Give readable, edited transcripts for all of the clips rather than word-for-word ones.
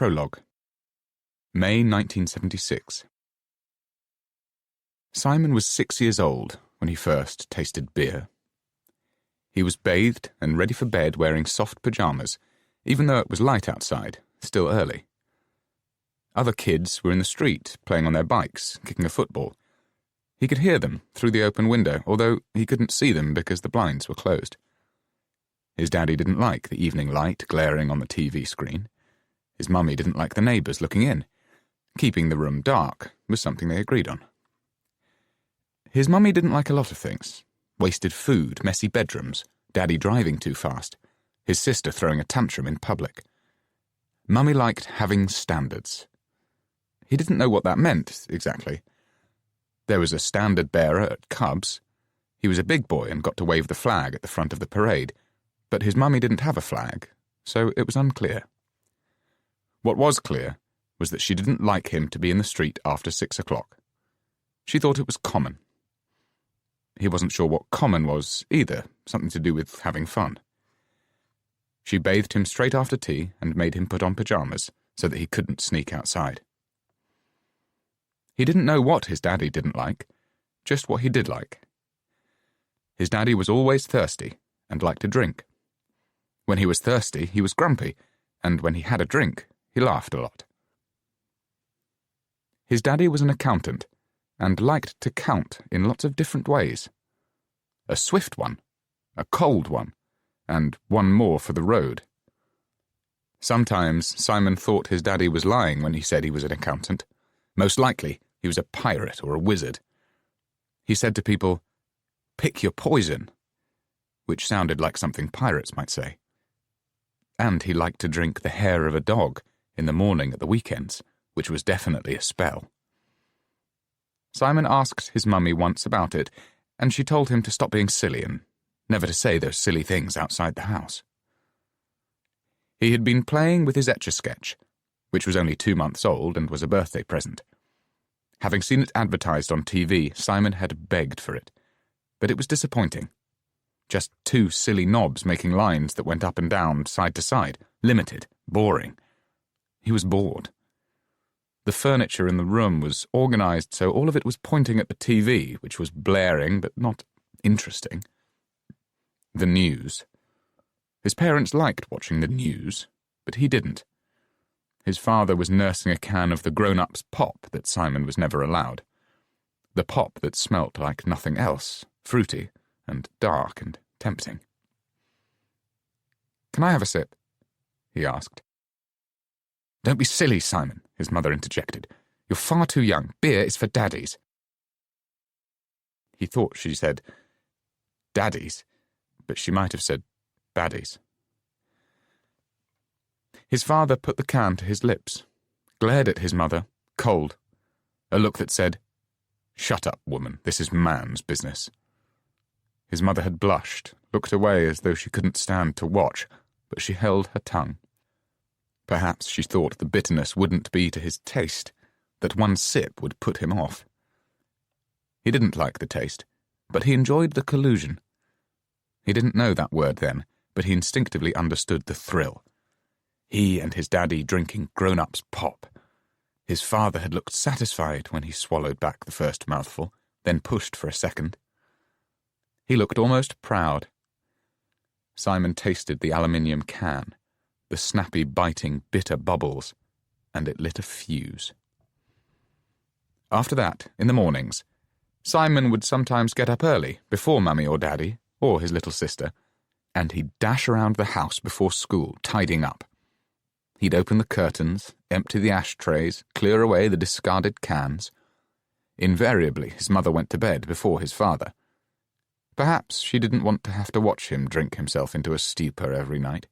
Prologue. May 1976. Simon was 6 years old when he first tasted beer. He was bathed and ready for bed wearing soft pyjamas, even though it was light outside, still early. Other kids were in the street, playing on their bikes, kicking a football. He could hear them through the open window, although he couldn't see them because the blinds were closed. His daddy didn't like the evening light glaring on the TV screen. His mummy didn't like the neighbours looking in. Keeping the room dark was something they agreed on. His mummy didn't like a lot of things. Wasted food, messy bedrooms, daddy driving too fast, his sister throwing a tantrum in public. Mummy liked having standards. He didn't know what that meant, exactly. There was a standard bearer at Cubs. He was a big boy and got to wave the flag at the front of the parade, but his mummy didn't have a flag, so it was unclear. What was clear was that she didn't like him to be in the street after 6 o'clock. She thought it was common. He wasn't sure what common was either, something to do with having fun. She bathed him straight after tea and made him put on pyjamas so that he couldn't sneak outside. He didn't know what his daddy didn't like, just what he did like. His daddy was always thirsty and liked to drink. When he was thirsty, he was grumpy, and when he had a drink, he laughed a lot. His daddy was an accountant and liked to count in lots of different ways. A swift one, a cold one, and one more for the road. Sometimes Simon thought his daddy was lying when he said he was an accountant. Most likely, he was a pirate or a wizard. He said to people, "Pick your poison," which sounded like something pirates might say. And he liked to drink the hair of a dog in the morning at the weekends, which was definitely a spell. Simon asked his mummy once about it, and she told him to stop being silly and never to say those silly things outside the house. He had been playing with his Etch-a-Sketch, which was only 2 months old and was a birthday present. Having seen it advertised on TV, Simon had begged for it, but it was disappointing. Just 2 silly knobs making lines that went up and down, side to side, limited, boring. He was bored. The furniture in the room was organised so all of it was pointing at the TV, which was blaring but not interesting. The news. His parents liked watching the news, but he didn't. His father was nursing a can of the grown-ups pop that Simon was never allowed. The pop that smelt like nothing else, fruity and dark and tempting. "Can I have a sip?" he asked. "Don't be silly, Simon," his mother interjected. "You're far too young. Beer is for daddies." He thought she said daddies, but she might have said baddies. His father put the can to his lips, glared at his mother, cold, a look that said, "Shut up, woman, this is man's business." His mother had blushed, looked away as though she couldn't stand to watch, but she held her tongue. Perhaps she thought the bitterness wouldn't be to his taste, that one sip would put him off. He didn't like the taste, but he enjoyed the collusion. He didn't know that word then, but he instinctively understood the thrill. He and his daddy drinking grown-ups pop. His father had looked satisfied when he swallowed back the first mouthful, then pushed for a second. He looked almost proud. Simon tasted the aluminium can, the snappy, biting, bitter bubbles, and it lit a fuse. After that, in the mornings, Simon would sometimes get up early, before Mummy or Daddy, or his little sister, and he'd dash around the house before school, tidying up. He'd open the curtains, empty the ashtrays, clear away the discarded cans. Invariably, his mother went to bed before his father. Perhaps she didn't want to have to watch him drink himself into a stupor every night.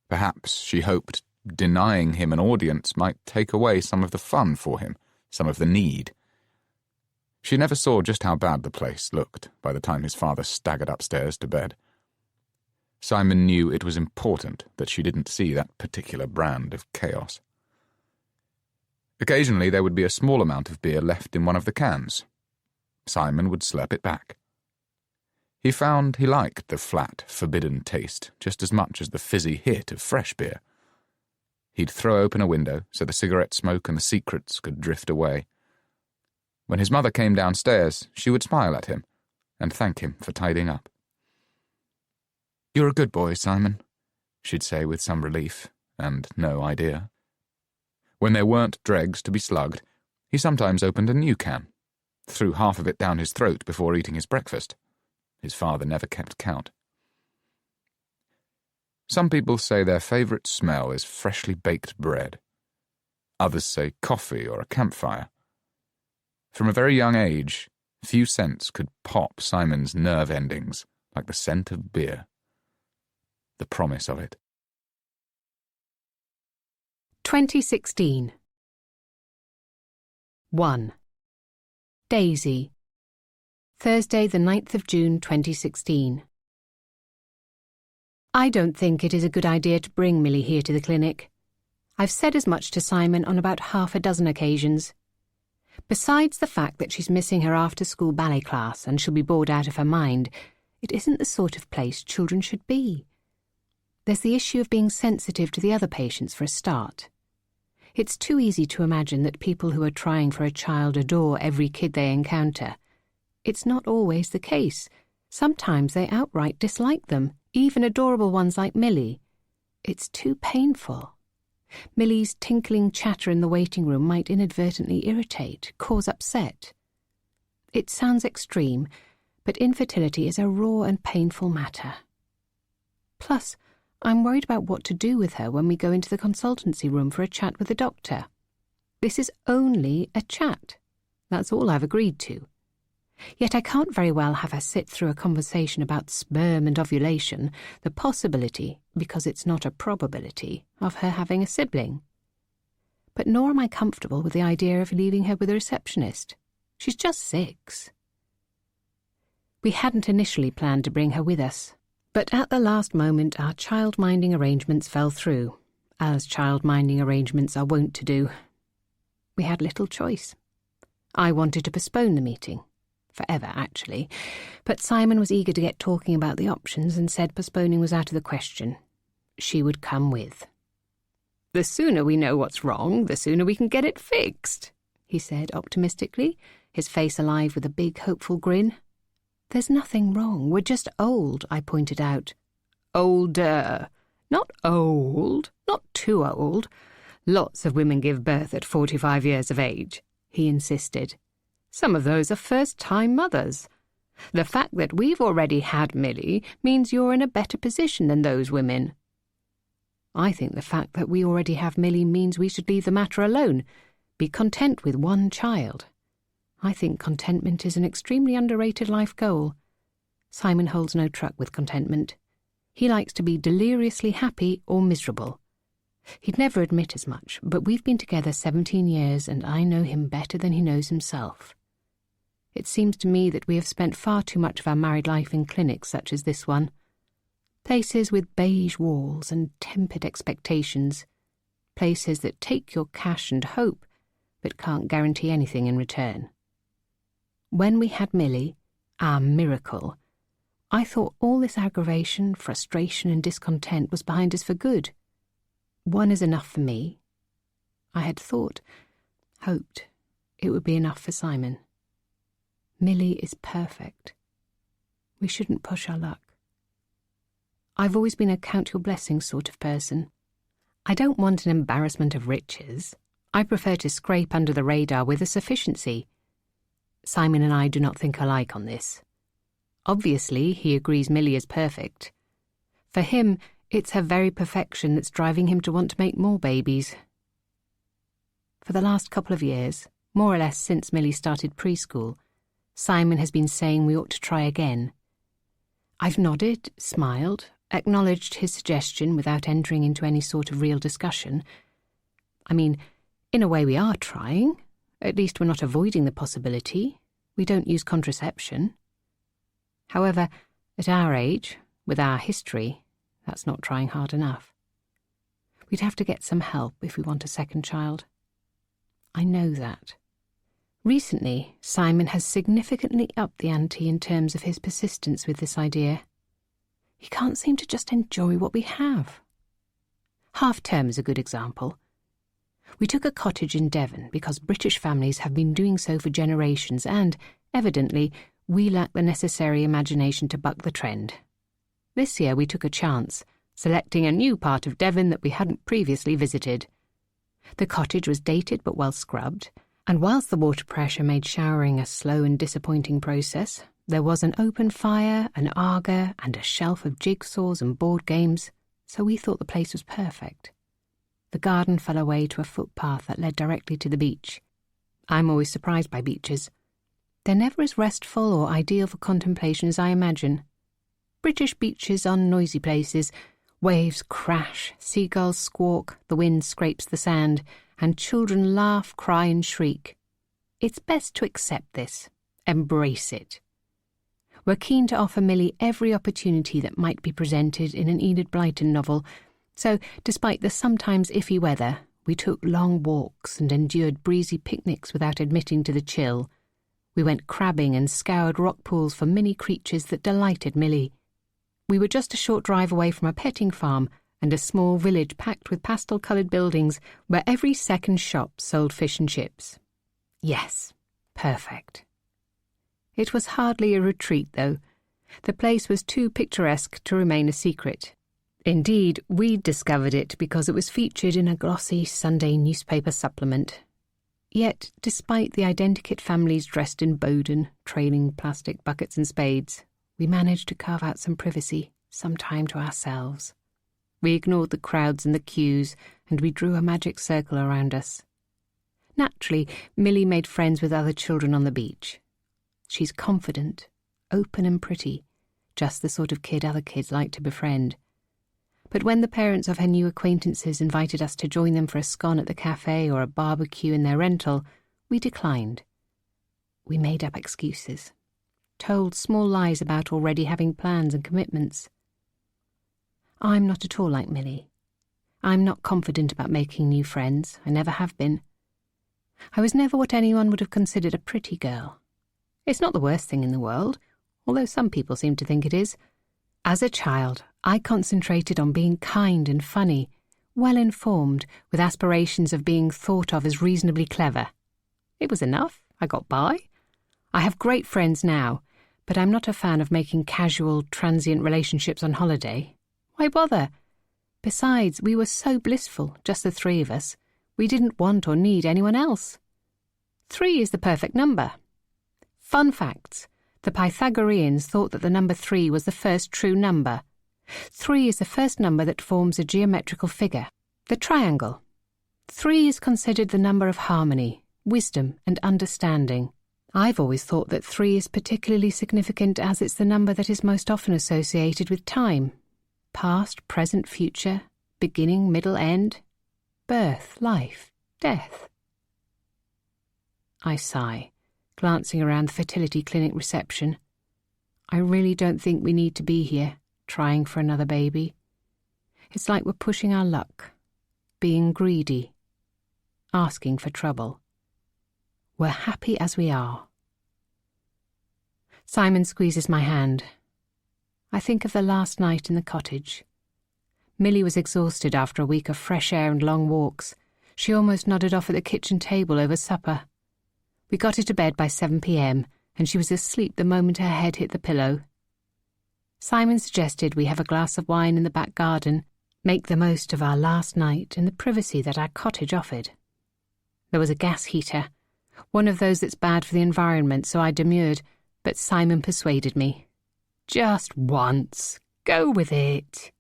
Perhaps she hoped denying him an audience might take away some of the fun for him, some of the need. She never saw just how bad the place looked by the time his father staggered upstairs to bed. Simon knew it was important that she didn't see that particular brand of chaos. Occasionally there would be a small amount of beer left in one of the cans. Simon would slurp it back. He found he liked the flat, forbidden taste just as much as the fizzy hit of fresh beer. He'd throw open a window so the cigarette smoke and the secrets could drift away. When his mother came downstairs, she would smile at him and thank him for tidying up. "You're a good boy, Simon," she'd say with some relief and no idea. When there weren't dregs to be slugged, he sometimes opened a new can, threw half of it down his throat before eating his breakfast. His father never kept count. Some people say their favourite smell is freshly baked bread. Others say coffee or a campfire. From a very young age, few scents could pop Simon's nerve endings like the scent of beer. The promise of it. 2016. 1. Daisy. Thursday, the 9th of June, 2016. I don't think it is a good idea to bring Millie here to the clinic. I've said as much to Simon on about half a dozen occasions. Besides the fact that she's missing her after-school ballet class and she'll be bored out of her mind, it isn't the sort of place children should be. There's the issue of being sensitive to the other patients for a start. It's too easy to imagine that people who are trying for a child adore every kid they encounter. It's not always the case. Sometimes they outright dislike them, even adorable ones like Millie. It's too painful. Millie's tinkling chatter in the waiting room might inadvertently irritate, cause upset. It sounds extreme, but infertility is a raw and painful matter. Plus, I'm worried about what to do with her when we go into the consultancy room for a chat with the doctor. This is only a chat. That's all I've agreed to. Yet I can't very well have her sit through a conversation about sperm and ovulation, the possibility, because it's not a probability, of her having a sibling. But nor am I comfortable with the idea of leaving her with a receptionist. She's just 6. We hadn't initially planned to bring her with us, but at the last moment our child-minding arrangements fell through, as child-minding arrangements are wont to do. We had little choice. I wanted to postpone the meeting. Forever, actually, but Simon was eager to get talking about the options and said postponing was out of the question. She would come with. "The sooner we know what's wrong, the sooner we can get it fixed," he said optimistically, his face alive with a big, hopeful grin. "There's nothing wrong, we're just old," I pointed out. "Older. Not old, not too old. Lots of women give birth at 45 years of age," he insisted. "Some of those are first-time mothers. The fact that we've already had Millie means you're in a better position than those women." I think the fact that we already have Millie means we should leave the matter alone, be content with one child. I think contentment is an extremely underrated life goal. Simon holds no truck with contentment. He likes to be deliriously happy or miserable. He'd never admit as much, but we've been together 17 years and I know him better than he knows himself. It seems to me that we have spent far too much of our married life in clinics such as this one. Places with beige walls and tempered expectations. Places that take your cash and hope, but can't guarantee anything in return. When we had Millie, our miracle, I thought all this aggravation, frustration and discontent was behind us for good. One is enough for me. I had thought, hoped, it would be enough for Simon. Millie is perfect. We shouldn't push our luck. I've always been a count your blessings sort of person. I don't want an embarrassment of riches. I prefer to scrape under the radar with a sufficiency. Simon and I do not think alike on this. Obviously, he agrees Millie is perfect. For him, it's her very perfection that's driving him to want to make more babies. For the last couple of years, more or less since Millie started preschool, Simon has been saying we ought to try again. I've nodded, smiled, acknowledged his suggestion without entering into any sort of real discussion. I mean, in a way we are trying. At least we're not avoiding the possibility. We don't use contraception. However, at our age, with our history, that's not trying hard enough. We'd have to get some help if we want a second child. I know that. Recently, Simon has significantly upped the ante in terms of his persistence with this idea. He can't seem to just enjoy what we have. Half Term is a good example. We took a cottage in Devon because British families have been doing so for generations and, evidently, we lack the necessary imagination to buck the trend. This year we took a chance, selecting a new part of Devon that we hadn't previously visited. The cottage was dated but well scrubbed, and whilst the water pressure made showering a slow and disappointing process, there was an open fire, an Aga, and a shelf of jigsaws and board games, so we thought the place was perfect. The garden fell away to a footpath that led directly to the beach. I'm always surprised by beaches. They're never as restful or ideal for contemplation as I imagine. British beaches are noisy places. Waves crash, seagulls squawk, the wind scrapes the sand, and children laugh, cry and shriek. It's best to accept this, embrace it. We're keen to offer Millie every opportunity that might be presented in an Enid Blyton novel, so despite the sometimes iffy weather, we took long walks and endured breezy picnics without admitting to the chill. We went crabbing and scoured rock pools for mini creatures that delighted Millie. We were just a short drive away from a petting farm and a small village packed with pastel-coloured buildings where every second shop sold fish and chips. Yes, perfect. It was hardly a retreat, though. The place was too picturesque to remain a secret. Indeed, we discovered it because it was featured in a glossy Sunday newspaper supplement. Yet, despite the identikit families dressed in Bowden, trailing plastic buckets and spades, we managed to carve out some privacy, some time to ourselves. We ignored the crowds and the queues, and we drew a magic circle around us. Naturally, Millie made friends with other children on the beach. She's confident, open and pretty, just the sort of kid other kids like to befriend. But when the parents of her new acquaintances invited us to join them for a scone at the cafe or a barbecue in their rental, we declined. We made up excuses, told small lies about already having plans and commitments. I'm not at all like Millie. I'm not confident about making new friends. I never have been. I was never what anyone would have considered a pretty girl. It's not the worst thing in the world, although some people seem to think it is. As a child, I concentrated on being kind and funny, well-informed, with aspirations of being thought of as reasonably clever. It was enough. I got by. I have great friends now, but I'm not a fan of making casual, transient relationships on holiday. Why bother? Besides, we were so blissful, just the three of us. We didn't want or need anyone else. 3 is the perfect number. Fun facts. The Pythagoreans thought that the number 3 was the first true number. 3 is the first number that forms a geometrical figure, the triangle. 3 is considered the number of harmony, wisdom and understanding. I've always thought that 3 is particularly significant as it's the number that is most often associated with time. Past, present, future, beginning, middle, end, birth, life, death. I sigh, glancing around the fertility clinic reception. I really don't think we need to be here, trying for another baby. It's like we're pushing our luck, being greedy, asking for trouble. We're happy as we are. Simon squeezes my hand. I think of the last night in the cottage. Millie was exhausted after a week of fresh air and long walks. She almost nodded off at the kitchen table over supper. We got her to bed by 7 p.m, and she was asleep the moment her head hit the pillow. Simon suggested we have a glass of wine in the back garden, make the most of our last night in the privacy that our cottage offered. There was a gas heater, one of those that's bad for the environment, so I demurred, but Simon persuaded me. Just once. Go with it.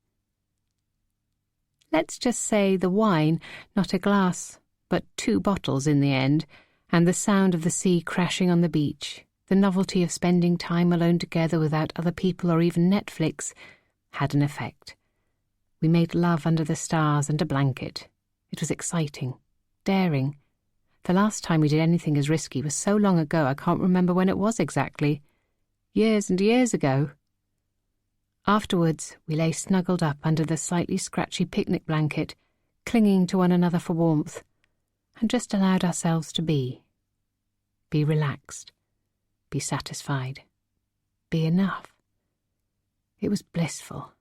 Let's just say the wine, not a glass, but 2 bottles in the end, and the sound of the sea crashing on the beach, the novelty of spending time alone together without other people or even Netflix, had an effect. We made love under the stars and a blanket. It was exciting, daring. The last time we did anything as risky was so long ago I can't remember when it was exactly. Years and years ago. Afterwards, we lay snuggled up under the slightly scratchy picnic blanket, clinging to one another for warmth, and just allowed ourselves to be relaxed, be satisfied, be enough. It was blissful.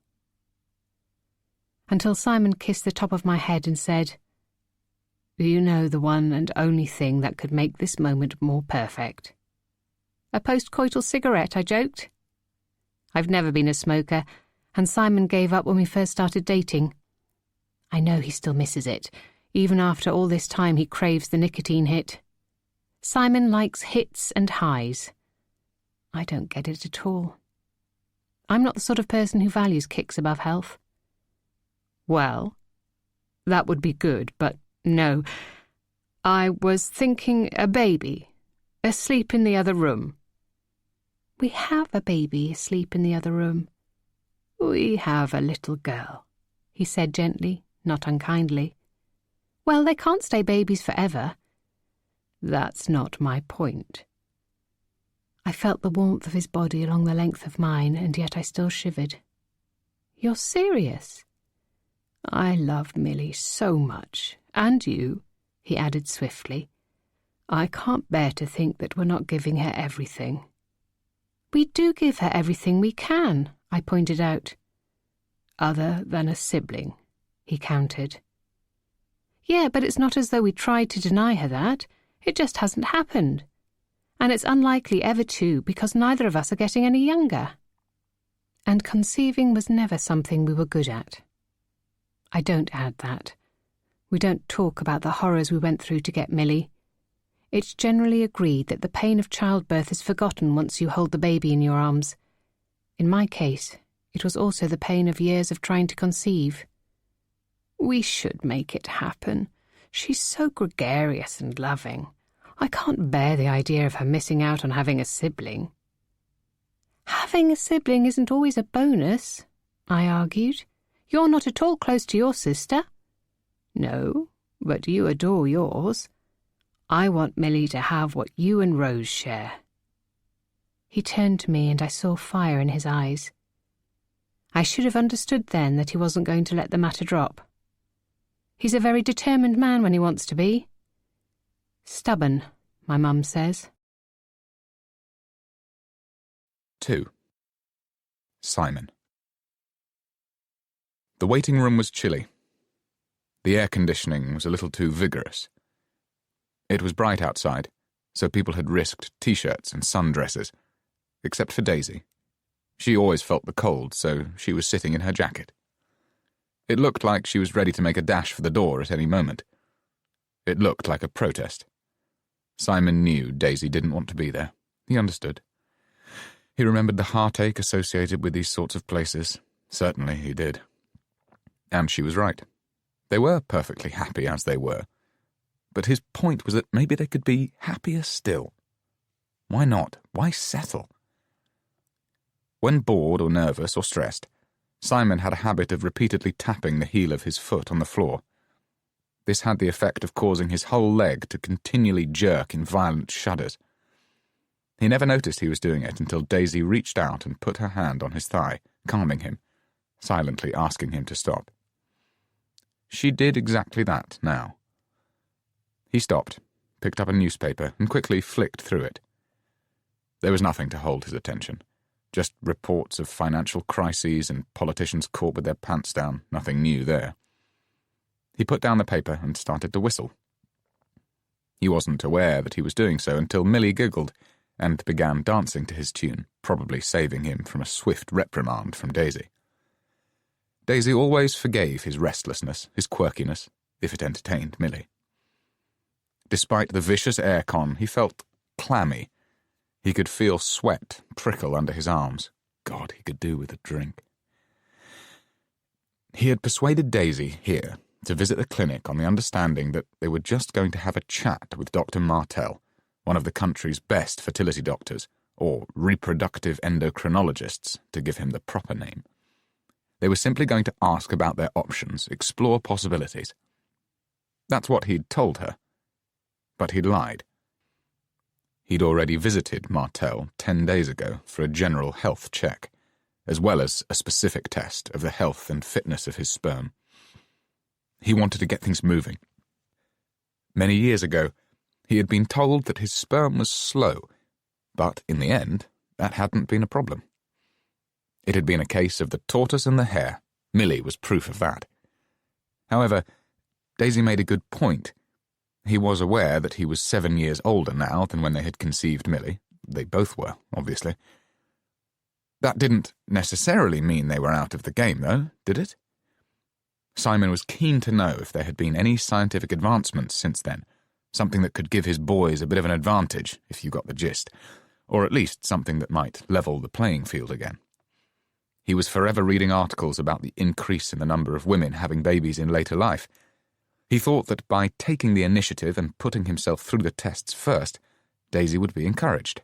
until Simon kissed the top of my head and said, "Do you know the one and only thing that could make this moment more perfect?" "A post-coital cigarette," I joked. I've never been a smoker, and Simon gave up when we first started dating. I know he still misses it. Even after all this time, he craves the nicotine hit. Simon likes hits and highs. I don't get it at all. I'm not the sort of person who values kicks above health. Well, that would be good, but no. I was thinking a baby, asleep in the other room. We have a baby asleep in the other room. We have a little girl, he said gently, not unkindly. Well, they can't stay babies forever. That's not my point. I felt the warmth of his body along the length of mine, and yet I still shivered. You're serious? I love Millie so much, and you, he added swiftly. I can't bear to think that we're not giving her everything. We do give her everything we can, I pointed out. Other than a sibling, he countered. Yeah, but it's not as though we tried to deny her that. It just hasn't happened. And it's unlikely ever to, because neither of us are getting any younger. And conceiving was never something we were good at. I don't add that. We don't talk about the horrors we went through to get Millie. It's generally agreed that the pain of childbirth is forgotten once you hold the baby in your arms. In my case, it was also the pain of years of trying to conceive. We should make it happen. She's so gregarious and loving. I can't bear the idea of her missing out on having a sibling. Having a sibling isn't always a bonus, I argued. You're not at all close to your sister. No, but you adore yours. I want Millie to have what you and Rose share. He turned to me and I saw fire in his eyes. I should have understood then that he wasn't going to let the matter drop. He's a very determined man when he wants to be. Stubborn, my mum says. 2. Simon. The waiting room was chilly. The air conditioning was a little too vigorous. It was bright outside, so people had risked t-shirts and sundresses, except for Daisy. She always felt the cold, so she was sitting in her jacket. It looked like she was ready to make a dash for the door at any moment. It looked like a protest. Simon knew Daisy didn't want to be there. He understood. He remembered the heartache associated with these sorts of places. Certainly he did. And she was right. They were perfectly happy as they were. But his point was that maybe they could be happier still. Why not? Why settle? When bored or nervous or stressed, Simon had a habit of repeatedly tapping the heel of his foot on the floor. This had the effect of causing his whole leg to continually jerk in violent shudders. He never noticed he was doing it until Daisy reached out and put her hand on his thigh, calming him, silently asking him to stop. She did exactly that now. He stopped, picked up a newspaper, and quickly flicked through it. There was nothing to hold his attention. Just reports of financial crises and politicians caught with their pants down, nothing new there. He put down the paper and started to whistle. He wasn't aware that he was doing so until Millie giggled and began dancing to his tune, probably saving him from a swift reprimand from Daisy. Daisy always forgave his restlessness, his quirkiness, if it entertained Millie. Despite the vicious aircon, he felt clammy. He could feel sweat trickle under his arms. God, he could do with a drink. He had persuaded Daisy here to visit the clinic on the understanding that they were just going to have a chat with Dr. Martell, one of the country's best fertility doctors, or reproductive endocrinologists, to give him the proper name. They were simply going to ask about their options, explore possibilities. That's what he'd told her. But he'd lied. He'd already visited Martell 10 days ago for a general health check, as well as a specific test of the health and fitness of his sperm. He wanted to get things moving. Many years ago, he had been told that his sperm was slow, but in the end, that hadn't been a problem. It had been a case of the tortoise and the hare. Millie was proof of that. However, Daisy made a good point. He was aware that he was 7 years older now than when they had conceived Millie. They both were, obviously. That didn't necessarily mean they were out of the game, though, did it? Simon was keen to know if there had been any scientific advancements since then, something that could give his boys a bit of an advantage, if you got the gist, or at least something that might level the playing field again. He was forever reading articles about the increase in the number of women having babies in later life. He thought that by taking the initiative and putting himself through the tests first, Daisy would be encouraged.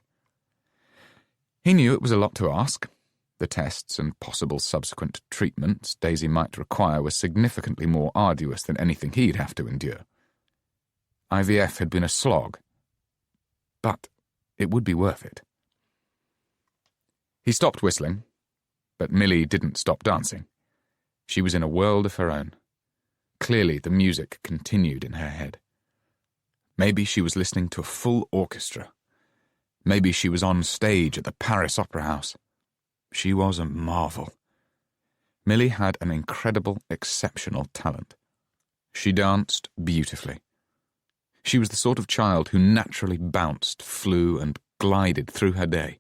He knew it was a lot to ask. The tests and possible subsequent treatments Daisy might require were significantly more arduous than anything he'd have to endure. IVF had been a slog, but it would be worth it. He stopped whistling, but Millie didn't stop dancing. She was in a world of her own. Clearly the music continued in her head. Maybe she was listening to a full orchestra. Maybe she was on stage at the Paris Opera House. She was a marvel. Millie had an incredible, exceptional talent. She danced beautifully. She was the sort of child who naturally bounced, flew, and glided through her day.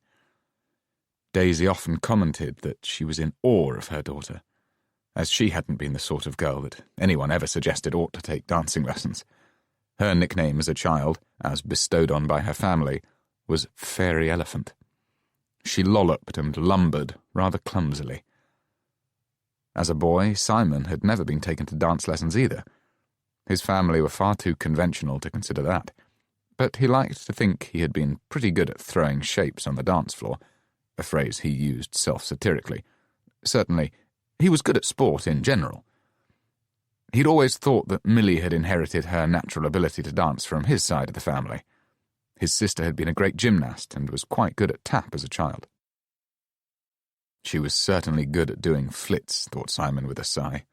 Daisy often commented that she was in awe of her daughter, as she hadn't been the sort of girl that anyone ever suggested ought to take dancing lessons. Her nickname as a child, as bestowed on by her family, was Fairy Elephant. She lolloped and lumbered rather clumsily. As a boy, Simon had never been taken to dance lessons either. His family were far too conventional to consider that, but he liked to think he had been pretty good at throwing shapes on the dance floor, a phrase he used self-satirically. Certainly, he was good at sport in general. He'd always thought that Millie had inherited her natural ability to dance from his side of the family. His sister had been a great gymnast and was quite good at tap as a child. She was certainly good at doing flits, thought Simon with a sigh.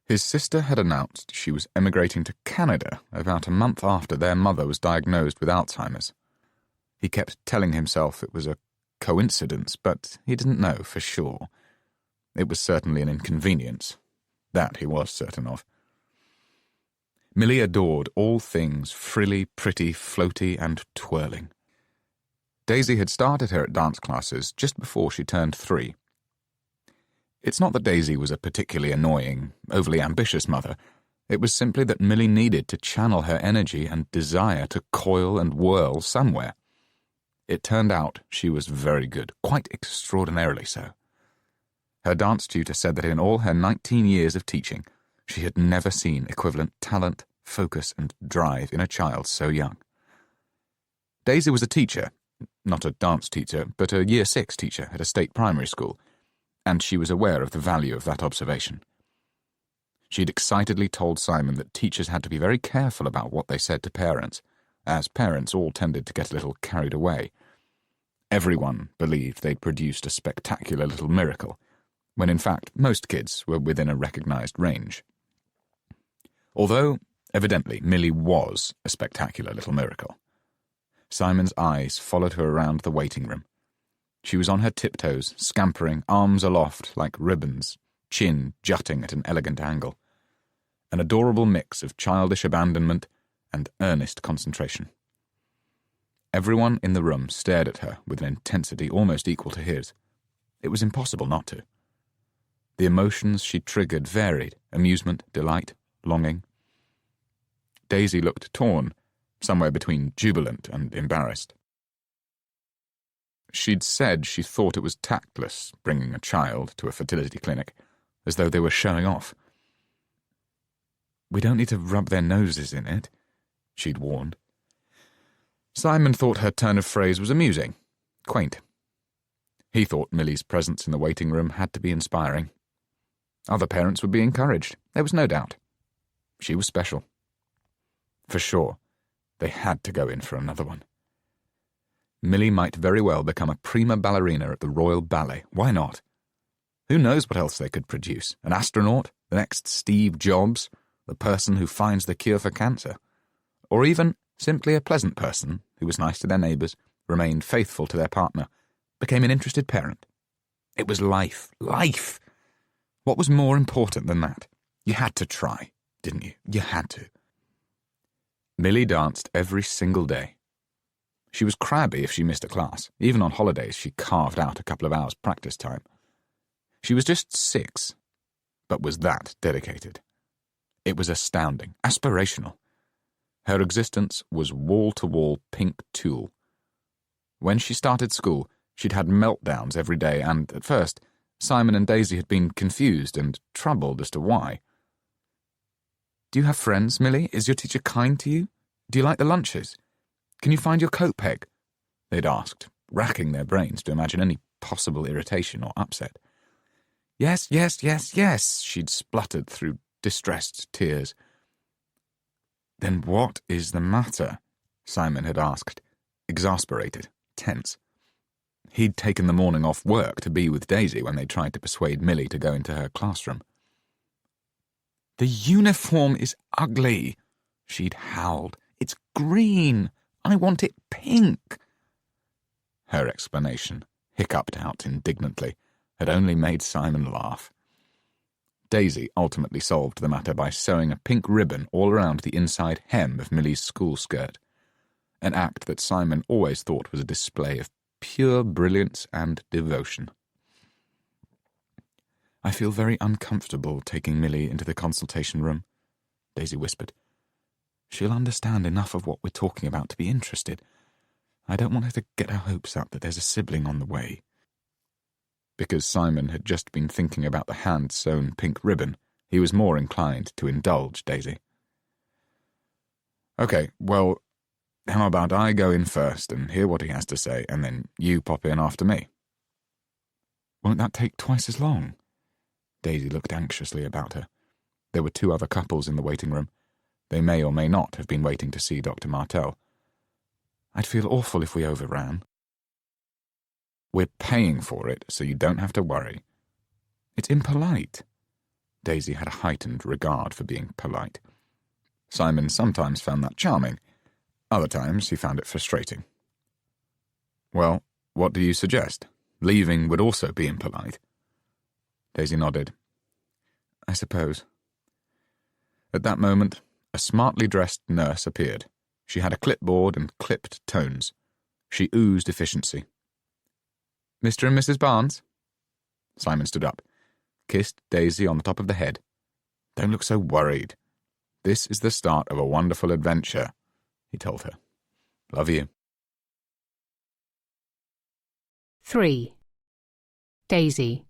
His sister had announced she was emigrating to Canada about a month after their mother was diagnosed with Alzheimer's. He kept telling himself it was a coincidence, but he didn't know for sure. It was certainly an inconvenience. That he was certain of. Millie adored all things frilly, pretty, floaty, and twirling. Daisy had started her at dance classes just before she turned 3. It's not that Daisy was a particularly annoying, overly ambitious mother. It was simply that Millie needed to channel her energy and desire to coil and whirl somewhere. It turned out she was very good, quite extraordinarily so. Her dance tutor said that in all her 19 years of teaching, she had never seen equivalent talent, focus, and drive in a child so young. Daisy was a teacher, not a dance teacher, but a Year 6 teacher at a state primary school, and she was aware of the value of that observation. She'd excitedly told Simon that teachers had to be very careful about what they said to parents, as parents all tended to get a little carried away. Everyone believed they'd produced a spectacular little miracle, when in fact most kids were within a recognised range. Although, evidently, Millie was a spectacular little miracle. Simon's eyes followed her around the waiting room. She was on her tiptoes, scampering, arms aloft like ribbons, chin jutting at an elegant angle. An adorable mix of childish abandonment and earnest concentration. Everyone in the room stared at her with an intensity almost equal to his. It was impossible not to. The emotions she triggered varied: amusement, delight, longing. Daisy looked torn, somewhere between jubilant and embarrassed. She'd said she thought it was tactless bringing a child to a fertility clinic, as though they were showing off. "We don't need to rub their noses in it," she'd warned. Simon thought her turn of phrase was amusing, quaint. He thought Millie's presence in the waiting room had to be inspiring. Other parents would be encouraged, there was no doubt. She was special. For sure, they had to go in for another one. Millie might very well become a prima ballerina at the Royal Ballet. Why not? Who knows what else they could produce? An astronaut? The next Steve Jobs? The person who finds the cure for cancer? Or even simply a pleasant person who was nice to their neighbours, remained faithful to their partner, became an interested parent. It was life. Life! What was more important than that? You had to try, didn't you? You had to. Millie danced every single day. She was crabby if she missed a class. Even on holidays, she carved out a couple of hours practice time. She was just 6, but was that dedicated. It was astounding, aspirational. Her existence was wall-to-wall pink tulle. When she started school, she'd had meltdowns every day, and at first, Simon and Daisy had been confused and troubled as to why. "Do you have friends, Millie? Is your teacher kind to you? Do you like the lunches? Can you find your coat peg?" they'd asked, racking their brains to imagine any possible irritation or upset. "Yes, yes, yes, yes," she'd spluttered through distressed tears. "Then what is the matter?" Simon had asked, exasperated, tense. He'd taken the morning off work to be with Daisy when they tried to persuade Millie to go into her classroom. "The uniform is ugly," she'd howled. "It's green. I want it pink." Her explanation, hiccuped out indignantly, had only made Simon laugh. Daisy ultimately solved the matter by sewing a pink ribbon all around the inside hem of Millie's school skirt, an act that Simon always thought was a display of pure brilliance and devotion. "I feel very uncomfortable taking Millie into the consultation room," Daisy whispered. "She'll understand enough of what we're talking about to be interested. I don't want her to get her hopes up that there's a sibling on the way." Because Simon had just been thinking about the hand-sewn pink ribbon, he was more inclined to indulge Daisy. "Okay, well, how about I go in first and hear what he has to say, and then you pop in after me?" "Won't that take twice as long?" Daisy looked anxiously about her. There were 2 other couples in the waiting room. They may or may not have been waiting to see Dr. Martell. "I'd feel awful if we overran." "We're paying for it, so you don't have to worry." "It's impolite." Daisy had a heightened regard for being polite. Simon sometimes found that charming. Other times he found it frustrating. "Well, what do you suggest? Leaving would also be impolite." Daisy nodded. "I suppose." At that moment, a smartly dressed nurse appeared. She had a clipboard and clipped tones. She oozed efficiency. "Mr. and Mrs. Barnes?" Simon stood up, kissed Daisy on the top of the head. "Don't look so worried. This is the start of a wonderful adventure," he told her. "Love you." 3. Daisy.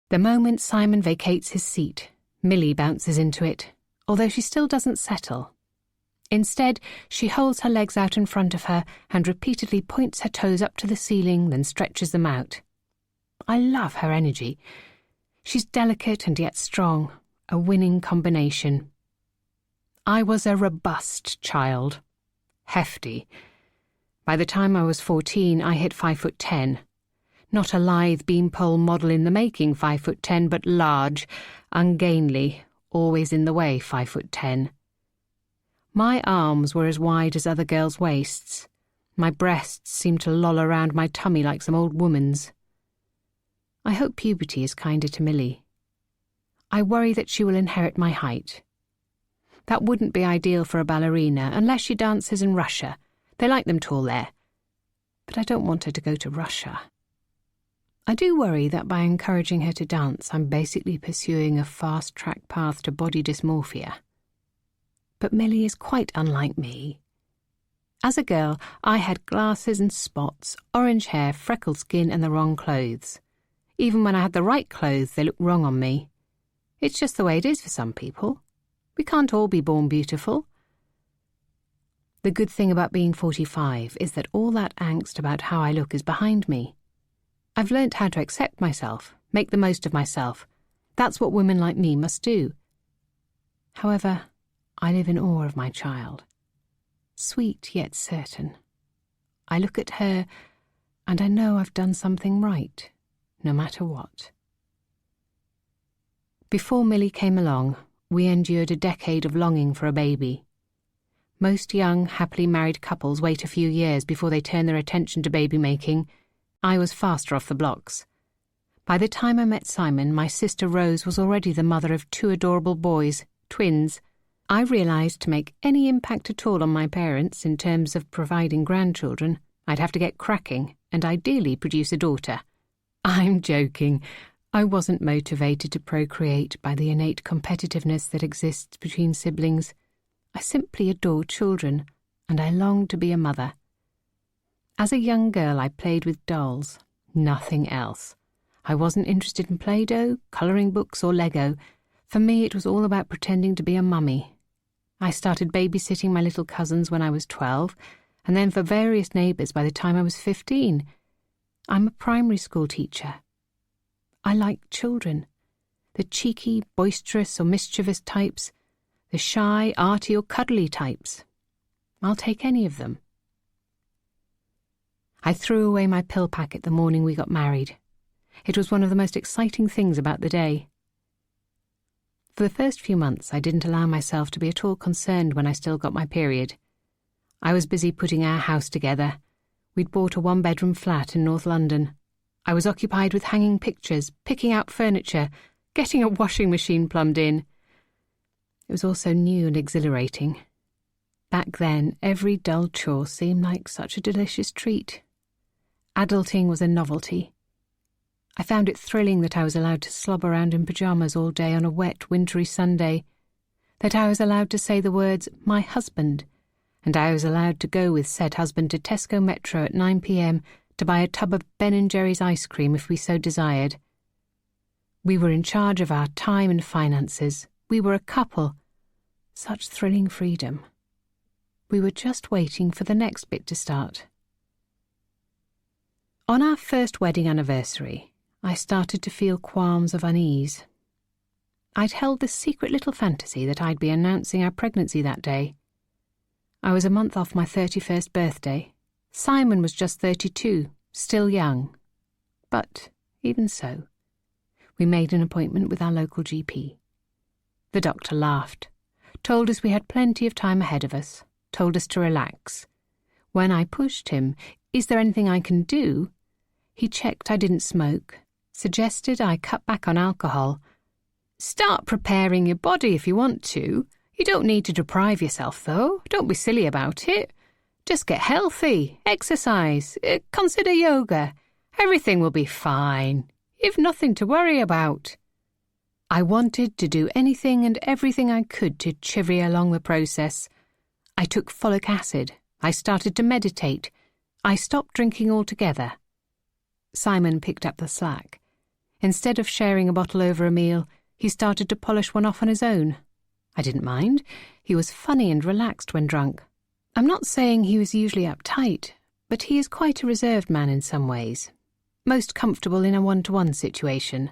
The moment Simon vacates his seat, Millie bounces into it, although she still doesn't settle. Instead, she holds her legs out in front of her and repeatedly points her toes up to the ceiling, then stretches them out. I love her energy. She's delicate and yet strong, a winning combination. I was a robust child. Hefty. By the time I was 14, I hit 5'10". Not a lithe beanpole model in the making 5'10", but large, ungainly, always in the way 5'10". My arms were as wide as other girls' waists. My breasts seemed to loll around my tummy like some old woman's. I hope puberty is kinder to Millie. I worry that she will inherit my height. That wouldn't be ideal for a ballerina, unless she dances in Russia. They like them tall there. But I don't want her to go to Russia. I do worry that by encouraging her to dance, I'm basically pursuing a fast-track path to body dysmorphia. But Millie is quite unlike me. As a girl, I had glasses and spots, orange hair, freckled skin, and the wrong clothes. Even when I had the right clothes, they looked wrong on me. It's just the way it is for some people. We can't all be born beautiful. The good thing about being 45 is that all that angst about how I look is behind me. I've learnt how to accept myself, make the most of myself. That's what women like me must do. However, I live in awe of my child. Sweet yet certain. I look at her and I know I've done something right, no matter what. Before Millie came along, we endured a decade of longing for a baby. Most young, happily married couples wait a few years before they turn their attention to baby making. I was faster off the blocks. By the time I met Simon, my sister Rose was already the mother of 2 adorable boys, twins. I realised to make any impact at all on my parents in terms of providing grandchildren, I'd have to get cracking and ideally produce a daughter. I'm joking. I wasn't motivated to procreate by the innate competitiveness that exists between siblings. I simply adore children, and I longed to be a mother. As a young girl, I played with dolls, nothing else. I wasn't interested in Play-Doh, colouring books or Lego. For me, it was all about pretending to be a mummy. I started babysitting my little cousins when I was 12, and then for various neighbours by the time I was 15. I'm a primary school teacher. I like children. The cheeky, boisterous or mischievous types. The shy, arty or cuddly types. I'll take any of them. I threw away my pill packet the morning we got married. It was one of the most exciting things about the day. For the first few months, I didn't allow myself to be at all concerned when I still got my period. I was busy putting our house together. We'd bought a 1-bedroom flat in North London. I was occupied with hanging pictures, picking out furniture, getting a washing machine plumbed in. It was all so new and exhilarating. Back then, every dull chore seemed like such a delicious treat. Adulting was a novelty. I found it thrilling that I was allowed to slob around in pyjamas all day on a wet, wintry Sunday, that I was allowed to say the words, "my husband," and I was allowed to go with said husband to Tesco Metro at 9 p.m. to buy a tub of Ben & Jerry's ice cream if we so desired. We were in charge of our time and finances. We were a couple. Such thrilling freedom. We were just waiting for the next bit to start. On our first wedding anniversary, I started to feel qualms of unease. I'd held this secret little fantasy that I'd be announcing our pregnancy that day. I was a month off my 31st birthday. Simon was just 32, still young. But, even so, we made an appointment with our local GP. The doctor laughed, told us we had plenty of time ahead of us, told us to relax. When I pushed him, "Is there anything I can do?" he checked I didn't smoke, suggested I cut back on alcohol. "Start preparing your body if you want to. You don't need to deprive yourself, though. Don't be silly about it. Just get healthy, exercise, consider yoga. Everything will be fine. You've nothing to worry about." I wanted to do anything and everything I could to chivvy along the process. I took folic acid. I started to meditate. I stopped drinking altogether. Simon picked up the slack. Instead of sharing a bottle over a meal, he started to polish one off on his own. I didn't mind. He was funny and relaxed when drunk. I'm not saying he was usually uptight, but he is quite a reserved man in some ways. Most comfortable in a one-to-one situation.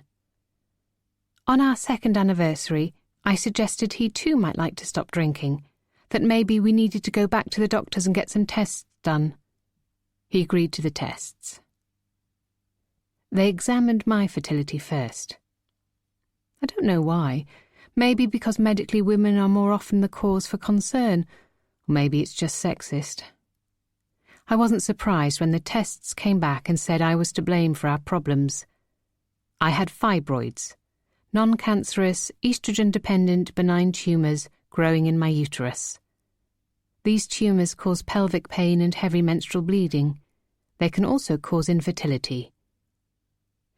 On our second anniversary, I suggested he too might like to stop drinking, that maybe we needed to go back to the doctors and get some tests done. He agreed to the tests. They examined my fertility first. I don't know why. Maybe because medically women are more often the cause for concern, or maybe it's just sexist. I wasn't surprised when the tests came back and said I was to blame for our problems. I had fibroids, non-cancerous, estrogen-dependent benign tumours growing in my uterus. These tumours cause pelvic pain and heavy menstrual bleeding. They can also cause infertility.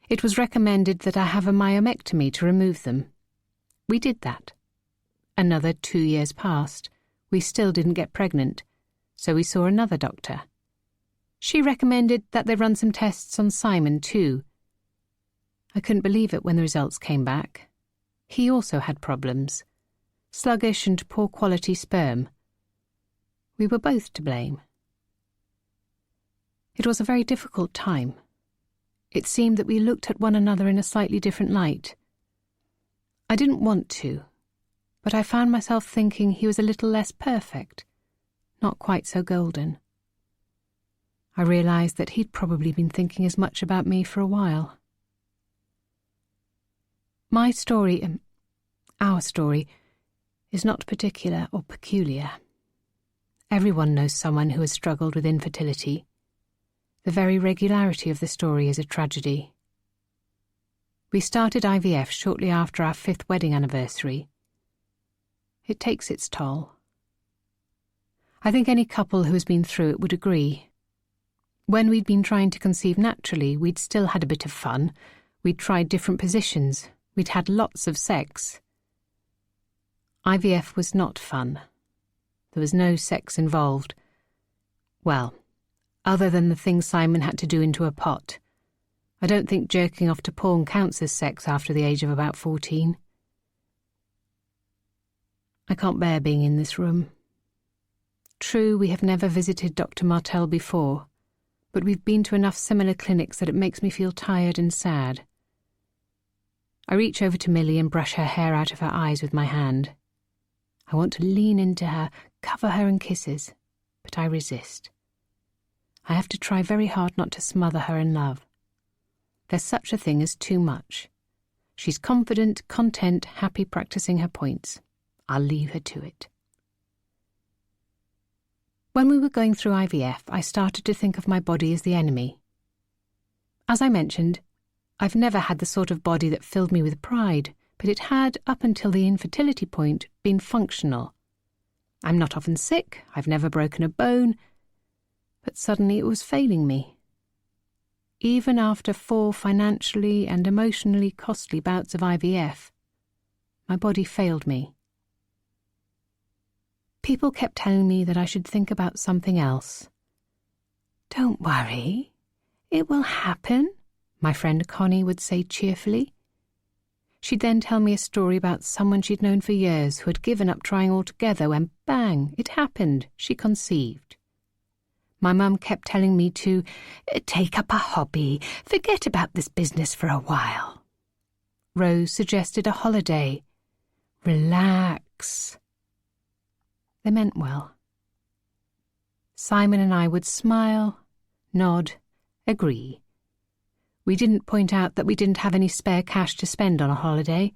It was recommended that I have a myomectomy to remove them. We did that. Another 2 years passed. We still didn't get pregnant, so we saw another doctor. She recommended that they run some tests on Simon too. I couldn't believe it when the results came back. He also had problems. Sluggish and poor quality sperm. We were both to blame. It was a very difficult time. It seemed that we looked at one another in a slightly different light. I didn't want to, but I found myself thinking he was a little less perfect, not quite so golden. I realised that he'd probably been thinking as much about me for a while. My story, our story, is not particular or peculiar. Everyone knows someone who has struggled with infertility. The very regularity of the story is a tragedy. We started IVF shortly after our 5th wedding anniversary. It takes its toll. I think any couple who has been through it would agree. When we'd been trying to conceive naturally, we'd still had a bit of fun. We'd tried different positions. We'd had lots of sex. IVF was not fun. There was no sex involved. Well, other than the things Simon had to do into a pot. I don't think jerking off to porn counts as sex after the age of about 14. I can't bear being in this room. True, we have never visited Dr. Martell before, but we've been to enough similar clinics that it makes me feel tired and sad. I reach over to Millie and brush her hair out of her eyes with my hand. I want to lean into her, cover her in kisses, but I resist. I have to try very hard not to smother her in love. There's such a thing as too much. She's confident, content, happy practicing her points. I'll leave her to it. When we were going through IVF, I started to think of my body as the enemy. As I mentioned, I've never had the sort of body that filled me with pride, but it had, up until the infertility point, been functional. I'm not often sick, I've never broken a bone, but suddenly it was failing me. Even after 4 financially and emotionally costly bouts of IVF, my body failed me. People kept telling me that I should think about something else. "Don't worry, it will happen," my friend Connie would say cheerfully. She'd then tell me a story about someone she'd known for years who had given up trying altogether when, bang, it happened, she conceived. My mum kept telling me to take up a hobby, forget about this business for a while. Rose suggested a holiday. Relax. They meant well. Simon and I would smile, nod, agree. We didn't point out that we didn't have any spare cash to spend on a holiday.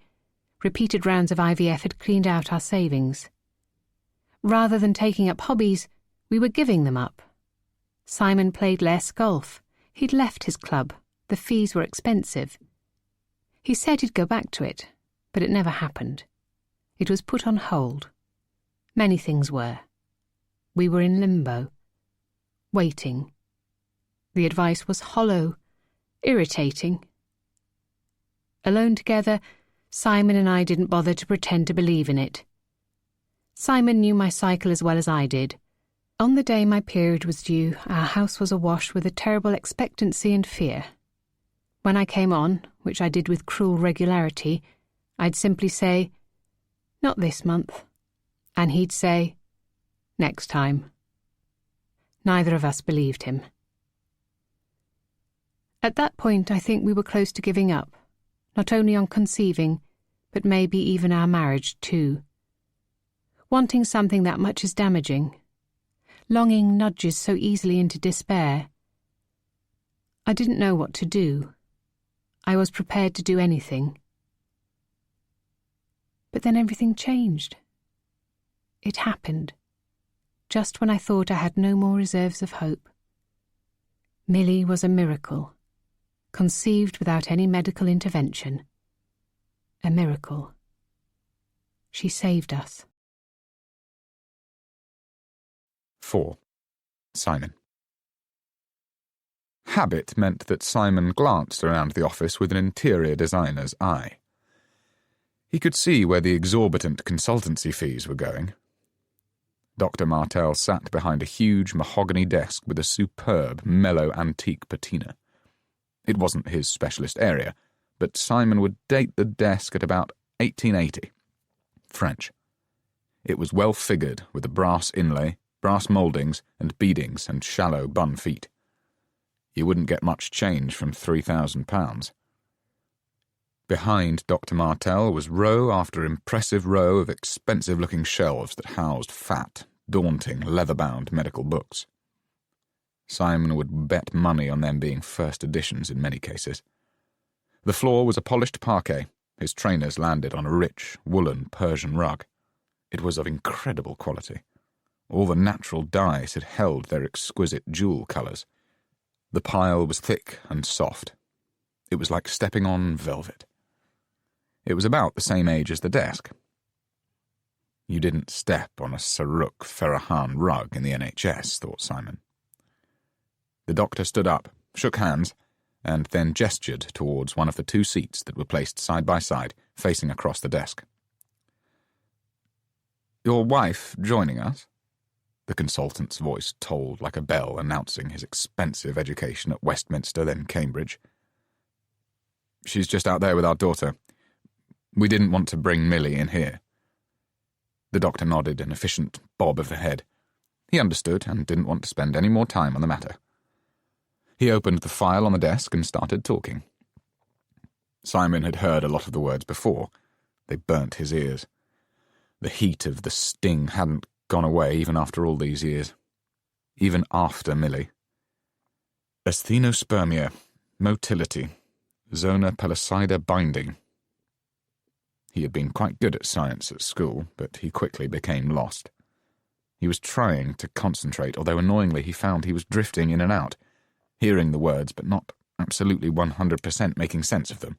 Repeated rounds of IVF had cleaned out our savings. Rather than taking up hobbies, we were giving them up. Simon played less golf. He'd left his club. The fees were expensive. He said he'd go back to it, but it never happened. It was put on hold. Many things were. We were in limbo, waiting. The advice was hollow, irritating. Alone together, Simon and I didn't bother to pretend to believe in it. Simon knew my cycle as well as I did. On the day my period was due, our house was awash with a terrible expectancy and fear. When I came on, which I did with cruel regularity, I'd simply say, "Not this month," and he'd say, "Next time." Neither of us believed him. At that point, I think we were close to giving up, not only on conceiving, but maybe even our marriage too. Wanting something that much is damaging. Longing nudges so easily into despair. I didn't know what to do. I was prepared to do anything. But then everything changed. It happened, just when I thought I had no more reserves of hope. Millie was a miracle, conceived without any medical intervention. A miracle. She saved us. 4. Simon. Habit meant that Simon glanced around the office with an interior designer's eye. He could see where the exorbitant consultancy fees were going. Dr. Martell sat behind a huge mahogany desk with a superb, mellow antique patina. It wasn't his specialist area, but Simon would date the desk at about 1880. French. It was well figured, with a brass inlay, brass mouldings and beadings and shallow bun feet. You wouldn't get much change from £3,000. Behind Dr. Martell was row after impressive row of expensive-looking shelves that housed fat, daunting, leather-bound medical books. Simon would bet money on them being first editions in many cases. The floor was a polished parquet. His trainers landed on a rich, woolen Persian rug. It was of incredible quality. All the natural dyes had held their exquisite jewel colours. The pile was thick and soft. It was like stepping on velvet. It was about the same age as the desk. You didn't step on a Saruk Ferahan rug in the NHS, thought Simon. The doctor stood up, shook hands, and then gestured towards one of the two seats that were placed side by side, facing across the desk. "Your wife joining us?" The consultant's voice tolled like a bell announcing his expensive education at Westminster, then Cambridge. "She's just out there with our daughter. We didn't want to bring Millie in here." The doctor nodded an efficient bob of the head. He understood and didn't want to spend any more time on the matter. He opened the file on the desk and started talking. Simon had heard a lot of the words before. They burnt his ears. The heat of the sting hadn't gone away even after all these years. Even after Millie. Asthenospermia, motility, zona pellucida binding. He had been quite good at science at school, but he quickly became lost. He was trying to concentrate, although annoyingly he found he was drifting in and out, hearing the words but not absolutely 100% making sense of them,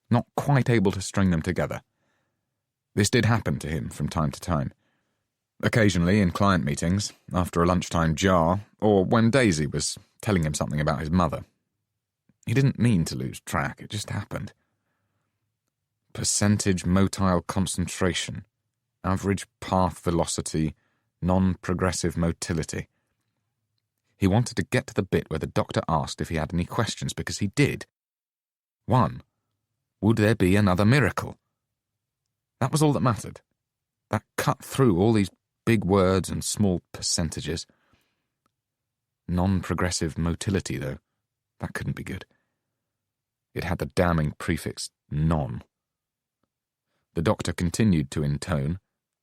not quite able to string them together. This did happen to him from time to time. Occasionally in client meetings, after a lunchtime jar, or when Daisy was telling him something about his mother. He didn't mean to lose track, it just happened. Percentage motile concentration, average path velocity, non-progressive motility. He wanted to get to the bit where the doctor asked if he had any questions, because he did. 1. Would there be another miracle? That was all that mattered. That cut through all these big words and small percentages. Non-progressive motility, though. That couldn't be good. It had the damning prefix non. The doctor continued to intone.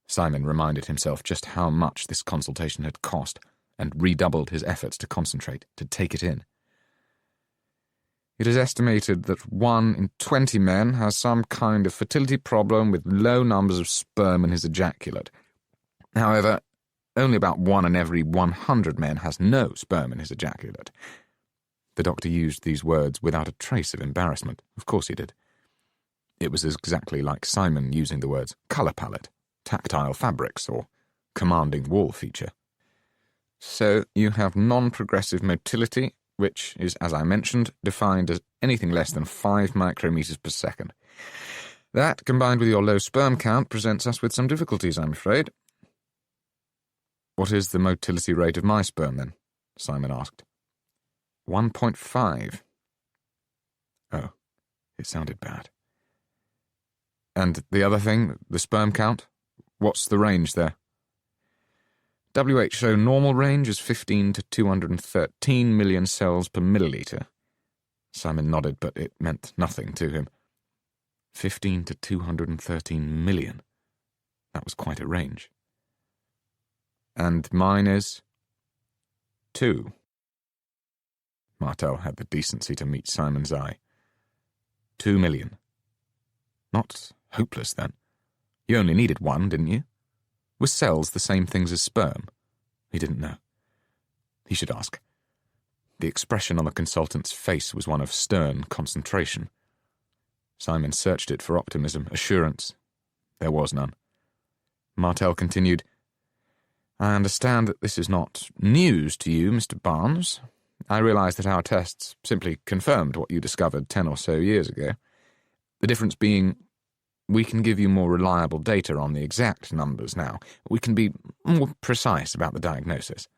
Simon reminded himself just how much this consultation had cost, and redoubled his efforts to concentrate, to take it in. It is estimated that 1 in 20 men has some kind of fertility problem with low numbers of sperm in his ejaculate. However, only about 1 in every 100 men has no sperm in his ejaculate. The doctor used these words without a trace of embarrassment. Of course he did. It was exactly like Simon using the words colour palette, tactile fabrics, or commanding wall feature. So you have non-progressive motility, which is, as I mentioned, defined as anything less than 5 micrometers per second. That, combined with your low sperm count, presents us with some difficulties, I'm afraid. What is the motility rate of my sperm, then? Simon asked. 1.5. Oh, it sounded bad. And the other thing, the sperm count? What's the range there? WHO normal range is 15 to 213 million cells per milliliter. Simon nodded, but it meant nothing to him. 15 to 213 million. That was quite a range. And mine is 2. Martel had the decency to meet Simon's eye. 2 million. Not hopeless, then. You only needed 1, didn't you? Were cells the same things as sperm? He didn't know. He should ask. The expression on the consultant's face was one of stern concentration. Simon searched it for optimism, assurance. There was none. Martel continued, I understand that this is not news to you, Mr. Barnes. I realise that our tests simply confirmed what you discovered 10 or so years ago. The difference being, we can give you more reliable data on the exact numbers now. We can be more precise about the diagnosis.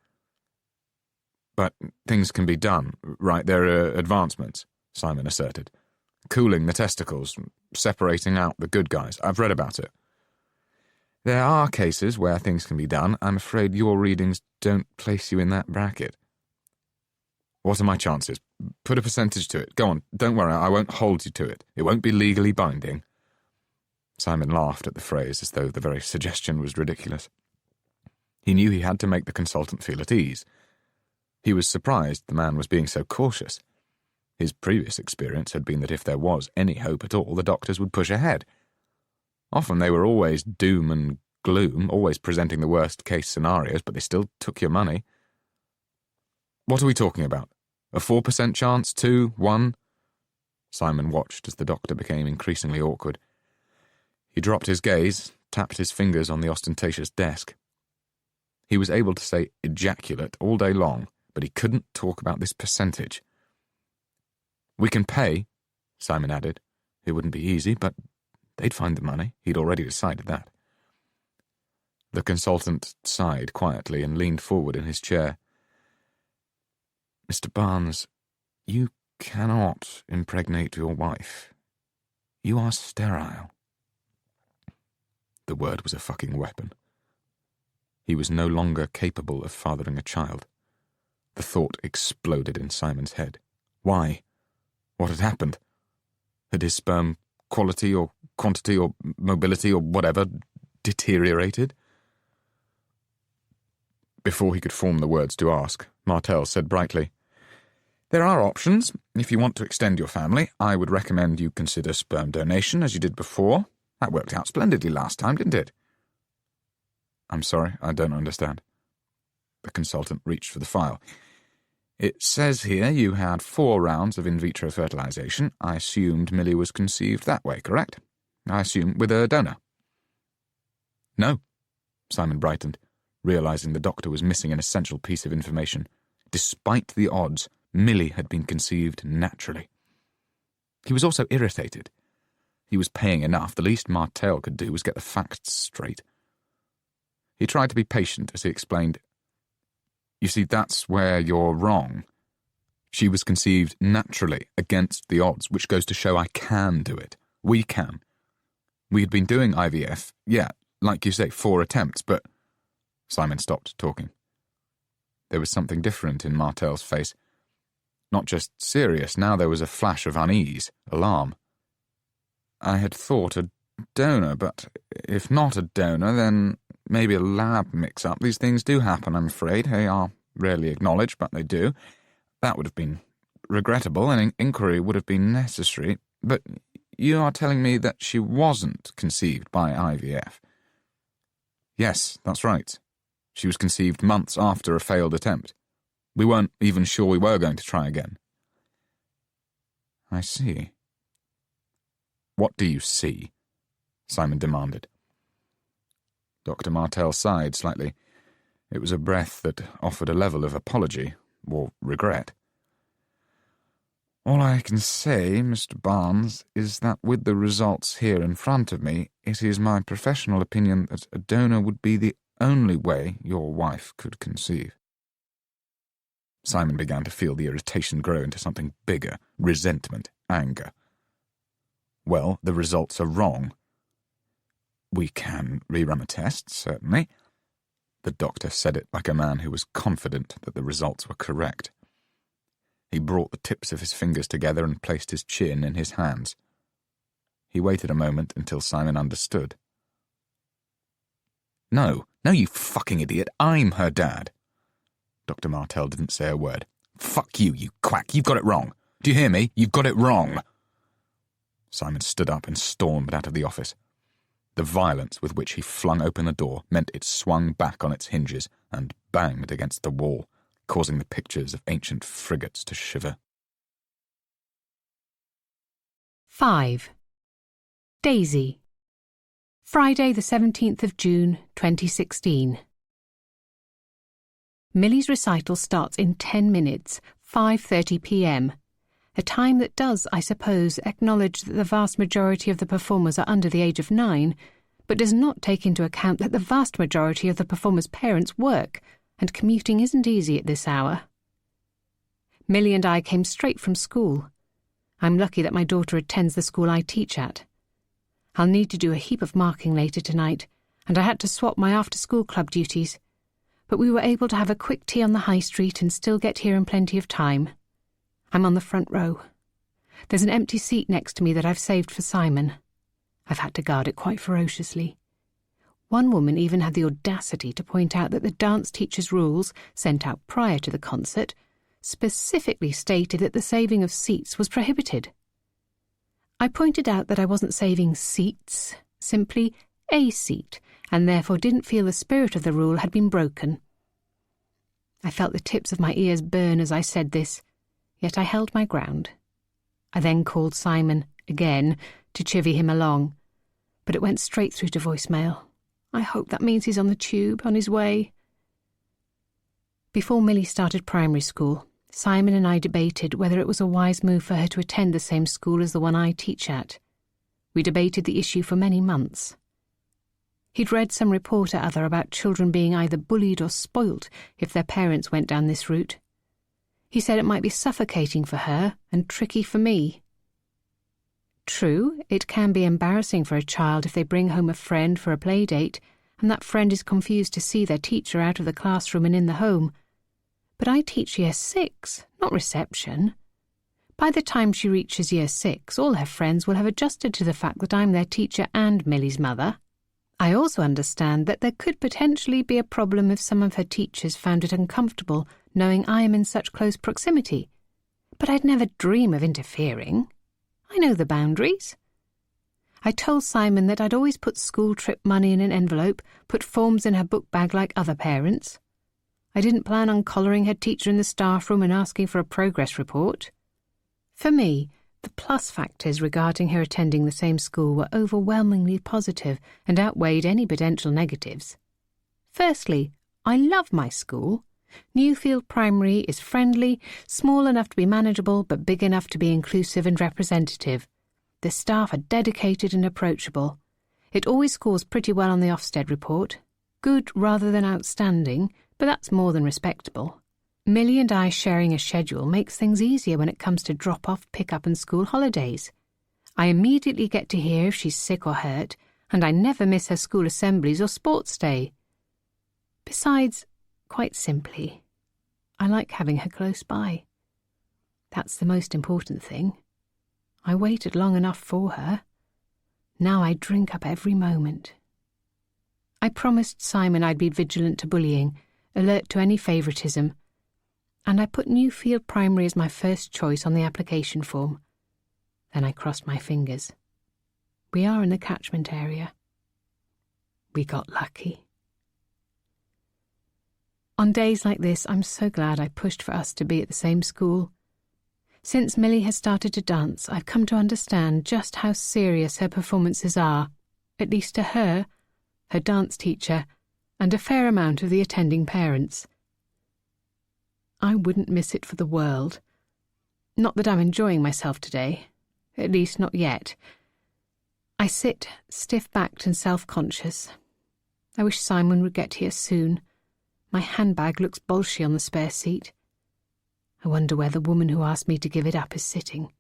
But things can be done, right? There are advancements, Simon asserted. Cooling the testicles, separating out the good guys. I've read about it. There are cases where things can be done. I'm afraid your readings don't place you in that bracket. What are my chances? Put a percentage to it. Go on, don't worry, I won't hold you to it. It won't be legally binding. Simon laughed at the phrase as though the very suggestion was ridiculous. He knew he had to make the consultant feel at ease. He was surprised the man was being so cautious. His previous experience had been that if there was any hope at all, the doctors would push ahead. Often they were always doom and gloom, always presenting the worst-case scenarios, but they still took your money. What are we talking about? A 4% chance? 2? 1? Simon watched as the doctor became increasingly awkward. He dropped his gaze, tapped his fingers on the ostentatious desk. He was able to say ejaculate all day long, but he couldn't talk about this percentage. "We can pay," Simon added. It wouldn't be easy, but they'd find the money. He'd already decided that. The consultant sighed quietly and leaned forward in his chair. "Mr. Barnes, you cannot impregnate your wife. You are sterile." The word was a fucking weapon. He was no longer capable of fathering a child. The thought exploded in Simon's head. Why? What had happened? Had his sperm quality or quantity or mobility or whatever deteriorated? Before he could form the words to ask, Martel said brightly, "There are options. If you want to extend your family, I would recommend you consider sperm donation as you did before. That worked out splendidly last time, didn't it?" "I'm sorry, I don't understand." The consultant reached for the file. "It says here you had 4 rounds of in vitro fertilization. I assumed Millie was conceived that way, correct? I assume with a donor." "No." Simon brightened, realizing the doctor was missing an essential piece of information. Despite the odds, Millie had been conceived naturally. He was also irritated. He was paying enough. The least Martel could do was get the facts straight. He tried to be patient as he explained, "You see, that's where you're wrong. She was conceived naturally, against the odds, which goes to show I can do it. We can. We had been doing IVF, yeah, like you say, 4 attempts, but—" Simon stopped talking. There was something different in Martel's face. Not just serious, now there was a flash of unease, alarm. "I had thought a donor, but if not a donor, then maybe a lab mix-up. These things do happen, I'm afraid. They are rarely acknowledged, but they do. That would have been regrettable, and an inquiry would have been necessary. But you are telling me that she wasn't conceived by IVF?" "Yes, that's right. She was conceived months after a failed attempt. We weren't even sure we were going to try again." "I see." "What do you see?" Simon demanded. Dr. Martel sighed slightly. It was a breath that offered a level of apology, or regret. "All I can say, Mr. Barnes, is that with the results here in front of me, it is my professional opinion that a donor would be the only way your wife could conceive." Simon began to feel the irritation grow into something bigger, resentment, anger. "Well, the results are wrong." "We can rerun a test, certainly." The doctor said it like a man who was confident that the results were correct. He brought the tips of his fingers together and placed his chin in his hands. He waited a moment until Simon understood. No, you fucking idiot. I'm her dad." Dr. Martel didn't say a word. "Fuck you, you quack. You've got it wrong. Do you hear me? You've got it wrong." Simon stood up and stormed out of the office. The violence with which he flung open the door meant it swung back on its hinges and banged against the wall, causing the pictures of ancient frigates to shiver. 5. Daisy. Friday the 17th of June, 2016. Millie's recital starts in 10 minutes, 5:30 p.m, a time that does, I suppose, acknowledge that the vast majority of the performers are under the age of 9, but does not take into account that the vast majority of the performers' parents work, and commuting isn't easy at this hour. Millie and I came straight from school. I'm lucky that my daughter attends the school I teach at. I'll need to do a heap of marking later tonight, and I had to swap my after-school club duties, but we were able to have a quick tea on the high street and still get here in plenty of time. I'm on the front row. There's an empty seat next to me that I've saved for Simon. I've had to guard it quite ferociously. One woman even had the audacity to point out that the dance teacher's rules, sent out prior to the concert, specifically stated that the saving of seats was prohibited. I pointed out that I wasn't saving seats, simply a seat, and therefore didn't feel the spirit of the rule had been broken. I felt the tips of my ears burn as I said this, yet I held my ground. I then called Simon, again, to chivvy him along, but it went straight through to voicemail. I hope that means he's on the tube, on his way. Before Millie started primary school, Simon and I debated whether it was a wise move for her to attend the same school as the one I teach at. We debated the issue for many months. He'd read some report or other about children being either bullied or spoilt if their parents went down this route. He said it might be suffocating for her and tricky for me. True, it can be embarrassing for a child if they bring home a friend for a play date and that friend is confused to see their teacher out of the classroom and in the home. But I teach Year 6, not reception. By the time she reaches Year 6, all her friends will have adjusted to the fact that I'm their teacher and Millie's mother. I also understand that there could potentially be a problem if some of her teachers found it uncomfortable knowing I am in such close proximity. But I'd never dream of interfering. I know the boundaries. I told Simon that I'd always put school trip money in an envelope, put forms in her book bag like other parents. I didn't plan on collaring her teacher in the staff room and asking for a progress report. For me, the plus factors regarding her attending the same school were overwhelmingly positive and outweighed any potential negatives. Firstly, I love my school. Newfield Primary is friendly, small enough to be manageable but big enough to be inclusive and representative. The staff are dedicated and approachable. It always scores pretty well on the Ofsted report. Good rather than outstanding, but that's more than respectable. Millie and I sharing a schedule makes things easier when it comes to drop-off, pick-up and school holidays. I immediately get to hear if she's sick or hurt, and I never miss her school assemblies or sports day. Besides, quite simply, I like having her close by. That's the most important thing. I waited long enough for her. Now I drink up every moment. I promised Simon I'd be vigilant to bullying, alert to any favouritism, and I put Newfield Primary as my first choice on the application form. Then I crossed my fingers. We are in the catchment area. We got lucky. On days like this, I'm so glad I pushed for us to be at the same school. Since Millie has started to dance, I've come to understand just how serious her performances are, at least to her, her dance teacher, and a fair amount of the attending parents. I wouldn't miss it for the world. Not that I'm enjoying myself today, at least not yet. I sit, stiff-backed and self-conscious. I wish Simon would get here soon. My handbag looks bolshy on the spare seat. I wonder where the woman who asked me to give it up is sitting.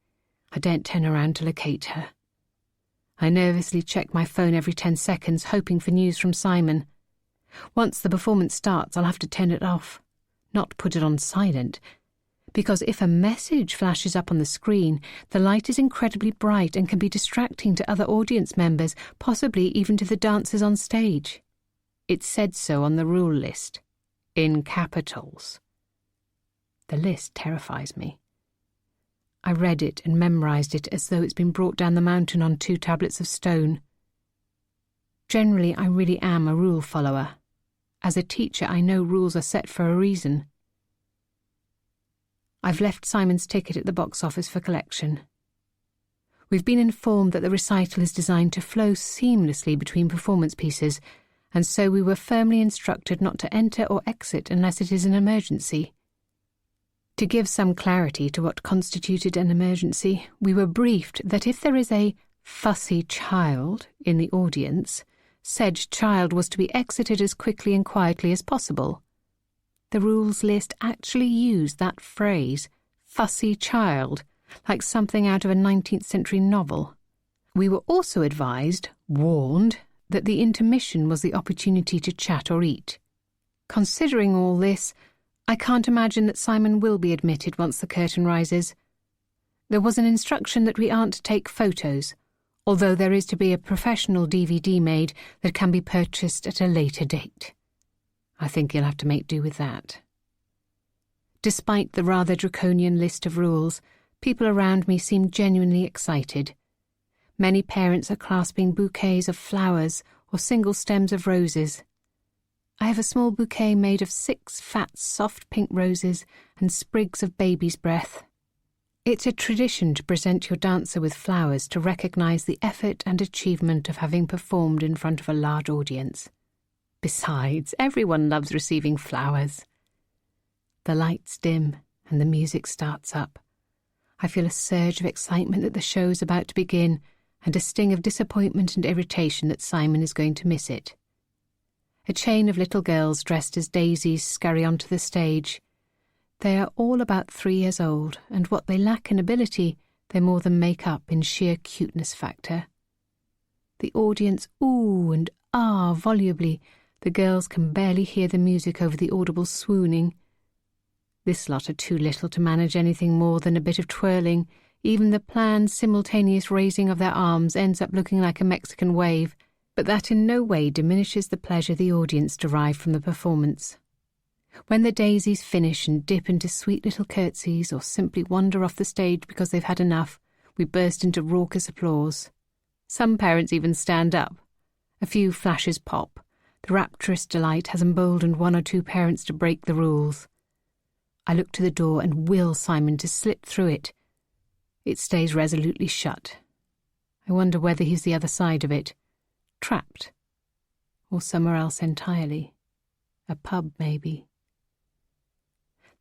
I daren't turn around to locate her. I nervously check my phone every 10 seconds, hoping for news from Simon. Once the performance starts, I'll have to turn it off, not put it on silent, because if a message flashes up on the screen, the light is incredibly bright and can be distracting to other audience members, possibly even to the dancers on stage. It said so on the rule list, in capitals. The list terrifies me. I read it and memorised it as though it's been brought down the mountain on 2 tablets of stone. Generally, I really am a rule follower. As a teacher, I know rules are set for a reason. I've left Simon's ticket at the box office for collection. We've been informed that the recital is designed to flow seamlessly between performance pieces, and so we were firmly instructed not to enter or exit unless it is an emergency. To give some clarity to what constituted an emergency, we were briefed that if there is a fussy child in the audience, said child was to be exited as quickly and quietly as possible. The rules list actually used that phrase, fussy child, like something out of a 19th century novel. We were also advised, warned, that the intermission was the opportunity to chat or eat. Considering all this, I can't imagine that Simon will be admitted once the curtain rises. There was an instruction that we aren't to take photos, although there is to be a professional DVD made that can be purchased at a later date. I think you'll have to make do with that. Despite the rather draconian list of rules, people around me seem genuinely excited. Many parents are clasping bouquets of flowers or single stems of roses. I have a small bouquet made of 6 fat, soft pink roses and sprigs of baby's breath. It's a tradition to present your dancer with flowers to recognise the effort and achievement of having performed in front of a large audience. Besides, everyone loves receiving flowers. The lights dim and the music starts up. I feel a surge of excitement that the show is about to begin and a sting of disappointment and irritation that Simon is going to miss it. A chain of little girls dressed as daisies scurry onto the stage. They are all about 3 years old, and what they lack in ability, they more than make up in sheer cuteness factor. The audience ooh and ah volubly. The girls can barely hear the music over the audible swooning. This lot are too little to manage anything more than a bit of twirling. Even the planned simultaneous raising of their arms ends up looking like a Mexican wave, but that in no way diminishes the pleasure the audience derive from the performance. When the daisies finish and dip into sweet little curtsies or simply wander off the stage because they've had enough, we burst into raucous applause. Some parents even stand up. A few flashes pop. The rapturous delight has emboldened 1 or 2 parents to break the rules. I look to the door and will Simon to slip through it. It stays resolutely shut. I wonder whether he's the other side of it, trapped, or somewhere else entirely. A pub, maybe.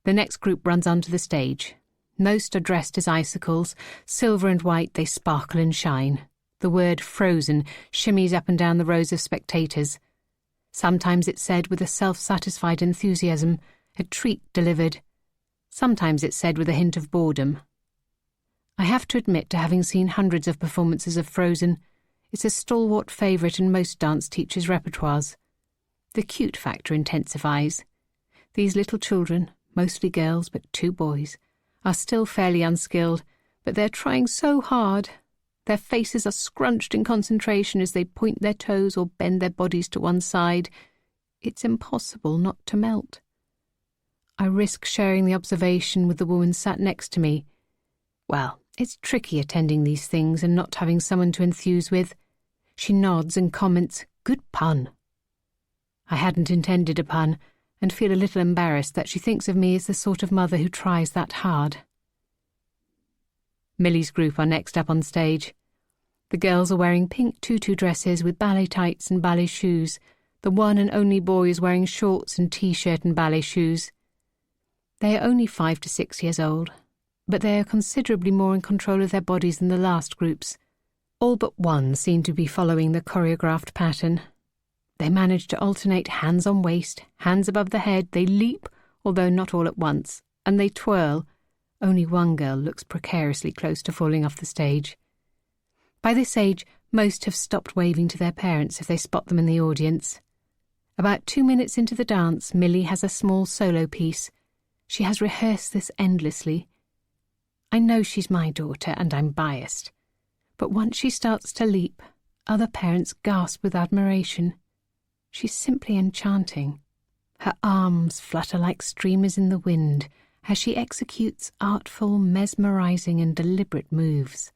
The next group runs onto the stage. Most are dressed as icicles. Silver and white, they sparkle and shine. The word frozen shimmies up and down the rows of spectators. Sometimes it's said with a self-satisfied enthusiasm, a treat delivered. Sometimes it's said with a hint of boredom. I have to admit to having seen hundreds of performances of Frozen. It's a stalwart favourite in most dance teachers' repertoires. The cute factor intensifies. These little children, mostly girls but 2 boys, are still fairly unskilled, but they're trying so hard. Their faces are scrunched in concentration as they point their toes or bend their bodies to one side. It's impossible not to melt. I risk sharing the observation with the woman sat next to me. Well, it's tricky attending these things and not having someone to enthuse with. She nods and comments, "Good pun." I hadn't intended a pun, and feel a little embarrassed that she thinks of me as the sort of mother who tries that hard. Millie's group are next up on stage. The girls are wearing pink tutu dresses with ballet tights and ballet shoes. The one and only boy is wearing shorts and t-shirt and ballet shoes. They are only 5 to 6 years old, but they are considerably more in control of their bodies than the last groups. All but one seem to be following the choreographed pattern. They manage to alternate hands on waist, hands above the head. They leap, although not all at once, and they twirl. Only one girl looks precariously close to falling off the stage. By this age, most have stopped waving to their parents if they spot them in the audience. About 2 minutes into the dance, Millie has a small solo piece. She has rehearsed this endlessly. I know she's my daughter and I'm biased, but once she starts to leap, other parents gasp with admiration. She's simply enchanting. Her arms flutter like streamers in the wind as she executes artful, mesmerizing and deliberate moves.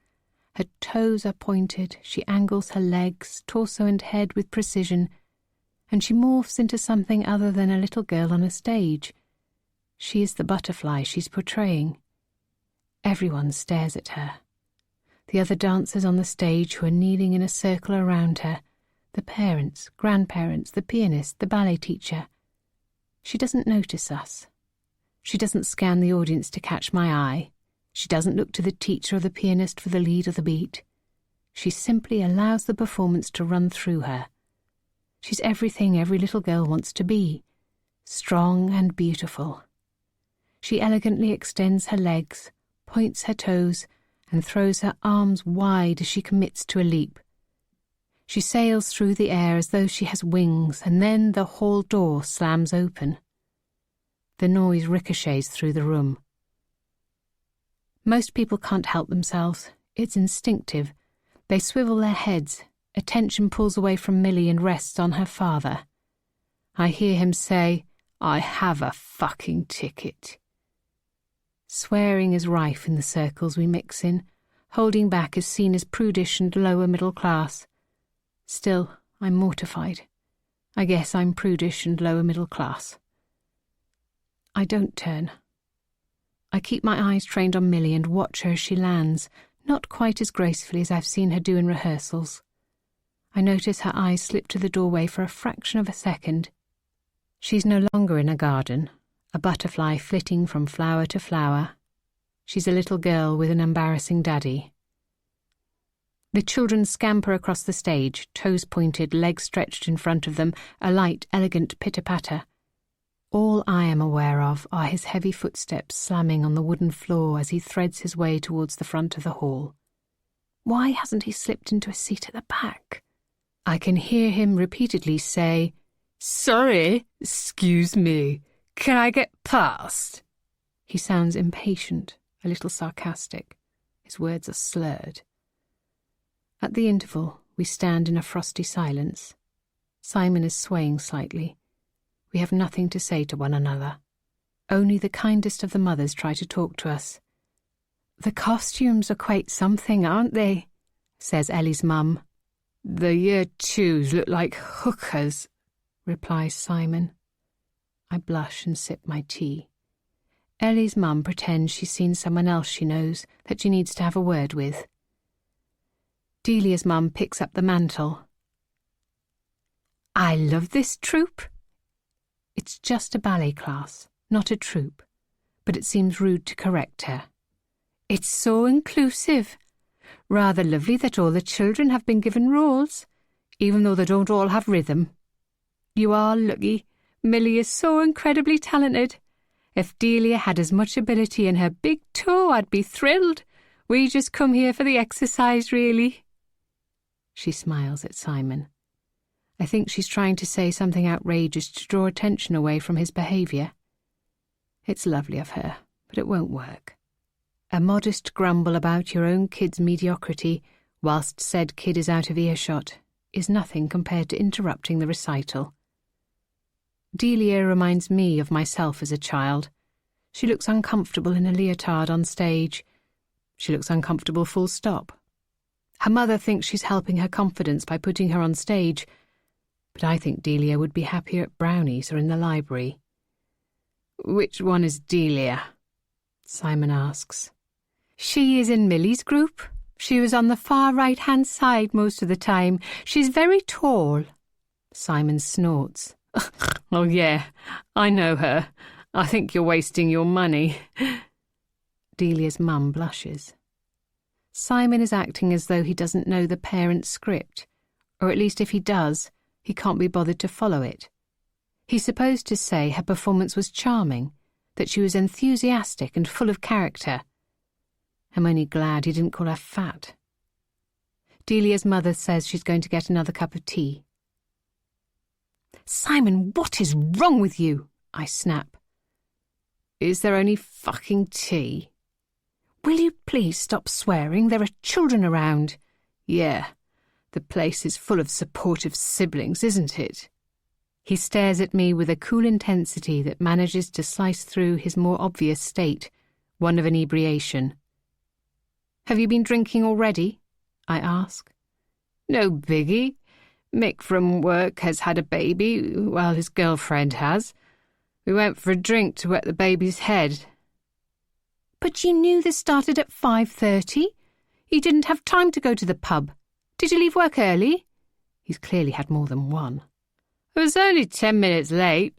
Her toes are pointed, she angles her legs, torso and head with precision, and she morphs into something other than a little girl on a stage. She is the butterfly she's portraying. Everyone stares at her. The other dancers on the stage who are kneeling in a circle around her, the parents, grandparents, the pianist, the ballet teacher. She doesn't notice us. She doesn't scan the audience to catch my eye. She doesn't look to the teacher or the pianist for the lead or the beat. She simply allows the performance to run through her. She's everything every little girl wants to be, strong and beautiful. She elegantly extends her legs, points her toes, and throws her arms wide as she commits to a leap. She sails through the air as though she has wings, and then the hall door slams open. The noise ricochets through the room. Most people can't help themselves. It's instinctive. They swivel their heads. Attention pulls away from Millie and rests on her father. I hear him say, "I have a fucking ticket." Swearing is rife in the circles we mix in. Holding back is seen as prudish and lower middle class. Still, I'm mortified. I guess I'm prudish and lower middle class. I don't turn. I keep my eyes trained on Millie and watch her as she lands, not quite as gracefully as I've seen her do in rehearsals. I notice her eyes slip to the doorway for a fraction of a second. She's no longer in a garden, a butterfly flitting from flower to flower. She's a little girl with an embarrassing daddy. The children scamper across the stage, toes pointed, legs stretched in front of them, a light, elegant pitter-patter. All I am aware of are his heavy footsteps slamming on the wooden floor as he threads his way towards the front of the hall. Why hasn't he slipped into a seat at the back? I can hear him repeatedly say, "Sorry, excuse me, can I get past?" He sounds impatient, a little sarcastic. His words are slurred. At the interval, we stand in a frosty silence. Simon is swaying slightly. We have nothing to say to one another. Only the kindest of the mothers try to talk to us. "The costumes are quite something, aren't they?" says Ellie's mum. "The year twos look like hookers," replies Simon. I blush and sip my tea. Ellie's mum pretends she's seen someone else she knows that she needs to have a word with. Delia's mum picks up the mantle. "I love this troupe." It's just a ballet class, not a troupe, but it seems rude to correct her. "It's so inclusive. Rather lovely that all the children have been given roles, even though they don't all have rhythm. You are lucky. Millie is so incredibly talented. If Delia had as much ability in her big toe, I'd be thrilled. We just come here for the exercise, really." She smiles at Simon. I think she's trying to say something outrageous to draw attention away from his behaviour. It's lovely of her, but it won't work. A modest grumble about your own kid's mediocrity, whilst said kid is out of earshot, is nothing compared to interrupting the recital. Delia reminds me of myself as a child. She looks uncomfortable in a leotard on stage. She looks uncomfortable full stop. Her mother thinks she's helping her confidence by putting her on stage, but I think Delia would be happier at Brownies or in the library. "Which one is Delia?" Simon asks. "She is in Millie's group. She was on the far right-hand side most of the time. She's very tall." Simon snorts. "Oh yeah, I know her. I think you're wasting your money." Delia's mum blushes. Simon is acting as though he doesn't know the parent's script, or at least if he does, he can't be bothered to follow it. He's supposed to say her performance was charming, that she was enthusiastic and full of character. I'm only glad he didn't call her fat. Delia's mother says she's going to get another cup of tea. "Simon, what is wrong with you?" I snap. "Is there only fucking tea?" "Will you please stop swearing? There are children around." "Yeah, the place is full of supportive siblings, isn't it?" He stares at me with a cool intensity that manages to slice through his more obvious state, one of inebriation. "Have you been drinking already?" I ask. "No biggie. Mick from work has had a baby, well, his girlfriend has. We went for a drink to wet the baby's head." "But you knew this started at 5:30. You didn't have time to go to the pub. Did you leave work early?" He's clearly had more than one. "I was only 10 minutes late.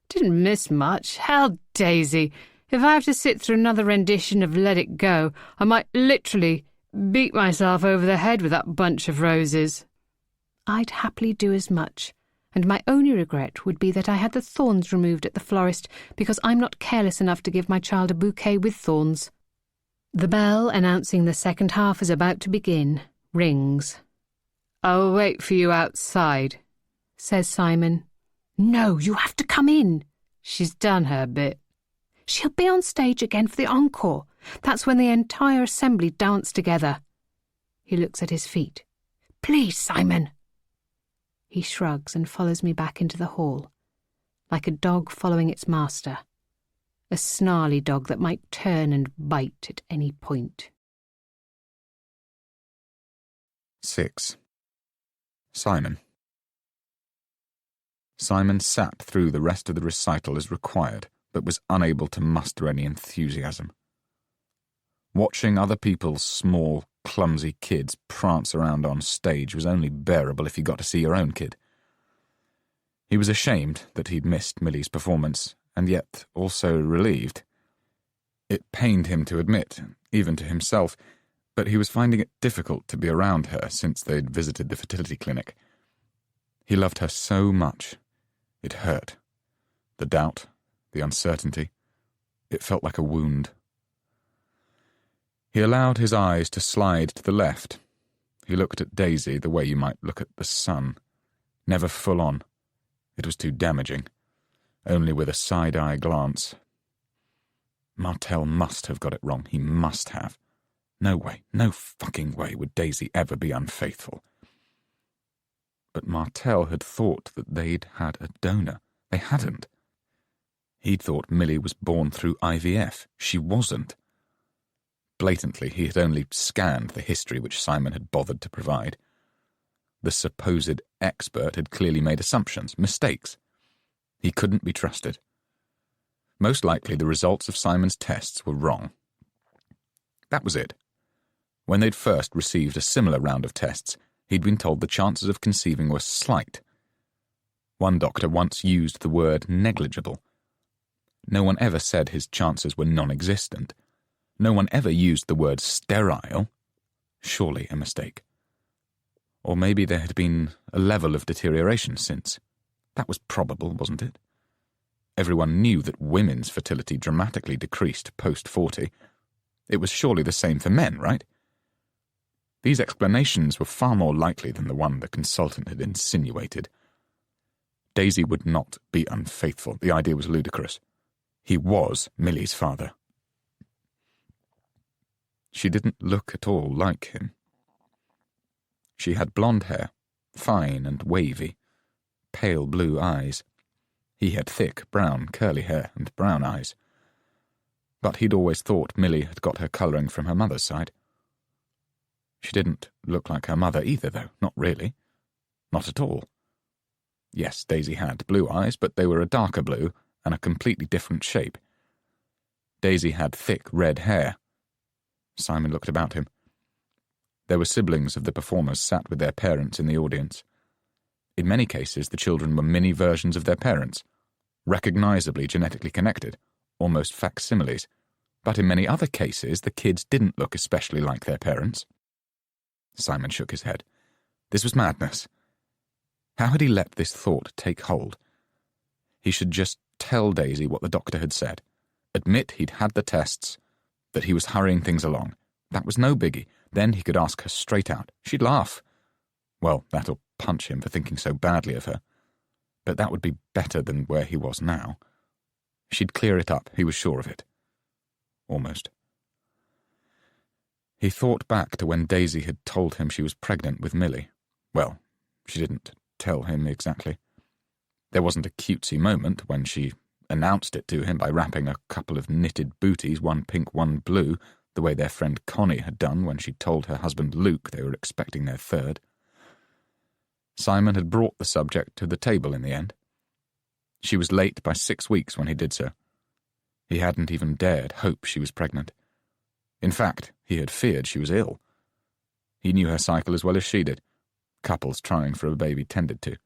Didn't miss much. Hell, Daisy, if I have to sit through another rendition of Let It Go, I might literally beat myself over the head with that bunch of roses." I'd happily do as much, and my only regret would be that I had the thorns removed at the florist because I'm not careless enough to give my child a bouquet with thorns. The bell announcing the second half is about to begin rings. "I'll wait for you outside," says Simon. "No, you have to come in." "She's done her bit." "She'll be on stage again for the encore. That's when the entire assembly dance together." He looks at his feet. "Please, Simon." He shrugs and follows me back into the hall, like a dog following its master, a snarly dog that might turn and bite at any point. 6. Simon. Simon sat through the rest of the recital as required, but was unable to muster any enthusiasm. Watching other people's small, clumsy kids prance around on stage was only bearable if you got to see your own kid. He was ashamed that he'd missed Millie's performance, and yet also relieved. It pained him to admit, even to himself, but he was finding it difficult to be around her since they'd visited the fertility clinic. He loved her so much. It hurt. The doubt, the uncertainty. It felt like a wound. He allowed his eyes to slide to the left. He looked at Daisy the way you might look at the sun. Never full on. It was too damaging. Only with a side-eye glance. Martell must have got it wrong. He must have. No way, no fucking way would Daisy ever be unfaithful. But Martell had thought that they'd had a donor. They hadn't. He'd thought Millie was born through IVF. She wasn't. Blatantly, he had only scanned the history which Simon had bothered to provide. The supposed expert had clearly made assumptions, mistakes. He couldn't be trusted. Most likely the results of Simon's tests were wrong. That was it. When they'd first received a similar round of tests, he'd been told the chances of conceiving were slight. One doctor once used the word negligible. No one ever said his chances were non-existent. No one ever used the word sterile. Surely a mistake. Or maybe there had been a level of deterioration since. That was probable, wasn't it? Everyone knew that women's fertility dramatically decreased post-40. It was surely the same for men, right? These explanations were far more likely than the one the consultant had insinuated. Daisy would not be unfaithful. The idea was ludicrous. He was Millie's father. She didn't look at all like him. She had blonde hair, fine and wavy, pale blue eyes. He had thick, brown, curly hair and brown eyes. But he'd always thought Millie had got her colouring from her mother's side. She didn't look like her mother either, though, not really. Not at all. Yes, Daisy had blue eyes, but they were a darker blue and a completely different shape. Daisy had thick red hair. Simon looked about him. There were siblings of the performers sat with their parents in the audience. In many cases, the children were mini versions of their parents, recognisably genetically connected, almost facsimiles, but in many other cases the kids didn't look especially like their parents. Simon shook his head. This was madness. How had he let this thought take hold? He should just tell Daisy what the doctor had said, admit he'd had the tests, that he was hurrying things along. That was no biggie. Then he could ask her straight out. She'd laugh. Well, that'll punch him for thinking so badly of her. But that would be better than where he was now. She'd clear it up, he was sure of it. Almost. He thought back to when Daisy had told him she was pregnant with Millie. Well, she didn't tell him exactly. There wasn't a cutesy moment when she announced it to him by wrapping a couple of knitted booties, one pink, one blue, the way their friend Connie had done when she told her husband Luke they were expecting their third. Simon had brought the subject to the table in the end. She was late by 6 weeks when he did so. He hadn't even dared hope she was pregnant. In fact, he had feared she was ill. He knew her cycle as well as she did. Couples trying for a baby tended to.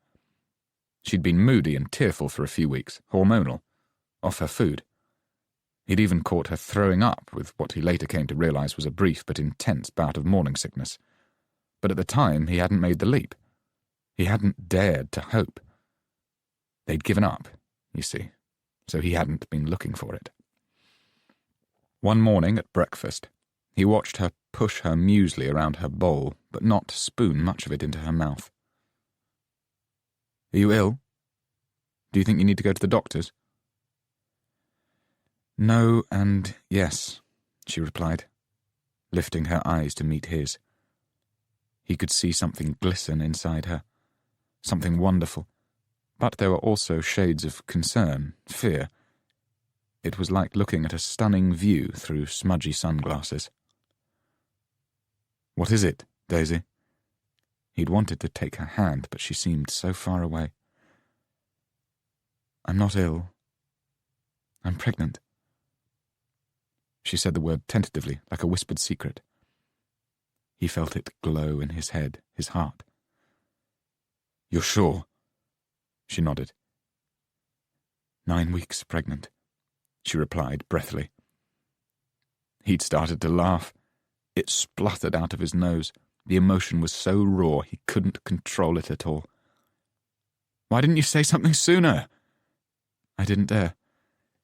She'd been moody and tearful for a few weeks, hormonal, off her food. He'd even caught her throwing up with what he later came to realise was a brief but intense bout of morning sickness. But at the time he hadn't made the leap. He hadn't dared to hope. They'd given up, you see, so he hadn't been looking for it. One morning at breakfast, he watched her push her muesli around her bowl, but not spoon much of it into her mouth. Are you ill? Do you think you need to go to the doctor's? No and yes, she replied, lifting her eyes to meet his. He could see something glisten inside her, something wonderful, but there were also shades of concern, fear. It was like looking at a stunning view through smudgy sunglasses. What is it, Daisy? He'd wanted to take her hand, but she seemed so far away. I'm not ill. I'm pregnant. She said the word tentatively, like a whispered secret. He felt it glow in his head, his heart. You're sure? She nodded. 9 weeks pregnant, she replied breathily. He'd started to laugh. It spluttered out of his nose. The emotion was so raw he couldn't control it at all. Why didn't you say something sooner? I didn't dare.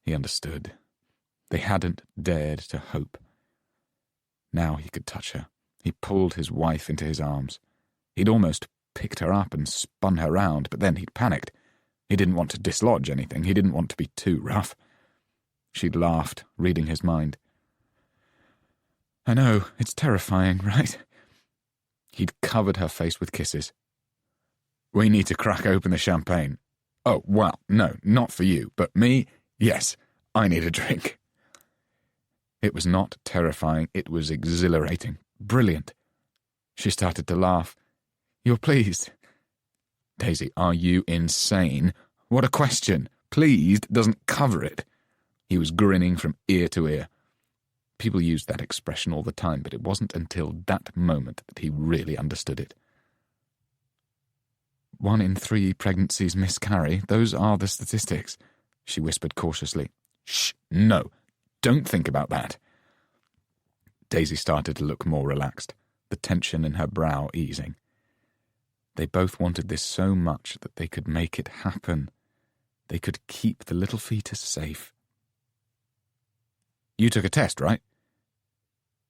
He understood. They hadn't dared to hope. Now he could touch her. He pulled his wife into his arms. He'd almost picked her up and spun her round, but then he'd panicked. He didn't want to dislodge anything. He didn't want to be too rough. She'd laughed, reading his mind. I know, it's terrifying, right? He'd covered her face with kisses. We need to crack open the champagne. Oh, well, no, not for you, but me, yes, I need a drink. It was not terrifying, it was exhilarating, brilliant. She started to laugh. You're pleased? Daisy, are you insane? What a question. Pleased doesn't cover it. He was grinning from ear to ear. People used that expression all the time, but it wasn't until that moment that he really understood it. 1 in 3 pregnancies miscarry. Those are the statistics, she whispered cautiously. Shh, no, don't think about that. Daisy started to look more relaxed, the tension in her brow easing. They both wanted this so much that they could make it happen. They could keep the little fetus safe. You took a test, right?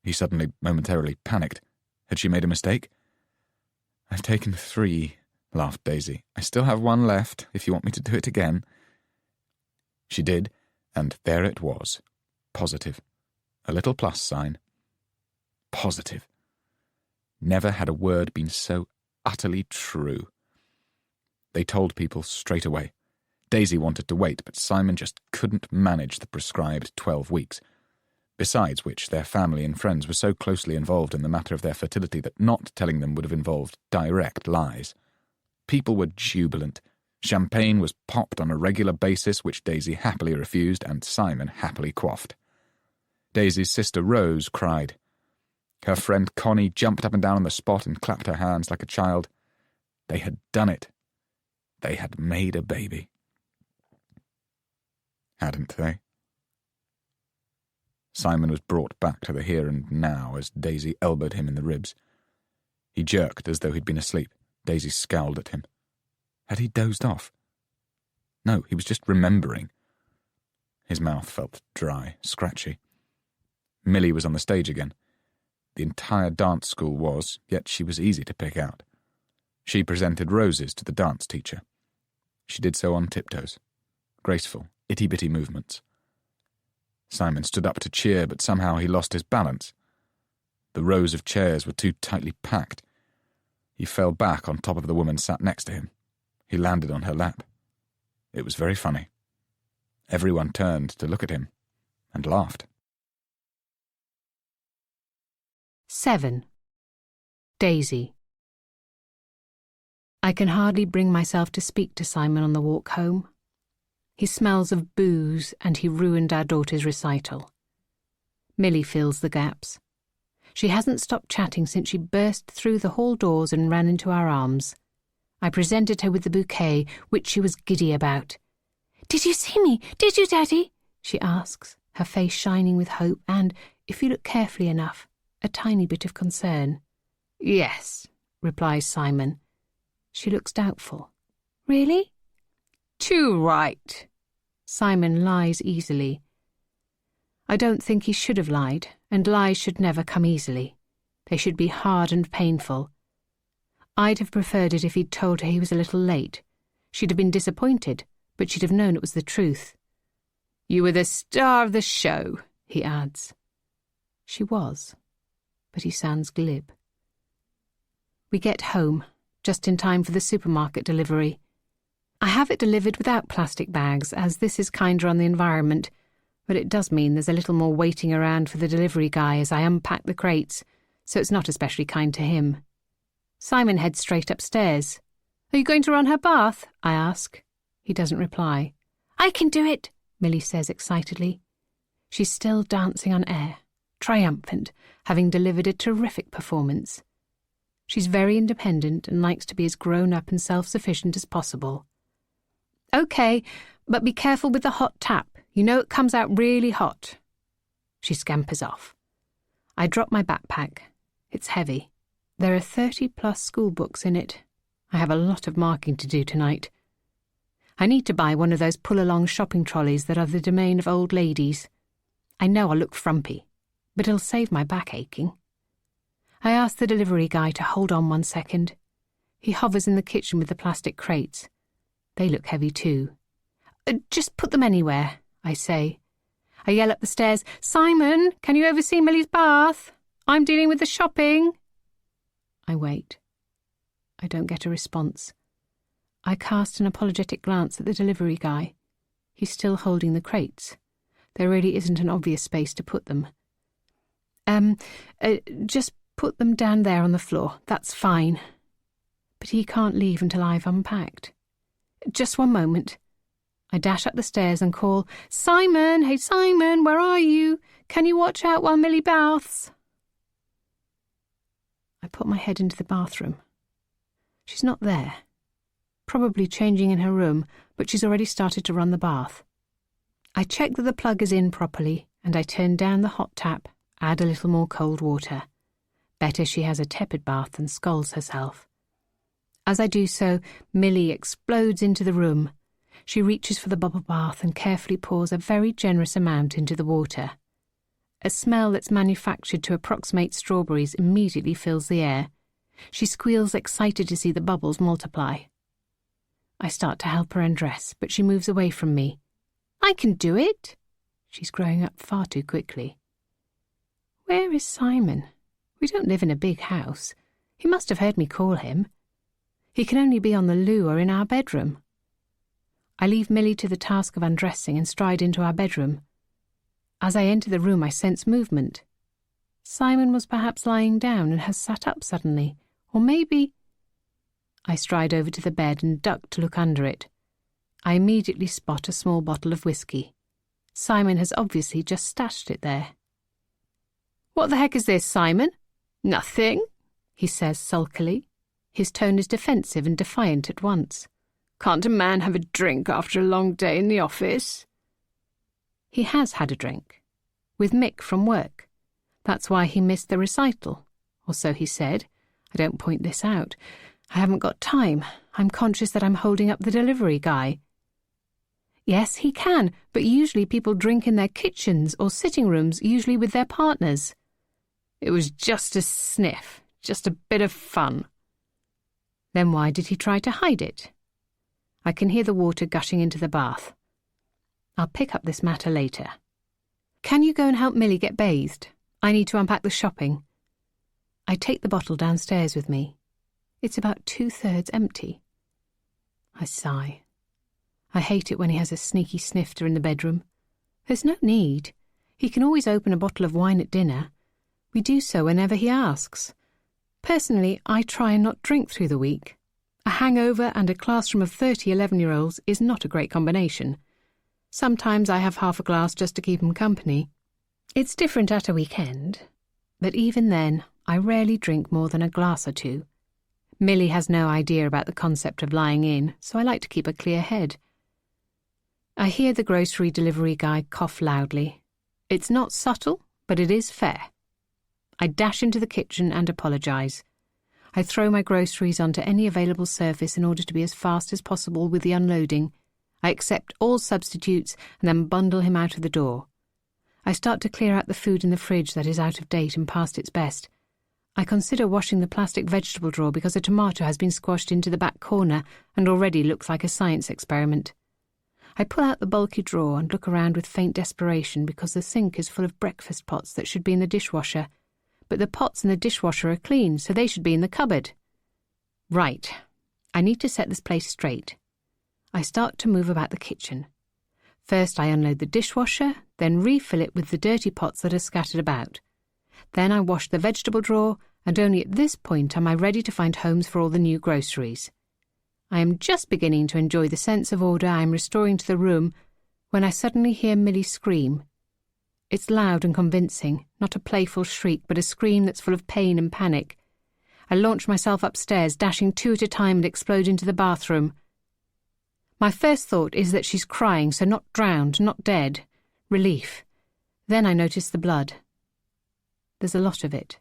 He suddenly, momentarily panicked. Had she made a mistake? I've taken 3, laughed Daisy. I still have 1 left, if you want me to do it again. She did, and there it was. Positive. A little plus sign. Positive. Never had a word been so utterly true. They told people straight away. Daisy wanted to wait, but Simon just couldn't manage the prescribed 12 weeks. Besides which, their family and friends were so closely involved in the matter of their fertility that not telling them would have involved direct lies. People were jubilant. Champagne was popped on a regular basis, which Daisy happily refused, and Simon happily quaffed. Daisy's sister Rose cried. Her friend Connie jumped up and down on the spot and clapped her hands like a child. They had done it. They had made a baby. Hadn't they? Simon was brought back to the here and now as Daisy elbowed him in the ribs. He jerked as though he'd been asleep. Daisy scowled at him. Had he dozed off? No, he was just remembering. His mouth felt dry, scratchy. Millie was on the stage again. The entire dance school was, yet she was easy to pick out. She presented roses to the dance teacher. She did so on tiptoes. Graceful, itty-bitty movements. Simon stood up to cheer, but somehow he lost his balance. The rows of chairs were too tightly packed. He fell back on top of the woman sat next to him. He landed on her lap. It was very funny. Everyone turned to look at him and laughed. 7. Daisy. I can hardly bring myself to speak to Simon on the walk home. He smells of booze, and he ruined our daughter's recital. Millie fills the gaps. She hasn't stopped chatting since she burst through the hall doors and ran into our arms. I presented her with the bouquet, which she was giddy about. "Did you see me? Did you, Daddy?" she asks, her face shining with hope and, if you look carefully enough, a tiny bit of concern. "Yes," replies Simon. She looks doubtful. "Really?" "Too right." Simon lies easily. I don't think he should have lied, and lies should never come easily. They should be hard and painful. I'd have preferred it if he'd told her he was a little late. She'd have been disappointed, but she'd have known it was the truth. "You were the star of the show," he adds. She was, but he sounds glib. We get home, just in time for the supermarket delivery. I have it delivered without plastic bags, as this is kinder on the environment, but it does mean there's a little more waiting around for the delivery guy as I unpack the crates, so it's not especially kind to him. Simon heads straight upstairs. "Are you going to run her bath?" I ask. He doesn't reply. "I can do it," Millie says excitedly. She's still dancing on air, triumphant, having delivered a terrific performance. She's very independent and likes to be as grown-up and self-sufficient as possible. "OK, but be careful with the hot tap. You know it comes out really hot." She scampers off. I drop my backpack. It's heavy. There are 30-plus school books in it. I have a lot of marking to do tonight. I need to buy one of those pull-along shopping trolleys that are the domain of old ladies. I know I'll look frumpy, but it'll save my back aching. I ask the delivery guy to hold on 1 second. He hovers in the kitchen with the plastic crates. They look heavy too. "Just put them anywhere," I say. I yell up the stairs, "Simon, can you oversee Millie's bath? I'm dealing with the shopping." I wait. I don't get a response. I cast an apologetic glance at the delivery guy. He's still holding the crates. There really isn't an obvious space to put them. Just put them down there on the floor. That's fine." But he can't leave until I've unpacked. "Just 1 moment." I dash up the stairs and call, "Simon, hey Simon, where are you? Can you watch out while Millie baths?" I put my head into the bathroom. She's not there. Probably changing in her room, but she's already started to run the bath. I check that the plug is in properly, and I turn down the hot tap, add a little more cold water. Better she has a tepid bath than scalds herself. As I do so, Millie explodes into the room. She reaches for the bubble bath and carefully pours a very generous amount into the water. A smell that's manufactured to approximate strawberries immediately fills the air. She squeals, excited to see the bubbles multiply. I start to help her undress, but she moves away from me. "I can do it." She's growing up far too quickly. Where is Simon? We don't live in a big house. He must have heard me call him. He can only be on the loo or in our bedroom. I leave Millie to the task of undressing and stride into our bedroom. As I enter the room, I sense movement. Simon was perhaps lying down and has sat up suddenly, or maybe... I stride over to the bed and duck to look under it. I immediately spot a small bottle of whiskey. Simon has obviously just stashed it there. "What the heck is this, Simon?" "Nothing," he says sulkily. His tone is defensive and defiant at once. "Can't a man have a drink after a long day in the office?" He has had a drink. With Mick from work. That's why he missed the recital. Or so he said. I don't point this out. I haven't got time. I'm conscious that I'm holding up the delivery guy. Yes, he can, but usually people drink in their kitchens or sitting rooms, usually with their partners. It was just a sniff, just a bit of fun. Then why did he try to hide it? I can hear the water gushing into the bath. I'll pick up this matter later. Can you go and help Millie get bathed? I need to unpack the shopping. I take the bottle downstairs with me. It's about 2/3 empty. I sigh. I hate it when he has a sneaky snifter in the bedroom. There's no need. He can always open a bottle of wine at dinner. We do so whenever he asks. Personally, I try and not drink through the week. A hangover and a classroom of 30 11-year-olds is not a great combination. Sometimes I have half a glass just to keep him company. It's different at a weekend. But even then, I rarely drink more than a glass or two. Millie has no idea about the concept of lying in, so I like to keep a clear head. I hear the grocery delivery guy cough loudly. It's not subtle, but it is fair. I dash into the kitchen and apologise. I throw my groceries onto any available surface in order to be as fast as possible with the unloading. I accept all substitutes and then bundle him out of the door. I start to clear out the food in the fridge that is out of date and past its best. I consider washing the plastic vegetable drawer because a tomato has been squashed into the back corner and already looks like a science experiment. I pull out the bulky drawer and look around with faint desperation because the sink is full of breakfast pots that should be in the dishwasher, but the pots in the dishwasher are clean, so they should be in the cupboard. Right. I need to set this place straight. I start to move about the kitchen. First I unload the dishwasher, then refill it with the dirty pots that are scattered about. Then I wash the vegetable drawer, and only at this point am I ready to find homes for all the new groceries. I am just beginning to enjoy the sense of order I am restoring to the room when I suddenly hear Millie scream. It's loud and convincing, not a playful shriek, but a scream that's full of pain and panic. I launch myself upstairs, dashing 2 at a time, and explode into the bathroom. My first thought is that she's crying, so not drowned, not dead. Relief. Then I notice the blood. There's a lot of it.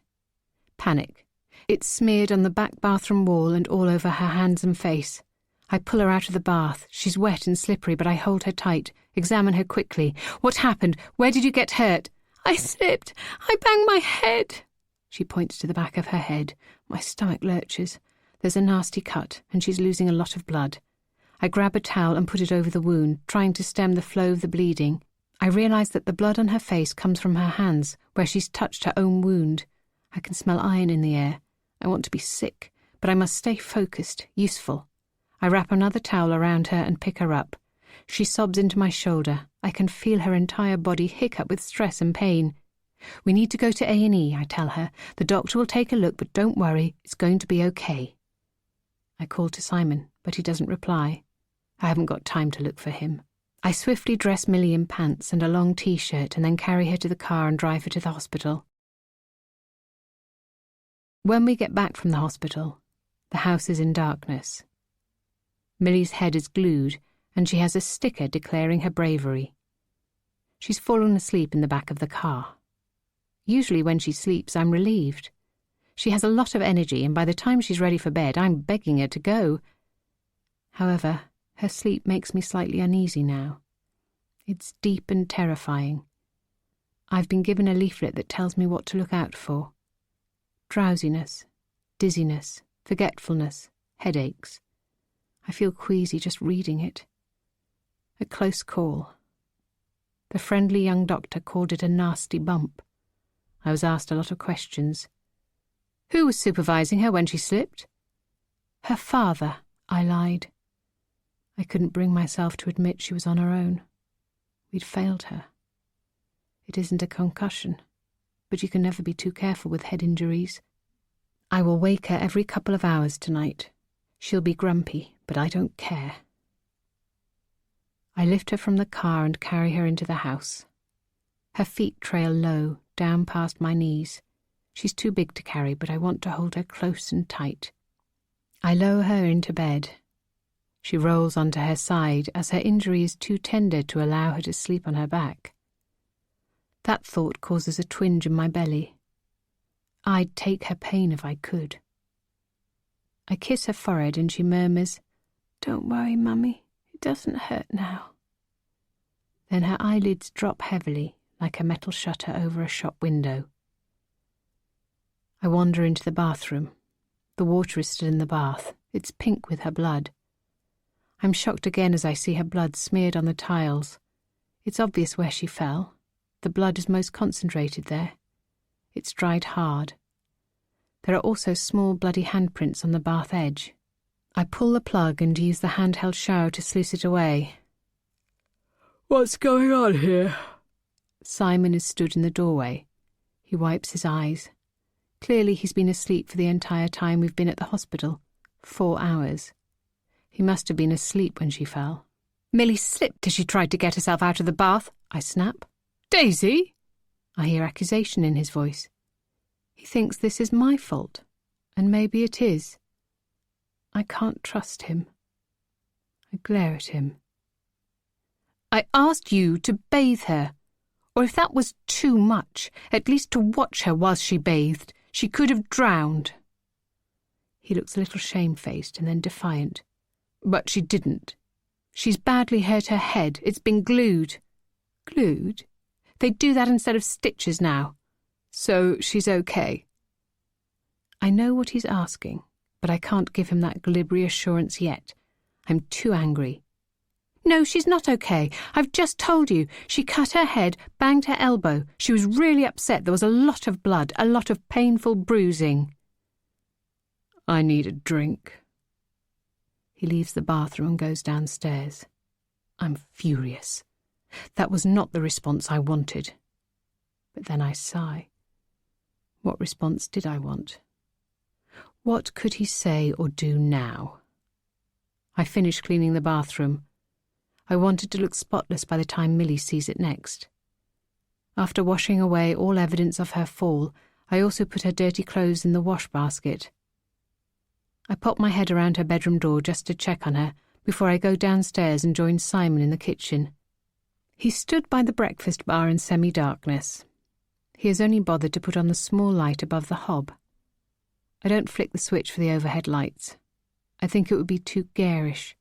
Panic. It's smeared on the back bathroom wall and all over her hands and face. I pull her out of the bath. She's wet and slippery, but I hold her tight, examine her quickly. What happened? Where did you get hurt? I slipped. I banged my head. She points to the back of her head. My stomach lurches. There's a nasty cut, and she's losing a lot of blood. I grab a towel and put it over the wound, trying to stem the flow of the bleeding. I realise that the blood on her face comes from her hands, where she's touched her own wound. I can smell iron in the air. I want to be sick, but I must stay focused, useful. I wrap another towel around her and pick her up. She sobs into my shoulder. I can feel her entire body hiccup with stress and pain. We need to go to A&E, I tell her. The doctor will take a look, but don't worry, it's going to be okay. I call to Simon, but he doesn't reply. I haven't got time to look for him. I swiftly dress Millie in pants and a long T-shirt and then carry her to the car and drive her to the hospital. When we get back from the hospital, the house is in darkness. Millie's head is glued, and she has a sticker declaring her bravery. She's fallen asleep in the back of the car. Usually when she sleeps, I'm relieved. She has a lot of energy, and by the time she's ready for bed, I'm begging her to go. However, her sleep makes me slightly uneasy now. It's deep and terrifying. I've been given a leaflet that tells me what to look out for. Drowsiness, dizziness, forgetfulness, headaches. I feel queasy just reading it. A close call. The friendly young doctor called it a nasty bump. I was asked a lot of questions. Who was supervising her when she slipped? Her father, I lied. I couldn't bring myself to admit she was on her own. We'd failed her. It isn't a concussion, but you can never be too careful with head injuries. I will wake her every couple of hours tonight. She'll be grumpy, but I don't care. I lift her from the car and carry her into the house. Her feet trail low, down past my knees. She's too big to carry, but I want to hold her close and tight. I lower her into bed. She rolls onto her side as her injury is too tender to allow her to sleep on her back. That thought causes a twinge in my belly. I'd take her pain if I could. I kiss her forehead and she murmurs, "Don't worry, Mummy, it doesn't hurt now." Then her eyelids drop heavily, like a metal shutter over a shop window. I wander into the bathroom. The water is still in the bath. It's pink with her blood. I'm shocked again as I see her blood smeared on the tiles. It's obvious where she fell. The blood is most concentrated there. It's dried hard. There are also small bloody handprints on the bath edge. I pull the plug and use the handheld shower to sluice it away. "What's going on here?" Simon is stood in the doorway. He wipes his eyes. Clearly he's been asleep for the entire time we've been at the hospital. 4 hours. He must have been asleep when she fell. "Millie slipped as she tried to get herself out of the bath," I snap. "Daisy!" I hear accusation in his voice. He thinks this is my fault, and maybe it is. I can't trust him. I glare at him. "I asked you to bathe her, or if that was too much, at least to watch her whilst she bathed. She could have drowned." He looks a little shamefaced and then defiant. "But she didn't. She's badly hurt her head. It's been glued." "Glued? They do that instead of stitches now. So she's okay." I know what he's asking, but I can't give him that glib reassurance yet. I'm too angry. "No, she's not okay. I've just told you. She cut her head, banged her elbow. She was really upset. There was a lot of blood, a lot of painful bruising." "I need a drink." He leaves the bathroom and goes downstairs. I'm furious. That was not the response I wanted. But then I sigh. What response did I want? What could he say or do now? I finish cleaning the bathroom. I wanted to look spotless by the time Millie sees it next. After washing away all evidence of her fall, I also put her dirty clothes in the wash basket. I popped my head around her bedroom door just to check on her before I go downstairs and join Simon in the kitchen. He stood by the breakfast bar in semi-darkness. He has only bothered to put on the small light above the hob. I don't flick the switch for the overhead lights. I think it would be too garish.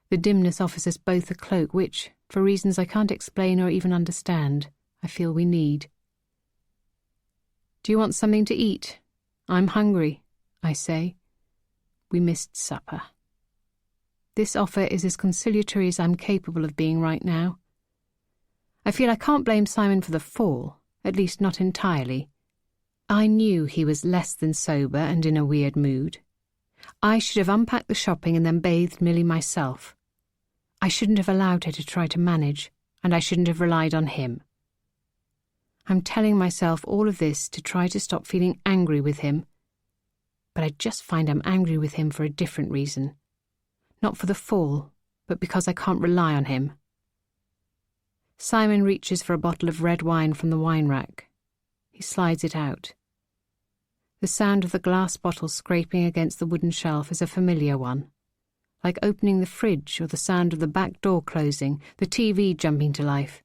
The dimness offers us both a cloak which, for reasons I can't explain or even understand, I feel we need. "Do you want something to eat? I'm hungry," I say. We missed supper. This offer is as conciliatory as I'm capable of being right now. I feel I can't blame Simon for the fall, at least not entirely. I knew he was less than sober and in a weird mood. I should have unpacked the shopping and then bathed Millie myself. I shouldn't have allowed her to try to manage, and I shouldn't have relied on him. I'm telling myself all of this to try to stop feeling angry with him. But I just find I'm angry with him for a different reason. Not for the fall, but because I can't rely on him. Simon reaches for a bottle of red wine from the wine rack. He slides it out. The sound of the glass bottle scraping against the wooden shelf is a familiar one, like opening the fridge or the sound of the back door closing, the TV jumping to life.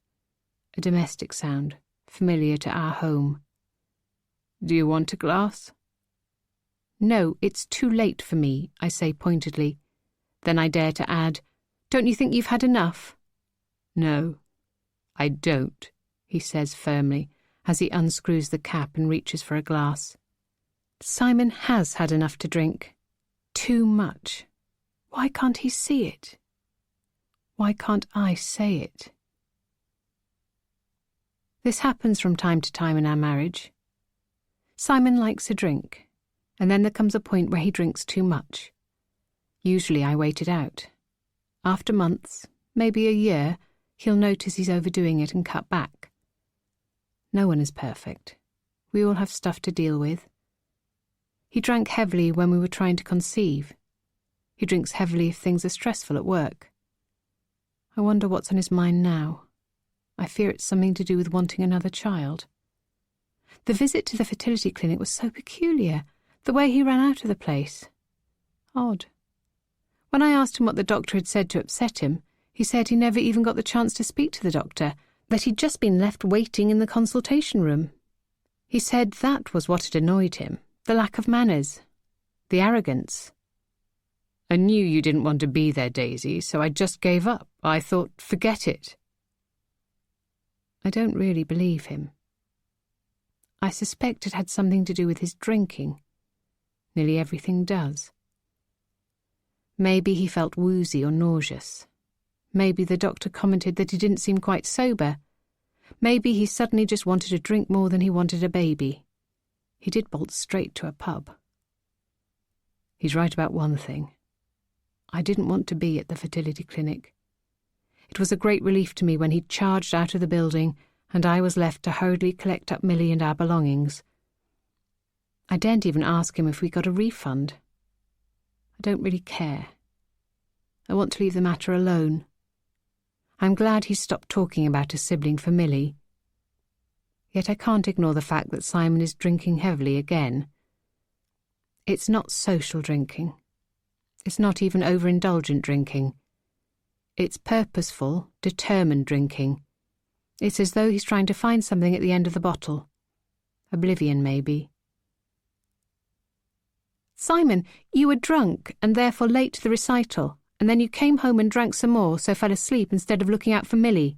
A domestic sound, familiar to our home. "Do you want a glass?" "No, it's too late for me," I say pointedly. Then I dare to add, "Don't you think you've had enough?" "No, I don't," he says firmly, as he unscrews the cap and reaches for a glass. Simon has had enough to drink. Too much. Why can't he see it? Why can't I say it? This happens from time to time in our marriage. Simon likes a drink, and then there comes a point where he drinks too much. Usually I wait it out. After months, maybe a year, he'll notice he's overdoing it and cut back. No one is perfect. We all have stuff to deal with. He drank heavily when we were trying to conceive. He drinks heavily if things are stressful at work. I wonder what's on his mind now. I fear it's something to do with wanting another child. The visit to the fertility clinic was so peculiar, the way he ran out of the place. Odd. When I asked him what the doctor had said to upset him, he said he never even got the chance to speak to the doctor, that he'd just been left waiting in the consultation room. He said that was what had annoyed him, the lack of manners, the arrogance. "I knew you didn't want to be there, Daisy, so I just gave up. I thought, forget it." I don't really believe him. I suspect it had something to do with his drinking. Nearly everything does. Maybe he felt woozy or nauseous. Maybe the doctor commented that he didn't seem quite sober. Maybe he suddenly just wanted to drink more than he wanted a baby. He did bolt straight to a pub. He's right about one thing. I didn't want to be at the fertility clinic. It was a great relief to me when he charged out of the building and I was left to hurriedly collect up Millie and our belongings. I daren't even ask him if we got a refund. I don't really care. I want to leave the matter alone. I'm glad he stopped talking about a sibling for Millie. Yet I can't ignore the fact that Simon is drinking heavily again. It's not social drinking. It's not even overindulgent drinking. It's purposeful, determined drinking. It's as though he's trying to find something at the end of the bottle. Oblivion, maybe. "Simon, you were drunk and therefore late to the recital, and then you came home and drank some more, so fell asleep instead of looking out for Millie.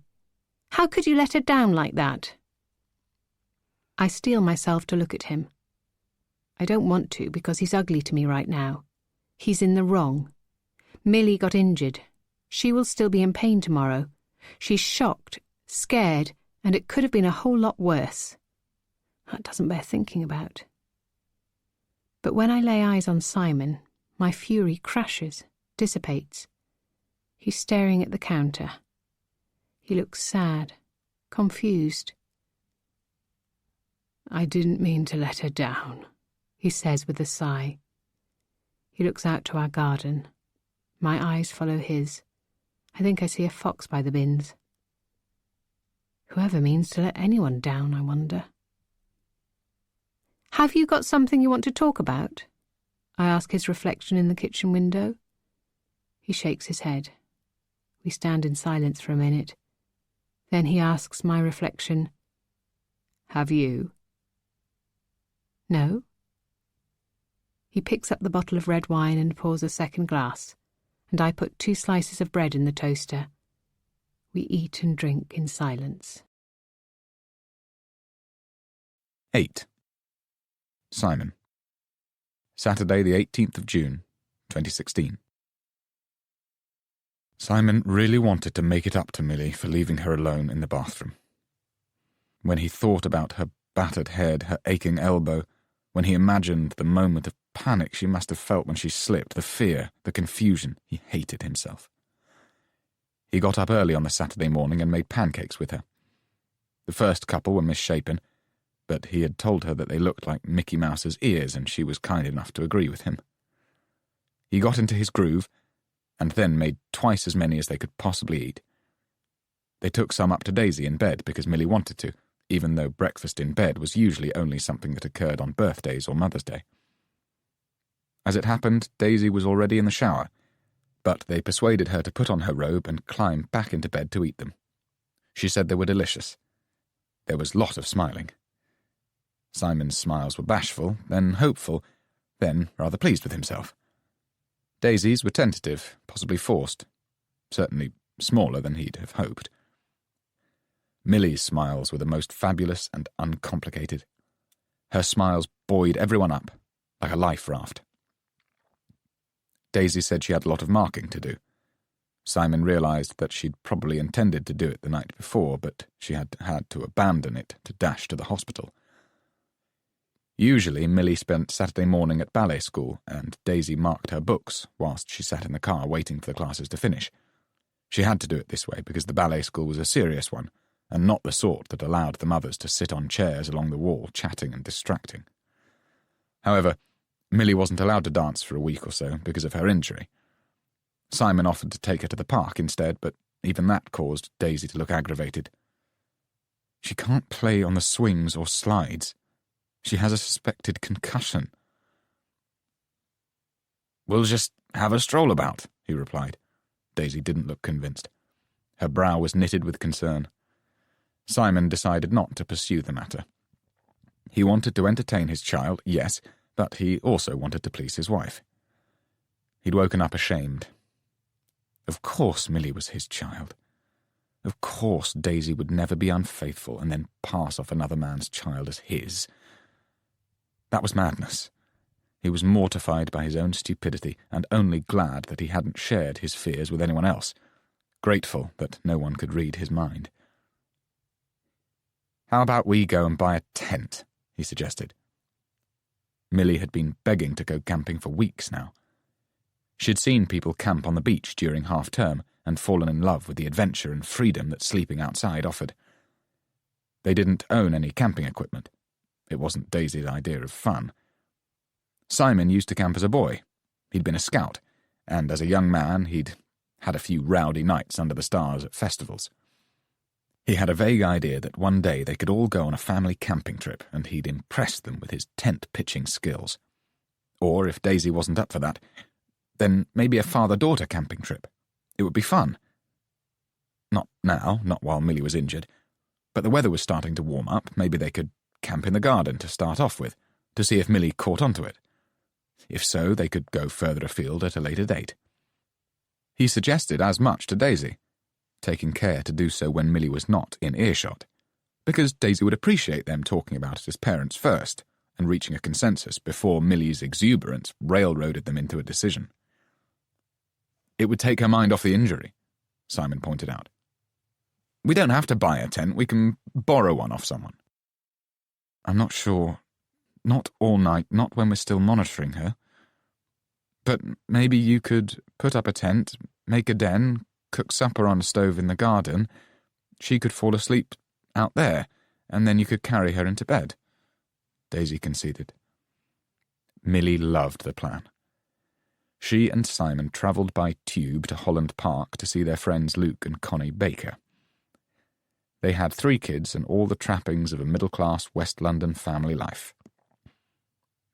How could you let her down like that?" I steel myself to look at him. I don't want to because he's ugly to me right now. He's in the wrong. Millie got injured. She will still be in pain tomorrow. She's shocked, scared, and it could have been a whole lot worse. That doesn't bear thinking about. But when I lay eyes on Simon, my fury crashes, dissipates. He's staring at the counter. He looks sad, confused. "I didn't mean to let her down," he says with a sigh. He looks out to our garden. My eyes follow his. I think I see a fox by the bins. Whoever means to let anyone down, I wonder. Have you got something you want to talk about? I ask his reflection in the kitchen window. He shakes his head. We stand in silence for a minute. Then he asks my reflection, Have you? No. He picks up the bottle of red wine and pours a second glass, and I put 2 slices of bread in the toaster. We eat and drink in silence. 8. Simon. Saturday the 18th of June, 2016. Simon really wanted to make it up to Millie for leaving her alone in the bathroom. When he thought about her battered head, her aching elbow, when he imagined the moment of panic she must have felt when she slipped, the fear, the confusion, he hated himself. He got up early on the Saturday morning and made pancakes with her. The first couple were misshapen, but he had told her that they looked like Mickey Mouse's ears, and she was kind enough to agree with him. He got into his groove, and then made twice as many as they could possibly eat. They took some up to Daisy in bed because Millie wanted to, even though breakfast in bed was usually only something that occurred on birthdays or Mother's Day. As it happened, Daisy was already in the shower, but they persuaded her to put on her robe and climb back into bed to eat them. She said they were delicious. There was lot of smiling. Simon's smiles were bashful, then hopeful, then rather pleased with himself. Daisy's were tentative, possibly forced, certainly smaller than he'd have hoped. Millie's smiles were the most fabulous and uncomplicated. Her smiles buoyed everyone up, like a life raft. Daisy said she had a lot of marking to do. Simon realised that she'd probably intended to do it the night before, but she had to abandon it to dash to the hospital. Usually, Millie spent Saturday morning at ballet school, and Daisy marked her books whilst she sat in the car waiting for the classes to finish. She had to do it this way because the ballet school was a serious one, and not the sort that allowed the mothers to sit on chairs along the wall, chatting and distracting. However, Millie wasn't allowed to dance for a week or so because of her injury. Simon offered to take her to the park instead, but even that caused Daisy to look aggravated. She can't play on the swings or slides. She has a suspected concussion. We'll just have a stroll about, he replied. Daisy didn't look convinced. Her brow was knitted with concern. Simon decided not to pursue the matter. He wanted to entertain his child, yes, but he also wanted to please his wife. He'd woken up ashamed. Of course Millie was his child. Of course Daisy would never be unfaithful and then pass off another man's child as his. That was madness. He was mortified by his own stupidity and only glad that he hadn't shared his fears with anyone else, grateful that no one could read his mind. How about we go and buy a tent, he suggested. Millie had been begging to go camping for weeks now. She'd seen people camp on the beach during half-term and fallen in love with the adventure and freedom that sleeping outside offered. They didn't own any camping equipment. It wasn't Daisy's idea of fun. Simon used to camp as a boy. He'd been a scout, and as a young man he'd had a few rowdy nights under the stars at festivals. He had a vague idea that one day they could all go on a family camping trip, and he'd impress them with his tent-pitching skills. Or, if Daisy wasn't up for that, then maybe a father-daughter camping trip. It would be fun. Not now, not while Millie was injured, but the weather was starting to warm up. Maybe they could camp in the garden to start off with, to see if Millie caught onto it. If so, they could go further afield at a later date. He suggested as much to Daisy, taking care to do so when Millie was not in earshot, because Daisy would appreciate them talking about it as parents first, and reaching a consensus before Millie's exuberance railroaded them into a decision. It would take her mind off the injury, Simon pointed out. We don't have to buy a tent, we can borrow one off someone. I'm not sure. Not all night, not when we're still monitoring her. But maybe you could put up a tent, make a den, cook supper on a stove in the garden. She could fall asleep out there, and then you could carry her into bed. Daisy conceded. Millie loved the plan. She and Simon travelled by tube to Holland Park to see their friends Luke and Connie Baker. They had 3 kids and all the trappings of a middle-class West London family life.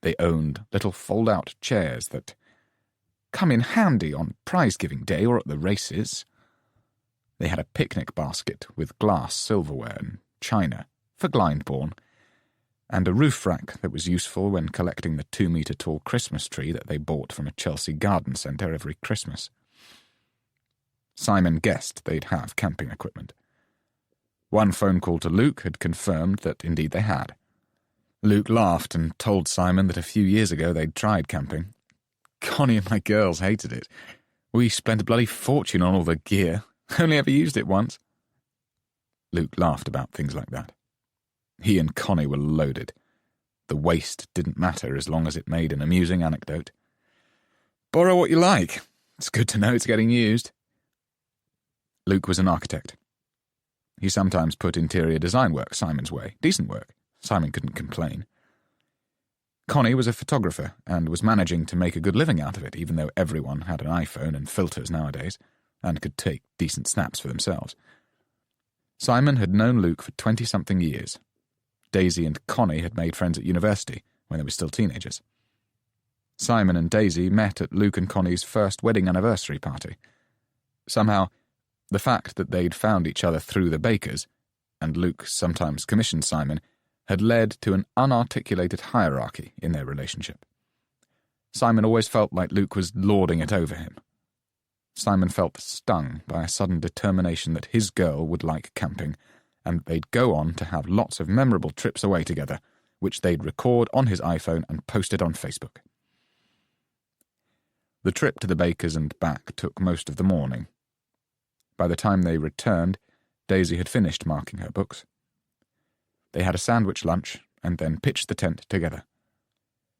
They owned little fold-out chairs that come in handy on prize-giving day or at the races. They had a picnic basket with glass silverware and china for Glyndebourne, and a roof rack that was useful when collecting the 2-metre-tall Christmas tree that they bought from a Chelsea garden centre every Christmas. Simon guessed they'd have camping equipment. One phone call to Luke had confirmed that indeed they had. Luke laughed and told Simon that a few years ago they'd tried camping. Connie and my girls hated it. We spent a bloody fortune on all the gear, only ever used it once. Luke laughed about things like that. He and Connie were loaded. The waste didn't matter as long as it made an amusing anecdote. Borrow what you like. It's good to know it's getting used. Luke was an architect. He sometimes put interior design work Simon's way. Decent work. Simon couldn't complain. Connie was a photographer and was managing to make a good living out of it, even though everyone had an iPhone and filters nowadays, and could take decent snaps for themselves. Simon had known Luke for 20-something years. Daisy and Connie had made friends at university when they were still teenagers. Simon and Daisy met at Luke and Connie's first wedding anniversary party. Somehow, the fact that they'd found each other through the Bakers, and Luke sometimes commissioned Simon, had led to an unarticulated hierarchy in their relationship. Simon always felt like Luke was lording it over him. Simon felt stung by a sudden determination that his girl would like camping, and they'd go on to have lots of memorable trips away together, which they'd record on his iPhone and post it on Facebook. The trip to the Bakers and back took most of the morning. By the time they returned, Daisy had finished marking her books. They had a sandwich lunch and then pitched the tent together.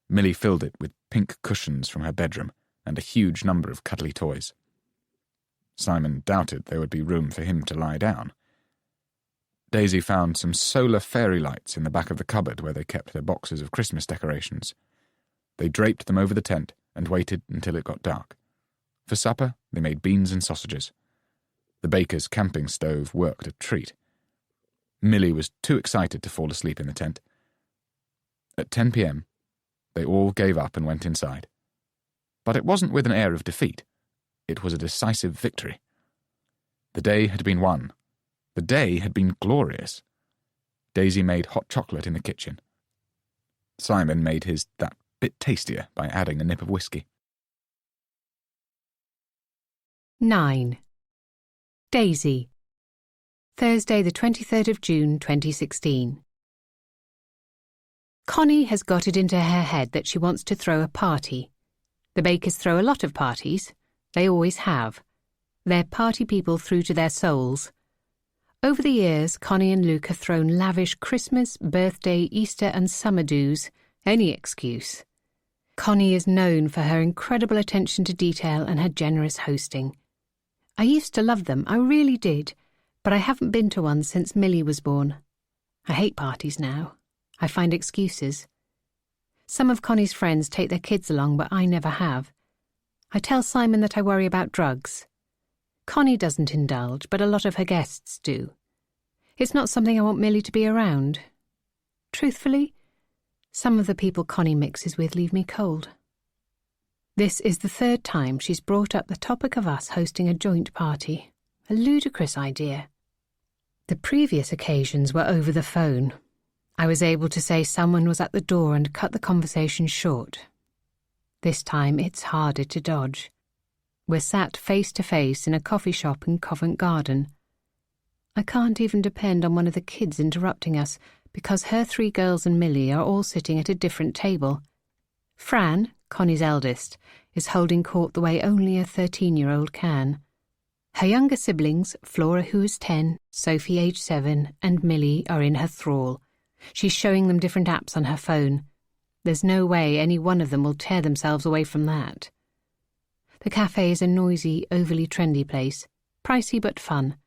Millie filled it with pink cushions from her bedroom and a huge number of cuddly toys. Simon doubted there would be room for him to lie down. Daisy found some solar fairy lights in the back of the cupboard where they kept their boxes of Christmas decorations. They draped them over the tent and waited until it got dark. For supper, they made beans and sausages. The baker's camping stove worked a treat. Millie was too excited to fall asleep in the tent. At 10 p.m., they all gave up and went inside. But it wasn't with an air of defeat. It was a decisive victory. The day had been won. The day had been glorious. Daisy made hot chocolate in the kitchen. Simon made his that bit tastier by adding a nip of whiskey. 9. Daisy. Thursday, the 23rd of June, 2016. Connie has got it into her head that she wants to throw a party. The Bakers throw a lot of parties. They always have. They're party people through to their souls. Over the years, Connie and Luke have thrown lavish Christmas, birthday, Easter and summer do's, any excuse. Connie is known for her incredible attention to detail and her generous hosting. I used to love them, I really did, but I haven't been to one since Millie was born. I hate parties now. I find excuses. Some of Connie's friends take their kids along, but I never have. I tell Simon that I worry about drugs. Connie doesn't indulge, but a lot of her guests do. It's not something I want Millie to be around. Truthfully, some of the people Connie mixes with leave me cold. This is the 3rd time she's brought up the topic of us hosting a joint party. A ludicrous idea. The previous occasions were over the phone. I was able to say someone was at the door and cut the conversation short. This time it's harder to dodge. We're sat face to face in a coffee shop in Covent Garden. I can't even depend on one of the kids interrupting us because her 3 girls and Millie are all sitting at a different table. Fran, Connie's eldest, is holding court the way only a 13-year-old can. Her younger siblings, Flora, who is 10, Sophie, age 7, and Millie, are in her thrall. She's showing them different apps on her phone. There's no way any one of them will tear themselves away from that. The cafe is a noisy, overly trendy place, pricey but fun.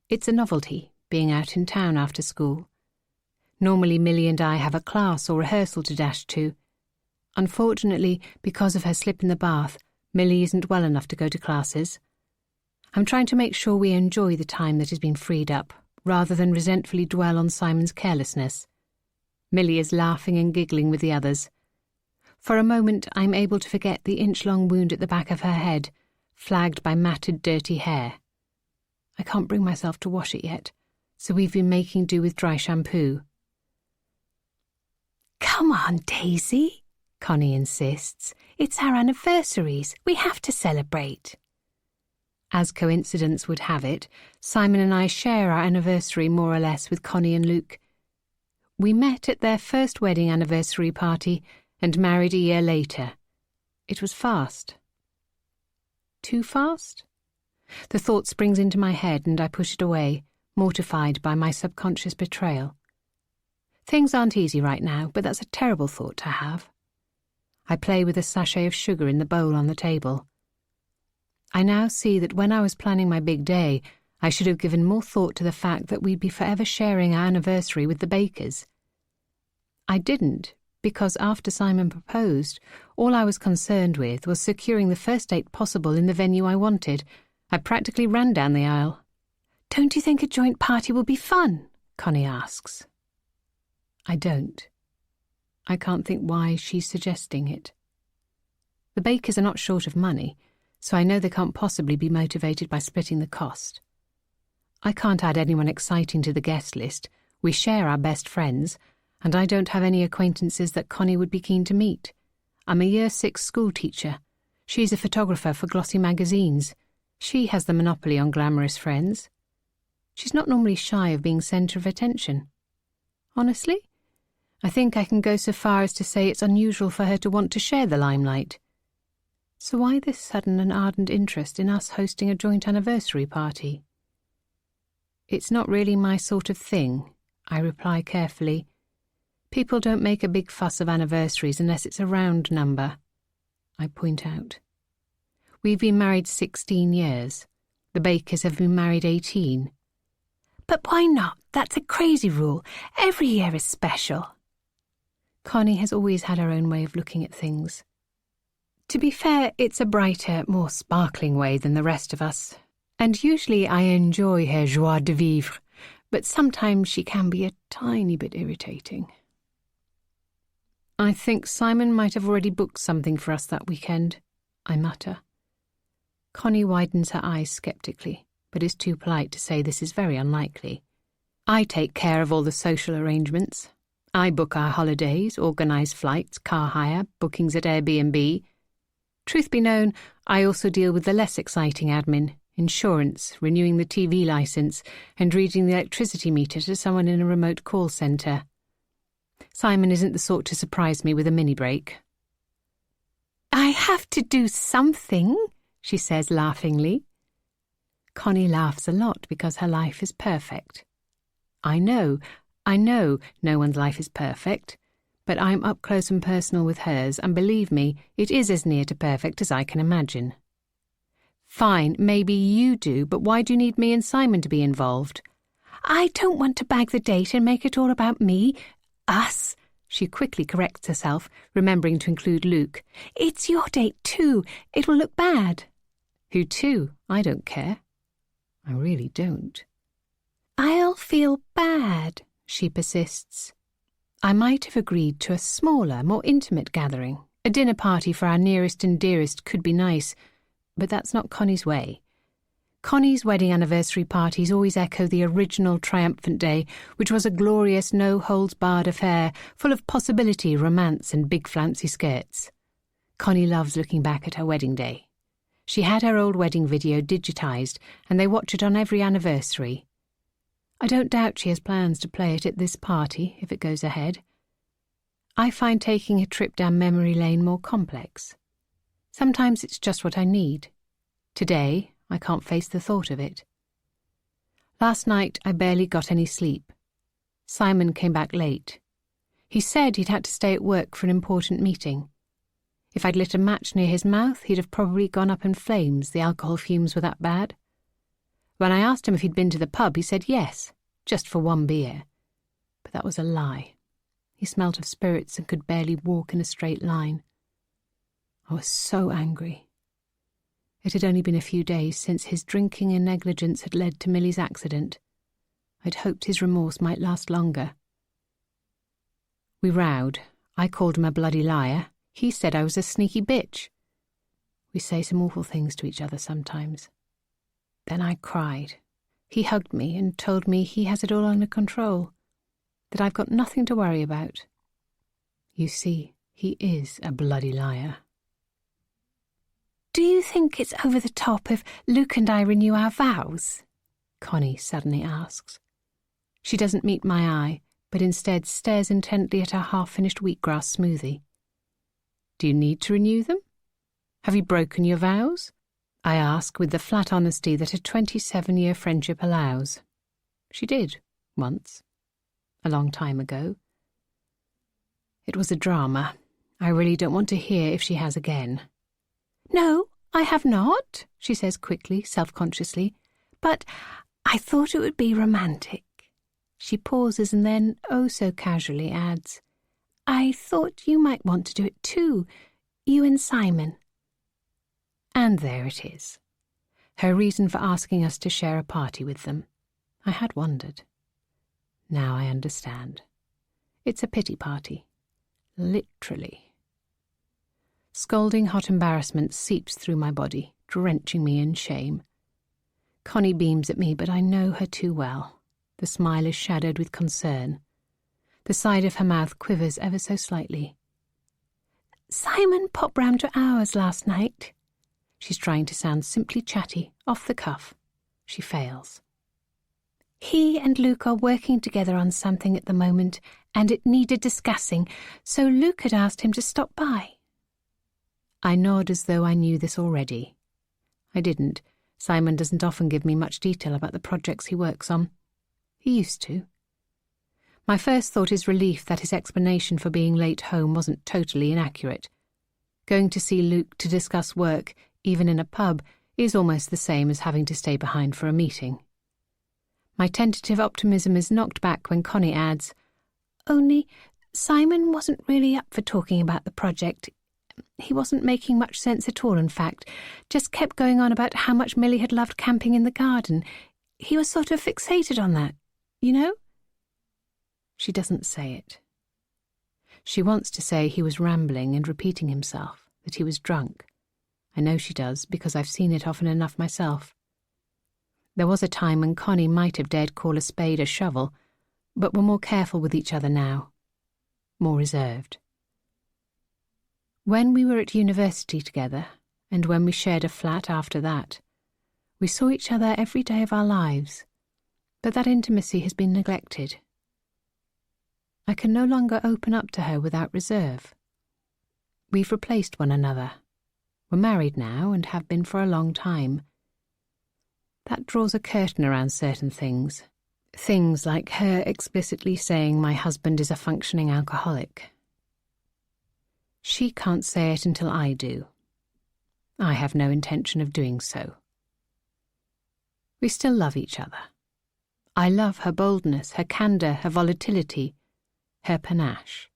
It's a novelty, being out in town after school. Normally Millie and I have a class or rehearsal to dash to. Unfortunately, because of her slip in the bath, Millie isn't well enough to go to classes. I'm trying to make sure we enjoy the time that has been freed up, rather than resentfully dwell on Simon's carelessness. Millie is laughing and giggling with the others. For a moment, I'm able to forget the inch-long wound at the back of her head, flagged by matted, dirty hair. I can't bring myself to wash it yet, so we've been making do with dry shampoo. "Come on, Daisy," Connie insists. "It's our anniversaries. We have to celebrate." As coincidence would have it, Simon and I share our anniversary more or less with Connie and Luke. We met at their first wedding anniversary party and married a year later. It was fast. Too fast? The thought springs into my head and I push it away, mortified by my subconscious betrayal. Things aren't easy right now, but that's a terrible thought to have. I play with a sachet of sugar in the bowl on the table. I now see that when I was planning my big day, I should have given more thought to the fact that we'd be forever sharing our anniversary with the Bakers. I didn't, because after Simon proposed, all I was concerned with was securing the first date possible in the venue I wanted. I practically ran down the aisle. "Don't you think a joint party will be fun?" Connie asks. I don't. I can't think why she's suggesting it. The Bakers are not short of money, so I know they can't possibly be motivated by splitting the cost. I can't add anyone exciting to the guest list. We share our best friends, and I don't have any acquaintances that Connie would be keen to meet. I'm a Year 6 school teacher. She's a photographer for glossy magazines. She has the monopoly on glamorous friends. She's not normally shy of being centre of attention. Honestly, I think I can go so far as to say it's unusual for her to want to share the limelight. So why this sudden and ardent interest in us hosting a joint anniversary party? It's not really my sort of thing, I reply carefully. People don't make a big fuss of anniversaries unless it's a round number, I point out. We've been married 16 years. The Bakers have been married 18. "But why not? That's a crazy rule. Every year is special." Connie has always had her own way of looking at things. To be fair, it's a brighter, more sparkling way than the rest of us, and usually I enjoy her joie de vivre, but sometimes she can be a tiny bit irritating. I think Simon might have already booked something for us that weekend, I mutter. Connie widens her eyes sceptically, but is too polite to say this is very unlikely. I take care of all the social arrangements. I book our holidays, organise flights, car hire, bookings at Airbnb. Truth be known, I also deal with the less exciting admin, insurance, renewing the TV licence, and reading the electricity meter to someone in a remote call centre. Simon isn't the sort to surprise me with a mini-break. "I have to do something," she says laughingly. Connie laughs a lot because her life is perfect. I know no one's life is perfect, but I'm up close and personal with hers, and believe me, it is as near to perfect as I can imagine. Fine, maybe you do, but why do you need me and Simon to be involved? "I don't want to bag the date and make it all about me. Us." She quickly corrects herself, remembering to include Luke. "It's your date too. It will look bad." Who to? I don't care. I really don't. "I'll feel bad," she persists. I might have agreed to a smaller, more intimate gathering. A dinner party for our nearest and dearest could be nice, but that's not Connie's way. Connie's wedding anniversary parties always echo the original triumphant day, which was a glorious no-holds-barred affair, full of possibility, romance, and big flouncy skirts. Connie loves looking back at her wedding day. She had her old wedding video digitised, and they watch it on every anniversary. I don't doubt she has plans to play it at this party, if it goes ahead. I find taking a trip down memory lane more complex. Sometimes it's just what I need. Today, I can't face the thought of it. Last night, I barely got any sleep. Simon came back late. He said he'd had to stay at work for an important meeting. If I'd lit a match near his mouth, he'd have probably gone up in flames. The alcohol fumes were that bad. When I asked him if he'd been to the pub, he said yes, just for one beer. But that was a lie. He smelt of spirits and could barely walk in a straight line. I was so angry. It had only been a few days since his drinking and negligence had led to Millie's accident. I'd hoped his remorse might last longer. We rowed. I called him a bloody liar. He said I was a sneaky bitch. We say some awful things to each other sometimes. Then I cried. He hugged me and told me he has it all under control, that I've got nothing to worry about. You see, he is a bloody liar. Do you think it's over the top if Luke and I renew our vows? Connie suddenly asks. She doesn't meet my eye, but instead stares intently at her half-finished wheatgrass smoothie. Do you need to renew them? Have you broken your vows? I ask with the flat honesty that a 27-year friendship allows. She did, once. A long time ago. It was a drama. I really don't want to hear if she has again. No, I have not, she says quickly, self-consciously. But I thought it would be romantic. She pauses and then, oh so casually, adds, I thought you might want to do it too, you and Simon. And there it is. Her reason for asking us to share a party with them. I had wondered. Now I understand. It's a pity party. Literally. Scalding hot embarrassment seeps through my body, drenching me in shame. Connie beams at me, but I know her too well. The smile is shadowed with concern. The side of her mouth quivers ever so slightly. Simon popped round to ours last night. She's trying to sound simply chatty, off the cuff. She fails. He and Luke are working together on something at the moment, and it needed discussing, so Luke had asked him to stop by. I nod as though I knew this already. I didn't. Simon doesn't often give me much detail about the projects he works on. He used to. My first thought is relief that his explanation for being late home wasn't totally inaccurate. Going to see Luke to discuss work, even in a pub, is almost the same as having to stay behind for a meeting. My tentative optimism is knocked back when Connie adds, Only Simon wasn't really up for talking about the project. He wasn't making much sense at all, in fact. Just kept going on about how much Millie had loved camping in the garden. He was sort of fixated on that, you know? She doesn't say it. She wants to say he was rambling and repeating himself, that he was drunk. I know she does, because I've seen it often enough myself. There was a time when Connie might have dared call a spade a shovel, but we're more careful with each other now. More reserved. When we were at university together, and when we shared a flat after that, we saw each other every day of our lives, but that intimacy has been neglected. I can no longer open up to her without reserve. We've replaced one another. We're married now and have been for a long time. That draws a curtain around certain things. Things like her explicitly saying my husband is a functioning alcoholic. She can't say it until I do. I have no intention of doing so. We still love each other. I love her boldness, her candour, her volatility, her panache.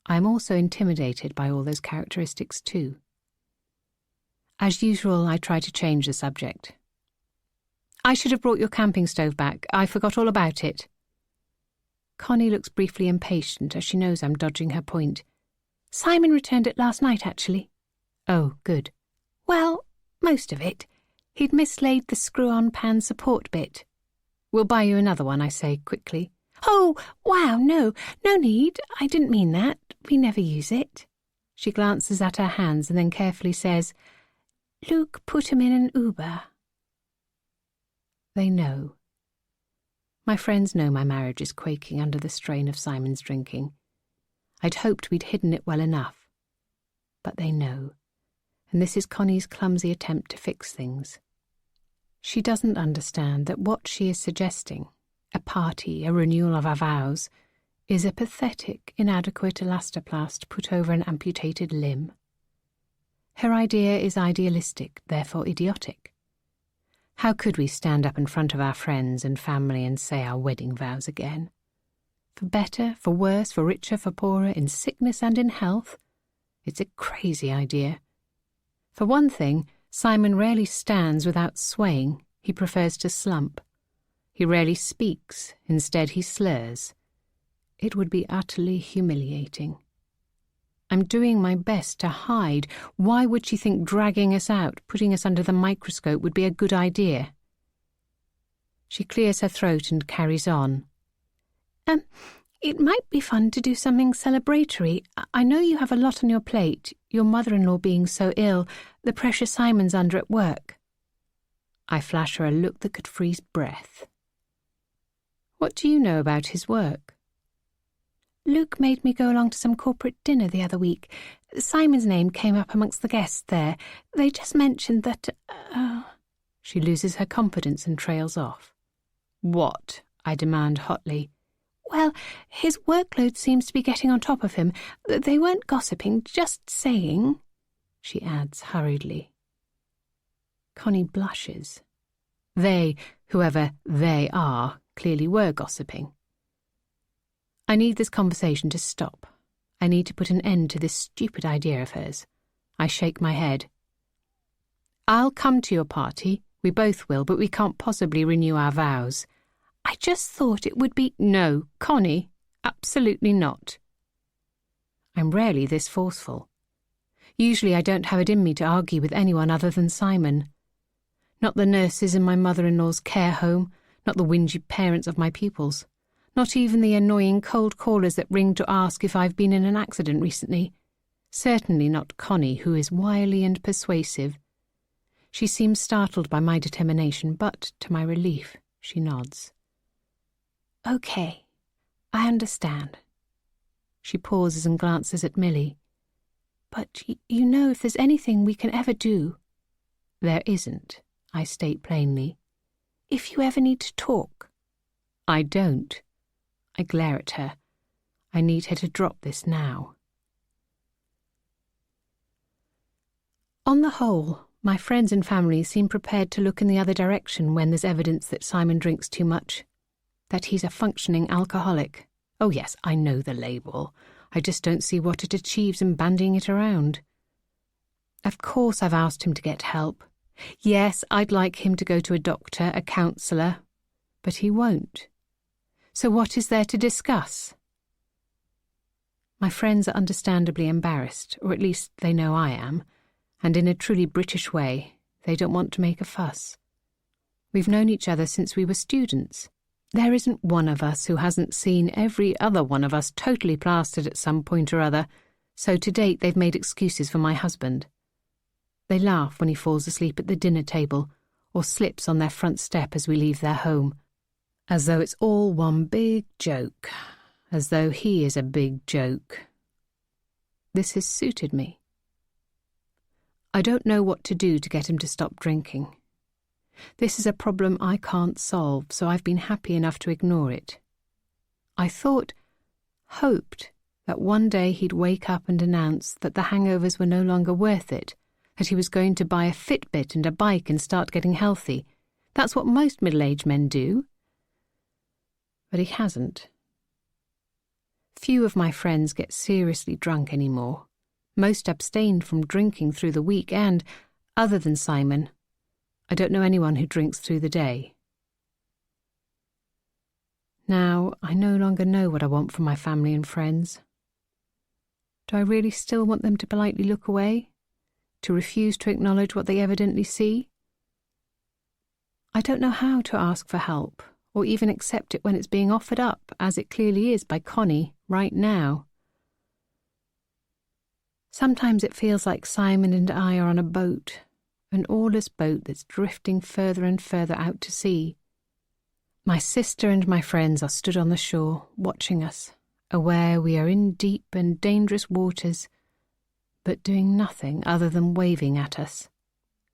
I am also intimidated by all those characteristics too. As usual, I try to change the subject. I should have brought your camping stove back. I forgot all about it. Connie looks briefly impatient as she knows I'm dodging her point. Simon returned it last night, actually. Oh, good. Well, most of it. He'd mislaid the screw-on pan support bit. We'll buy you another one, I say quickly. Oh, wow, no need. I didn't mean that. We never use it. She glances at her hands and then carefully says, Luke put him in an Uber. They know. My friends know my marriage is quaking under the strain of Simon's drinking. I'd hoped we'd hidden it well enough. But they know, and this is Connie's clumsy attempt to fix things. She doesn't understand that what she is suggesting, a party, a renewal of our vows, is a pathetic, inadequate elastoplast put over an amputated limb. Her idea is idealistic, therefore idiotic. How could we stand up in front of our friends and family and say our wedding vows again? For better, for worse, for richer, for poorer, in sickness and in health? It's a crazy idea. For one thing, Simon rarely stands without swaying. He prefers to slump. He rarely speaks. Instead, he slurs. It would be utterly humiliating. I'm doing my best to hide. Why would she think dragging us out, putting us under the microscope, would be a good idea? She clears her throat and carries on. It might be fun to do something celebratory. I know you have a lot on your plate, your mother-in-law being so ill, the pressure Simon's under at work. I flash her a look that could freeze breath. What do you know about his work? Luke made me go along to some corporate dinner the other week. Simon's name came up amongst the guests there. They just mentioned that... She loses her confidence and trails off. What? I demand hotly. Well, his workload seems to be getting on top of him. They weren't gossiping, just saying, she adds hurriedly. Connie blushes. They, whoever they are, clearly were gossiping. I need this conversation to stop. I need to put an end to this stupid idea of hers. I shake my head. I'll come to your party. We both will, but we can't possibly renew our vows. I just thought it would be... No, Connie, absolutely not. I'm rarely this forceful. Usually I don't have it in me to argue with anyone other than Simon. Not the nurses in my mother-in-law's care home, not the whingy parents of my pupils, not even the annoying cold callers that ring to ask if I've been in an accident recently. Certainly not Connie, who is wily and persuasive. She seems startled by my determination, but, to my relief, she nods. Okay, I understand. She pauses and glances at Millie. But you know, if there's anything we can ever do... There isn't, I state plainly. If you ever need to talk... I don't. I glare at her. I need her to drop this now. On the whole, my friends and family seem prepared to look in the other direction when there's evidence that Simon drinks too much. That he's a functioning alcoholic. Oh yes, I know the label. I just don't see what it achieves in bandying it around. Of course I've asked him to get help. Yes, I'd like him to go to a doctor, a counsellor. But he won't. So what is there to discuss? My friends are understandably embarrassed, or at least they know I am, and in a truly British way, they don't want to make a fuss. We've known each other since we were students. There isn't one of us who hasn't seen every other one of us totally plastered at some point or other, so to date they've made excuses for my husband. They laugh when he falls asleep at the dinner table or slips on their front step as we leave their home, as though it's all one big joke, as though he is a big joke. This has suited me. I don't know what to do to get him to stop drinking. This is a problem I can't solve, so I've been happy enough to ignore it. I hoped that one day he'd wake up and announce that the hangovers were no longer worth it, that he was going to buy a Fitbit and a bike and start getting healthy. That's what most middle-aged men do. But he hasn't. Few of my friends get seriously drunk anymore. Most abstained from drinking through the week and, other than Simon, I don't know anyone who drinks through the day. Now, I no longer know what I want from my family and friends. Do I really still want them to politely look away? To refuse to acknowledge what they evidently see? I don't know how to ask for help, or even accept it when it's being offered up, as it clearly is by Connie, right now. Sometimes it feels like Simon and I are on a boat, an oarless boat that's drifting further and further out to sea. My sister and my friends are stood on the shore, watching us, aware we are in deep and dangerous waters, but doing nothing other than waving at us,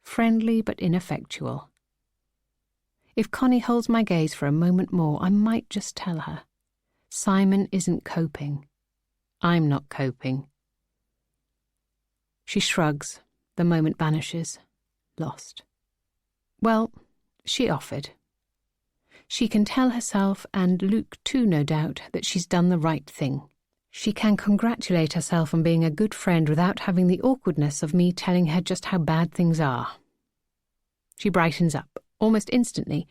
friendly but ineffectual. If Connie holds my gaze for a moment more, I might just tell her. Simon isn't coping. I'm not coping. She shrugs. The moment vanishes. Lost. Well, she offered. She can tell herself, and Luke too, no doubt, that she's done the right thing. She can congratulate herself on being a good friend without having the awkwardness of me telling her just how bad things are. She brightens up, almost instantly.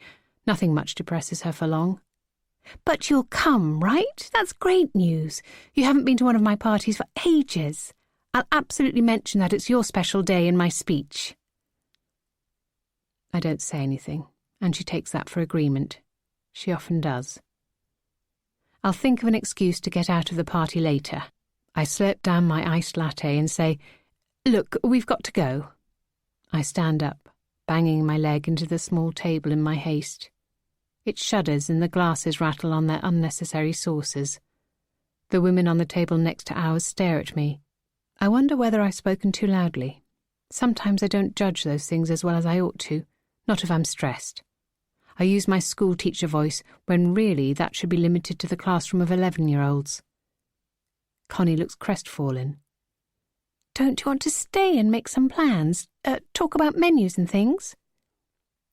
Nothing much depresses her for long. But you'll come, right? That's great news. You haven't been to one of my parties for ages. I'll absolutely mention that it's your special day in my speech. I don't say anything, and she takes that for agreement. She often does. I'll think of an excuse to get out of the party later. I slurp down my iced latte and say, "Look, we've got to go." I stand up, banging my leg into the small table in my haste. It shudders and the glasses rattle on their unnecessary saucers. The women on the table next to ours stare at me. I wonder whether I've spoken too loudly. Sometimes I don't judge those things as well as I ought to, not if I'm stressed. I use my school teacher voice when really that should be limited to the classroom of 11-year-olds. Connie looks crestfallen. Don't you want to stay and make some plans? Talk about menus and things?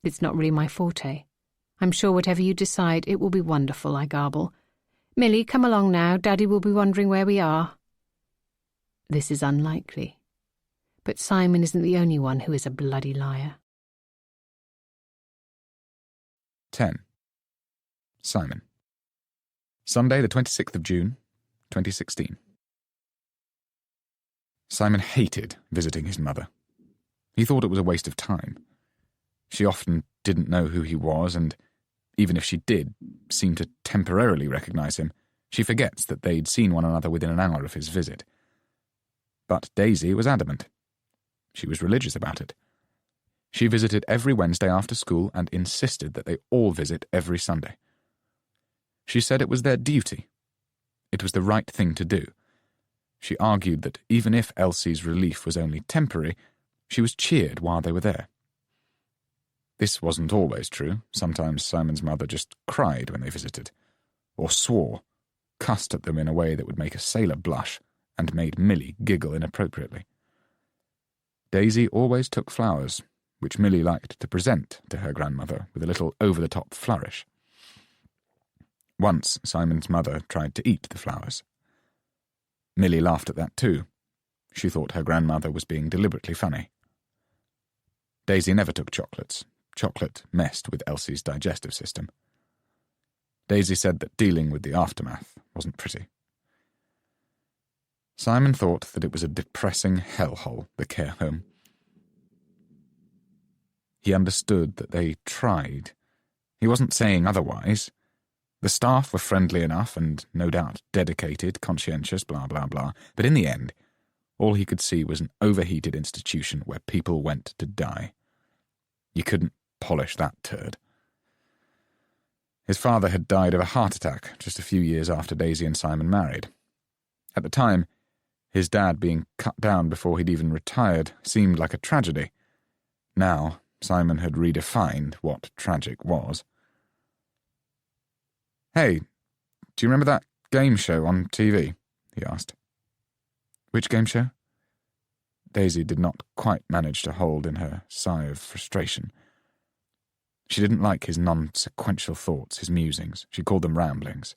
It's not really my forte. I'm sure whatever you decide, it will be wonderful, I garble. Millie, come along now. Daddy will be wondering where we are. This is unlikely. But Simon isn't the only one who is a bloody liar. 10. Simon. Sunday, the 26th of June, 2016. Simon hated visiting his mother. He thought it was a waste of time. She often didn't know who he was, and even if she did seem to temporarily recognise him, she forgets that they'd seen one another within an hour of his visit. But Daisy was adamant. She was religious about it. She visited every Wednesday after school and insisted that they all visit every Sunday. She said it was their duty. It was the right thing to do. She argued that even if Elsie's relief was only temporary, she was cheered while they were there. This wasn't always true. Sometimes Simon's mother just cried when they visited, or swore, cussed at them in a way that would make a sailor blush, and made Millie giggle inappropriately. Daisy always took flowers, which Millie liked to present to her grandmother with a little over-the-top flourish. Once Simon's mother tried to eat the flowers. Millie laughed at that too. She thought her grandmother was being deliberately funny. Daisy never took chocolates. Chocolate messed with Elsie's digestive system. Daisy said that dealing with the aftermath wasn't pretty. Simon thought that it was a depressing hellhole, the care home. He understood that they tried. He wasn't saying otherwise. The staff were friendly enough and, no doubt, dedicated, conscientious, blah, blah, blah. But in the end, all he could see was an overheated institution where people went to die. You couldn't polish that turd. His father had died of a heart attack just a few years after Daisy and Simon married. At the time, his dad being cut down before he'd even retired seemed like a tragedy. Now, Simon had redefined what tragic was. "Hey, do you remember that game show on TV?" he asked. "Which game show?" Daisy did not quite manage to hold in her sigh of frustration. She didn't like his non-sequential thoughts, his musings. She called them ramblings.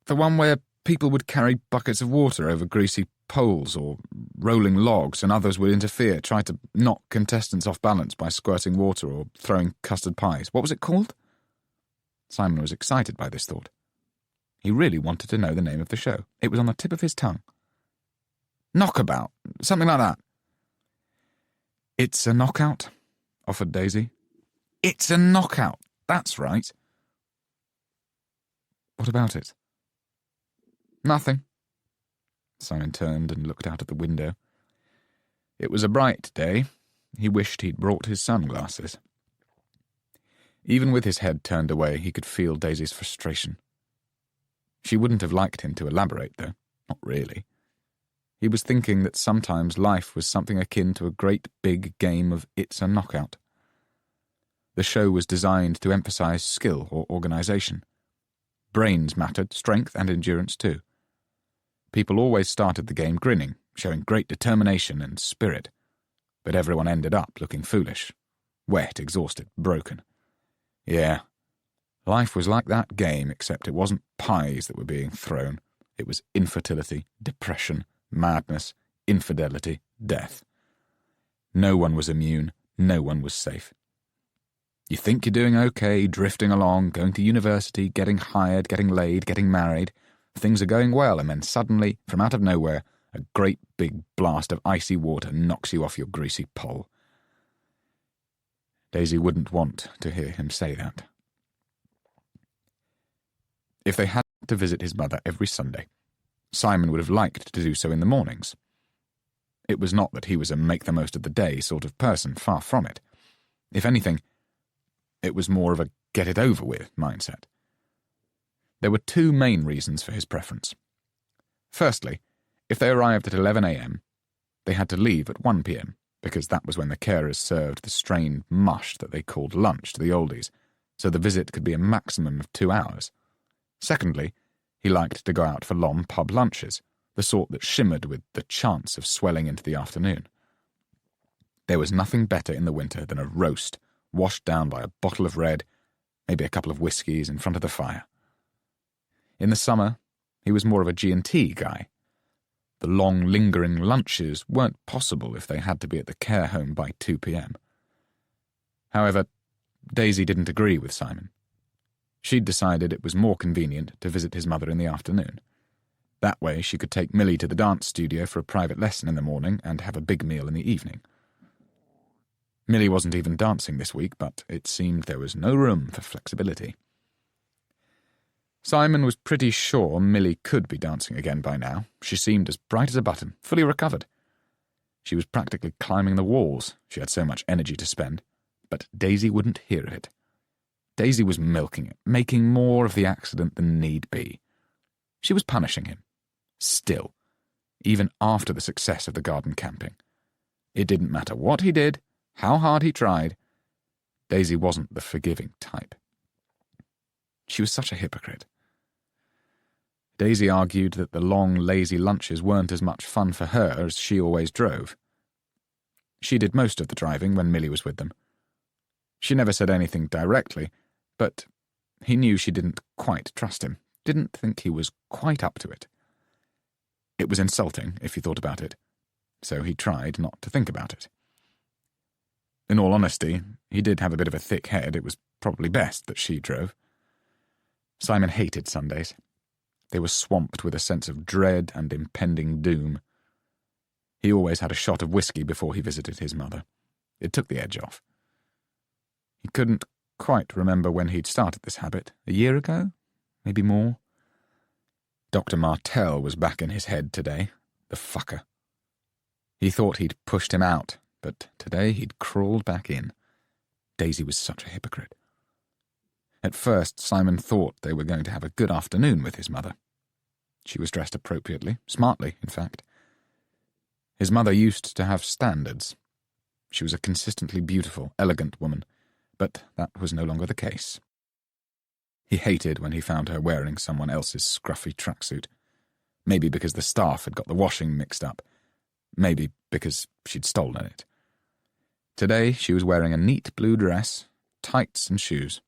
"The one where people would carry buckets of water over greasy poles or rolling logs, and others would interfere, try to knock contestants off balance by squirting water or throwing custard pies. What was it called?" Simon was excited by this thought. He really wanted to know the name of the show. It was on the tip of his tongue. "Knockabout, something like that." "It's a Knockout," offered Daisy. "It's a Knockout, that's right." "What about it?" "Nothing." Simon turned and looked out of the window. It was a bright day. He wished he'd brought his sunglasses. Even with his head turned away, he could feel Daisy's frustration. She wouldn't have liked him to elaborate, though. Not really. He was thinking that sometimes life was something akin to a great big game of It's a Knockout. The show was designed to emphasize skill or organization. Brains mattered, strength and endurance too. People always started the game grinning, showing great determination and spirit, but everyone ended up looking foolish, wet, exhausted, broken. Yeah, life was like that game, except it wasn't pies that were being thrown. It was infertility, depression, madness, infidelity, death. No one was immune, No one was safe. You think you're doing okay, drifting along, going to university, getting hired, getting laid, getting married. Things are going well, and then suddenly, from out of nowhere, a great big blast of icy water knocks you off your greasy pole. Daisy wouldn't want to hear him say that. If they had to visit his mother every Sunday, Simon would have liked to do so in the mornings. It was not that he was a make-the-most-of-the-day sort of person, far from it. If anything, it was more of a get-it-over-with mindset. There were two main reasons for his preference. Firstly, if they arrived at 11 a.m., they had to leave at 1 p.m, because that was when the carers served the strained mush that they called lunch to the oldies, so the visit could be a maximum of 2 hours. Secondly, he liked to go out for long pub lunches, the sort that shimmered with the chance of swelling into the afternoon. There was nothing better in the winter than a roast, washed down by a bottle of red, maybe a couple of whiskies in front of the fire. In the summer, he was more of a G&T guy. The long, lingering lunches weren't possible if they had to be at the care home by 2 p.m. However, Daisy didn't agree with Simon. She'd decided it was more convenient to visit his mother in the afternoon. That way she could take Millie to the dance studio for a private lesson in the morning and have a big meal in the evening. Millie wasn't even dancing this week, but it seemed there was no room for flexibility. Simon was pretty sure Millie could be dancing again by now. She seemed as bright as a button, fully recovered. She was practically climbing the walls. She had so much energy to spend. But Daisy wouldn't hear of it. Daisy was milking it, making more of the accident than need be. She was punishing him. Still, even after the success of the garden camping. It didn't matter what he did, how hard he tried. Daisy wasn't the forgiving type. She was such a hypocrite. Daisy argued that the long, lazy lunches weren't as much fun for her as she always drove. She did most of the driving when Millie was with them. She never said anything directly, but he knew she didn't quite trust him, didn't think he was quite up to it. It was insulting, if he thought about it, so he tried not to think about it. In all honesty, he did have a bit of a thick head. It was probably best that she drove. Simon hated Sundays. They were swamped with a sense of dread and impending doom. He always had a shot of whiskey before he visited his mother. It took the edge off. He couldn't quite remember when he'd started this habit. A year ago? Maybe more? Dr. Martell was back in his head today. The fucker. He thought he'd pushed him out, but today he'd crawled back in. Daisy was such a hypocrite. At first, Simon thought they were going to have a good afternoon with his mother. She was dressed appropriately, smartly, in fact. His mother used to have standards. She was a consistently beautiful, elegant woman, but that was no longer the case. He hated when he found her wearing someone else's scruffy tracksuit. Maybe because the staff had got the washing mixed up. Maybe because she'd stolen it. Today she was wearing a neat blue dress, tights and shoes.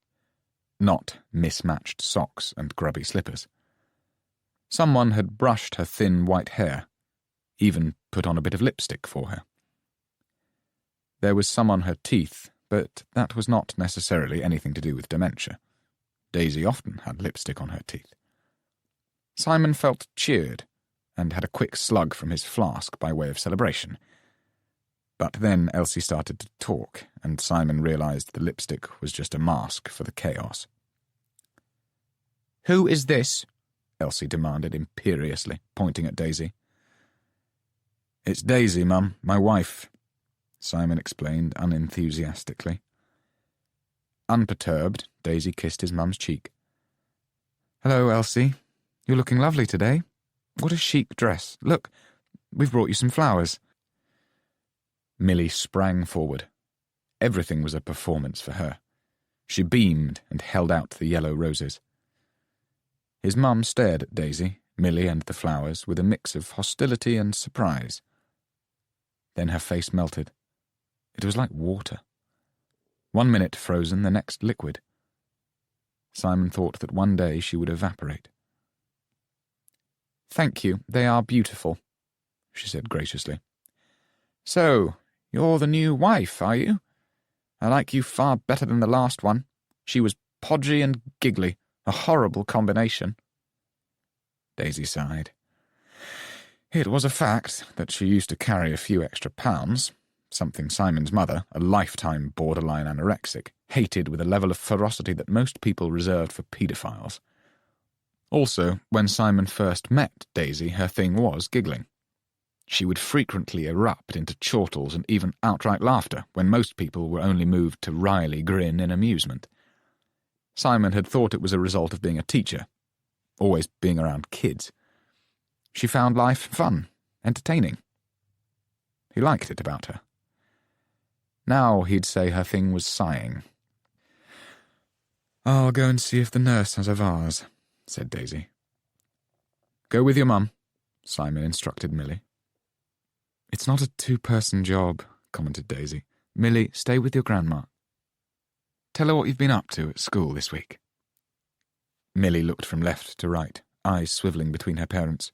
Not mismatched socks and grubby slippers. Someone had brushed her thin white hair, even put on a bit of lipstick for her. There was some on her teeth, but that was not necessarily anything to do with dementia. Daisy often had lipstick on her teeth. Simon felt cheered, and had a quick slug from his flask by way of celebration. But then Elsie started to talk, and Simon realised the lipstick was just a mask for the chaos. "Who is this?" Elsie demanded imperiously, pointing at Daisy. "It's Daisy, Mum, my wife," Simon explained unenthusiastically. Unperturbed, Daisy kissed his mum's cheek. "Hello, Elsie. You're looking lovely today. What a chic dress. Look, we've brought you some flowers." Millie sprang forward. Everything was a performance for her. She beamed and held out the yellow roses. His mum stared at Daisy, Millie and the flowers with a mix of hostility and surprise. Then her face melted. It was like water. 1 minute frozen, the next liquid. Simon thought that one day she would evaporate. "Thank you, they are beautiful," she said graciously. "So, you're the new wife, are you?" I like you far better than the last one. She was podgy and giggly, a horrible combination." Daisy sighed. It was a fact that she used to carry a few extra pounds, something Simon's mother, a lifetime borderline anorexic, hated with a level of ferocity that most people reserved for paedophiles. Also, when Simon first met Daisy, her thing was giggling. She would frequently erupt into chortles and even outright laughter when most people were only moved to wryly grin in amusement. Simon had thought it was a result of being a teacher, always being around kids. She found life fun, entertaining. He liked it about her. Now he'd say her thing was sighing. "I'll go and see if the nurse has a vase," said Daisy. "Go with your mum," Simon instructed Millie. "It's not a two-person job," commented Daisy. "Millie, stay with your grandma. Tell her what you've been up to at school this week." Millie looked from left to right, eyes swivelling between her parents.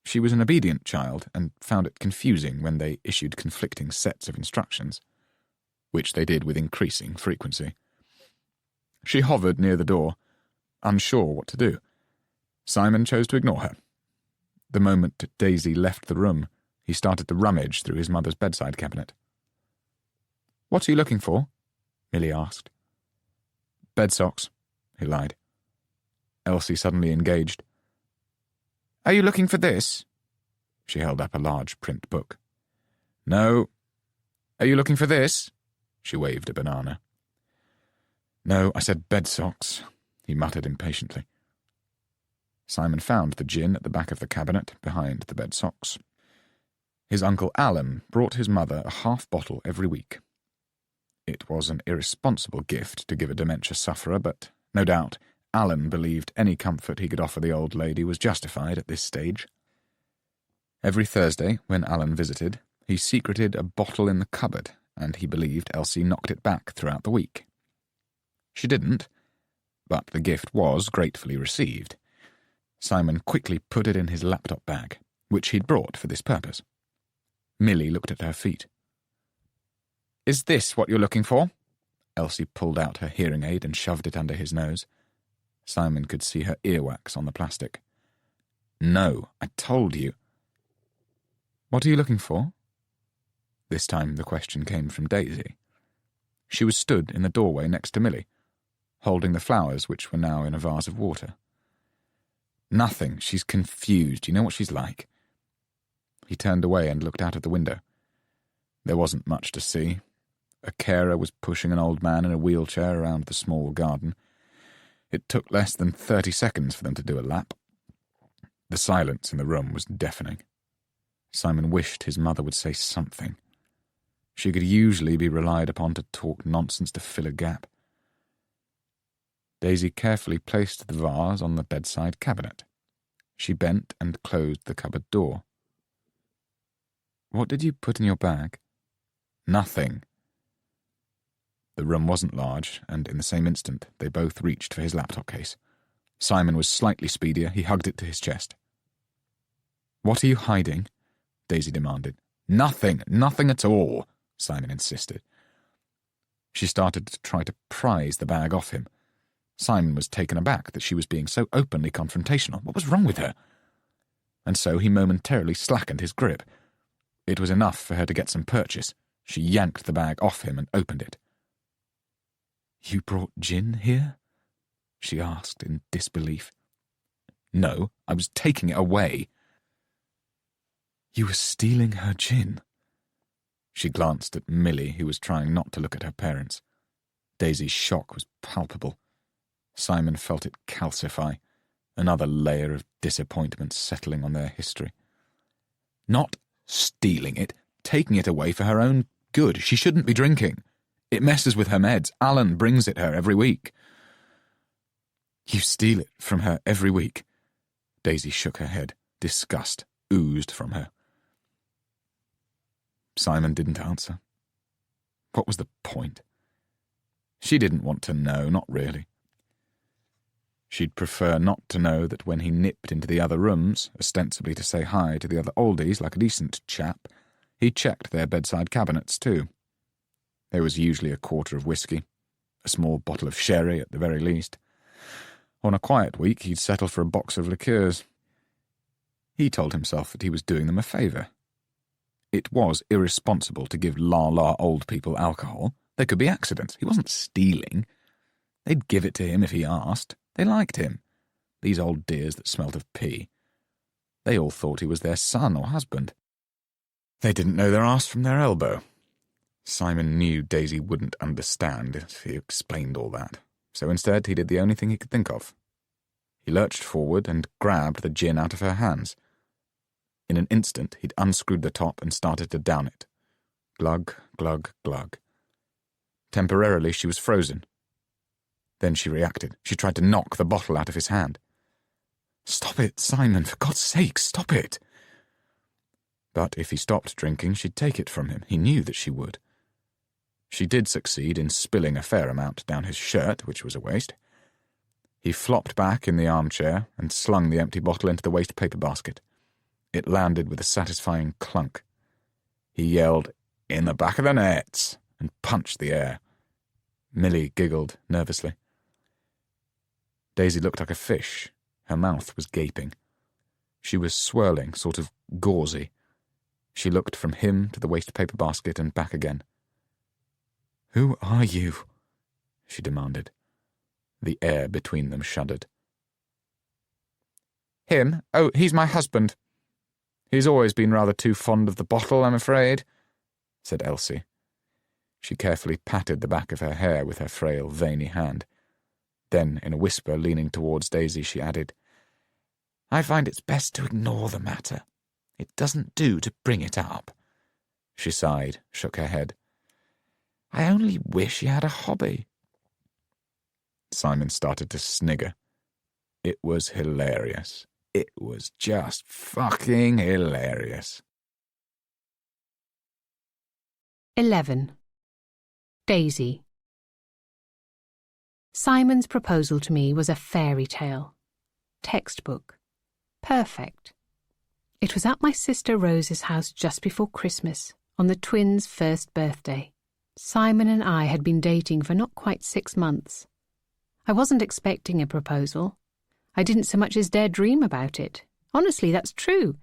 She was an obedient child and found it confusing when they issued conflicting sets of instructions, which they did with increasing frequency. She hovered near the door, unsure what to do. Simon chose to ignore her. The moment Daisy left the room, he started to rummage through his mother's bedside cabinet. "What are you looking for?" Millie asked. "Bed socks," he lied. Elsie suddenly engaged. "Are you looking for this?" She held up a large print book. "No." "Are you looking for this?" She waved a banana. "No, I said bed socks," he muttered impatiently. Simon found the gin at the back of the cabinet behind the bed socks. His Uncle Alan brought his mother a half bottle every week. It was an irresponsible gift to give a dementia sufferer, but no doubt Alan believed any comfort he could offer the old lady was justified at this stage. Every Thursday, when Alan visited, he secreted a bottle in the cupboard, and he believed Elsie knocked it back throughout the week. She didn't, but the gift was gratefully received. Simon quickly put it in his laptop bag, which he'd brought for this purpose. Millie looked at her feet. "Is this what you're looking for?" Elsie pulled out her hearing aid and shoved it under his nose. Simon could see her earwax on the plastic. "No, I told you." "What are you looking for?" This time the question came from Daisy. She was stood in the doorway next to Millie, holding the flowers which were now in a vase of water. "Nothing. She's confused. You know what she's like." He turned away and looked out of the window. There wasn't much to see. A carer was pushing an old man in a wheelchair around the small garden. It took less than 30 seconds for them to do a lap. The silence in the room was deafening. Simon wished his mother would say something. She could usually be relied upon to talk nonsense to fill a gap. Daisy carefully placed the vase on the bedside cabinet. She bent and closed the cupboard door. "What did you put in your bag?" "Nothing." The room wasn't large, and in the same instant they both reached for his laptop case. Simon was slightly speedier. He hugged it to his chest. "What are you hiding?" Daisy demanded. "Nothing, nothing at all," Simon insisted. She started to try to prise the bag off him. Simon was taken aback that she was being so openly confrontational. What was wrong with her? And so he momentarily slackened his grip. It was enough for her to get some purchase. She yanked the bag off him and opened it. "You brought gin here?" she asked in disbelief. "No, I was taking it away." "You were stealing her gin?" She glanced at Millie, who was trying not to look at her parents. Daisy's shock was palpable. Simon felt it calcify, another layer of disappointment settling on their history. "Not stealing it, taking it away for her own good. She shouldn't be drinking. It messes with her meds. Alan brings it her every week." "You steal it from her every week?" Daisy shook her head. Disgust oozed from her. Simon didn't answer. What was the point? She didn't want to know, not really. She'd prefer not to know that when he nipped into the other rooms, ostensibly to say hi to the other oldies like a decent chap, he checked their bedside cabinets too. There was usually a quarter of whiskey, a small bottle of sherry at the very least. On a quiet week, he'd settle for a box of liqueurs. He told himself that he was doing them a favour. It was irresponsible to give la-la old people alcohol. There could be accidents. He wasn't stealing. They'd give it to him if he asked. They liked him. These old dears that smelt of pee. They all thought he was their son or husband. They didn't know their arse from their elbow. Simon knew Daisy wouldn't understand if he explained all that, so instead he did the only thing he could think of. He lurched forward and grabbed the gin out of her hands. In an instant he'd unscrewed the top and started to down it. Glug, glug, glug. Temporarily she was frozen. Then she reacted. She tried to knock the bottle out of his hand. "Stop it, Simon, for God's sake, stop it!" But if he stopped drinking, she'd take it from him. He knew that she would. She did succeed in spilling a fair amount down his shirt, which was a waste. He flopped back in the armchair and slung the empty bottle into the waste paper basket. It landed with a satisfying clunk. He yelled, "In the back of the nets," and punched the air. Millie giggled nervously. Daisy looked like a fish. Her mouth was gaping. She was swirling, sort of gauzy. She looked from him to the waste paper basket and back again. "Who are you?" she demanded. The air between them shuddered. "Him? Oh, he's my husband. He's always been rather too fond of the bottle, I'm afraid," said Elsie. She carefully patted the back of her hair with her frail, veiny hand. Then, in a whisper, leaning towards Daisy, she added, "I find it's best to ignore the matter. It doesn't do to bring it up." She sighed, shook her head. "I only wish he had a hobby." Simon started to snigger. It was hilarious. It was just fucking hilarious. 11. Daisy. Simon's proposal to me was a fairy tale. Textbook. Perfect. It was at my sister Rose's house just before Christmas, on the twins' first birthday. Simon and I had been dating for not quite 6 months. I wasn't expecting a proposal. I didn't so much as dare dream about it. Honestly, that's true.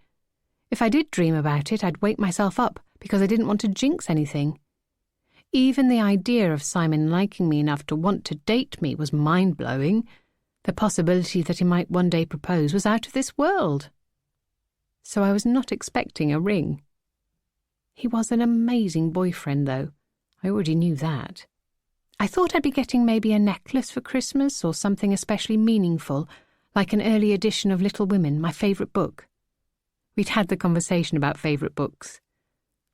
If I did dream about it, I'd wake myself up because I didn't want to jinx anything. Even the idea of Simon liking me enough to want to date me was mind-blowing. The possibility that he might one day propose was out of this world. So I was not expecting a ring. He was an amazing boyfriend, though. I already knew that. I thought I'd be getting maybe a necklace for Christmas or something especially meaningful, like an early edition of Little Women, my favourite book. We'd had the conversation about favourite books.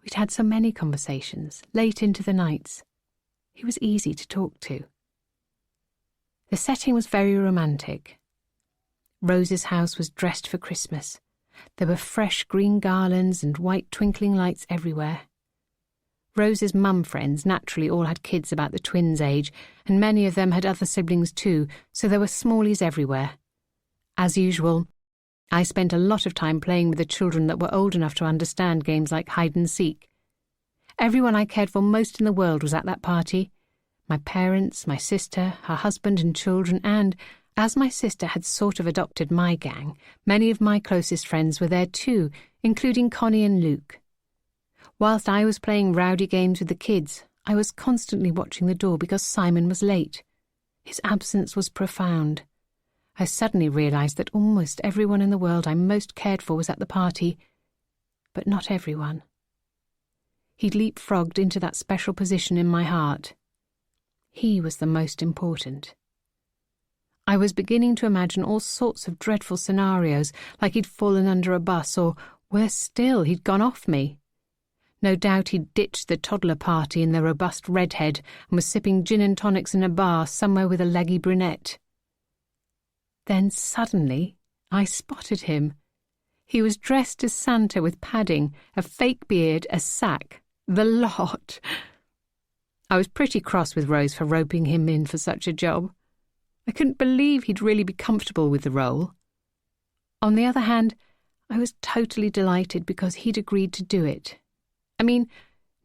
We'd had so many conversations, late into the nights. He was easy to talk to. The setting was very romantic. Rose's house was dressed for Christmas. There were fresh green garlands and white twinkling lights everywhere. Rose's mum friends naturally all had kids about the twins' age, and many of them had other siblings too, so there were smallies everywhere. As usual, I spent a lot of time playing with the children that were old enough to understand games like hide and seek. Everyone I cared for most in the world was at that party. My parents, my sister, her husband and children, and, as my sister had sort of adopted my gang, many of my closest friends were there too, including Connie and Luke. Whilst I was playing rowdy games with the kids, I was constantly watching the door because Simon was late. His absence was profound. I suddenly realised that almost everyone in the world I most cared for was at the party, but not everyone. He'd leapfrogged into that special position in my heart. He was the most important. I was beginning to imagine all sorts of dreadful scenarios, like he'd fallen under a bus, or, worse still, he'd gone off me. No doubt he'd ditched the toddler party and the robust redhead and was sipping gin and tonics in a bar somewhere with a leggy brunette. Then suddenly I spotted him. He was dressed as Santa with padding, a fake beard, a sack, the lot. I was pretty cross with Rose for roping him in for such a job. I couldn't believe he'd really be comfortable with the role. On the other hand, I was totally delighted because he'd agreed to do it. I mean,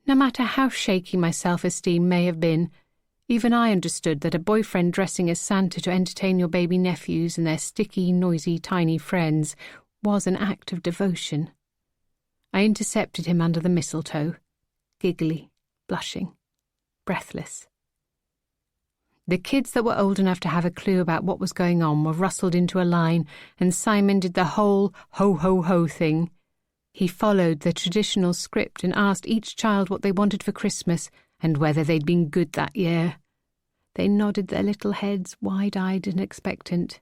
No matter how shaky my self-esteem may have been, even I understood that a boyfriend dressing as Santa to entertain your baby nephews and their sticky, noisy, tiny friends was an act of devotion. I intercepted him under the mistletoe, giggly, blushing, breathless. The kids that were old enough to have a clue about what was going on were rustled into a line, and Simon did the whole ho-ho-ho thing. He followed the traditional script and asked each child what they wanted for Christmas and whether they'd been good that year. They nodded their little heads, wide-eyed and expectant.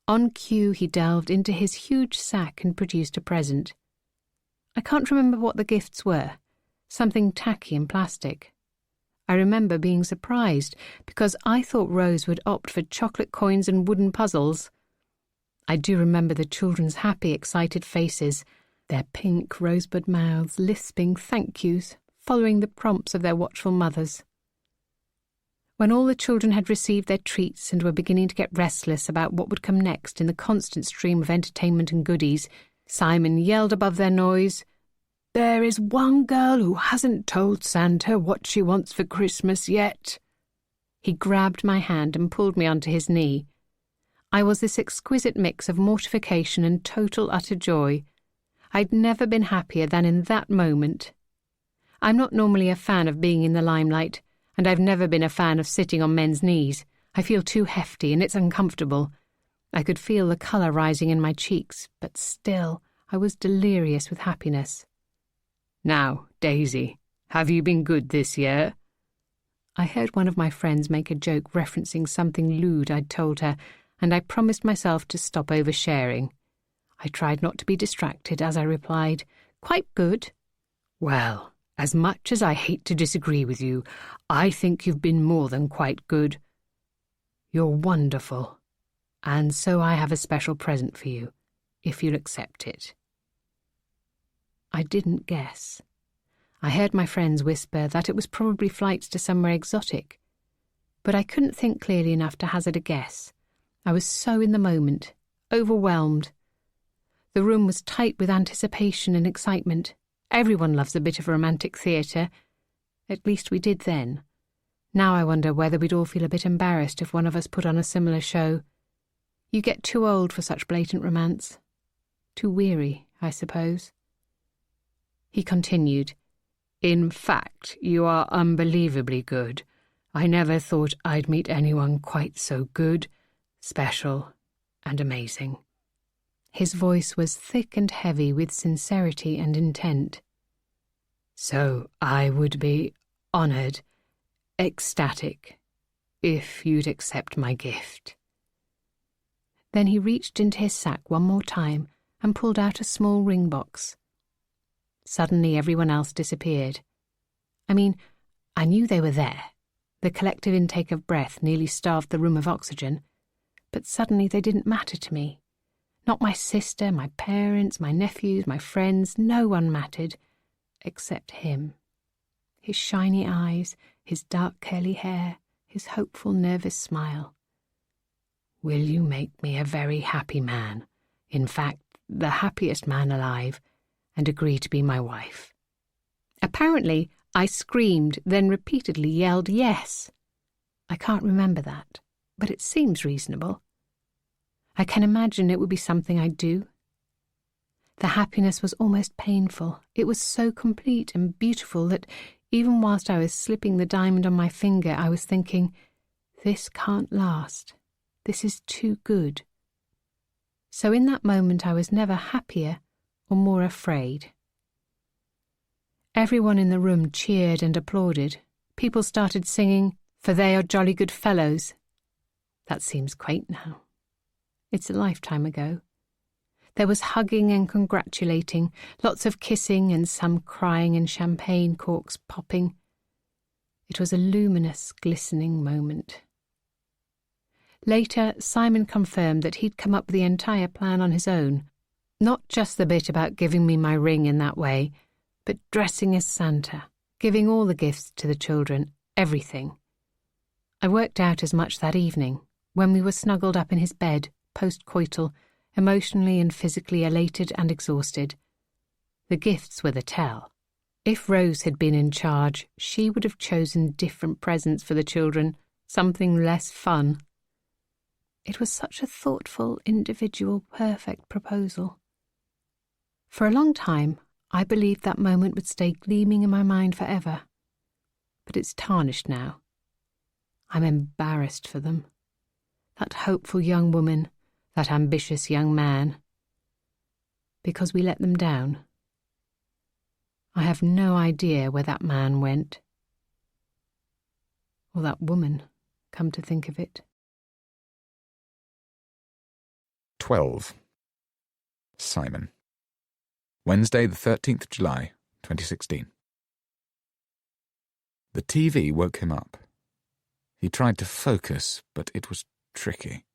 On cue, he delved into his huge sack and produced a present. I can't remember what the gifts were, something tacky and plastic. I remember being surprised because I thought Rose would opt for chocolate coins and wooden puzzles. I do remember the children's happy, excited faces, their pink rosebud mouths lisping thank yous, following the prompts of their watchful mothers. When all the children had received their treats and were beginning to get restless about what would come next in the constant stream of entertainment and goodies, Simon yelled above their noise, "There is one girl who hasn't told Santa what she wants for Christmas yet." He grabbed my hand and pulled me onto his knee. I was this exquisite mix of mortification and total utter joy. I'd never been happier than in that moment. I'm not normally a fan of being in the limelight, and I've never been a fan of sitting on men's knees. I feel too hefty and it's uncomfortable. I could feel the colour rising in my cheeks, but still I was delirious with happiness. "Now, Daisy, have you been good this year?" I heard one of my friends make a joke referencing something lewd I'd told her, and I promised myself to stop oversharing. I tried not to be distracted as I replied, "Quite good." "Well, as much as I hate to disagree with you, I think you've been more than quite good. You're wonderful, and so I have a special present for you, if you'll accept it." I didn't guess. I heard my friends whisper that it was probably flights to somewhere exotic, but I couldn't think clearly enough to hazard a guess. I was so in the moment, overwhelmed. The room was tight with anticipation and excitement. Everyone loves a bit of romantic theatre. At least we did then. Now I wonder whether we'd all feel a bit embarrassed if one of us put on a similar show. You get too old for such blatant romance. Too weary, I suppose. He continued, "In fact, you are unbelievably good. I never thought I'd meet anyone quite so good, special, and amazing." His voice was thick and heavy with sincerity and intent. "So I would be honoured, ecstatic, if you'd accept my gift." Then he reached into his sack one more time and pulled out a small ring box. Suddenly everyone else disappeared. I mean, I knew they were there. The collective intake of breath nearly starved the room of oxygen. But suddenly they didn't matter to me. Not my sister, my parents, my nephews, my friends, no one mattered, except him. His shiny eyes, his dark curly hair, his hopeful, nervous smile. "Will you make me a very happy man, in fact, the happiest man alive, and agree to be my wife?" Apparently, I screamed, then repeatedly yelled yes. I can't remember that, but it seems reasonable. I can imagine it would be something I'd do. The happiness was almost painful. It was so complete and beautiful that even whilst I was slipping the diamond on my finger, I was thinking, this can't last. This is too good. So in that moment I was never happier or more afraid. Everyone in the room cheered and applauded. People started singing, "For they are jolly good fellows." That seems quaint now. It's a lifetime ago. There was hugging and congratulating, lots of kissing and some crying and champagne corks popping. It was a luminous, glistening moment. Later, Simon confirmed that he'd come up with the entire plan on his own, not just the bit about giving me my ring in that way, but dressing as Santa, giving all the gifts to the children, everything. I worked out as much that evening, when we were snuggled up in his bed, post-coital, emotionally and physically elated and exhausted. The gifts were the tell. If Rose had been in charge, she would have chosen different presents for the children, something less fun. It was such a thoughtful, individual, perfect proposal. For a long time, I believed that moment would stay gleaming in my mind forever. But it's tarnished now. I'm embarrassed for them. That hopeful young woman, that ambitious young man. Because we let them down. I have no idea where that man went. Or that woman, come to think of it. 12. Simon. Wednesday, the 13th July, 2016. The TV woke him up. He tried to focus, but it was tricky.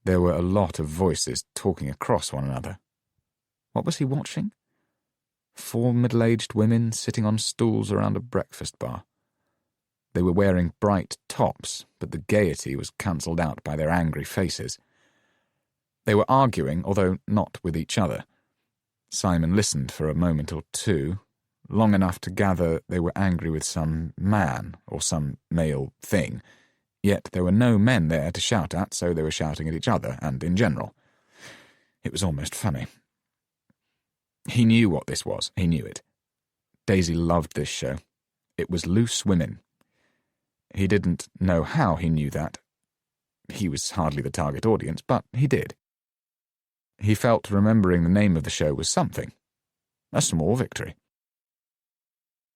There were a lot of voices talking across one another. What was he watching? 4 middle-aged women sitting on stools around a breakfast bar. They were wearing bright tops, but the gaiety was cancelled out by their angry faces. They were arguing, although not with each other. Simon listened for a moment or two, long enough to gather they were angry with some man or some male thing, yet there were no men there to shout at, so they were shouting at each other and in general. It was almost funny. He knew what this was. He knew it. Daisy loved this show. It was Loose Women. He didn't know how he knew that. He was hardly the target audience, but he did. He felt remembering the name of the show was something. A small victory.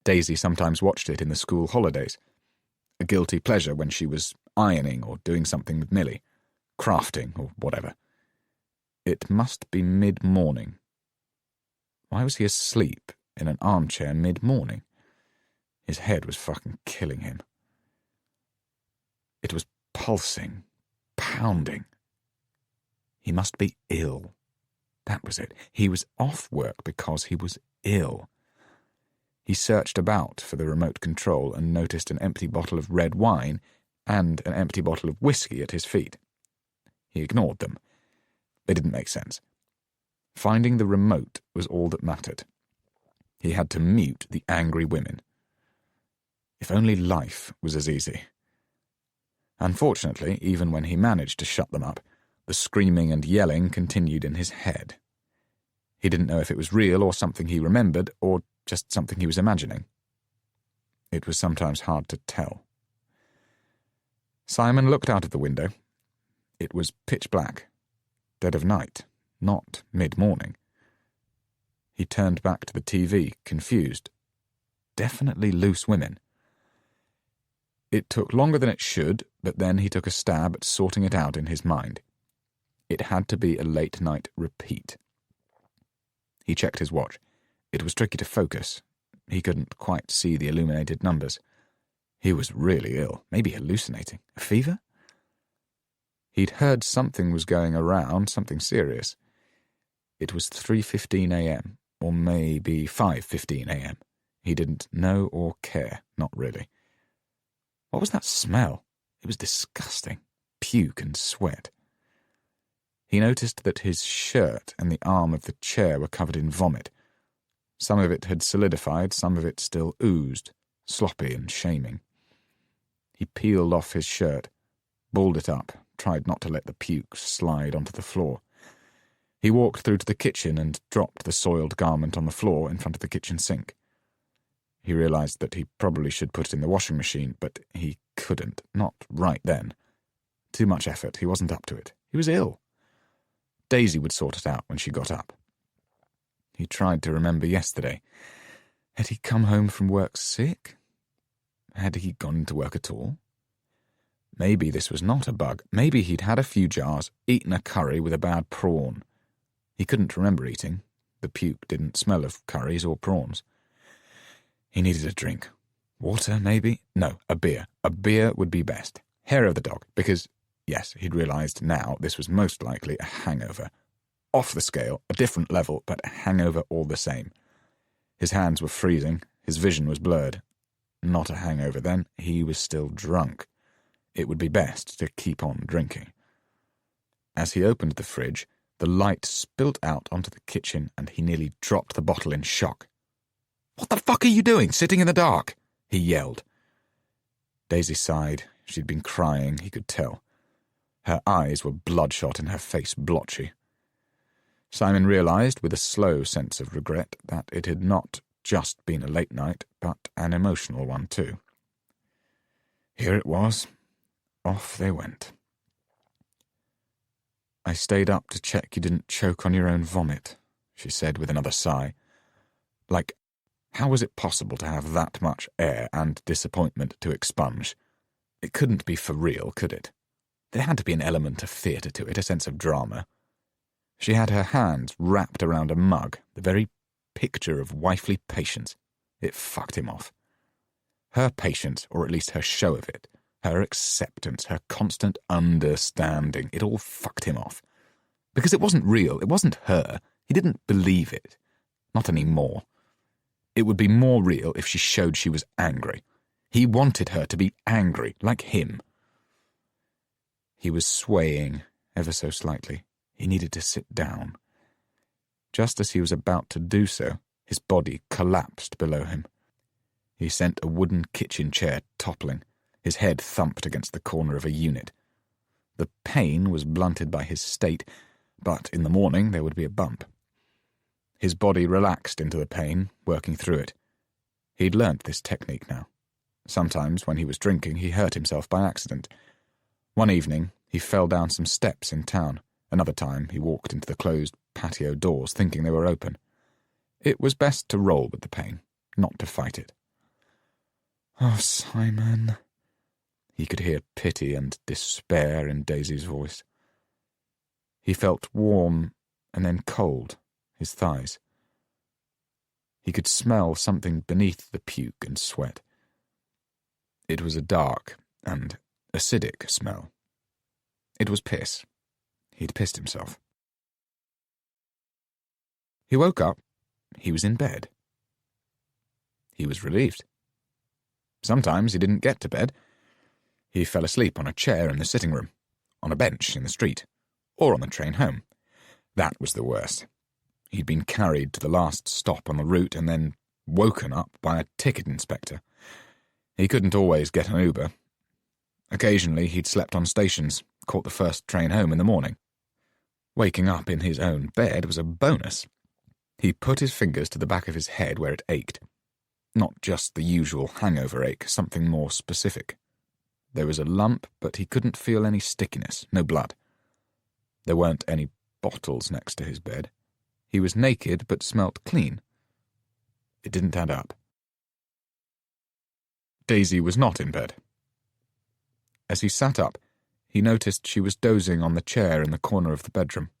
Daisy sometimes watched it in the school holidays. A guilty pleasure when she was ironing or doing something with Millie, crafting or whatever. It must be mid-morning. Why was he asleep in an armchair mid-morning? His head was fucking killing him. It was pulsing, pounding. He must be ill. That was it. He was off work because he was ill. He searched about for the remote control and noticed an empty bottle of red wine and an empty bottle of whiskey at his feet. He ignored them. They didn't make sense. Finding the remote was all that mattered. He had to mute the angry women. If only life was as easy. Unfortunately, even when he managed to shut them up, the screaming and yelling continued in his head. He didn't know if it was real or something he remembered or just something he was imagining. It was sometimes hard to tell. Simon looked out of the window. It was pitch black, dead of night, not mid-morning. He turned back to the TV, confused. Definitely Loose Women. It took longer than it should, but then he took a stab at sorting it out in his mind. It had to be a late-night repeat. He checked his watch. It was tricky to focus. He couldn't quite see the illuminated numbers. He was really ill, maybe hallucinating. A fever? He'd heard something was going around, something serious. It was 3:15 a.m., or maybe 5:15 a.m. He didn't know or care, not really. What was that smell? It was disgusting. Puke and sweat. He noticed that his shirt and the arm of the chair were covered in vomit. Some of it had solidified, some of it still oozed, sloppy and shaming. He peeled off his shirt, balled it up, tried not to let the puke slide onto the floor. He walked through to the kitchen and dropped the soiled garment on the floor in front of the kitchen sink. He realized that he probably should put it in the washing machine, but he couldn't, not right then. Too much effort, he wasn't up to it. He was ill. Daisy would sort it out when she got up. He tried to remember yesterday. Had he come home from work sick? Had he gone into work at all? Maybe this was not a bug. Maybe he'd had a few jars, eaten a curry with a bad prawn. He couldn't remember eating. The puke didn't smell of curries or prawns. He needed a drink. Water, maybe? No, a beer. A beer would be best. Hair of the dog, because, yes, he'd realised now this was most likely a hangover. Off the scale, a different level, but a hangover all the same. His hands were freezing, his vision was blurred. Not a hangover then, he was still drunk. It would be best to keep on drinking. As he opened the fridge, the light spilt out onto the kitchen and he nearly dropped the bottle in shock. "What the fuck are you doing, sitting in the dark?" he yelled. Daisy sighed. She'd been crying, he could tell. Her eyes were bloodshot and her face blotchy. Simon realised, with a slow sense of regret, that it had not just been a late night, but an emotional one too. Here it was. Off they went. "I stayed up to check you didn't choke on your own vomit," she said with another sigh. Like, how was it possible to have that much air and disappointment to expunge? It couldn't be for real, could it? There had to be an element of theatre to it, a sense of drama. She had her hands wrapped around a mug, the very picture of wifely patience. It fucked him off. Her patience, or at least her show of it, her acceptance, her constant understanding, it all fucked him off. Because it wasn't real, it wasn't her. He didn't believe it. Not anymore. It would be more real if she showed she was angry. He wanted her to be angry, like him. He was swaying, ever so slightly. He needed to sit down. Just as he was about to do so, his body collapsed below him. He sent a wooden kitchen chair toppling. His head thumped against the corner of a unit. The pain was blunted by his state, but in the morning there would be a bump. His body relaxed into the pain, working through it. He'd learnt this technique now. Sometimes, when he was drinking, he hurt himself by accident. One evening, he fell down some steps in town. Another time, he walked into the closed patio doors, thinking they were open. It was best to roll with the pain, not to fight it. "Oh, Simon." He could hear pity and despair in Daisy's voice. He felt warm and then cold, his thighs. He could smell something beneath the puke and sweat. It was a dark and acidic smell. It was piss. He'd pissed himself. He woke up. He was in bed. He was relieved. Sometimes he didn't get to bed. He fell asleep on a chair in the sitting room, on a bench in the street, or on the train home. That was the worst. He'd been carried to the last stop on the route and then woken up by a ticket inspector. He couldn't always get an Uber. Occasionally he'd slept on stations, caught the first train home in the morning. Waking up in his own bed was a bonus. He put his fingers to the back of his head where it ached. Not just the usual hangover ache, something more specific. There was a lump, but he couldn't feel any stickiness, no blood. There weren't any bottles next to his bed. He was naked, but smelt clean. It didn't add up. Daisy was not in bed. As he sat up, he noticed she was dozing on the chair in the corner of the bedroom,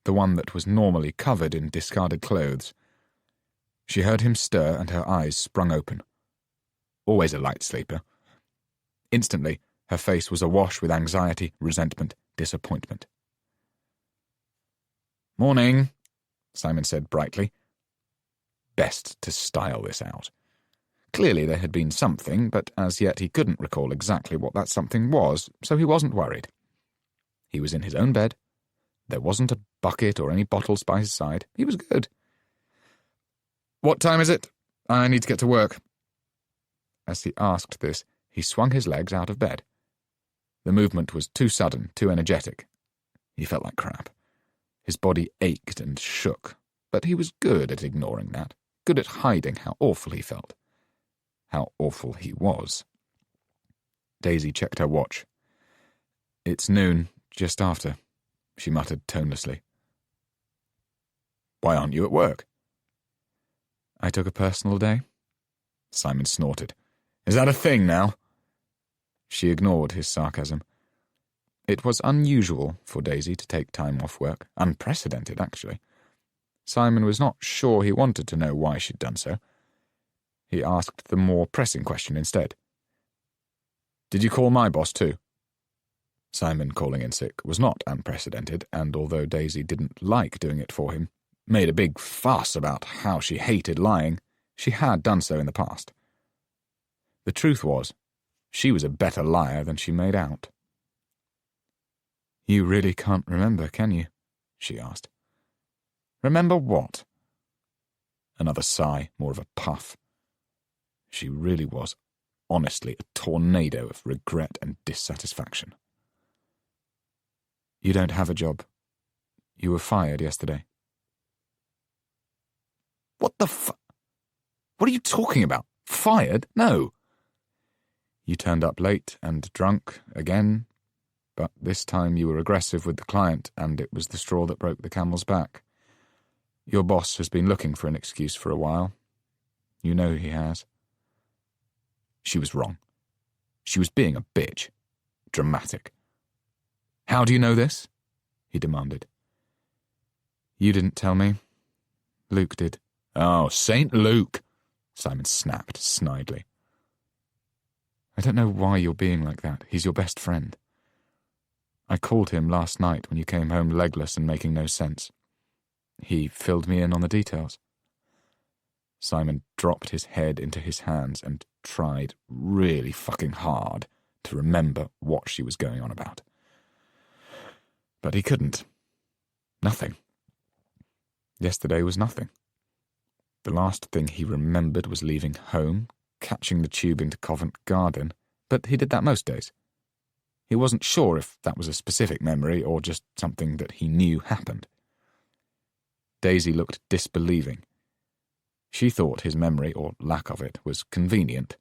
the one that was normally covered in discarded clothes. She heard him stir and her eyes sprung open. Always a light sleeper. Instantly, her face was awash with anxiety, resentment, disappointment. "Morning," Simon said brightly. Best to style this out. Clearly there had been something, but as yet he couldn't recall exactly what that something was, so he wasn't worried. He was in his own bed. There wasn't a bucket or any bottles by his side. He was good. "What time is it? I need to get to work." As he asked this, he swung his legs out of bed. The movement was too sudden, too energetic. He felt like crap. His body ached and shook, but he was good at ignoring that, good at hiding how awful he felt. How awful he was. Daisy checked her watch. "It's noon, just after," she muttered tonelessly. "Why aren't you at work?" "I took a personal day." Simon snorted. "Is that a thing now?" She ignored his sarcasm. It was unusual for Daisy to take time off work, unprecedented, actually. Simon was not sure he wanted to know why she'd done so. He asked the more pressing question instead. "Did you call my boss too?" Simon calling in sick was not unprecedented, and although Daisy didn't like doing it for him, made a big fuss about how she hated lying, she had done so in the past. The truth was, she was a better liar than she made out. "You really can't remember, can you?" she asked. "Remember what?" Another sigh, more of a puff. She really was, honestly, a tornado of regret and dissatisfaction. You don't have a job. You were fired yesterday. What the What are you talking about? Fired? No. You turned up late and drunk again, but this time you were aggressive with the client, and it was the straw that broke the camel's back. Your boss has been looking for an excuse for a while. You know he has. She was wrong. She was being a bitch. Dramatic. How do you know this? He demanded. You didn't tell me. Luke did. Oh, St. Luke, Simon snapped snidely. I don't know why you're being like that. He's your best friend. I called him last night when you came home legless and making no sense. He filled me in on the details. Simon dropped his head into his hands and tried really fucking hard to remember what she was going on about. But he couldn't. Nothing. Yesterday was nothing. The last thing he remembered was leaving home, catching the tube into Covent Garden, but he did that most days. He wasn't sure if that was a specific memory or just something that he knew happened. Daisy looked disbelieving. She thought his memory, or lack of it, was convenient,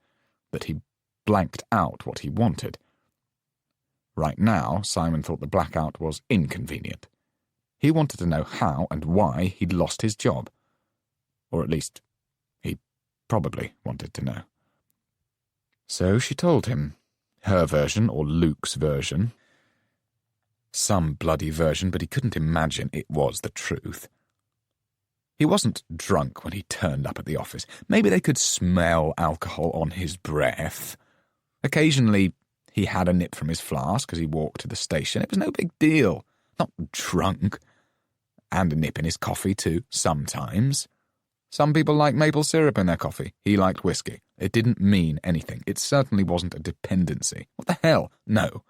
that he blanked out what he wanted. Right now, Simon thought the blackout was inconvenient. He wanted to know how and why he'd lost his job. Or at least, he probably wanted to know. So she told him. Her version, or Luke's version. Some bloody version, but he couldn't imagine it was the truth. He wasn't drunk when he turned up at the office. Maybe they could smell alcohol on his breath. Occasionally, he had a nip from his flask as he walked to the station. It was no big deal. Not drunk. And a nip in his coffee, too, sometimes. Some people like maple syrup in their coffee. He liked whiskey. It didn't mean anything. It certainly wasn't a dependency. What the hell? No.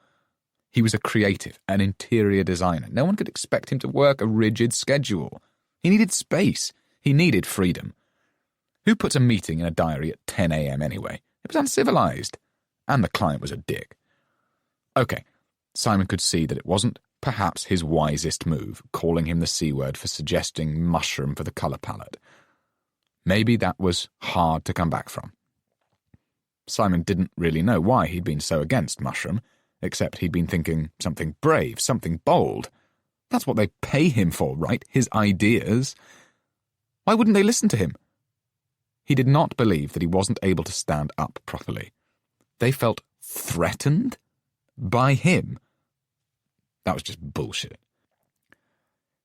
He was a creative, an interior designer. No one could expect him to work a rigid schedule. He needed space. He needed freedom. Who puts a meeting in a diary at 10 a.m. anyway? It was uncivilized. And the client was a dick. Okay, Simon could see that it wasn't perhaps his wisest move, calling him the C-word for suggesting mushroom for the colour palette. Maybe that was hard to come back from. Simon didn't really know why he'd been so against mushroom, except he'd been thinking something brave, something bold. That's what they pay him for, right? His ideas. Why wouldn't they listen to him? He did not believe that he wasn't able to stand up properly. They felt threatened by him. That was just bullshit.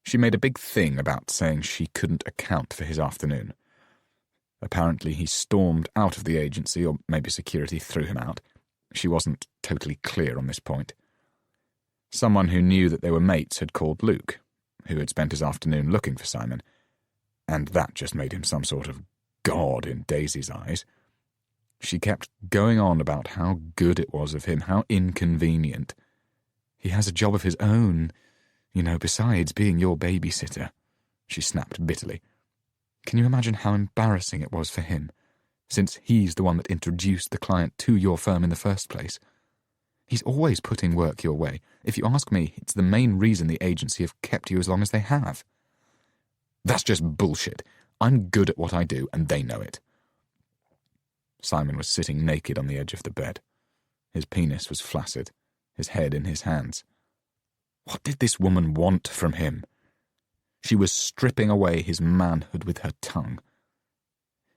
She made a big thing about saying she couldn't account for his afternoon. Apparently he stormed out of the agency, or maybe security threw him out. She wasn't totally clear on this point. Someone who knew that they were mates had called Luke, who had spent his afternoon looking for Simon, and that just made him some sort of god in Daisy's eyes. She kept going on about how good it was of him, how inconvenient. He has a job of his own, besides being your babysitter, she snapped bitterly. Can you imagine how embarrassing it was for him, since he's the one that introduced the client to your firm in the first place? He's always putting work your way. If you ask me, it's the main reason the agency have kept you as long as they have. That's just bullshit. I'm good at what I do, and they know it. Simon was sitting naked on the edge of the bed. His penis was flaccid, his head in his hands. What did this woman want from him? She was stripping away his manhood with her tongue.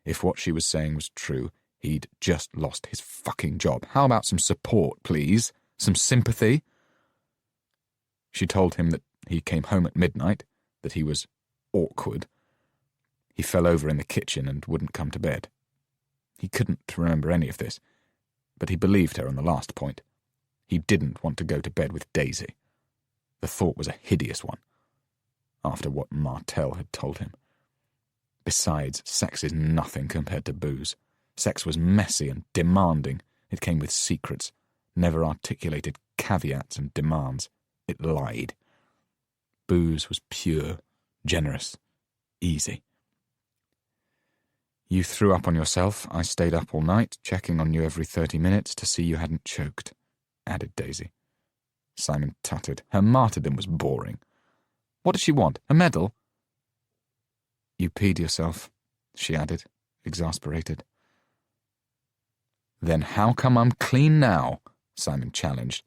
If what she was saying was true, he'd just lost his fucking job. How about some support, please? Some sympathy? She told him that he came home at midnight, that he was awkward. He fell over in the kitchen and wouldn't come to bed. He couldn't remember any of this, but he believed her on the last point. He didn't want to go to bed with Daisy. The thought was a hideous one, after what Martel had told him. Besides, sex is nothing compared to booze. Sex was messy and demanding. It came with secrets, never articulated caveats and demands. It lied. Booze was pure, generous, easy. You threw up on yourself. I stayed up all night, checking on you every 30 minutes to see you hadn't choked," added Daisy. Simon tutted. Her martyrdom was boring. "What does she want? A medal?" "You peed yourself," she added, exasperated. "Then how come I'm clean now?" Simon challenged.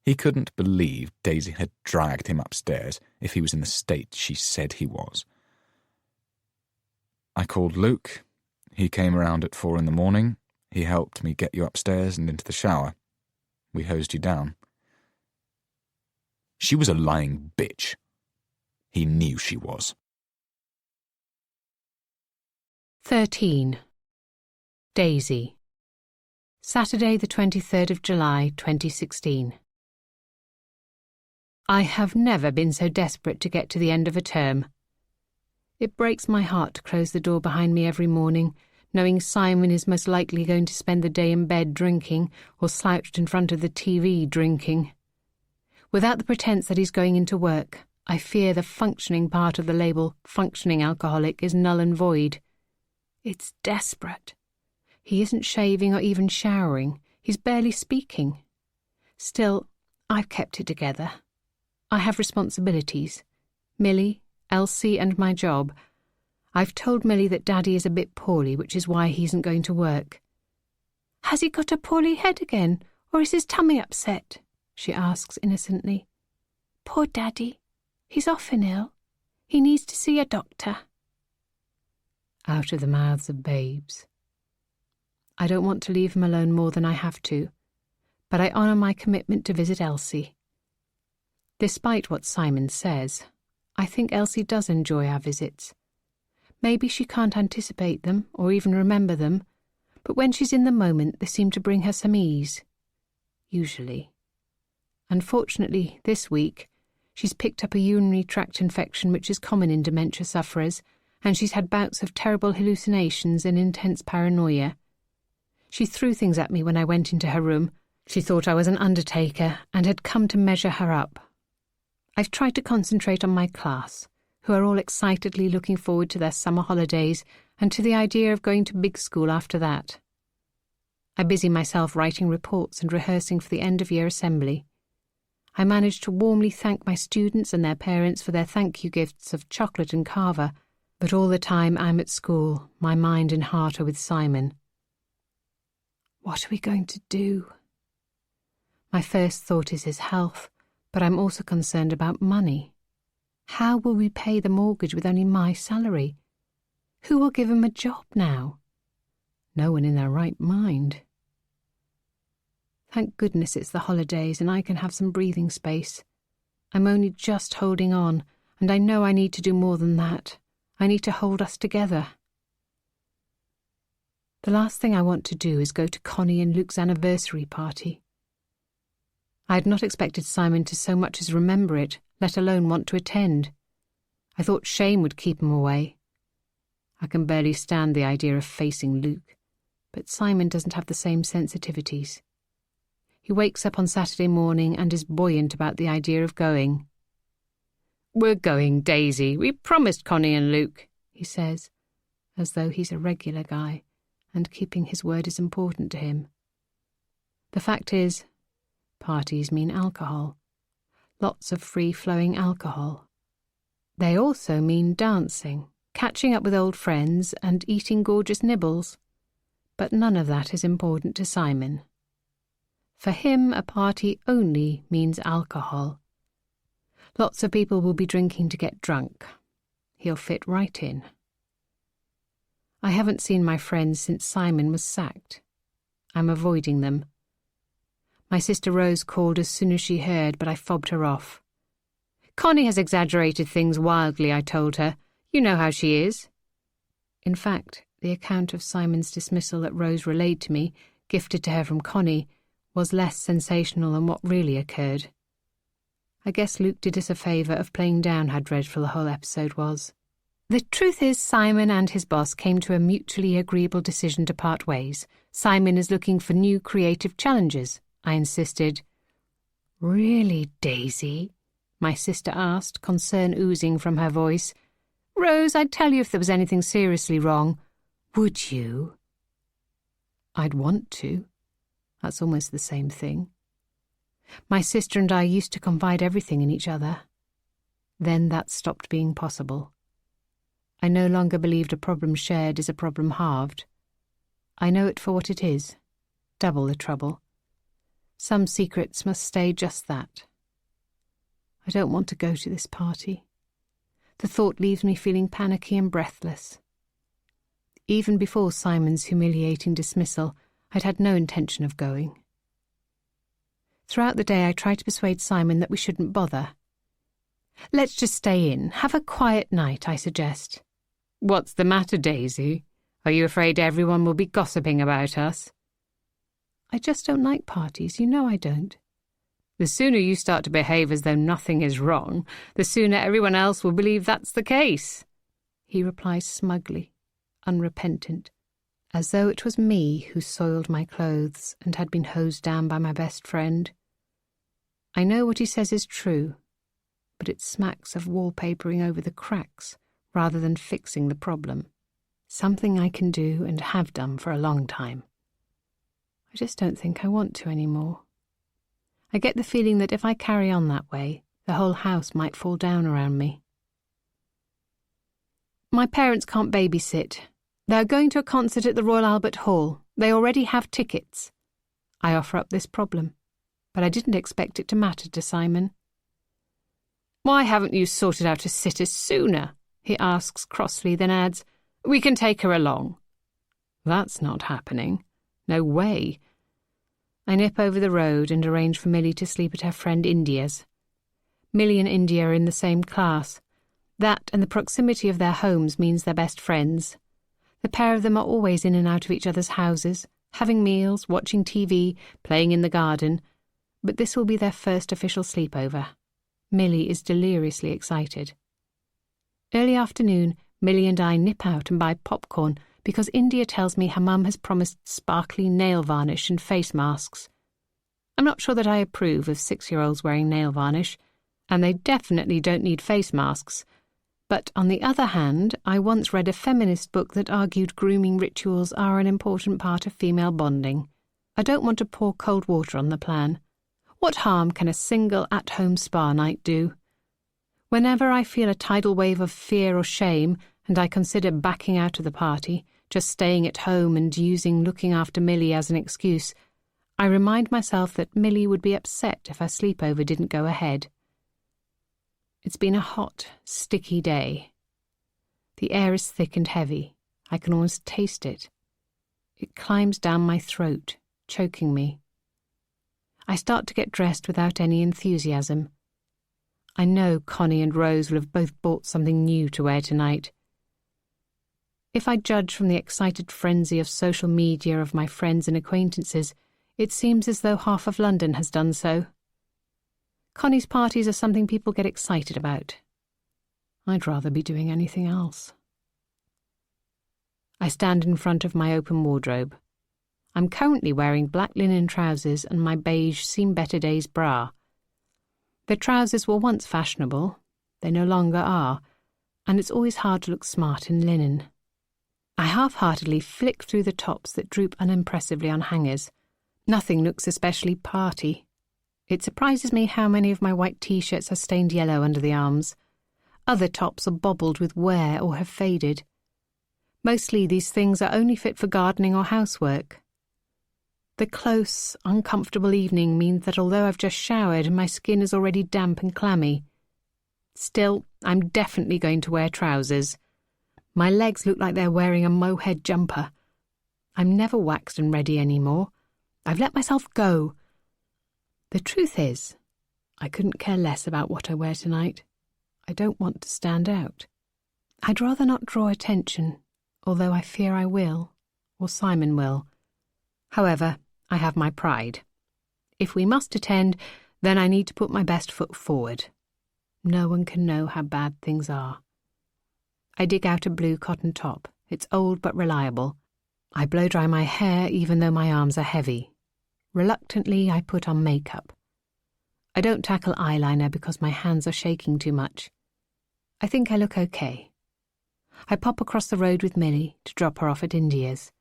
He couldn't believe Daisy had dragged him upstairs if he was in the state she said he was. "I called Luke. He came around at 4 a.m. He helped me get you upstairs and into the shower. We hosed you down." She was a lying bitch. He knew she was. 13. Daisy. Saturday, the 23rd of July, 2016. I have never been so desperate to get to the end of a term. It breaks my heart to close the door behind me every morning, knowing Simon is most likely going to spend the day in bed drinking or slouched in front of the TV drinking. Without the pretense that he's going into work, I fear the functioning part of the label functioning alcoholic is null and void. It's desperate. He isn't shaving or even showering. He's barely speaking. Still, I've kept it together. I have responsibilities. Millie, Elsie and my job. I've told Millie that Daddy is a bit poorly, which is why he isn't going to work. "Has he got a poorly head again, or is his tummy upset?" she asks innocently. "Poor Daddy. He's often ill. He needs to see a doctor." Out of the mouths of babes. I don't want to leave him alone more than I have to, but I honour my commitment to visit Elsie. Despite what Simon says, I think Elsie does enjoy our visits. Maybe she can't anticipate them or even remember them, but when she's in the moment they seem to bring her some ease. Usually. Unfortunately, this week, she's picked up a urinary tract infection which is common in dementia sufferers, and she's had bouts of terrible hallucinations and intense paranoia. She threw things at me when I went into her room. She thought I was an undertaker and had come to measure her up. I've tried to concentrate on my class, who are all excitedly looking forward to their summer holidays and to the idea of going to big school after that. I busy myself writing reports and rehearsing for the end-of-year assembly. I managed to warmly thank my students and their parents for their thank-you gifts of chocolate and kava, but all the time I'm at school, my mind and heart are with Simon. What are we going to do? My first thought is his health, but I'm also concerned about money. How will we pay the mortgage with only my salary? Who will give him a job now? No one in their right mind. Thank goodness it's the holidays and I can have some breathing space. I'm only just holding on, and I know I need to do more than that. I need to hold us together. The last thing I want to do is go to Connie and Luke's anniversary party. I had not expected Simon to so much as remember it, let alone want to attend. I thought shame would keep him away. I can barely stand the idea of facing Luke, but Simon doesn't have the same sensitivities. He wakes up on Saturday morning and is buoyant about the idea of going. "We're going, Daisy. We promised Connie and Luke," he says, as though he's a regular guy, and keeping his word is important to him. The fact is, parties mean alcohol. Lots of free-flowing alcohol. They also mean dancing, catching up with old friends, and eating gorgeous nibbles. But none of that is important to Simon. For him, a party only means alcohol. Lots of people will be drinking to get drunk. He'll fit right in. I haven't seen my friends since Simon was sacked. I'm avoiding them. My sister Rose called as soon as she heard, but I fobbed her off. "Connie has exaggerated things wildly," I told her. "You know how she is." In fact, the account of Simon's dismissal that Rose relayed to me, gifted to her from Connie, was less sensational than what really occurred. I guess Luke did us a favour of playing down how dreadful the whole episode was. The truth is, Simon and his boss came to a mutually agreeable decision to part ways. Simon is looking for new creative challenges, I insisted. "Really, Daisy?" my sister asked, concern oozing from her voice. "Rose, I'd tell you if there was anything seriously wrong. Would you? I'd want to. That's almost the same thing. My sister and I used to confide everything in each other. Then that stopped being possible. I no longer believed a problem shared is a problem halved. I know it for what it is, double the trouble. Some secrets must stay just that. I don't want to go to this party. The thought leaves me feeling panicky and breathless. Even before Simon's humiliating dismissal, I'd had no intention of going. Throughout the day I tried to persuade Simon that we shouldn't bother. Let's just stay in, have a quiet night, I suggest. What's the matter, Daisy? Are you afraid everyone will be gossiping about us? I just don't like parties, you know I don't. The sooner you start to behave as though nothing is wrong, the sooner everyone else will believe that's the case, he replies smugly, unrepentant, as though it was me who soiled my clothes and had been hosed down by my best friend. I know what he says is true, but it smacks of wallpapering over the cracks rather than fixing the problem. Something I can do and have done for a long time. I just don't think I want to anymore. I get the feeling that if I carry on that way, the whole house might fall down around me. My parents can't babysit. They're going to a concert at the Royal Albert Hall. They already have tickets. I offer up this problem, but I didn't expect it to matter to Simon. Why haven't you sorted out a sitter sooner? He asks crossly, then adds, We can take her along. That's not happening. No way. I nip over the road and arrange for Millie to sleep at her friend India's. Millie and India are in the same class. That and the proximity of their homes means they're best friends. The pair of them are always in and out of each other's houses, having meals, watching TV, playing in the garden. But this will be their first official sleepover. Millie is deliriously excited. Early afternoon, Millie and I nip out and buy popcorn because India tells me her mum has promised sparkly nail varnish and face masks. I'm not sure that I approve of 6-year-olds wearing nail varnish, and they definitely don't need face masks. But on the other hand, I once read a feminist book that argued grooming rituals are an important part of female bonding. I don't want to pour cold water on the plan. What harm can a single at-home spa night do? Whenever I feel a tidal wave of fear or shame, and I consider backing out of the party, just staying at home and using looking after Millie as an excuse, I remind myself that Millie would be upset if her sleepover didn't go ahead. It's been a hot, sticky day. The air is thick and heavy. I can almost taste it. It climbs down my throat, choking me. I start to get dressed without any enthusiasm. I know Connie and Rose will have both bought something new to wear tonight. If I judge from the excited frenzy of social media of my friends and acquaintances, it seems as though half of London has done so. Connie's parties are something people get excited about. I'd rather be doing anything else. I stand in front of my open wardrobe. I'm currently wearing black linen trousers and my beige Seen Better Days bra. The trousers were once fashionable. They no longer are, and it's always hard to look smart in linen. I half-heartedly flick through the tops that droop unimpressively on hangers. Nothing looks especially party. It surprises me how many of my white T-shirts are stained yellow under the arms. Other tops are bobbled with wear or have faded. Mostly these things are only fit for gardening or housework. The close, uncomfortable evening means that although I've just showered, my skin is already damp and clammy. Still, I'm definitely going to wear trousers. My legs look like they're wearing a mohair jumper. I'm never waxed and ready anymore. I've let myself go. The truth is, I couldn't care less about what I wear tonight. I don't want to stand out. I'd rather not draw attention, although I fear I will, or Simon will. However, I have my pride. If we must attend, then I need to put my best foot forward. No one can know how bad things are. I dig out a blue cotton top. It's old but reliable. I blow-dry my hair even though my arms are heavy. Reluctantly, I put on makeup. I don't tackle eyeliner because my hands are shaking too much. I think I look okay. I pop across the road with Millie to drop her off at India's.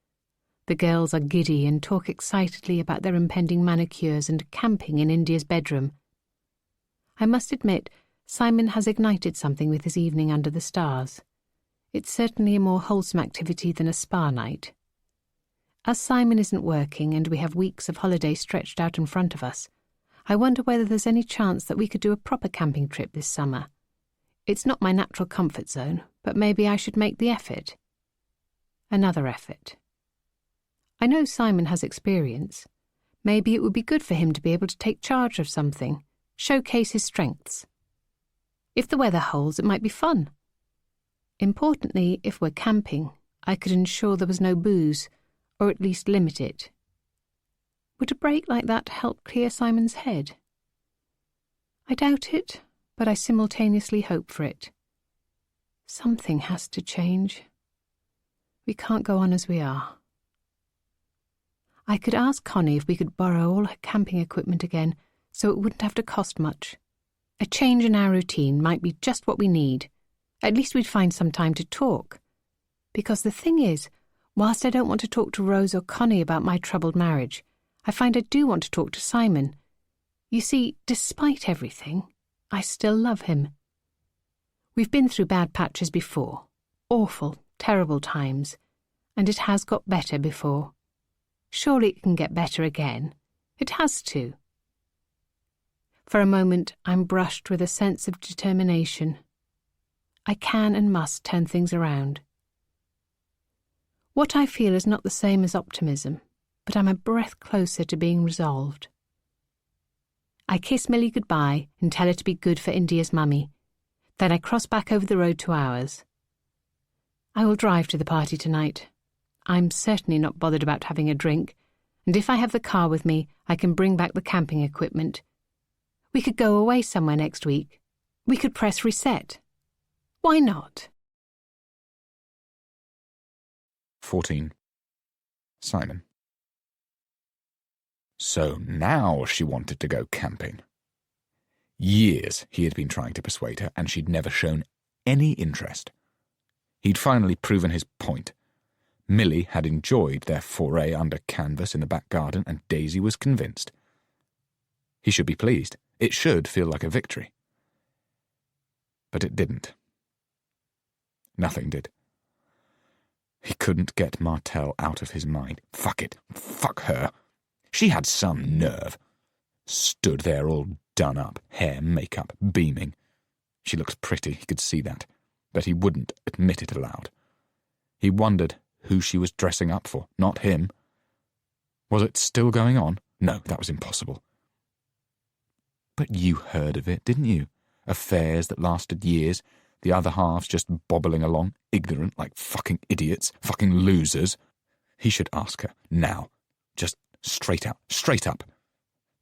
The girls are giddy and talk excitedly about their impending manicures and camping in India's bedroom. I must admit, Simon has ignited something with his evening under the stars. It's certainly a more wholesome activity than a spa night. As Simon isn't working and we have weeks of holiday stretched out in front of us, I wonder whether there's any chance that we could do a proper camping trip this summer. It's not my natural comfort zone, but maybe I should make the effort. Another effort. I know Simon has experience. Maybe it would be good for him to be able to take charge of something, showcase his strengths. If the weather holds, it might be fun. Importantly, if we're camping, I could ensure there was no booze, or at least limit it. Would a break like that help clear Simon's head? I doubt it, but I simultaneously hope for it. Something has to change. We can't go on as we are. I could ask Connie if we could borrow all her camping equipment again, so it wouldn't have to cost much. A change in our routine might be just what we need. At least we'd find some time to talk. Because the thing is, whilst I don't want to talk to Rose or Connie about my troubled marriage, I find I do want to talk to Simon. You see, despite everything, I still love him. We've been through bad patches before. Awful, terrible times. And it has got better before. Surely it can get better again. It has to. For a moment, I'm brushed with a sense of determination. I can and must turn things around. What I feel is not the same as optimism, but I'm a breath closer to being resolved. I kiss Millie goodbye and tell her to be good for India's mummy. Then I cross back over the road to ours. I will drive to the party tonight. I'm certainly not bothered about having a drink, and if I have the car with me, I can bring back the camping equipment. We could go away somewhere next week. We could press reset. Why not? 14. Simon. So now she wanted to go camping. Years he had been trying to persuade her, and she'd never shown any interest. He'd finally proven his point. Millie had enjoyed their foray under canvas in the back garden, and Daisy was convinced. He should be pleased. It should feel like a victory. But it didn't. Nothing did. He couldn't get Martell out of his mind. Fuck it. Fuck her. She had some nerve. Stood there all done up, hair, makeup, beaming. She looked pretty, he could see that, but he wouldn't admit it aloud. He wondered who she was dressing up for, not him. Was it still going on? No, that was impossible. But you heard of it, didn't you? Affairs that lasted years, the other halves just bobbling along, ignorant like fucking idiots, fucking losers. He should ask her, now. Just straight up.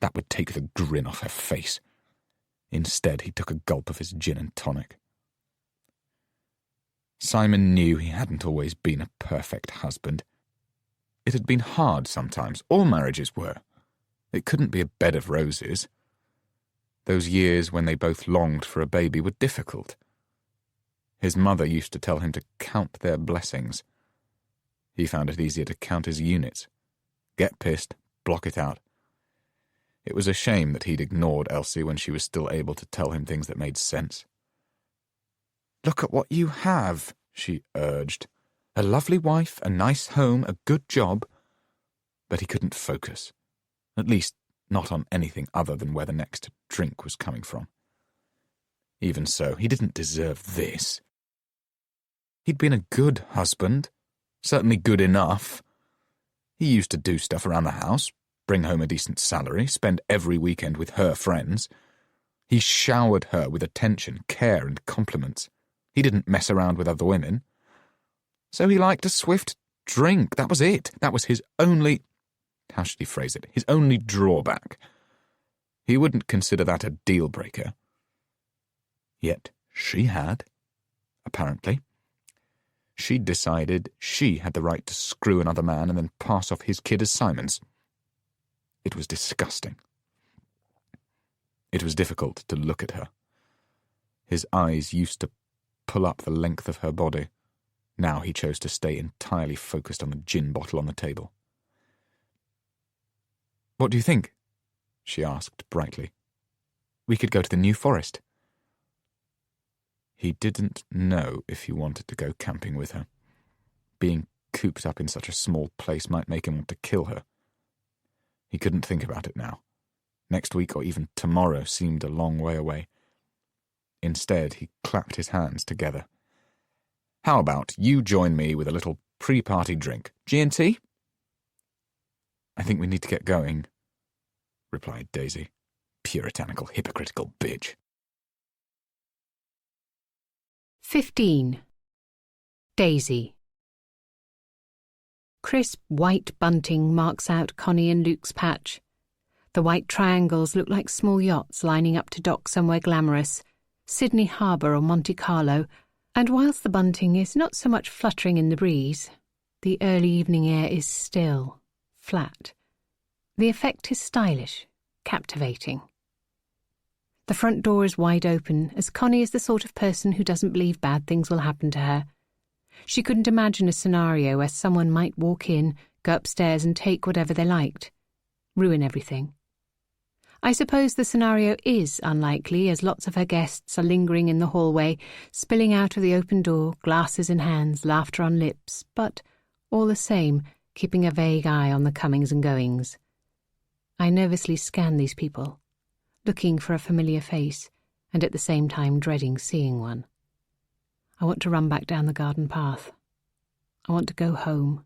That would take the grin off her face. Instead, he took a gulp of his gin and tonic. Simon knew he hadn't always been a perfect husband. It had been hard sometimes. All marriages were. It couldn't be a bed of roses. Those years when they both longed for a baby were difficult. His mother used to tell him to count their blessings. He found it easier to count his units. Get pissed, block it out. It was a shame that he'd ignored Elsie when she was still able to tell him things that made sense. "Look at what you have," she urged. "A lovely wife, a nice home, a good job." But he couldn't focus. At least, not on anything other than where the next drink was coming from. Even so, he didn't deserve this. He'd been a good husband, certainly good enough. He used to do stuff around the house, bring home a decent salary, spend every weekend with her friends. He showered her with attention, care, and compliments. He didn't mess around with other women. So he liked a swift drink. That was it. That was his only... how should he phrase it? His only drawback. He wouldn't consider that a deal-breaker. Yet she had, apparently. She'd decided she had the right to screw another man and then pass off his kid as Simon's. It was disgusting. It was difficult to look at her. His eyes used to pull up the length of her body, Now he chose to stay entirely focused on the gin bottle on the table. "What do you think?" she asked brightly. "We could go to the New Forest." He didn't know if he wanted to go camping with her. Being cooped up in such a small place might make him want to kill her. He couldn't think about it now. Next week or even tomorrow seemed a long way away. Instead, he clapped his hands together. "How about you join me with a little pre-party drink? G&T? "I think we need to get going," replied Daisy. Puritanical, hypocritical bitch. 15. Daisy. Crisp white bunting marks out Connie and Luke's patch. The white triangles look like small yachts lining up to dock somewhere glamorous, Sydney Harbour or Monte Carlo, and whilst the bunting is not so much fluttering in the breeze, the early evening air is still, flat. The effect is stylish, captivating. The front door is wide open, as Connie is the sort of person who doesn't believe bad things will happen to her. She couldn't imagine a scenario where someone might walk in, go upstairs and take whatever they liked, ruin everything. I suppose the scenario is unlikely, as lots of her guests are lingering in the hallway, spilling out of the open door, glasses in hands, laughter on lips, but, all the same, keeping a vague eye on the comings and goings. I nervously scan these people, looking for a familiar face, and at the same time dreading seeing one. I want to run back down the garden path. I want to go home.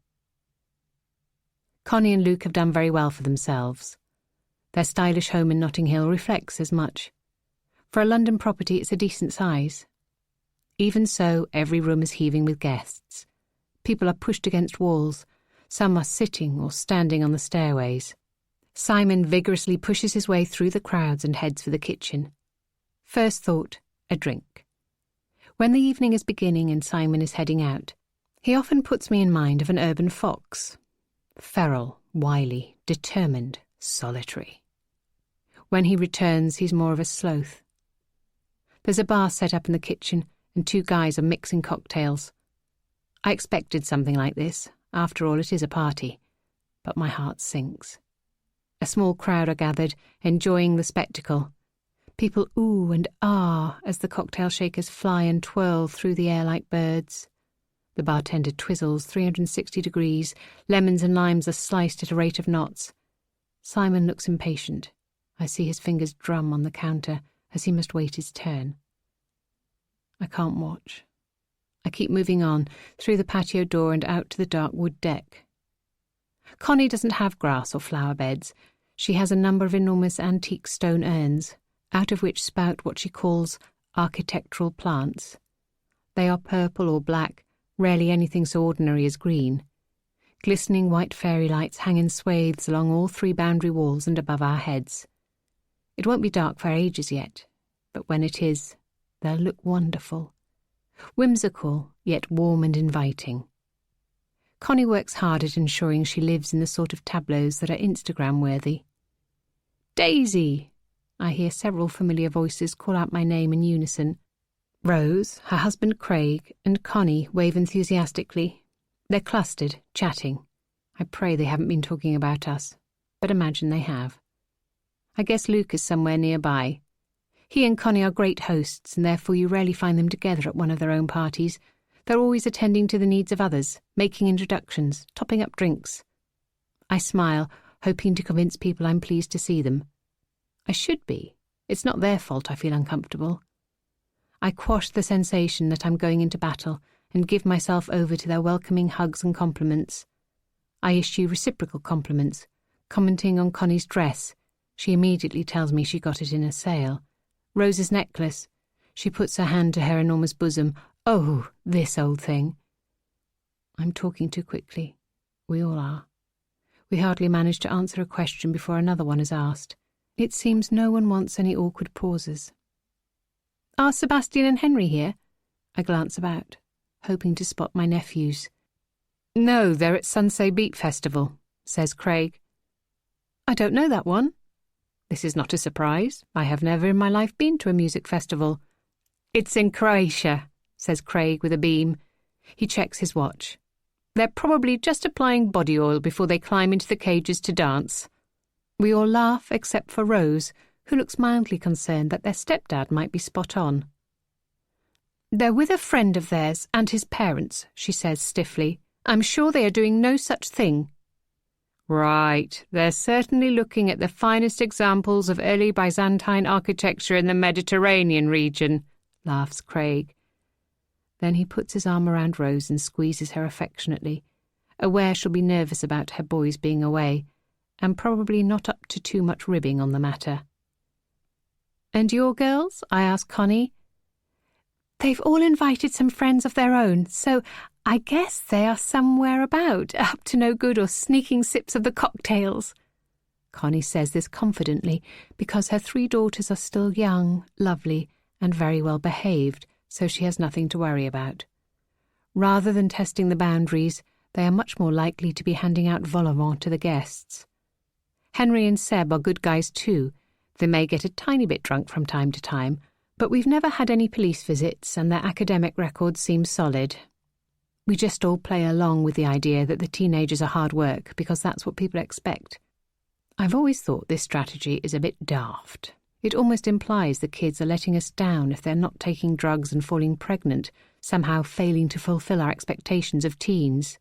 Connie and Luke have done very well for themselves. Their stylish home in Notting Hill reflects as much. For a London property, it's a decent size. Even so, every room is heaving with guests. People are pushed against walls. Some are sitting or standing on the stairways. Simon vigorously pushes his way through the crowds and heads for the kitchen. First thought, a drink. When the evening is beginning and Simon is heading out, he often puts me in mind of an urban fox. Feral, wily, determined, solitary. When he returns, he's more of a sloth. There's a bar set up in the kitchen, and two guys are mixing cocktails. I expected something like this. After all, it is a party. But my heart sinks. A small crowd are gathered, enjoying the spectacle. People ooh and ah as the cocktail shakers fly and twirl through the air like birds. The bartender twizzles 360 degrees. Lemons and limes are sliced at a rate of knots. Simon looks impatient. I see his fingers drum on the counter as he must wait his turn. I can't watch. I keep moving on, through the patio door and out to the dark wood deck. Connie doesn't have grass or flower beds. She has a number of enormous antique stone urns, out of which spout what she calls architectural plants. They are purple or black, rarely anything so ordinary as green. Glistening white fairy lights hang in swathes along all three boundary walls and above our heads. It won't be dark for ages yet, but when it is, they'll look wonderful. Whimsical, yet warm and inviting. Connie works hard at ensuring she lives in the sort of tableaus that are Instagram-worthy. "Daisy!" I hear several familiar voices call out my name in unison. Rose, her husband Craig, and Connie wave enthusiastically. They're clustered, chatting. I pray they haven't been talking about us, but imagine they have. I guess Luke is somewhere nearby. He and Connie are great hosts, and therefore you rarely find them together at one of their own parties. They're always attending to the needs of others, making introductions, topping up drinks. I smile, hoping to convince people I'm pleased to see them. I should be. It's not their fault I feel uncomfortable. I quash the sensation that I'm going into battle and give myself over to their welcoming hugs and compliments. I issue reciprocal compliments, commenting on Connie's dress. She immediately tells me she got it in a sale. Rose's necklace. She puts her hand to her enormous bosom. Oh, this old thing. I'm talking too quickly. We all are. We hardly manage to answer a question before another one is asked. It seems no one wants any awkward pauses. "Are Sebastian and Henry here?" I glance about, hoping to spot my nephews. "No, they're at Sunsay Beat Festival," says Craig. "I don't know that one." This is not a surprise. I have never in my life been to a music festival. "It's in Croatia," says Craig with a beam. He checks his watch. They're probably just applying body oil before they climb into the cages to dance. We all laugh except for Rose, who looks mildly concerned that their stepdad might be spot on. "They're with a friend of theirs and his parents," she says stiffly. "I'm sure they are doing no such thing." "Right, they're certainly looking at the finest examples of early Byzantine architecture in the Mediterranean region," laughs Craig. Then he puts his arm around Rose and squeezes her affectionately, aware she'll be nervous about her boys being away, and probably not up to too much ribbing on the matter. "And your girls?" I ask Connie. "They've all invited some friends of their own, so I guess they are somewhere about, up to no good or sneaking sips of the cocktails." Connie says this confidently because her 3 daughters are still young, lovely, and very well behaved, so she has nothing to worry about. Rather than testing the boundaries, they are much more likely to be handing out vol au vent to the guests. Henry and Seb are good guys too. They may get a tiny bit drunk from time to time, but we've never had any police visits and their academic records seem solid. We just all play along with the idea that the teenagers are hard work because that's what people expect. I've always thought this strategy is a bit daft. It almost implies the kids are letting us down if they're not taking drugs and falling pregnant, somehow failing to fulfill our expectations of teens.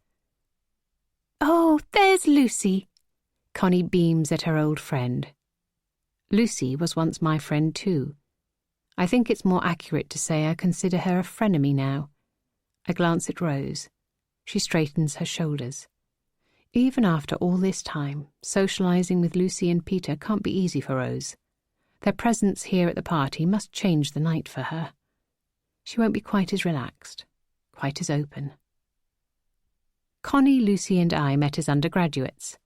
"Oh, there's Lucy." Connie beams at her old friend. Lucy was once my friend too. I think it's more accurate to say I consider her a frenemy now. I glance at Rose. She straightens her shoulders. Even after all this time, socialising with Lucy and Peter can't be easy for Rose. Their presence here at the party must change the night for her. She won't be quite as relaxed, quite as open. Connie, Lucy and I met as undergraduates.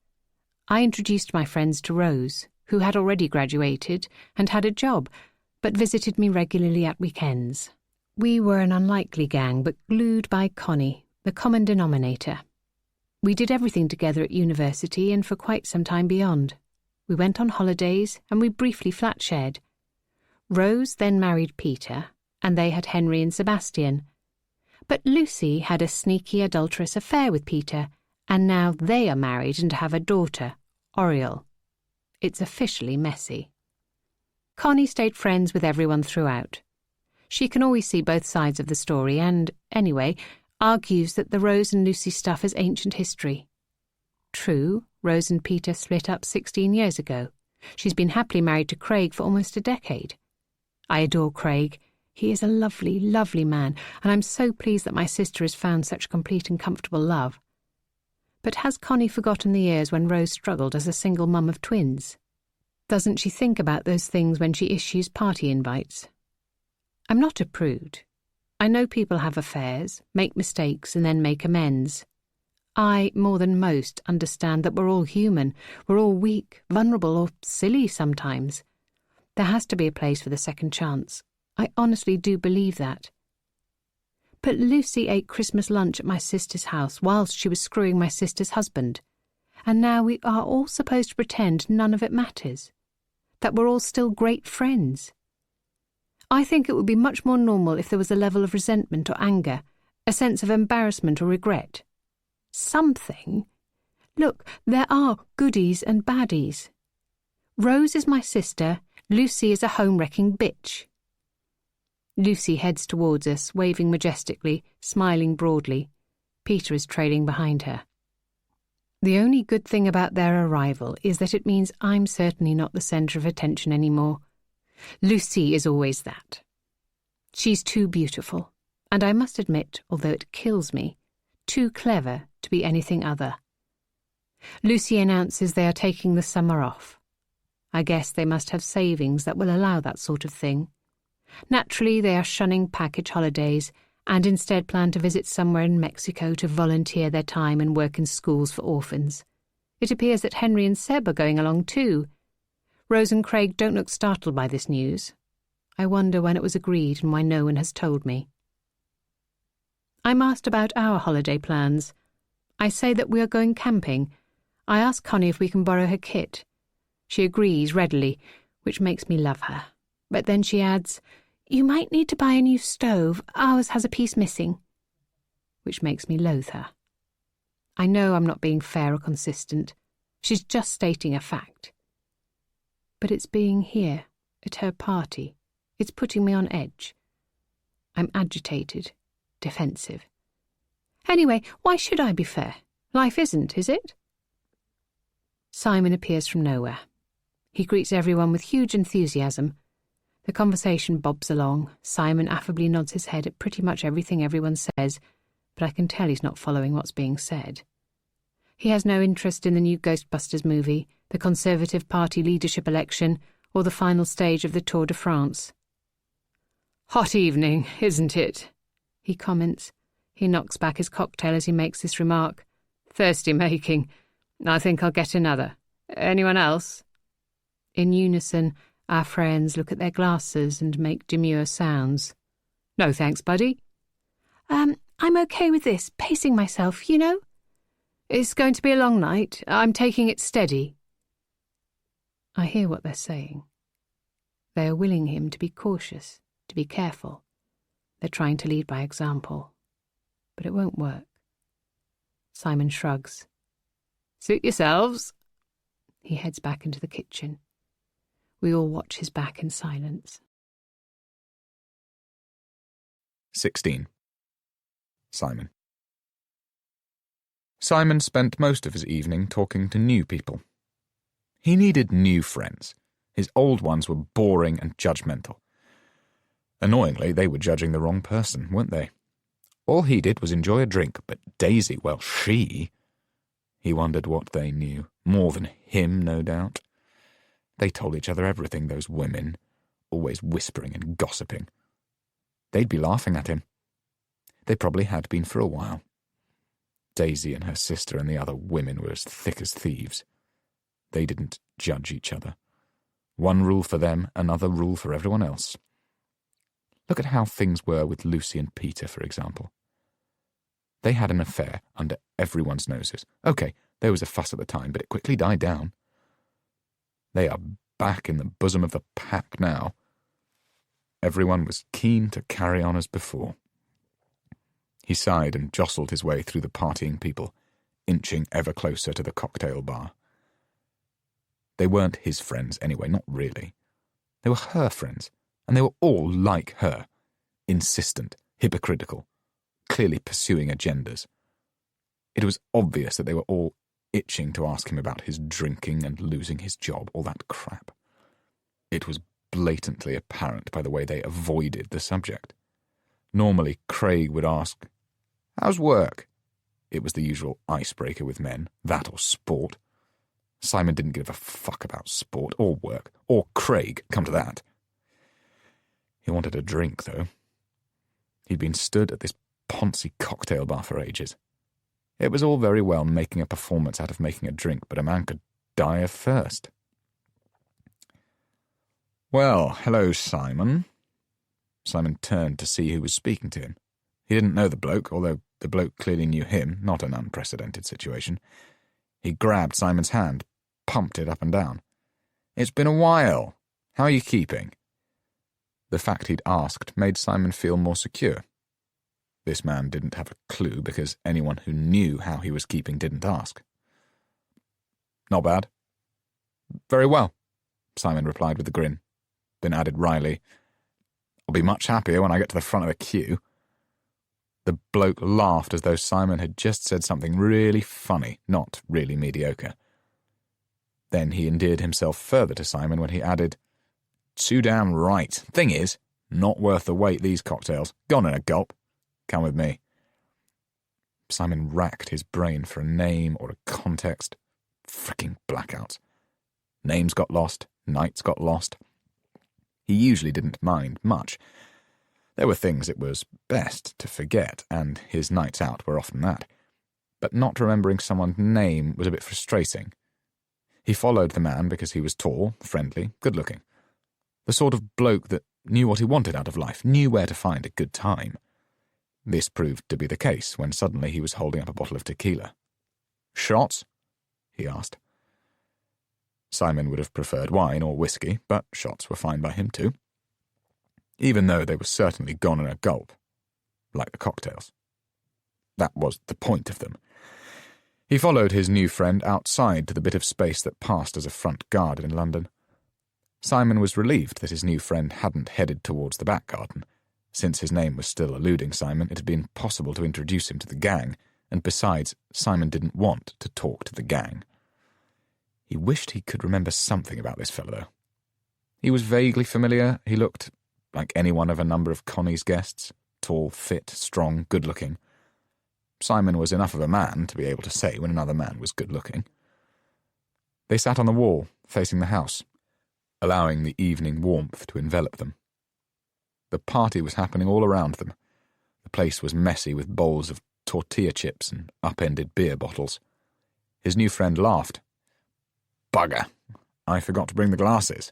I introduced my friends to Rose, who had already graduated and had a job, but visited me regularly at weekends. We were an unlikely gang, but glued by Connie, the common denominator. We did everything together at university and for quite some time beyond. We went on holidays and we briefly flat-shared. Rose then married Peter, and they had Henry and Sebastian. But Lucy had a sneaky, adulterous affair with Peter, and now they are married and have a daughter, Oriel. It's officially messy. Connie stayed friends with everyone throughout. She can always see both sides of the story and, anyway, argues that the Rose and Lucy stuff is ancient history. True, Rose and Peter split up 16 years ago. She's been happily married to Craig for almost a decade. I adore Craig. He is a lovely, lovely man, and I'm so pleased that my sister has found such complete and comfortable love. But has Connie forgotten the years when Rose struggled as a single mum of twins? Doesn't she think about those things when she issues party invites? I'm not a prude. I know people have affairs, make mistakes, and then make amends. I, more than most, understand that we're all human, we're all weak, vulnerable, or silly sometimes. There has to be a place for the second chance. I honestly do believe that. But Lucy ate Christmas lunch at my sister's house whilst she was screwing my sister's husband, and now we are all supposed to pretend none of it matters, that we're all still great friends. I think it would be much more normal if there was a level of resentment or anger, a sense of embarrassment or regret. Something. Look, there are goodies and baddies. Rose is my sister, Lucy is a home-wrecking bitch. Lucy heads towards us, waving majestically, smiling broadly. Peter is trailing behind her. The only good thing about their arrival is that it means I'm certainly not the centre of attention anymore. Lucy is always that. She's too beautiful, and I must admit, although it kills me, too clever to be anything other. Lucy announces they are taking the summer off. I guess they must have savings that will allow that sort of thing. Naturally, they are shunning package holidays and instead plan to visit somewhere in Mexico to volunteer their time and work in schools for orphans. It appears that Henry and Seb are going along too. Rose and Craig don't look startled by this news. I wonder when it was agreed and why no one has told me. I'm asked about our holiday plans. I say that we are going camping. I ask Connie if we can borrow her kit. She agrees readily, which makes me love her. But then she adds, "You might need to buy a new stove. Ours has a piece missing." which makes me loathe her. I know I'm not being fair or consistent. She's just stating a fact. But it's being here, at her party. It's putting me on edge. I'm agitated, defensive. Anyway, why should I be fair? Life isn't, is it? Simon appears from nowhere. He greets everyone with huge enthusiasm. The conversation bobs along. Simon affably nods his head at pretty much everything everyone says, but I can tell he's not following what's being said. He has no interest in the new Ghostbusters movie, the Conservative Party leadership election, or the final stage of the Tour de France. "Hot evening, isn't it?" he comments. He knocks back his cocktail as he makes this remark. "Thirsty making. I think I'll get another. Anyone else?" In unison, our friends look at their glasses and make demure sounds. "No thanks, buddy." I'm okay with this, pacing myself, you know? "It's going to be a long night. I'm taking it steady." I hear what they're saying. They are willing him to be cautious, to be careful. They're trying to lead by example. But it won't work. Simon shrugs. "Suit yourselves." He heads back into the kitchen. We all watch his back in silence. 16. Simon. Simon spent most of his evening talking to new people. He needed new friends. His old ones were boring and judgmental. Annoyingly, they were judging the wrong person, weren't they? All he did was enjoy a drink, but Daisy, well, she... He wondered what they knew. More than him, no doubt. They told each other everything, those women, always whispering and gossiping. They'd be laughing at him. They probably had been for a while. Daisy and her sister and the other women were as thick as thieves. They didn't judge each other. One rule for them, another rule for everyone else. Look at how things were with Lucy and Peter, for example. They had an affair under everyone's noses. Okay, there was a fuss at the time, but it quickly died down. They are back in the bosom of the pack now. Everyone was keen to carry on as before. He sighed and jostled his way through the partying people, inching ever closer to the cocktail bar. They weren't his friends anyway, not really. They were her friends, and they were all like her, insistent, hypocritical, clearly pursuing agendas. It was obvious that they were all itching to ask him about his drinking and losing his job, all that crap. It was blatantly apparent by the way they avoided the subject. Normally, Craig would ask, "How's work?" It was the usual icebreaker with men, that or sport. Simon didn't give a fuck about sport, or work, or Craig, come to that. He wanted a drink, though. He'd been stood at this poncy cocktail bar for ages. It was all very well making a performance out of making a drink, but a man could die of thirst. "Well, hello, Simon." Simon turned to see who was speaking to him. He didn't know the bloke, although the bloke clearly knew him, not an unprecedented situation. He grabbed Simon's hand, pumped it up and down. "It's been a while. How are you keeping?" The fact he'd asked made Simon feel more secure. This man didn't have a clue because anyone who knew how he was keeping didn't ask. "Not bad." "Very well," Simon replied with a grin, then added wryly, "I'll be much happier when I get to the front of the queue." The bloke laughed as though Simon had just said something really funny, not really mediocre. Then he endeared himself further to Simon when he added, "Too damn right. Thing is, not worth the wait, these cocktails. Gone in a gulp. Come with me." Simon racked his brain for a name or a context. Fricking blackouts. Names got lost, nights got lost. He usually didn't mind much. There were things it was best to forget, and his nights out were often that. But not remembering someone's name was a bit frustrating. He followed the man because he was tall, friendly, good-looking. The sort of bloke that knew what he wanted out of life, knew where to find a good time. This proved to be the case when suddenly he was holding up a bottle of tequila. "Shots?" he asked. Simon would have preferred wine or whiskey, but shots were fine by him too. Even though they were certainly gone in a gulp, like the cocktails. That was the point of them. He followed his new friend outside to the bit of space that passed as a front garden in London. Simon was relieved that his new friend hadn't headed towards the back garden. Since his name was still eluding Simon, it had been possible to introduce him to the gang, and besides, Simon didn't want to talk to the gang. He wished he could remember something about this fellow, though. He was vaguely familiar. He looked like any one of a number of Connie's guests, tall, fit, strong, good-looking. Simon was enough of a man to be able to say when another man was good-looking. They sat on the wall, facing the house, allowing the evening warmth to envelop them. The party was happening all around them. The place was messy with bowls of tortilla chips and upended beer bottles. His new friend laughed. "Bugger! I forgot to bring the glasses."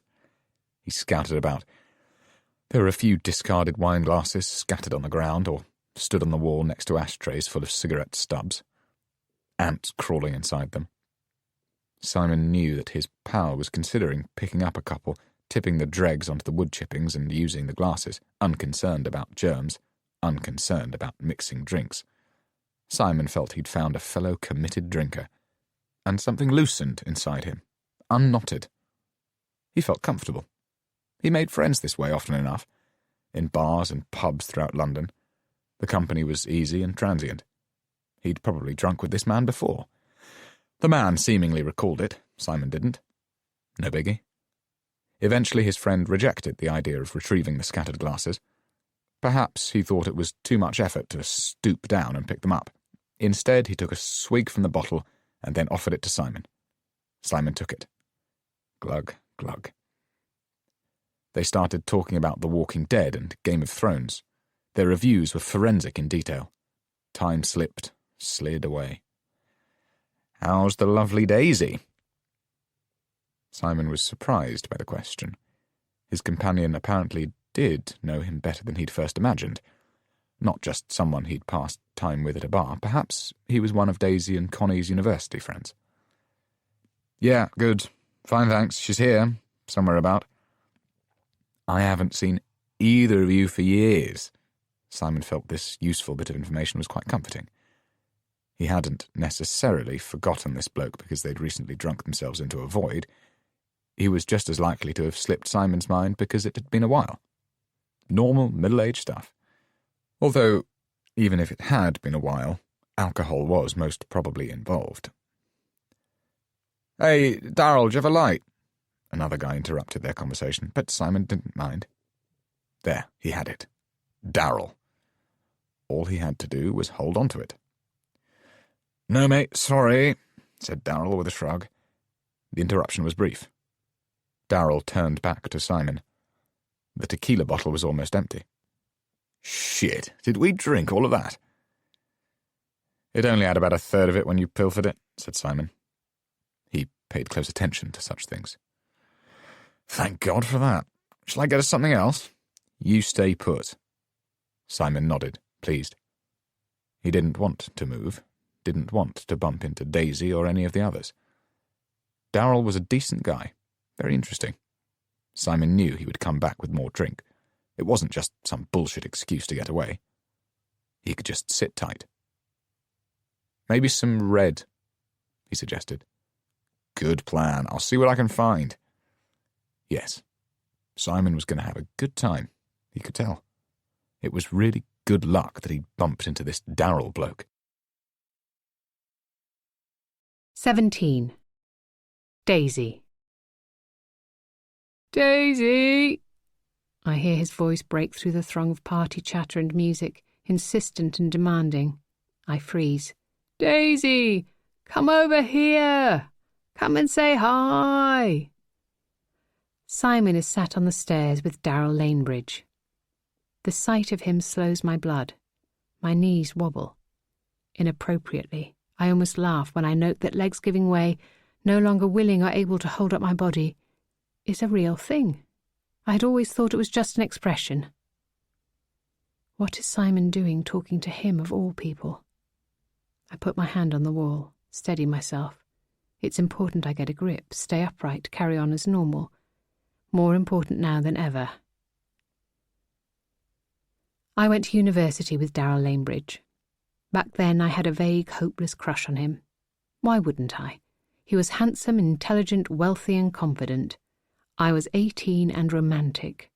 He scouted about. There were a few discarded wine glasses scattered on the ground or stood on the wall next to ashtrays full of cigarette stubs. Ants crawling inside them. Simon knew that his pal was considering picking up a couple, tipping the dregs onto the wood chippings and using the glasses, unconcerned about germs, unconcerned about mixing drinks. Simon felt he'd found a fellow committed drinker, and something loosened inside him, unknotted. He felt comfortable. He made friends this way often enough, in bars and pubs throughout London. The company was easy and transient. He'd probably drunk with this man before. The man seemingly recalled it. Simon didn't. No biggie. Eventually his friend rejected the idea of retrieving the scattered glasses. Perhaps he thought it was too much effort to stoop down and pick them up. Instead, he took a swig from the bottle and then offered it to Simon. Simon took it. Glug, glug. They started talking about The Walking Dead and Game of Thrones. Their reviews were forensic in detail. Time slipped, slid away. "How's the lovely Daisy?" Simon was surprised by the question. His companion apparently did know him better than he'd first imagined. Not just someone he'd passed time with at a bar. Perhaps he was one of Daisy and Connie's university friends. "Yeah, good. Fine, thanks. She's here, somewhere about." "I haven't seen either of you for years." Simon felt this useful bit of information was quite comforting. He hadn't necessarily forgotten this bloke because they'd recently drunk themselves into a void. He was just as likely to have slipped Simon's mind because it had been a while. Normal, middle-aged stuff. Although, even if it had been a while, alcohol was most probably involved. "Hey, Darryl, do you have a light?" Another guy interrupted their conversation, but Simon didn't mind. There, he had it. Darryl. All he had to do was hold on to it. "No, mate, sorry," said Darryl with a shrug. The interruption was brief. Darryl turned back to Simon. The tequila bottle was almost empty. "Shit, did we drink all of that?" "It only had about a third of it when you pilfered it," said Simon. He paid close attention to such things. "Thank God for that. Shall I get us something else?" "You stay put." Simon nodded, pleased. He didn't want to move, didn't want to bump into Daisy or any of the others. Darryl was a decent guy, very interesting. Simon knew he would come back with more drink. It wasn't just some bullshit excuse to get away. He could just sit tight. "Maybe some red," he suggested. "Good plan. I'll see what I can find." Yes, Simon was going to have a good time. He could tell. It was really good luck that he'd bumped into this Darryl bloke. 17. Daisy. "Daisy!" I hear his voice break through the throng of party chatter and music, insistent and demanding. I freeze. "Daisy! Come over here! Come and say hi!" Simon is sat on the stairs with Darryl Lanebridge. The sight of him slows my blood. My knees wobble. Inappropriately, I almost laugh when I note that legs giving way, no longer willing or able to hold up my body, is a real thing. I had always thought it was just an expression. What is Simon doing talking to him of all people? I put my hand on the wall, steady myself. It's important I get a grip, stay upright, carry on as normal. More important now than ever. I went to university with Darryl Lanebridge. Back then I had a vague, hopeless crush on him. Why wouldn't I? He was handsome, intelligent, wealthy and confident. I was 18 and romantic.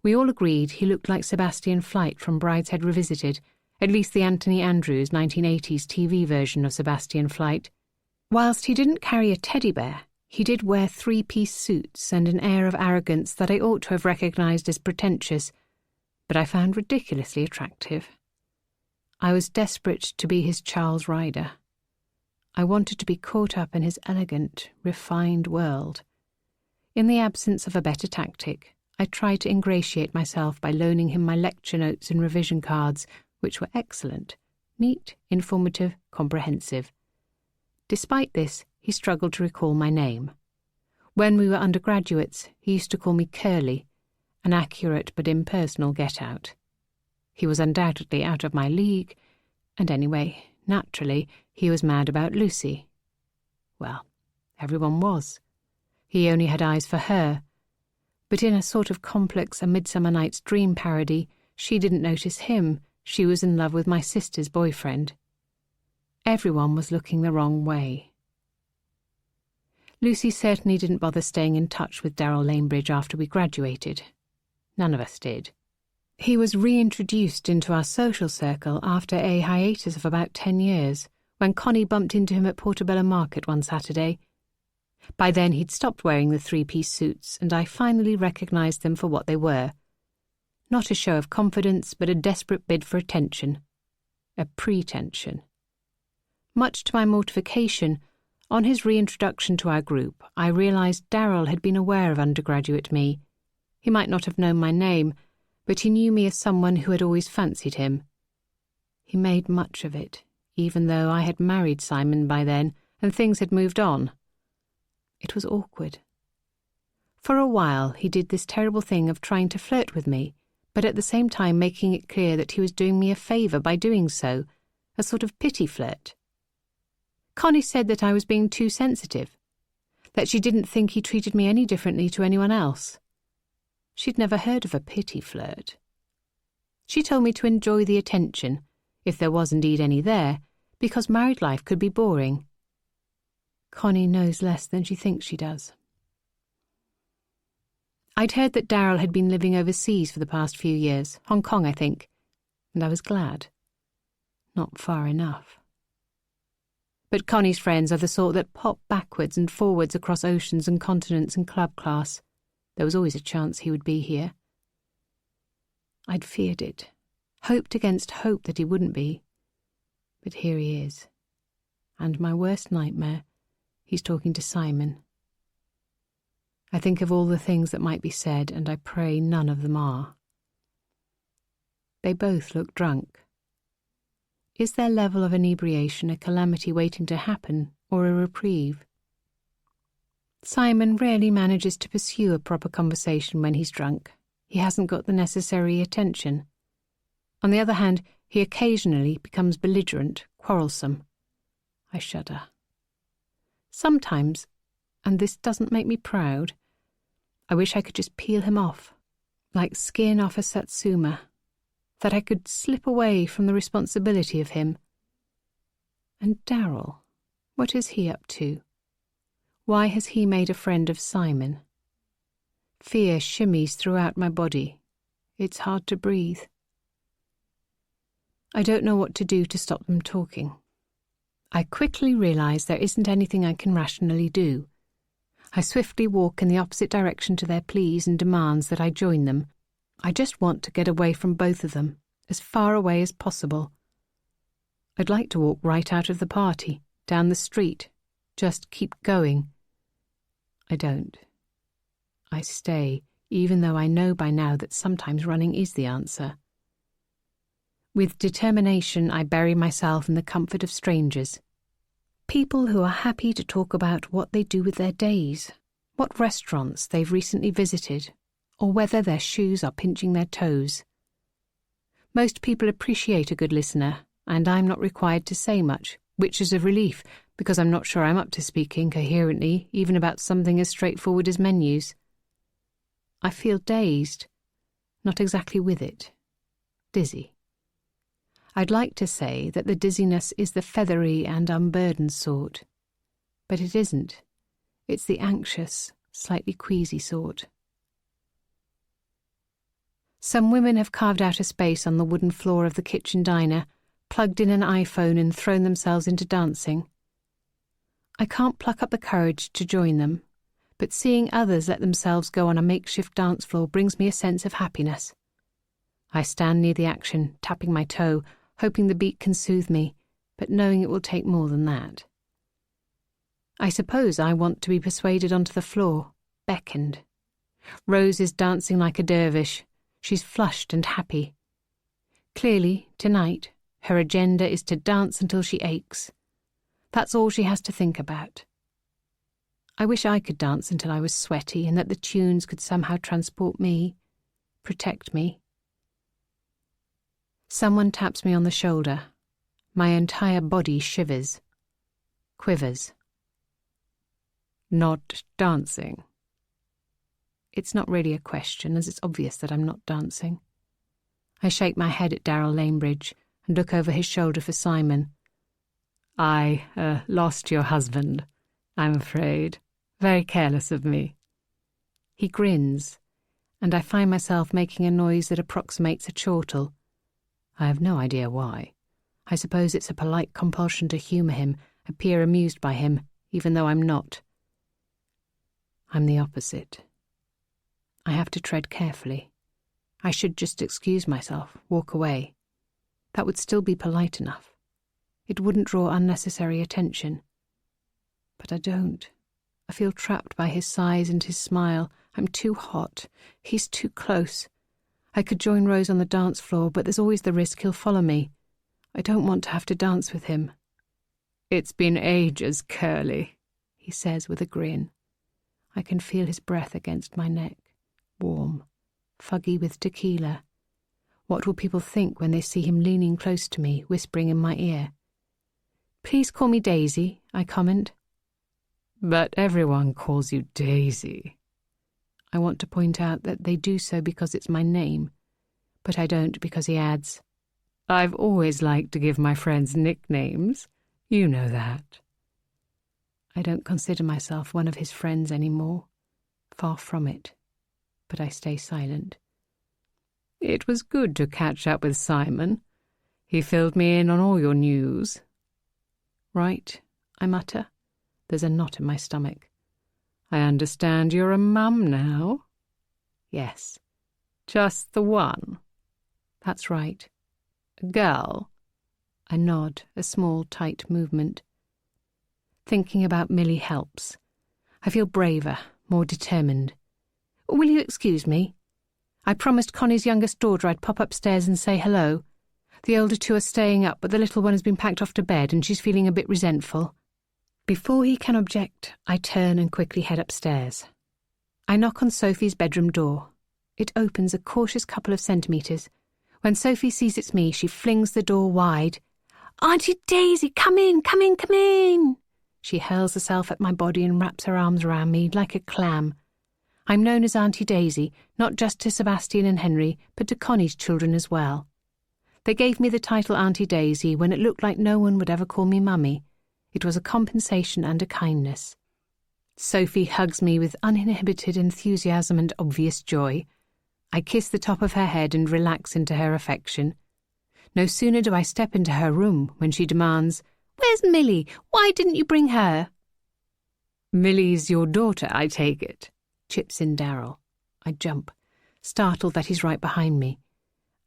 We all agreed he looked like Sebastian Flyte from Brideshead Revisited, at least the Anthony Andrews 1980s TV version of Sebastian Flyte. Whilst he didn't carry a teddy bear, he did wear three-piece suits and an air of arrogance that I ought to have recognised as pretentious, but I found ridiculously attractive. I was desperate to be his Charles Ryder. I wanted to be caught up in his elegant, refined world. In the absence of a better tactic, I tried to ingratiate myself by loaning him my lecture notes and revision cards, which were excellent, neat, informative, comprehensive. Despite this, he struggled to recall my name. When we were undergraduates, he used to call me Curly, an accurate but impersonal get-out. He was undoubtedly out of my league, and anyway, naturally, he was mad about Lucy. Well, everyone was. He only had eyes for her. But in a sort of complex A Midsummer Night's Dream parody, she didn't notice him. She was in love with my sister's boyfriend. Everyone was looking the wrong way. Lucy certainly didn't bother staying in touch with Darrell Lanebridge after we graduated. None of us did. He was reintroduced into our social circle after a hiatus of about 10 years, when Connie bumped into him at Portobello Market one Saturday. By then he'd stopped wearing the three-piece suits, and I finally recognised them for what they were. Not a show of confidence, but a desperate bid for attention. A pretension. Much to my mortification, on his reintroduction to our group, I realised Darrell had been aware of undergraduate me. He might not have known my name, but he knew me as someone who had always fancied him. He made much of it, even though I had married Simon by then, and things had moved on. It was awkward. For a while he did this terrible thing of trying to flirt with me, but at the same time making it clear that he was doing me a favour by doing so, a sort of pity flirt. Connie said that I was being too sensitive, that she didn't think he treated me any differently to anyone else. She'd never heard of a pity flirt. She told me to enjoy the attention, if there was indeed any there, because married life could be boring. Connie knows less than she thinks she does. I'd heard that Darrell had been living overseas for the past few years, Hong Kong, I think, and I was glad. Not far enough. But Connie's friends are the sort that pop backwards and forwards across oceans and continents in club class. There was always a chance he would be here. I'd feared it, hoped against hope that he wouldn't be. But here he is. And my worst nightmare, he's talking to Simon. I think of all the things that might be said, and I pray none of them are. They both look drunk. Is their level of inebriation a calamity waiting to happen, or a reprieve? Simon rarely manages to pursue a proper conversation when he's drunk. He hasn't got the necessary attention. On the other hand, he occasionally becomes belligerent, quarrelsome. I shudder. Sometimes, and this doesn't make me proud, I wish I could just peel him off, like skin off a satsuma, that I could slip away from the responsibility of him. And Darrell, what is he up to? Why has he made a friend of Simon? Fear shimmies throughout my body. It's hard to breathe. I don't know what to do to stop them talking. I quickly realise there isn't anything I can rationally do. I swiftly walk in the opposite direction to their pleas and demands that I join them. I just want to get away from both of them, as far away as possible. I'd like to walk right out of the party, down the street, just keep going. I don't. I stay, even though I know by now that sometimes running is the answer. With determination, I bury myself in the comfort of strangers. People who are happy to talk about what they do with their days, what restaurants they've recently visited, or whether their shoes are pinching their toes. Most people appreciate a good listener, and I'm not required to say much, which is a relief, because I'm not sure I'm up to speaking coherently, even about something as straightforward as menus. I feel dazed, not exactly with it, dizzy. I'd like to say that the dizziness is the feathery and unburdened sort, but it isn't. It's the anxious, slightly queasy sort. Some women have carved out a space on the wooden floor of the kitchen diner, plugged in an iPhone and thrown themselves into dancing. I can't pluck up the courage to join them, but seeing others let themselves go on a makeshift dance floor brings me a sense of happiness. I stand near the action, tapping my toe, hoping the beat can soothe me, but knowing it will take more than that. I suppose I want to be persuaded onto the floor, beckoned. Rose is dancing like a dervish. She's flushed and happy. Clearly, tonight, her agenda is to dance until she aches. That's all she has to think about. I wish I could dance until I was sweaty and that the tunes could somehow transport me, protect me. Someone taps me on the shoulder. My entire body shivers, quivers. Not dancing. It's not really a question, as it's obvious that I'm not dancing. I shake my head at Darrell Lanebridge and look over his shoulder for Simon. I lost your husband, I'm afraid. Very careless of me. He grins, and I find myself making a noise that approximates a chortle. I have no idea why. I suppose it's a polite compulsion to humour him, appear amused by him, even though I'm not. I'm the opposite. I have to tread carefully. I should just excuse myself, walk away. That would still be polite enough. It wouldn't draw unnecessary attention. But I don't. I feel trapped by his sighs and his smile. I'm too hot. He's too close. I could join Rose on the dance floor, but there's always the risk he'll follow me. I don't want to have to dance with him. It's been ages, Curly, he says with a grin. I can feel his breath against my neck. Warm, fuggy with tequila. What will people think when they see him leaning close to me, whispering in my ear? Please call me Daisy, I comment. But everyone calls you Daisy. I want to point out that they do so because it's my name, but I don't because he adds, I've always liked to give my friends nicknames. You know that. I don't consider myself one of his friends anymore. Far from it. But I stay silent. It was good to catch up with Simon. He filled me in on all your news. Right, I mutter. There's a knot in my stomach. I understand you're a mum now? Yes. Just the one? That's right. A girl? I nod, a small, tight movement. Thinking about Millie helps. I feel braver, more determined. Will you excuse me? I promised Connie's youngest daughter I'd pop upstairs and say hello. The older two are staying up, but the little one has been packed off to bed and she's feeling a bit resentful. Before he can object, I turn and quickly head upstairs. I knock on Sophie's bedroom door. It opens a cautious couple of centimetres. When Sophie sees it's me, she flings the door wide. Auntie Daisy, come in, come in, come in! She hurls herself at my body and wraps her arms around me like a clam. I'm known as Auntie Daisy, not just to Sebastian and Henry, but to Connie's children as well. They gave me the title Auntie Daisy when it looked like no one would ever call me Mummy. It was a compensation and a kindness. Sophie hugs me with uninhibited enthusiasm and obvious joy. I kiss the top of her head and relax into her affection. No sooner do I step into her room when she demands, Where's Millie? Why didn't you bring her? Millie's your daughter, I take it, chips in Darrell. I jump, startled that he's right behind me.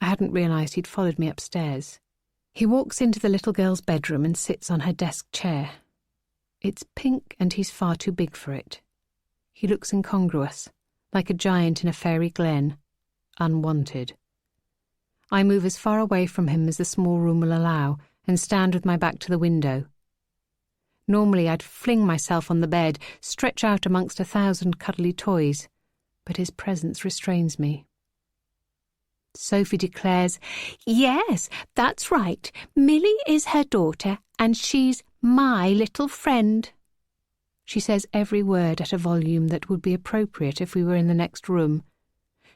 I hadn't realised he'd followed me upstairs. He walks into the little girl's bedroom and sits on her desk chair. It's pink and he's far too big for it. He looks incongruous, like a giant in a fairy glen, unwanted. I move as far away from him as the small room will allow and stand with my back to the window. Normally I'd fling myself on the bed, stretch out amongst 1,000 cuddly toys, but his presence restrains me. Sophie declares, Yes, that's right. Millie is her daughter, and she's my little friend. She says every word at a volume that would be appropriate if we were in the next room.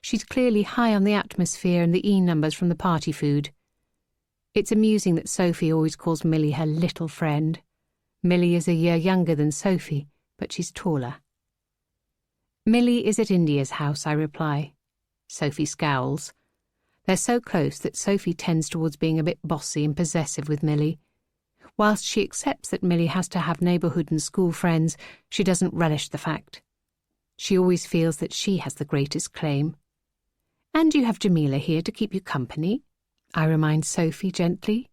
She's clearly high on the atmosphere and the E numbers from the party food. It's amusing that Sophie always calls Millie her little friend. Millie is a year younger than Sophie, but she's taller. Millie is at India's house, I reply. Sophie scowls. They're so close that Sophie tends towards being a bit bossy and possessive with Millie. Whilst she accepts that Millie has to have neighbourhood and school friends, she doesn't relish the fact. She always feels that she has the greatest claim. And you have Jamila here to keep you company, I remind Sophie gently.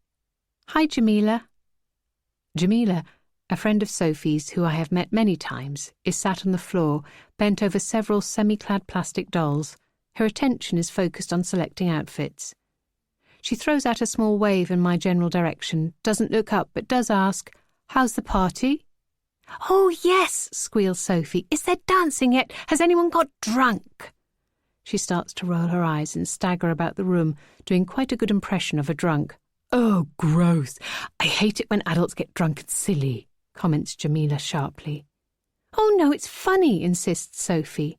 Hi, Jamila. Jamila, a friend of Sophie's who I have met many times, is sat on the floor, bent over several semi-clad plastic dolls. Her attention is focused on selecting outfits. She throws out a small wave in my general direction, doesn't look up but does ask, "How's the party?" "Oh, yes," squeals Sophie. "Is there dancing yet? Has anyone got drunk?" She starts to roll her eyes and stagger about the room, doing quite a good impression of a drunk. "Oh, gross. I hate it when adults get drunk and silly," comments Jamila sharply. "Oh, no, it's funny," insists Sophie.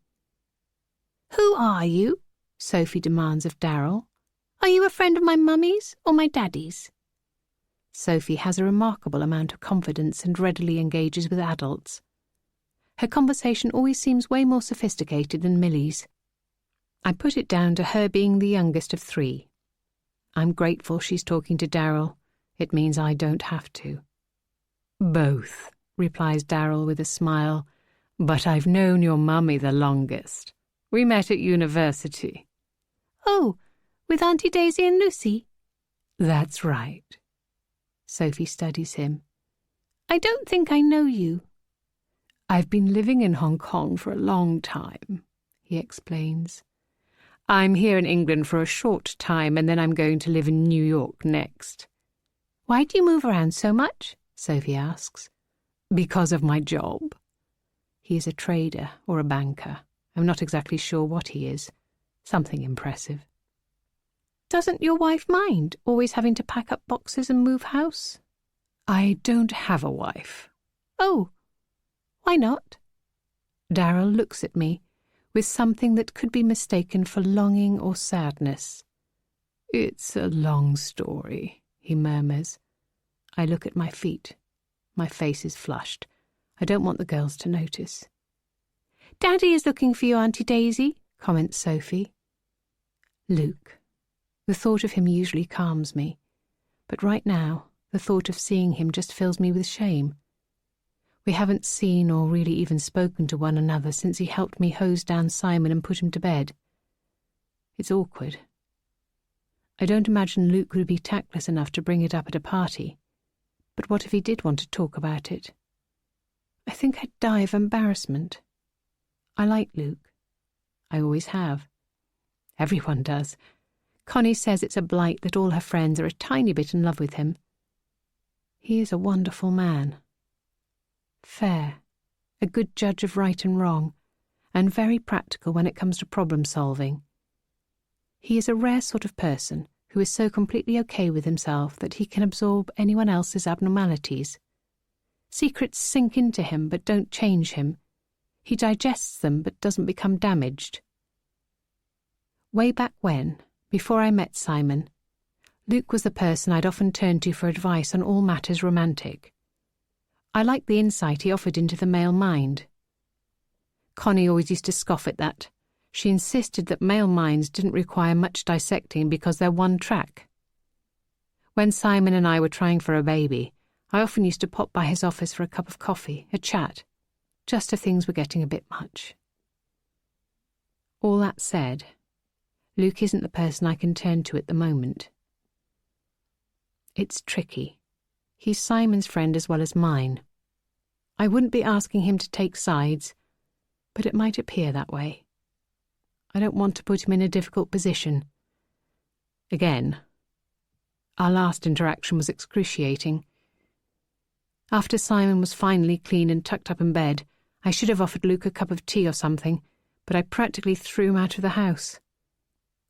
"Who are you?" Sophie demands of Darryl. "Are you a friend of my mummy's or my daddy's?" Sophie has a remarkable amount of confidence and readily engages with adults. Her conversation always seems way more sophisticated than Millie's. I put it down to her being the youngest of 3. I'm grateful she's talking to Darryl. It means I don't have to. "Both," replies Darryl with a smile, "but I've known your mummy the longest. We met at university." "Oh, with Auntie Daisy and Lucy?" "That's right." Sophie studies him. "I don't think I know you." "I've been living in Hong Kong for a long time," he explains. "I'm here in England for a short time and then I'm going to live in New York next." "Why do you move around so much?" Sophie asks. "Because of my job." He is a trader or a banker. I'm not exactly sure what he is. Something impressive. "Doesn't your wife mind, always having to pack up boxes and move house?" "I don't have a wife." "Oh, why not?" Darryl looks at me with something that could be mistaken for longing or sadness. "It's a long story," he murmurs. I look at my feet. My face is flushed. I don't want the girls to notice. "Daddy is looking for you, Auntie Daisy," comments Sophie. Luke. The thought of him usually calms me, but right now the thought of seeing him just fills me with shame. We haven't seen or really even spoken to one another since he helped me hose down Simon and put him to bed. It's awkward. I don't imagine Luke would be tactless enough to bring it up at a party, but what if he did want to talk about it? I think I'd die of embarrassment. I like Luke. I always have. Everyone does. Connie says it's a blight that all her friends are a tiny bit in love with him. He is a wonderful man. Fair, a good judge of right and wrong, and very practical when it comes to problem solving. He is a rare sort of person who is so completely okay with himself that he can absorb anyone else's abnormalities. Secrets sink into him but don't change him. He digests them but doesn't become damaged. Way back when, before I met Simon, Luke was the person I'd often turn to for advice on all matters romantic. I liked the insight he offered into the male mind. Connie always used to scoff at that. She insisted that male minds didn't require much dissecting because they're one track. When Simon and I were trying for a baby, I often used to pop by his office for a cup of coffee, a chat, just if things were getting a bit much. All that said, Luke isn't the person I can turn to at the moment. It's tricky. He's Simon's friend as well as mine. I wouldn't be asking him to take sides, but it might appear that way. I don't want to put him in a difficult position. Again, our last interaction was excruciating. After Simon was finally clean and tucked up in bed, I should have offered Luke a cup of tea or something, but I practically threw him out of the house.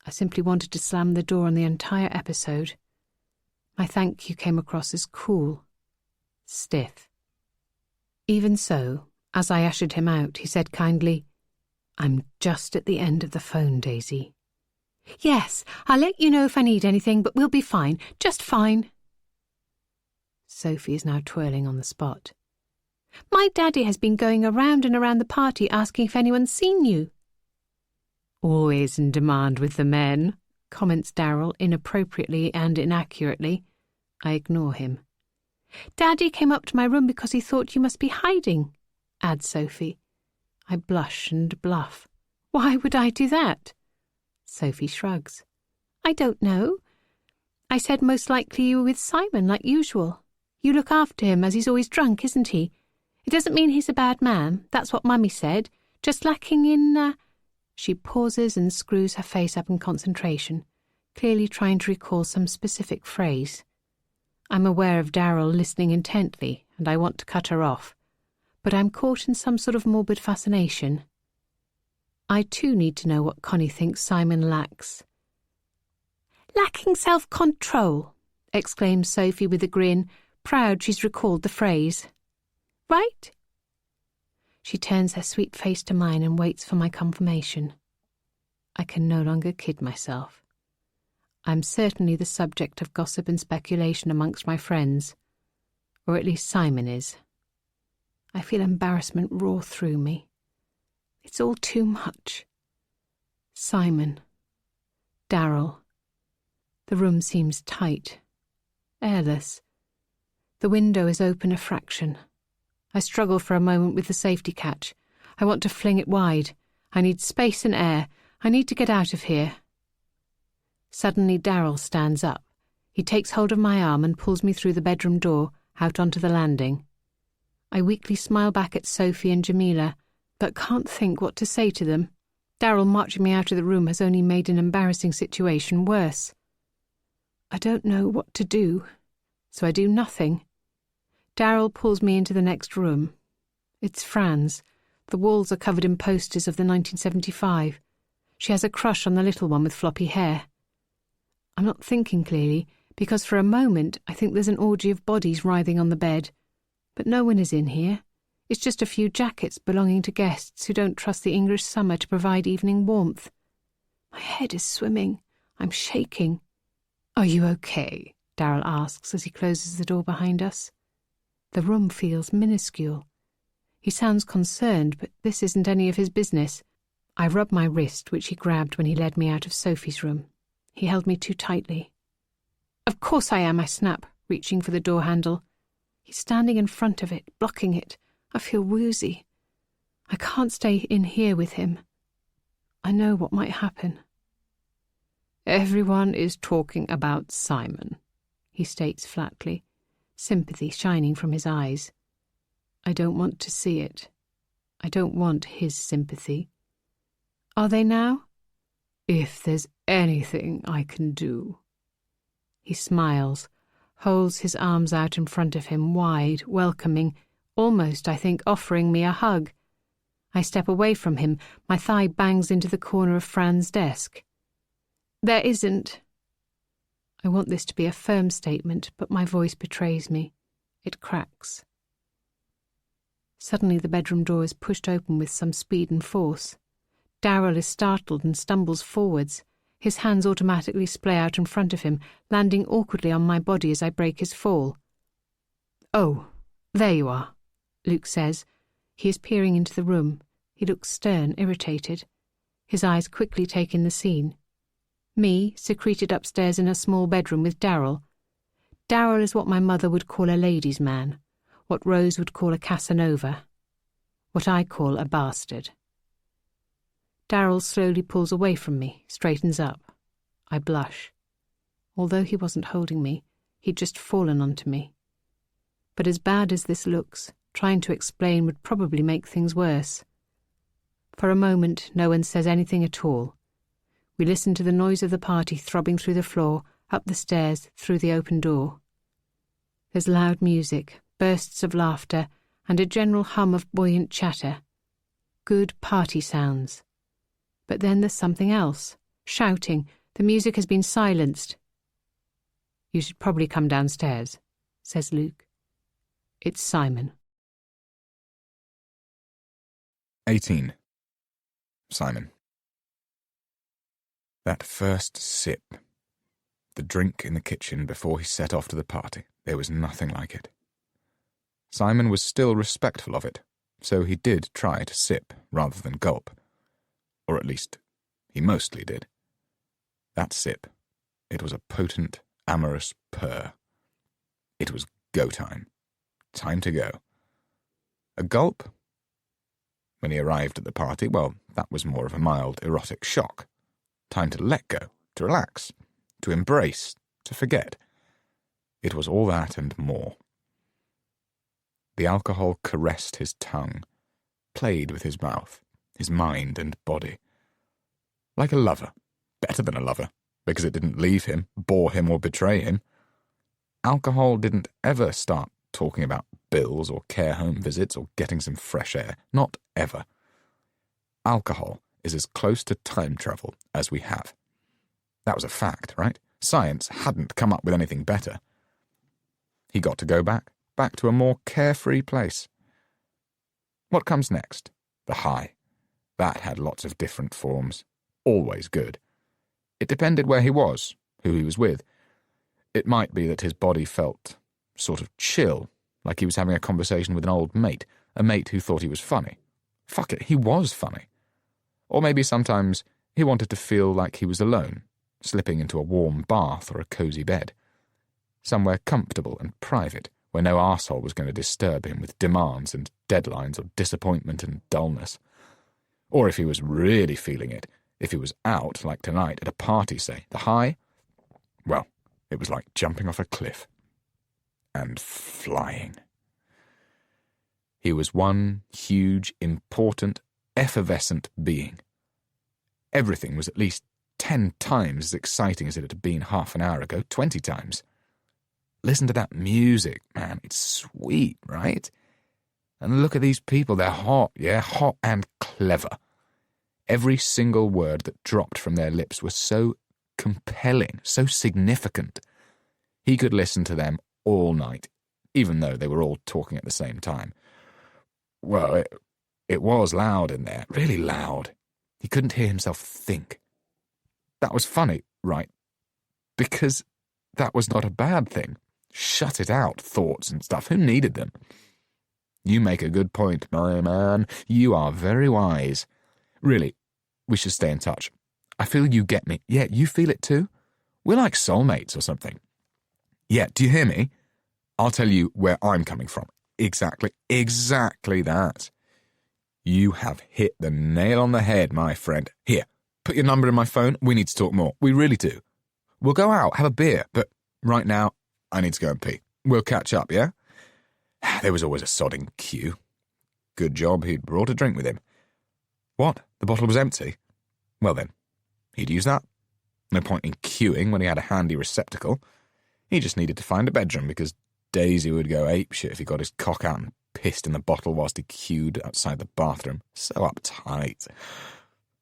I simply wanted to slam the door on the entire episode. My thank you came across as cool, stiff. Even so, as I ushered him out, he said kindly, "I'm just at the end of the phone, Daisy." Yes, I'll let you know if I need anything, but we'll be fine, just fine. Sophie is now twirling on the spot. My daddy has been going around and around the party asking if anyone's seen you. Always in demand with the men, comments Darryl inappropriately and inaccurately. I ignore him. Daddy came up to my room because he thought you must be hiding, adds Sophie. I blush and bluff. Why would I do that? Sophie shrugs. I don't know. I said most likely you were with Simon, like usual. You look after him as he's always drunk, isn't he? It doesn't mean he's a bad man, that's what Mummy said. Just lacking in, She pauses and screws her face up in concentration, clearly trying to recall some specific phrase. I'm aware of Darryl listening intently, and I want to cut her off, but I'm caught in some sort of morbid fascination. I too need to know what Connie thinks Simon lacks. Lacking self-control, exclaims Sophie with a grin, proud she's recalled the phrase. Right? She turns her sweet face to mine and waits for my confirmation. I can no longer kid myself. I'm certainly the subject of gossip and speculation amongst my friends, or at least Simon is. I feel embarrassment roar through me. It's all too much. Simon. Darryl. The room seems tight. Airless. The window is open a fraction. I struggle for a moment with the safety catch. I want to fling it wide. I need space and air. I need to get out of here. Suddenly Darryl stands up. He takes hold of my arm and pulls me through the bedroom door, out onto the landing. I weakly smile back at Sophie and Jamila, but can't think what to say to them. Darryl marching me out of the room has only made an embarrassing situation worse. I don't know what to do, so I do nothing. Darryl pulls me into the next room. It's Fran's. The walls are covered in posters of the 1975. She has a crush on the little one with floppy hair. I'm not thinking clearly, because for a moment I think there's an orgy of bodies writhing on the bed. But no one is in here. It's just a few jackets belonging to guests who don't trust the English summer to provide evening warmth. My head is swimming. I'm shaking. Are you okay? Darryl asks as he closes the door behind us. The room feels minuscule. He sounds concerned, but this isn't any of his business. I rub my wrist, which he grabbed when he led me out of Sophie's room. He held me too tightly. Of course I am, I snap, reaching for the door handle. He's standing in front of it, blocking it. I feel woozy. I can't stay in here with him. I know what might happen. Everyone is talking about Simon, he states flatly, sympathy shining from his eyes. I don't want to see it. I don't want his sympathy. Are they now? If there's anything I can do. He smiles, holds his arms out in front of him, wide, welcoming, almost, I think, offering me a hug. I step away from him, my thigh bangs into the corner of Fran's desk. There isn't. I want this to be a firm statement, but my voice betrays me. It cracks. Suddenly the bedroom door is pushed open with some speed and force. Darryl is startled and stumbles forwards. His hands automatically splay out in front of him, landing awkwardly on my body as I break his fall. Oh, there you are, Luke says. He is peering into the room. He looks stern, irritated. His eyes quickly take in the scene. Me, secreted upstairs in a small bedroom with Darryl. Darryl is what my mother would call a ladies' man, what Rose would call a Casanova, what I call a bastard. Darryl slowly pulls away from me, straightens up. I blush. Although he wasn't holding me, he'd just fallen onto me. But as bad as this looks, trying to explain would probably make things worse. For a moment, no one says anything at all. We listen to the noise of the party throbbing through the floor, up the stairs, through the open door. There's loud music, bursts of laughter, and a general hum of buoyant chatter. Good party sounds. But then there's something else. Shouting. The music has been silenced. You should probably come downstairs, says Luke. It's Simon. 18. Simon. That first sip, the drink in the kitchen before he set off to the party, there was nothing like it. Simon was still respectful of it, so he did try to sip rather than gulp. Or at least, he mostly did. That sip, it was a potent, amorous purr. It was go time. Time to go. A gulp? When he arrived at the party, well, that was more of a mild, erotic shock. Time to let go, to relax, to embrace, to forget. It was all that and more. The alcohol caressed his tongue, played with his mouth, his mind and body. Like a lover, better than a lover, because it didn't leave him, bore him or betray him. Alcohol didn't ever start talking about bills or care home visits or getting some fresh air. Not ever. Alcohol is as close to time travel as we have. That was a fact, right? Science hadn't come up with anything better. He got to go back to a more carefree place. What comes next? The high. That had lots of different forms. Always good. It depended where he was, who he was with. It might be that his body felt sort of chill, like he was having a conversation with an old mate, a mate who thought he was funny. Fuck it, he was funny. Or maybe sometimes he wanted to feel like he was alone, slipping into a warm bath or a cosy bed. Somewhere comfortable and private, where no arsehole was going to disturb him with demands and deadlines or disappointment and dullness. Or if he was really feeling it, if he was out, like tonight, at a party, say, the high, well, it was like jumping off a cliff. And flying. He was one huge, important, effervescent being. Everything was at least 10 times as exciting as it had been half an hour ago, 20 times. Listen to that music, man. It's sweet, right? And look at these people. They're hot, yeah, hot and clever. Every single word that dropped from their lips was so compelling, so significant. He could listen to them all night, even though they were all talking at the same time. Well, it was loud in there, really loud. He couldn't hear himself think. That was funny, right? Because that was not a bad thing. Shut it out, thoughts and stuff. Who needed them? You make a good point, my man. You are very wise. Really, we should stay in touch. I feel you get me. Yeah, you feel it too? We're like soulmates or something. Yeah, do you hear me? I'll tell you where I'm coming from. Exactly that. You have hit the nail on the head, my friend. Here, put your number in my phone. We need to talk more. We really do. We'll go out, have a beer, but right now, I need to go and pee. We'll catch up, yeah? There was always a sodding queue. Good job he'd brought a drink with him. What? The bottle was empty? Well then, he'd use that. No point in queuing when he had a handy receptacle. He just needed to find a bedroom because Daisy would go apeshit if he got his cock out and pissed in the bottle whilst he queued outside the bathroom. So uptight.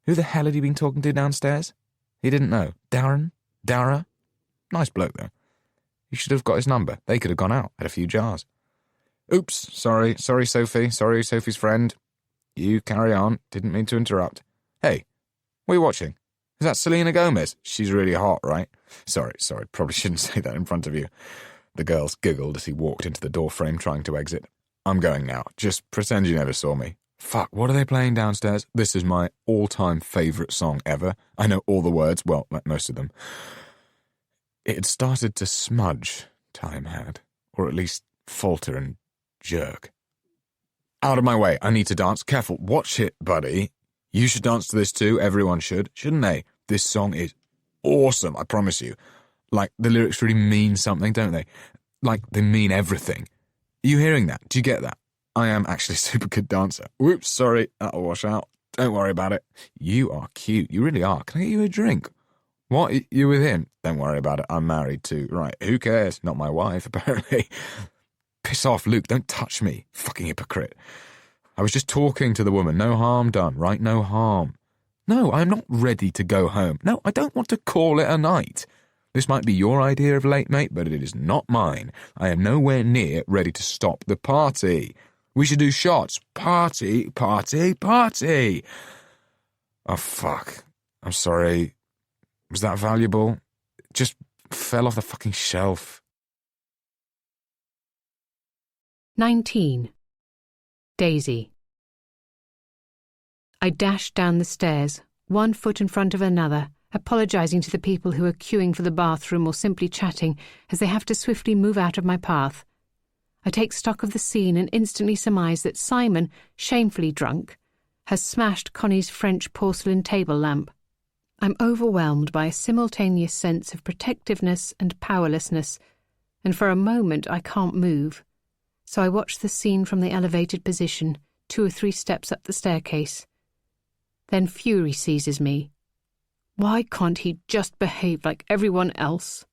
Who the hell had he been talking to downstairs? He didn't know. Darren? Dara? Nice bloke, though. He should have got his number. They could have gone out, had a few jars. Oops, sorry, Sophie. Sorry, Sophie's friend. You carry on. Didn't mean to interrupt. Hey, what are you watching? Is that Selena Gomez? She's really hot, right? Sorry, probably shouldn't say that in front of you. The girls giggled as he walked into the doorframe trying to exit. I'm going now. Just pretend you never saw me. Fuck, what are they playing downstairs? This is my all-time favourite song ever. I know all the words, well, like most of them. It had started to smudge, time had, or at least falter and jerk. Out of my way, I need to dance. Careful, watch it, buddy. You should dance to this too, everyone should, shouldn't they? This song is awesome, I promise you. Like, the lyrics really mean something, don't they? Like, they mean everything. Are you hearing that? Do you get that? I am actually a super good dancer. Whoops, sorry, that'll wash out. Don't worry about it. You are cute, you really are. Can I get you a drink? What, you with him? Don't worry about it, I'm married too. Right, who cares? Not my wife, apparently. Piss off, Luke, don't touch me. Fucking hypocrite. I was just talking to the woman. No harm done, right? No harm. No, I'm not ready to go home. No, I don't want to call it a night. This might be your idea of late, mate, but it is not mine. I am nowhere near ready to stop the party. We should do shots. Party. Oh, fuck. I'm sorry. Was that valuable? It just fell off the fucking shelf. 19. Daisy. I dashed down the stairs, one foot in front of another, apologising to the people who are queuing for the bathroom or simply chatting as they have to swiftly move out of my path. I take stock of the scene and instantly surmise that Simon, shamefully drunk, has smashed Connie's French porcelain table lamp. I'm overwhelmed by a simultaneous sense of protectiveness and powerlessness, and for a moment I can't move. So I watch the scene from the elevated position, 2 or 3 steps up the staircase. Then fury seizes me. Why can't he just behave like everyone else?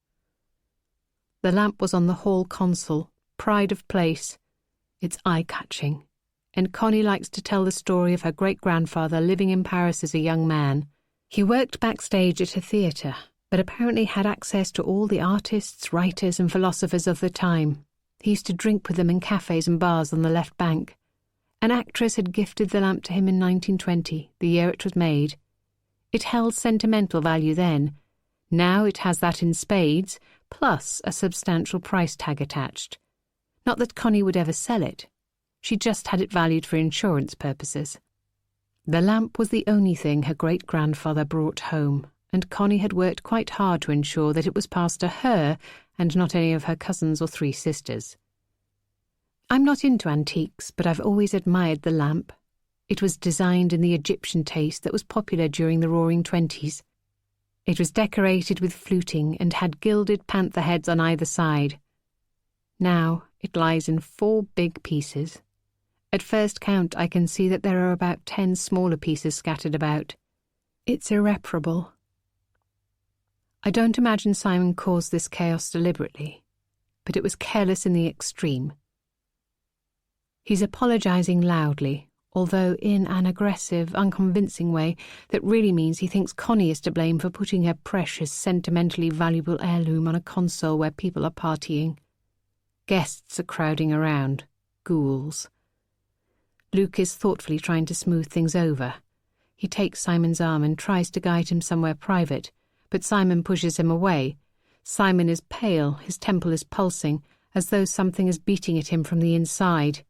The lamp was on the hall console, pride of place. It's eye-catching, and Connie likes to tell the story of her great-grandfather living in Paris as a young man. He worked backstage at a theatre, but apparently had access to all the artists, writers and philosophers of the time. He used to drink with them in cafes and bars on the left bank. An actress had gifted the lamp to him in 1920, the year it was made. It held sentimental value then. Now it has that in spades, plus a substantial price tag attached. Not that Connie would ever sell it. She just had it valued for insurance purposes. The lamp was the only thing her great-grandfather brought home, and Connie had worked quite hard to ensure that it was passed to her and not any of her cousins or 3 sisters. I'm not into antiques, but I've always admired the lamp. It was designed in the Egyptian taste that was popular during the Roaring Twenties. It was decorated with fluting and had gilded panther heads on either side. Now it lies in 4 big pieces. At first count, I can see that there are about 10 smaller pieces scattered about. It's irreparable. I don't imagine Simon caused this chaos deliberately, but it was careless in the extreme. He's apologising loudly, although in an aggressive, unconvincing way that really means he thinks Connie is to blame for putting her precious, sentimentally valuable heirloom on a console where people are partying. Guests are crowding around, ghouls. Luke is thoughtfully trying to smooth things over. He takes Simon's arm and tries to guide him somewhere private, but Simon pushes him away. Simon is pale, his temple is pulsing, as though something is beating at him from the inside.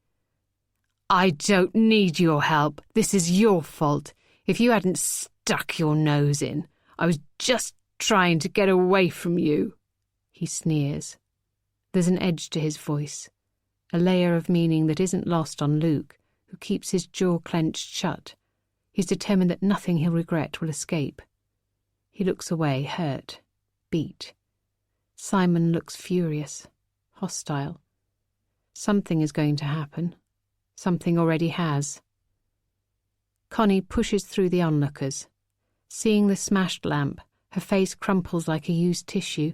"I don't need your help. This is your fault. If you hadn't stuck your nose in, I was just trying to get away from you," he sneers. There's an edge to his voice, a layer of meaning that isn't lost on Luke, who keeps his jaw clenched shut. He's determined that nothing he'll regret will escape. He looks away, hurt, beat. Simon looks furious, hostile. Something is going to happen. Something already has. Connie pushes through the onlookers. Seeing the smashed lamp, her face crumples like a used tissue.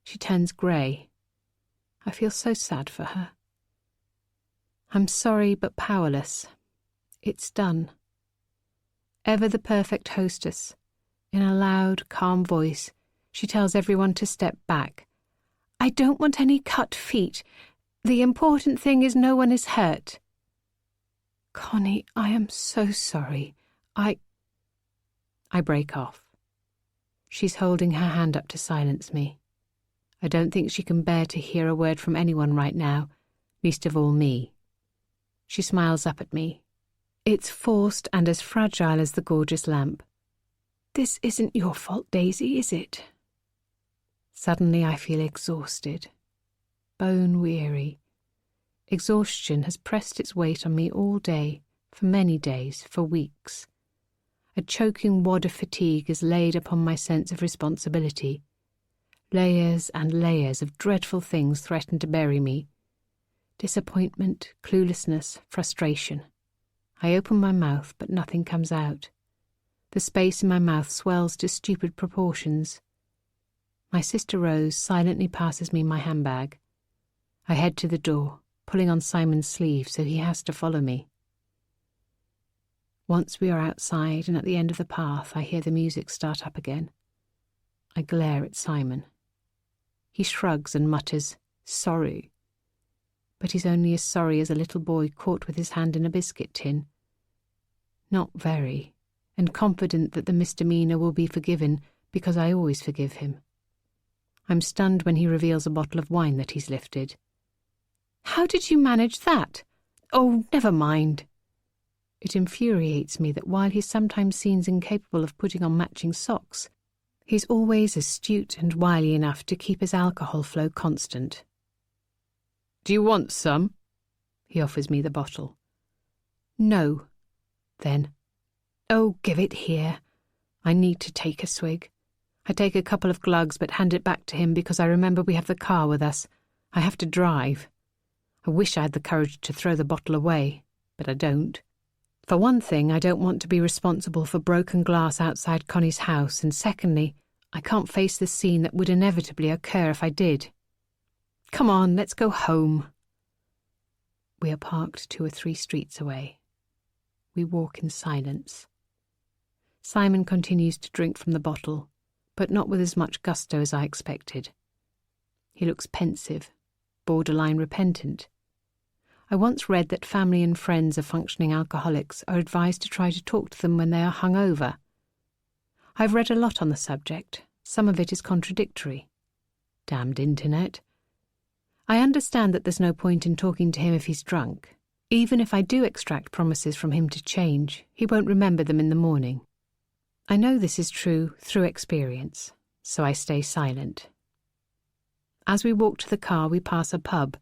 She turns grey. I feel so sad for her. I'm sorry but powerless. It's done. Ever the perfect hostess, in a loud, calm voice, she tells everyone to step back. "I don't want any cut feet. The important thing is no one is hurt." "Connie, I am so sorry. I break off. She's holding her hand up to silence me. I don't think she can bear to hear a word from anyone right now, least of all me. She smiles up at me. It's forced and as fragile as the gorgeous lamp. "This isn't your fault, Daisy, is it?" Suddenly I feel exhausted, bone-weary. Exhaustion has pressed its weight on me all day, for many days, for weeks. A choking wad of fatigue is laid upon my sense of responsibility. Layers and layers of dreadful things threaten to bury me. Disappointment, cluelessness, frustration. I open my mouth, but nothing comes out. The space in my mouth swells to stupid proportions. My sister Rose silently passes me my handbag. I head to the door, pulling on Simon's sleeve so he has to follow me. Once we are outside and at the end of the path, I hear the music start up again. I glare at Simon. He shrugs and mutters, "Sorry." But he's only as sorry as a little boy caught with his hand in a biscuit tin. Not very, and confident that the misdemeanour will be forgiven because I always forgive him. I'm stunned when he reveals a bottle of wine that he's lifted. "How did you manage that? Oh, never mind." It infuriates me that while he's sometimes seen incapable of putting on matching socks, he's always astute and wily enough to keep his alcohol flow constant. "Do you want some?" He offers me the bottle. "No." Then, "Oh, give it here. I need to take a swig." I take a couple of glugs but hand it back to him because I remember we have the car with us. I have to drive. I wish I had the courage to throw the bottle away, but I don't. For one thing, I don't want to be responsible for broken glass outside Connie's house, and secondly, I can't face the scene that would inevitably occur if I did. "Come on, let's go home." We are parked 2 or 3 streets away. We walk in silence. Simon continues to drink from the bottle, but not with as much gusto as I expected. He looks pensive, borderline repentant. I once read that family and friends of functioning alcoholics are advised to try to talk to them when they are hungover. I've read a lot on the subject. Some of it is contradictory. Damned internet. I understand that there's no point in talking to him if he's drunk. Even if I do extract promises from him to change, he won't remember them in the morning. I know this is true through experience, so I stay silent. As we walk to the car, we pass a pub.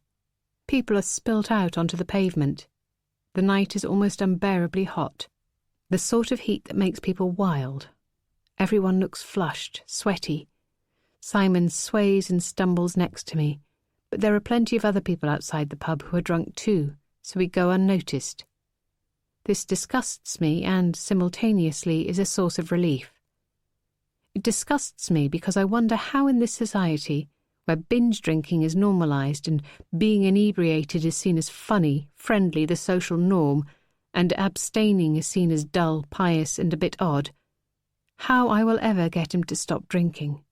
People are spilt out onto the pavement. The night is almost unbearably hot, the sort of heat that makes people wild. Everyone looks flushed, sweaty. Simon sways and stumbles next to me, but there are plenty of other people outside the pub who are drunk too, so we go unnoticed. This disgusts me and, simultaneously, is a source of relief. It disgusts me because I wonder how in this society, where binge drinking is normalised and being inebriated is seen as funny, friendly, the social norm, and abstaining is seen as dull, pious, and a bit odd, how I will ever get him to stop drinking.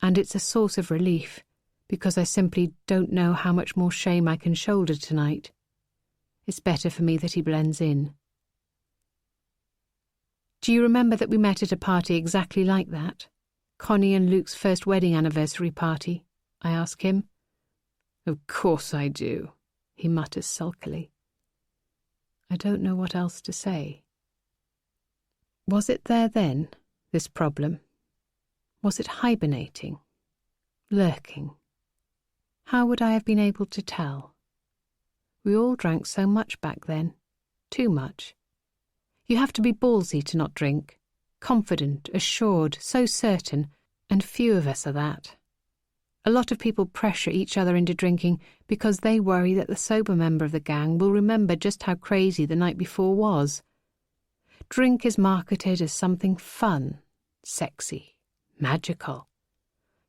And it's a source of relief, because I simply don't know how much more shame I can shoulder tonight. It's better for me that he blends in. "Do you remember that we met at a party exactly like that? Connie and Luke's first wedding anniversary party?" I ask him. "Of course I do," he mutters sulkily. I don't know what else to say. Was it there then, this problem? Was it hibernating? Lurking? How would I have been able to tell? We all drank so much back then. Too much. You have to be ballsy to not drink. Confident, assured, so certain, and few of us are that. A lot of people pressure each other into drinking because they worry that the sober member of the gang will remember just how crazy the night before was. Drink is marketed as something fun, sexy, magical.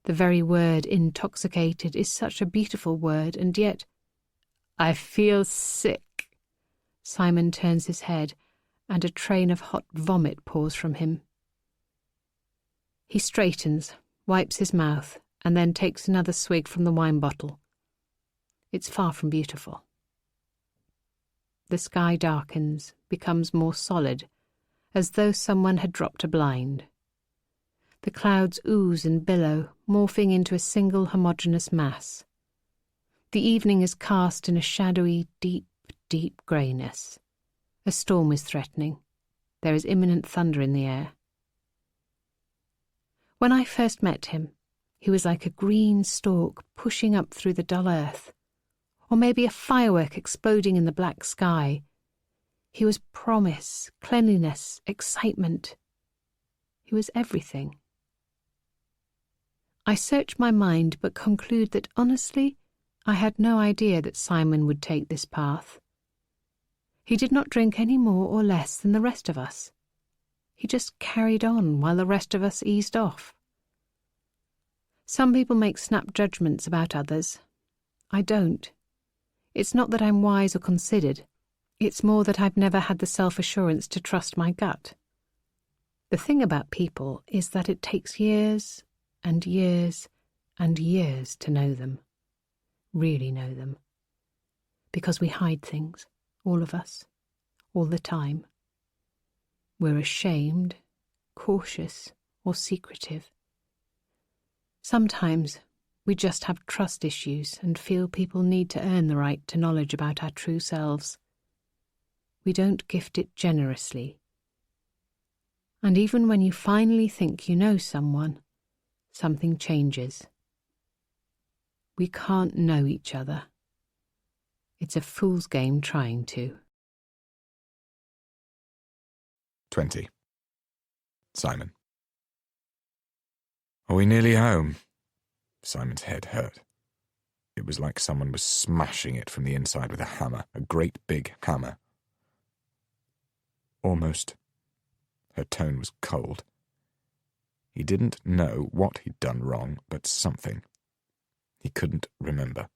The very word intoxicated is such a beautiful word, and yet, "I feel sick." Simon turns his head, and a train of hot vomit pours from him. He straightens, wipes his mouth, and then takes another swig from the wine bottle. It's far from beautiful. The sky darkens, becomes more solid, as though someone had dropped a blind. The clouds ooze and billow, morphing into a single homogeneous mass. The evening is cast in a shadowy, deep, deep greyness. A storm is threatening. There is imminent thunder in the air. When I first met him, he was like a green stalk pushing up through the dull earth, or maybe a firework exploding in the black sky. He was promise, cleanliness, excitement. He was everything. I search my mind but conclude that honestly, I had no idea that Simon would take this path. He did not drink any more or less than the rest of us. He just carried on while the rest of us eased off. Some people make snap judgments about others. I don't. It's not that I'm wise or considered. It's more that I've never had the self-assurance to trust my gut. The thing about people is that it takes years and years and years to know them. Really know them. Because we hide things, all of us, all the time. We're ashamed, cautious, or secretive. Sometimes we just have trust issues and feel people need to earn the right to knowledge about our true selves. We don't gift it generously. And even when you finally think you know someone, something changes. We can't know each other. It's a fool's game trying to. 20. Simon. Are we nearly home? Simon's head hurt. It was like someone was smashing it from the inside with a hammer, a great big hammer. Almost. Her tone was cold. He didn't know what he'd done wrong, but something. He couldn't remember.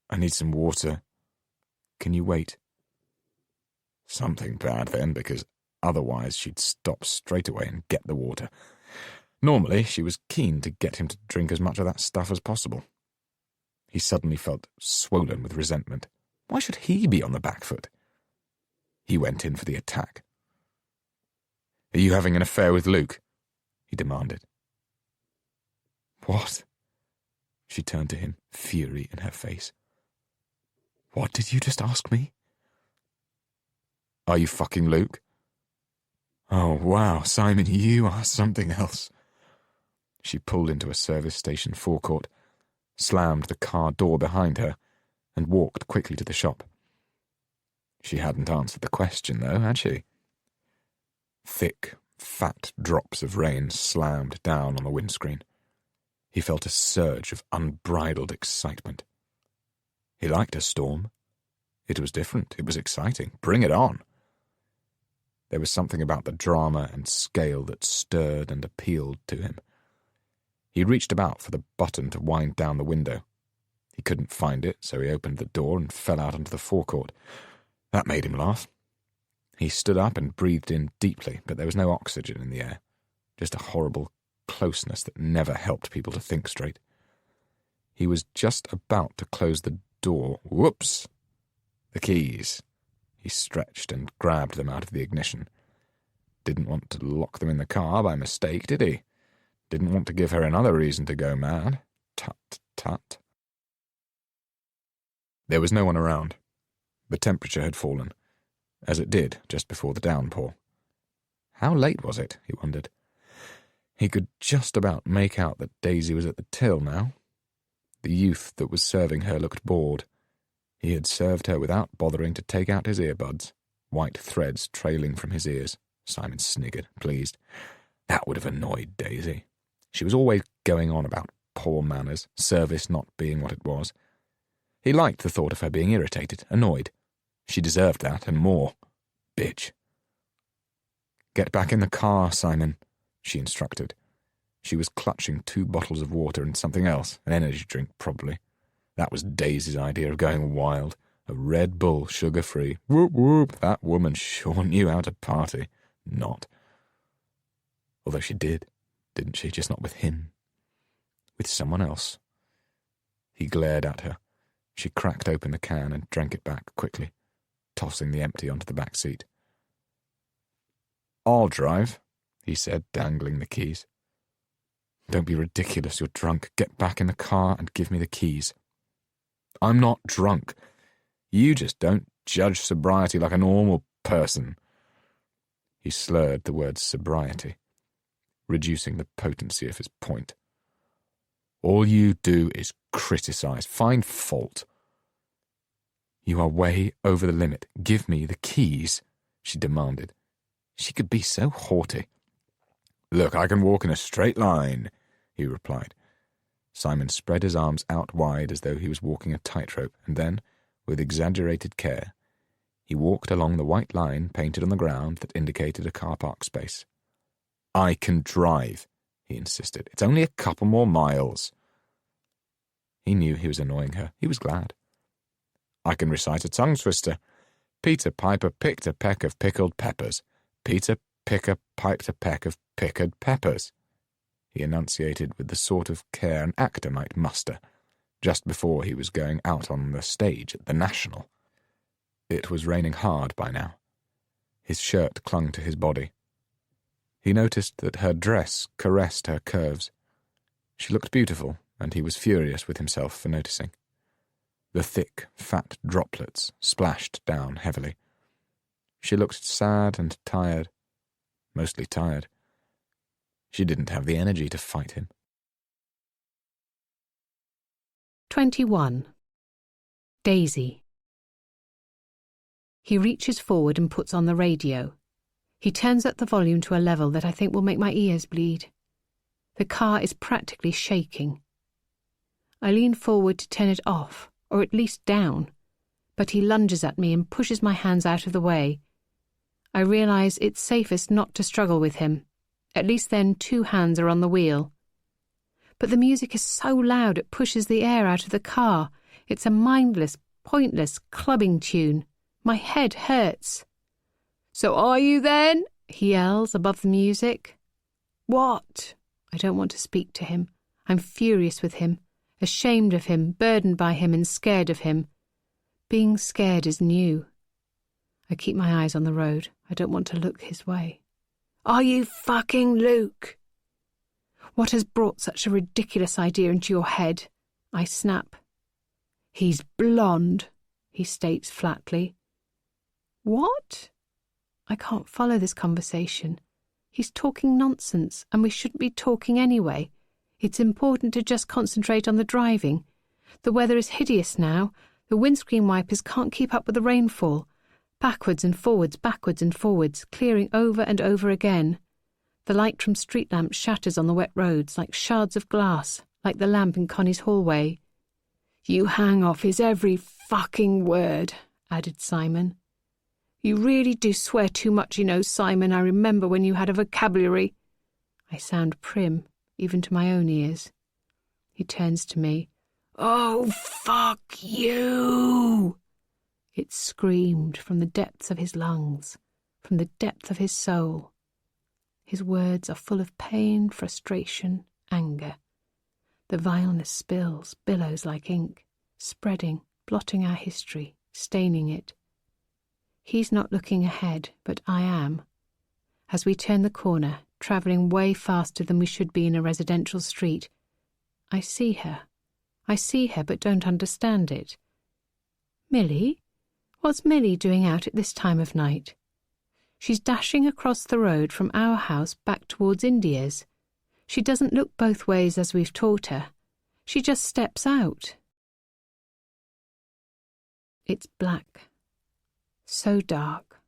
I need some water. Can you wait? Something bad then, because otherwise she'd stop straight away and get the water. Normally, she was keen to get him to drink as much of that stuff as possible. He suddenly felt swollen with resentment. Why should he be on the back foot? He went in for the attack. Are you having an affair with Luke? He demanded. What? She turned to him, fury in her face. What did you just ask me? Are you fucking Luke? Oh, wow, Simon, you are something else. She pulled into a service station forecourt, slammed the car door behind her, and walked quickly to the shop. She hadn't answered the question, though, had she? Thick, fat drops of rain slammed down on the windscreen. He felt a surge of unbridled excitement. He liked a storm. It was different. It was exciting. Bring it on. There was something about the drama and scale that stirred and appealed to him. He reached about for the button to wind down the window. He couldn't find it, so he opened the door and fell out onto the forecourt. That made him laugh. He stood up and breathed in deeply, but there was no oxygen in the air, just a horrible closeness that never helped people to think straight. He was just about to close the door. Whoops! The keys. He stretched and grabbed them out of the ignition. Didn't want to lock them in the car by mistake, did he? Didn't want to give her another reason to go mad. Tut, tut. There was no one around. The temperature had fallen, as it did just before the downpour. How late was it, he wondered. He could just about make out that Daisy was at the till now. The youth that was serving her looked bored. He had served her without bothering to take out his earbuds, white threads trailing from his ears. Simon sniggered, pleased. That would have annoyed Daisy. She was always going on about poor manners, service not being what it was. He liked the thought of her being irritated, annoyed. She deserved that, and more. Bitch. Get back in the car, Simon, she instructed. She was clutching 2 bottles of water and something else, an energy drink, probably. That was Daisy's idea of going wild. A Red Bull, sugar-free. Whoop, whoop, that woman sure knew how to party. Not. Although she did, didn't she? Just not with him. With someone else. He glared at her. She cracked open the can and drank it back quickly, tossing the empty onto the back seat. I'll drive, he said, dangling the keys. Don't be ridiculous, you're drunk. Get back in the car and give me the keys. I'm not drunk. You just don't judge sobriety like a normal person. He slurred the word sobriety, reducing the potency of his point. All you do is criticize, find fault. You are way over the limit. Give me the keys, she demanded. She could be so haughty. Look, I can walk in a straight line, he replied. Simon spread his arms out wide as though he was walking a tightrope, and then, with exaggerated care, he walked along the white line painted on the ground that indicated a car park space. I can drive, he insisted. It's only a couple more miles. He knew he was annoying her. He was glad. I can recite a tongue twister. Peter Piper picked a peck of pickled peppers. Peter Picker piped a peck of pickled peppers, he enunciated with the sort of care an actor might muster, just before he was going out on the stage at the National. It was raining hard by now. His shirt clung to his body. He noticed that her dress caressed her curves. She looked beautiful, and he was furious with himself for noticing. The thick, fat droplets splashed down heavily. She looked sad and tired, mostly tired. She didn't have the energy to fight him. 21. Daisy. He reaches forward and puts on the radio. He turns up the volume to a level that I think will make my ears bleed. The car is practically shaking. I lean forward to turn it off, or at least down, but he lunges at me and pushes my hands out of the way. I realise it's safest not to struggle with him. At least then 2 hands are on the wheel. But the music is so loud it pushes the air out of the car. It's a mindless, pointless, clubbing tune. My head hurts. "So are you then?" he yells above the music. "What?" I don't want to speak to him. I'm furious with him, ashamed of him, burdened by him and scared of him. Being scared is new. I keep my eyes on the road. I don't want to look his way. "Are you fucking Luke?" "What has brought such a ridiculous idea into your head?" I snap. "He's blonde," he states flatly. "What?" I can't follow this conversation. He's talking nonsense, and we shouldn't be talking anyway. It's important to just concentrate on the driving. The weather is hideous now. The windscreen wipers can't keep up with the rainfall. Backwards and forwards, clearing over and over again. The light from street lamps shatters on the wet roads like shards of glass, like the lamp in Connie's hallway. "You hang off his every fucking word," added Simon. "You really do swear too much, you know, Simon. I remember when you had a vocabulary." I sound prim, even to my own ears. He turns to me. "Oh, fuck you!" It screamed from the depths of his lungs, from the depth of his soul. His words are full of pain, frustration, anger. The vileness billows like ink, spreading, blotting our history, staining it. He's not looking ahead, but I am. As we turn the corner, travelling way faster than we should be in a residential street, I see her, but don't understand it. "Millie? What's Millie doing out at this time of night?" She's dashing across the road from our house back towards India's. She doesn't look both ways as we've taught her. She just steps out. It's black. So dark.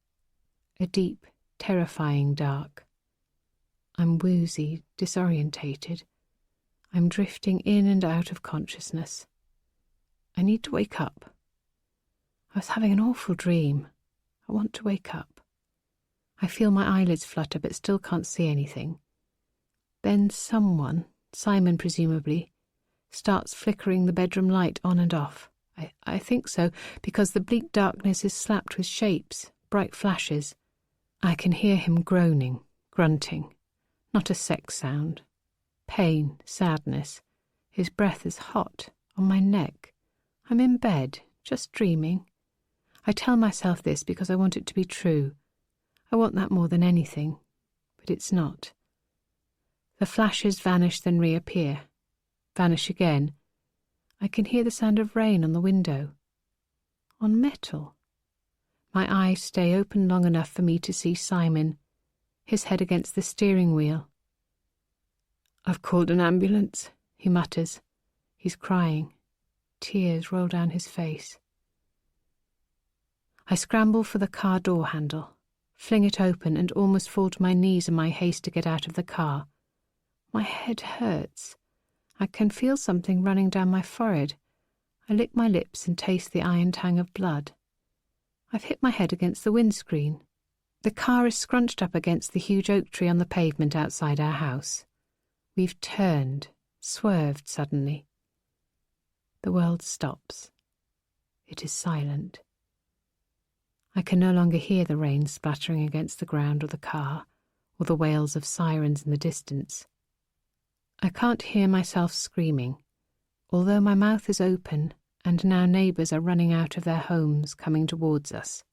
A deep, terrifying dark. I'm woozy, disorientated. I'm drifting in and out of consciousness. I need to wake up. I was having an awful dream. I want to wake up. I feel my eyelids flutter but still can't see anything. Then someone, Simon presumably, starts flickering the bedroom light on and off. I think so, because the bleak darkness is slapped with shapes, bright flashes. I can hear him groaning, grunting. Not a sex sound. Pain, sadness. His breath is hot, on my neck. I'm in bed, just dreaming. I tell myself this because I want it to be true. I want that more than anything, but it's not. The flashes vanish, then reappear. Vanish again. I can hear the sound of rain on the window. On metal. My eyes stay open long enough for me to see Simon, his head against the steering wheel. "I've called an ambulance," he mutters. He's crying. Tears roll down his face. I scramble for the car door handle, fling it open and almost fall to my knees in my haste to get out of the car. My head hurts. I can feel something running down my forehead. I lick my lips and taste the iron tang of blood. I've hit my head against the windscreen. The car is scrunched up against the huge oak tree on the pavement outside our house. We've turned, swerved suddenly. The world stops. It is silent. I can no longer hear the rain splattering against the ground or the car, or the wails of sirens in the distance. I can't hear myself screaming, although my mouth is open and now neighbours are running out of their homes, coming towards us.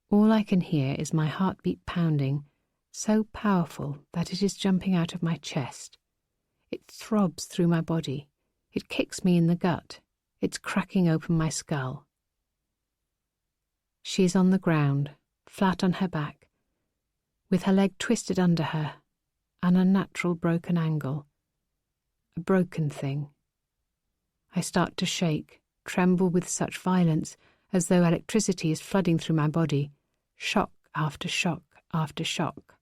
All I can hear is my heartbeat pounding so powerful that it is jumping out of my chest. It throbs through my body. It kicks me in the gut. It's cracking open my skull. She is on the ground, flat on her back, with her leg twisted under her, an unnatural broken angle. A broken thing. I start to shake, tremble with such violence as though electricity is flooding through my body, shock after shock after shock.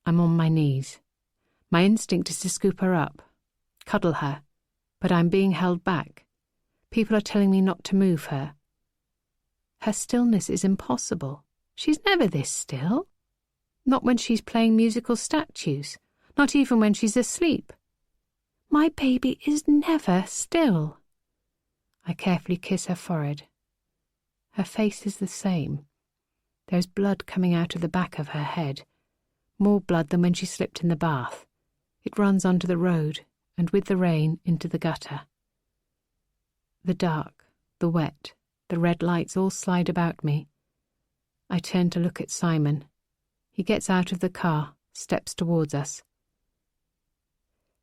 I'm on my knees. My instinct is to scoop her up, cuddle her, but I'm being held back. People are telling me not to move her. Her stillness is impossible. She's never this still. Not when she's playing musical statues, not even when she's asleep. My baby is never still. I carefully kiss her forehead. Her face is the same. There's blood coming out of the back of her head, more blood than when she slipped in the bath. It runs onto the road, and with the rain into the gutter. The dark, the wet, the red lights all slide about me. I turn to look at Simon. He gets out of the car, steps towards us.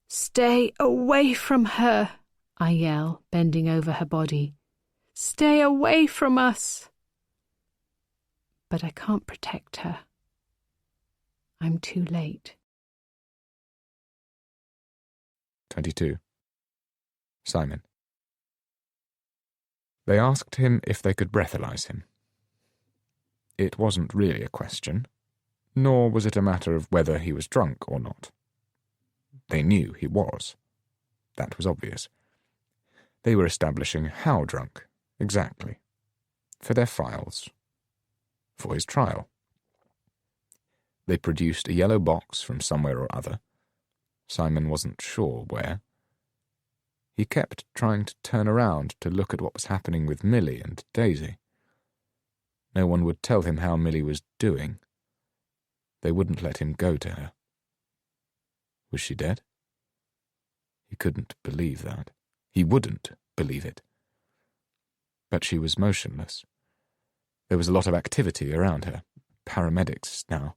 "Stay away from her," I yell, bending over her body. "Stay away from us." But I can't protect her. I'm too late. 22. Simon. They asked him if they could breathalyze him. It wasn't really a question, nor was it a matter of whether he was drunk or not. They knew he was. That was obvious. They were establishing how drunk, exactly, for their files, for his trial. They produced a yellow box from somewhere or other. Simon wasn't sure where. He kept trying to turn around to look at what was happening with Millie and Daisy. No one would tell him how Millie was doing. They wouldn't let him go to her. Was she dead? He couldn't believe that. He wouldn't believe it. But she was motionless. There was a lot of activity around her. Paramedics now.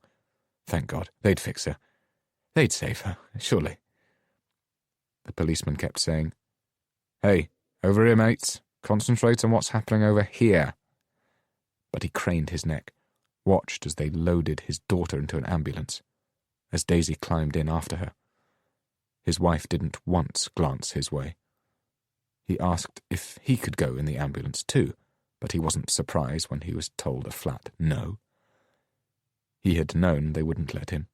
Thank God. They'd fix her. They'd save her, surely. The policeman kept saying, "Hey, over here, mates. Concentrate on what's happening over here." But he craned his neck, watched as they loaded his daughter into an ambulance, as Daisy climbed in after her. His wife didn't once glance his way. He asked if he could go in the ambulance too, but he wasn't surprised when he was told a flat no. He had known they wouldn't let him.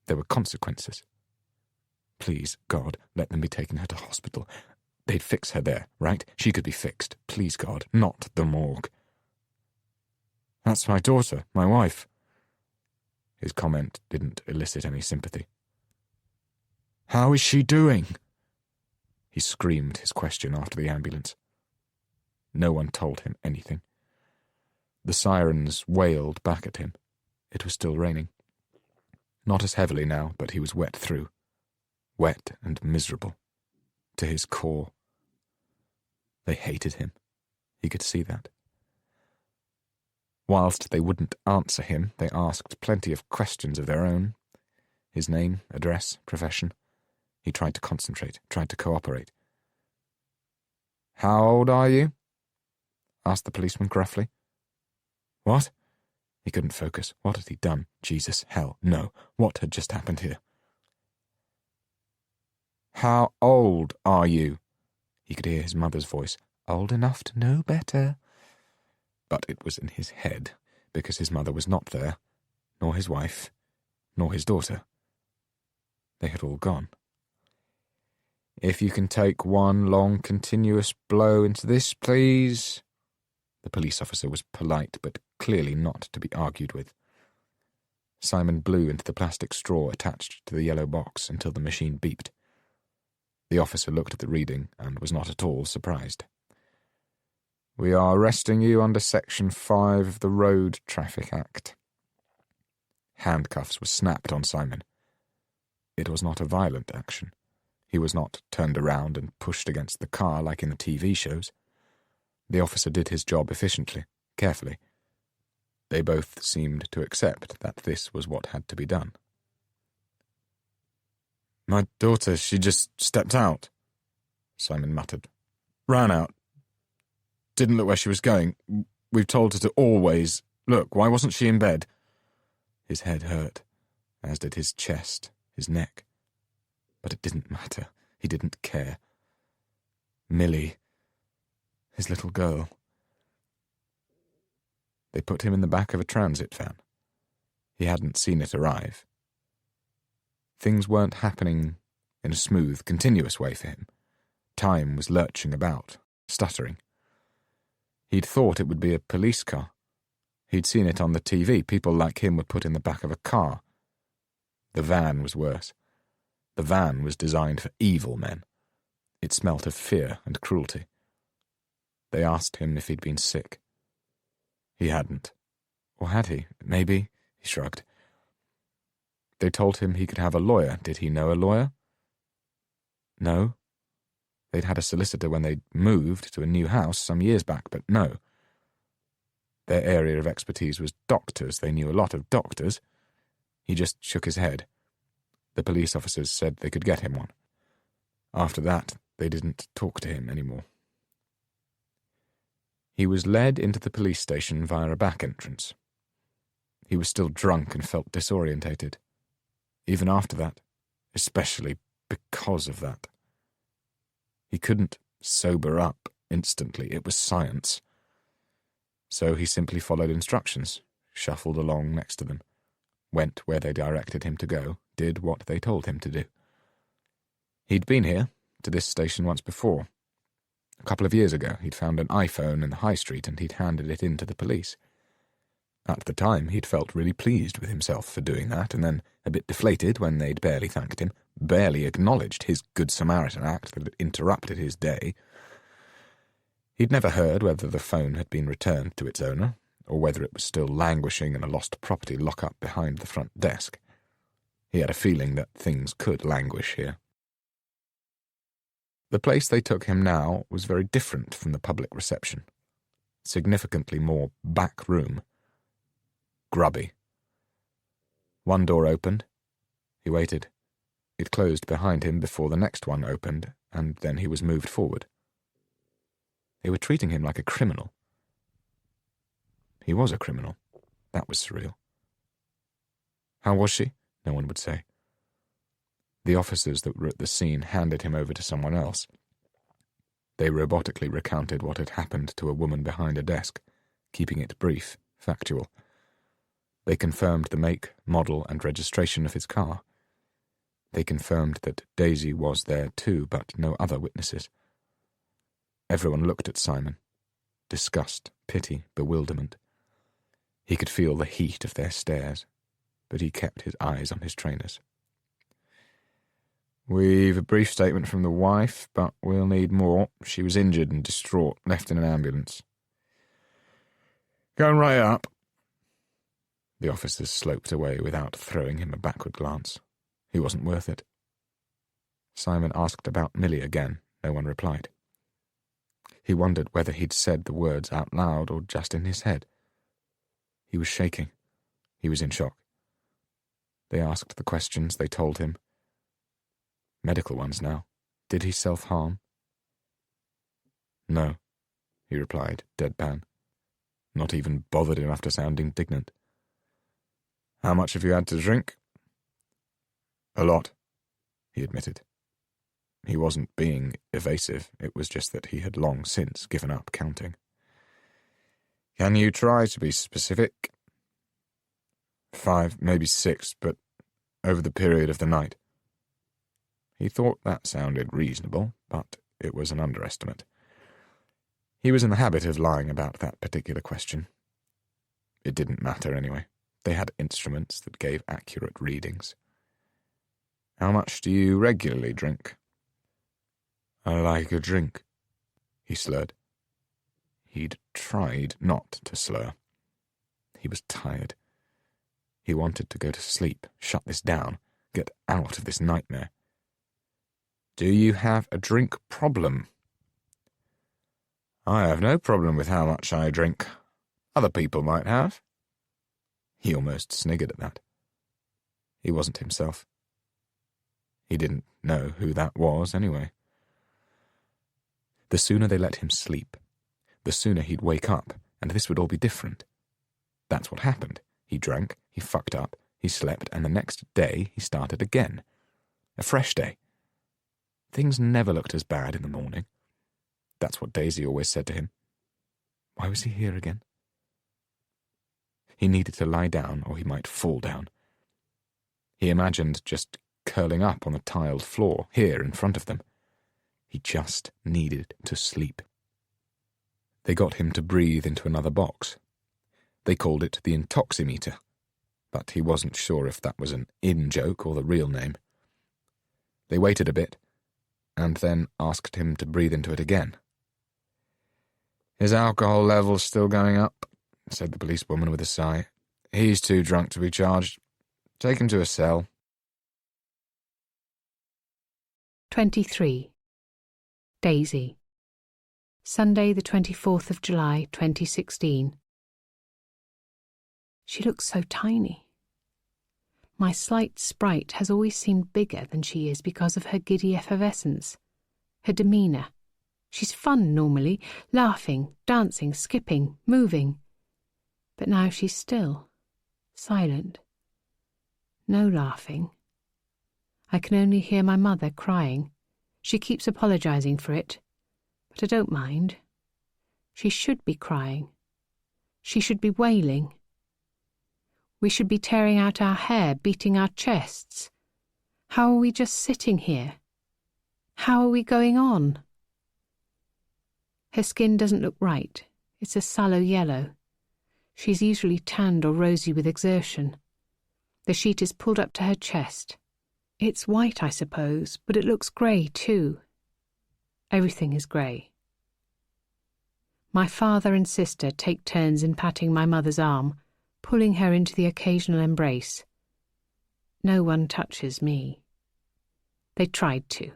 There were consequences. Please, God, let them be taking her to hospital. They'd fix her there, right? She could be fixed. Please, God, not the morgue. "That's my daughter, my wife." His comment didn't elicit any sympathy. "How is she doing?" He screamed his question after the ambulance. No one told him anything. The sirens wailed back at him. It was still raining. Not as heavily now, but he was wet through. Wet and miserable. To his core. They hated him. He could see that. Whilst they wouldn't answer him, they asked plenty of questions of their own. His name, address, profession. He tried to concentrate, tried to cooperate. "How old are you?" asked the policeman gruffly. What? He couldn't focus. What had he done? Jesus, hell, no. What had just happened here? "How old are you?" He could hear his mother's voice. Old enough to know better. But it was in his head, because his mother was not there, nor his wife, nor his daughter. They had all gone. "If you can take one long, continuous blow into this, please." The police officer was polite, but clearly not to be argued with. Simon blew into the plastic straw attached to the yellow box until the machine beeped. The officer looked at the reading and was not at all surprised. "We are arresting you under Section 5 of the Road Traffic Act." Handcuffs were snapped on Simon. It was not a violent action. He was not turned around and pushed against the car like in the TV shows. The officer did his job efficiently, carefully. They both seemed to accept that this was what had to be done. "My daughter, she just stepped out," Simon muttered. "Ran out. Didn't look where she was going. We've told her to always look. Why wasn't she in bed?" His head hurt, as did his chest, his neck. But it didn't matter. He didn't care. Millie, his little girl. They put him in the back of a transit van. He hadn't seen it arrive. Things weren't happening in a smooth, continuous way for him. Time was lurching about, stuttering. He'd thought it would be a police car. He'd seen it on the TV. People like him were put in the back of a car. The van was worse. The van was designed for evil men. It smelt of fear and cruelty. They asked him if he'd been sick. He hadn't. Or had he? Maybe. He shrugged. They told him he could have a lawyer. Did he know a lawyer? No. They'd had a solicitor when they'd moved to a new house some years back, but no. Their area of expertise was doctors. They knew a lot of doctors. He just shook his head. The police officers said they could get him one. After that, they didn't talk to him anymore. He was led into the police station via a back entrance. He was still drunk and felt disorientated. Even after that, especially because of that. He couldn't sober up instantly. It was science. So he simply followed instructions, shuffled along next to them, went where they directed him to go, did what they told him to do. He'd been here, to this station once before. A couple of years ago, he'd found an iPhone in the high street and he'd handed it in to the police. At the time, he'd felt really pleased with himself for doing that, and then a bit deflated when they'd barely thanked him, barely acknowledged his Good Samaritan act that had interrupted his day. He'd never heard whether the phone had been returned to its owner, or whether it was still languishing in a lost property lock-up behind the front desk. He had a feeling that things could languish here. The place they took him now was very different from the public reception. Significantly more back room. Grubby. One door opened. He waited. It closed behind him before the next one opened, and then he was moved forward. They were treating him like a criminal. He was a criminal. That was surreal. How was she? No one would say. The officers that were at the scene handed him over to someone else. They robotically recounted what had happened to a woman behind a desk, keeping it brief, factual. They confirmed the make, model, and registration of his car. They confirmed that Daisy was there too, but no other witnesses. Everyone looked at Simon. Disgust, pity, bewilderment. He could feel the heat of their stares, but he kept his eyes on his trainers. "We've a brief statement from the wife, but we'll need more. She was injured and distraught, left in an ambulance." "Go right up." The officers sloped away without throwing him a backward glance. He wasn't worth it. Simon asked about Millie again. No one replied. He wondered whether he'd said the words out loud or just in his head. He was shaking. He was in shock. They asked the questions they told him. Medical ones now. Did he self-harm? "No," he replied, deadpan. Not even bothered enough to sound indignant. "How much have you had to drink?" "A lot," he admitted. He wasn't being evasive, it was just that he had long since given up counting. "Can you try to be specific?" 5, maybe 6, but over the period of the night." He thought that sounded reasonable, but it was an underestimate. He was in the habit of lying about that particular question. It didn't matter anyway. They had instruments that gave accurate readings. "How much do you regularly drink?" "I like a drink," he slurred. He'd tried not to slur. He was tired. He wanted to go to sleep, shut this down, get out of this nightmare. "Do you have a drink problem?" "I have no problem with how much I drink. Other people might have." He almost sniggered at that. He wasn't himself. He didn't know who that was, anyway. The sooner they let him sleep, the sooner he'd wake up, and this would all be different. That's what happened. He drank, he fucked up, he slept, and the next day he started again. A fresh day. Things never looked as bad in the morning. That's what Daisy always said to him. Why was he here again? He needed to lie down, or he might fall down. He imagined just curling up on the tiled floor, here in front of them. He just needed to sleep. They got him to breathe into another box. They called it the intoximeter, but he wasn't sure if that was an in-joke or the real name. They waited a bit, and then asked him to breathe into it again. "His alcohol level's still going up," said the policewoman with a sigh. "He's too drunk to be charged. Take him to a cell." 23. Daisy. Sunday, the 24th of July, 2016. She looks so tiny. My slight sprite has always seemed bigger than she is because of her giddy effervescence, her demeanour. She's fun normally, laughing, dancing, skipping, moving. But now she's still, silent. No laughing. I can only hear my mother crying. She keeps apologising for it, but I don't mind. She should be crying. She should be wailing. We should be tearing out our hair, beating our chests. How are we just sitting here? How are we going on? Her skin doesn't look right. It's a sallow yellow. She's usually tanned or rosy with exertion. The sheet is pulled up to her chest. It's white, I suppose, but it looks grey too. Everything is grey. My father and sister take turns in patting my mother's arm, pulling her into the occasional embrace. No one touches me. They tried to.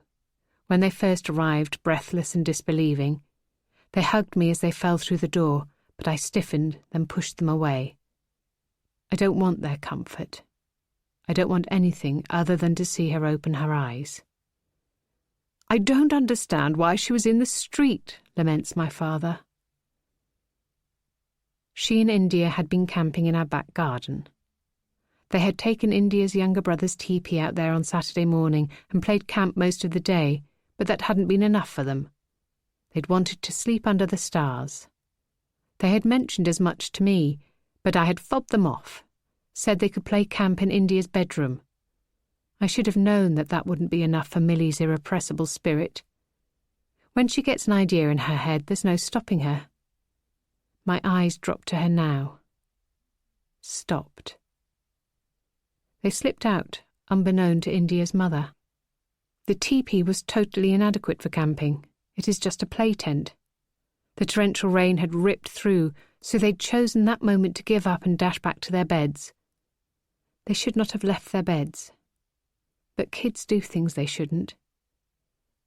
When they first arrived, breathless and disbelieving, they hugged me as they fell through the door, but I stiffened, then pushed them away. I don't want their comfort. I don't want anything other than to see her open her eyes. "I don't understand why she was in the street," laments my father. She and India had been camping in our back garden. They had taken India's younger brother's teepee out there on Saturday morning and played camp most of the day, but that hadn't been enough for them. They'd wanted to sleep under the stars. They had mentioned as much to me, but I had fobbed them off, said they could play camp in India's bedroom. I should have known that that wouldn't be enough for Millie's irrepressible spirit. When she gets an idea in her head, there's no stopping her. My eyes dropped to her now. Stopped. They slipped out, unbeknown to India's mother. The teepee was totally inadequate for camping. It is just a play tent. The torrential rain had ripped through, so they'd chosen that moment to give up and dash back to their beds. They should not have left their beds. But kids do things they shouldn't.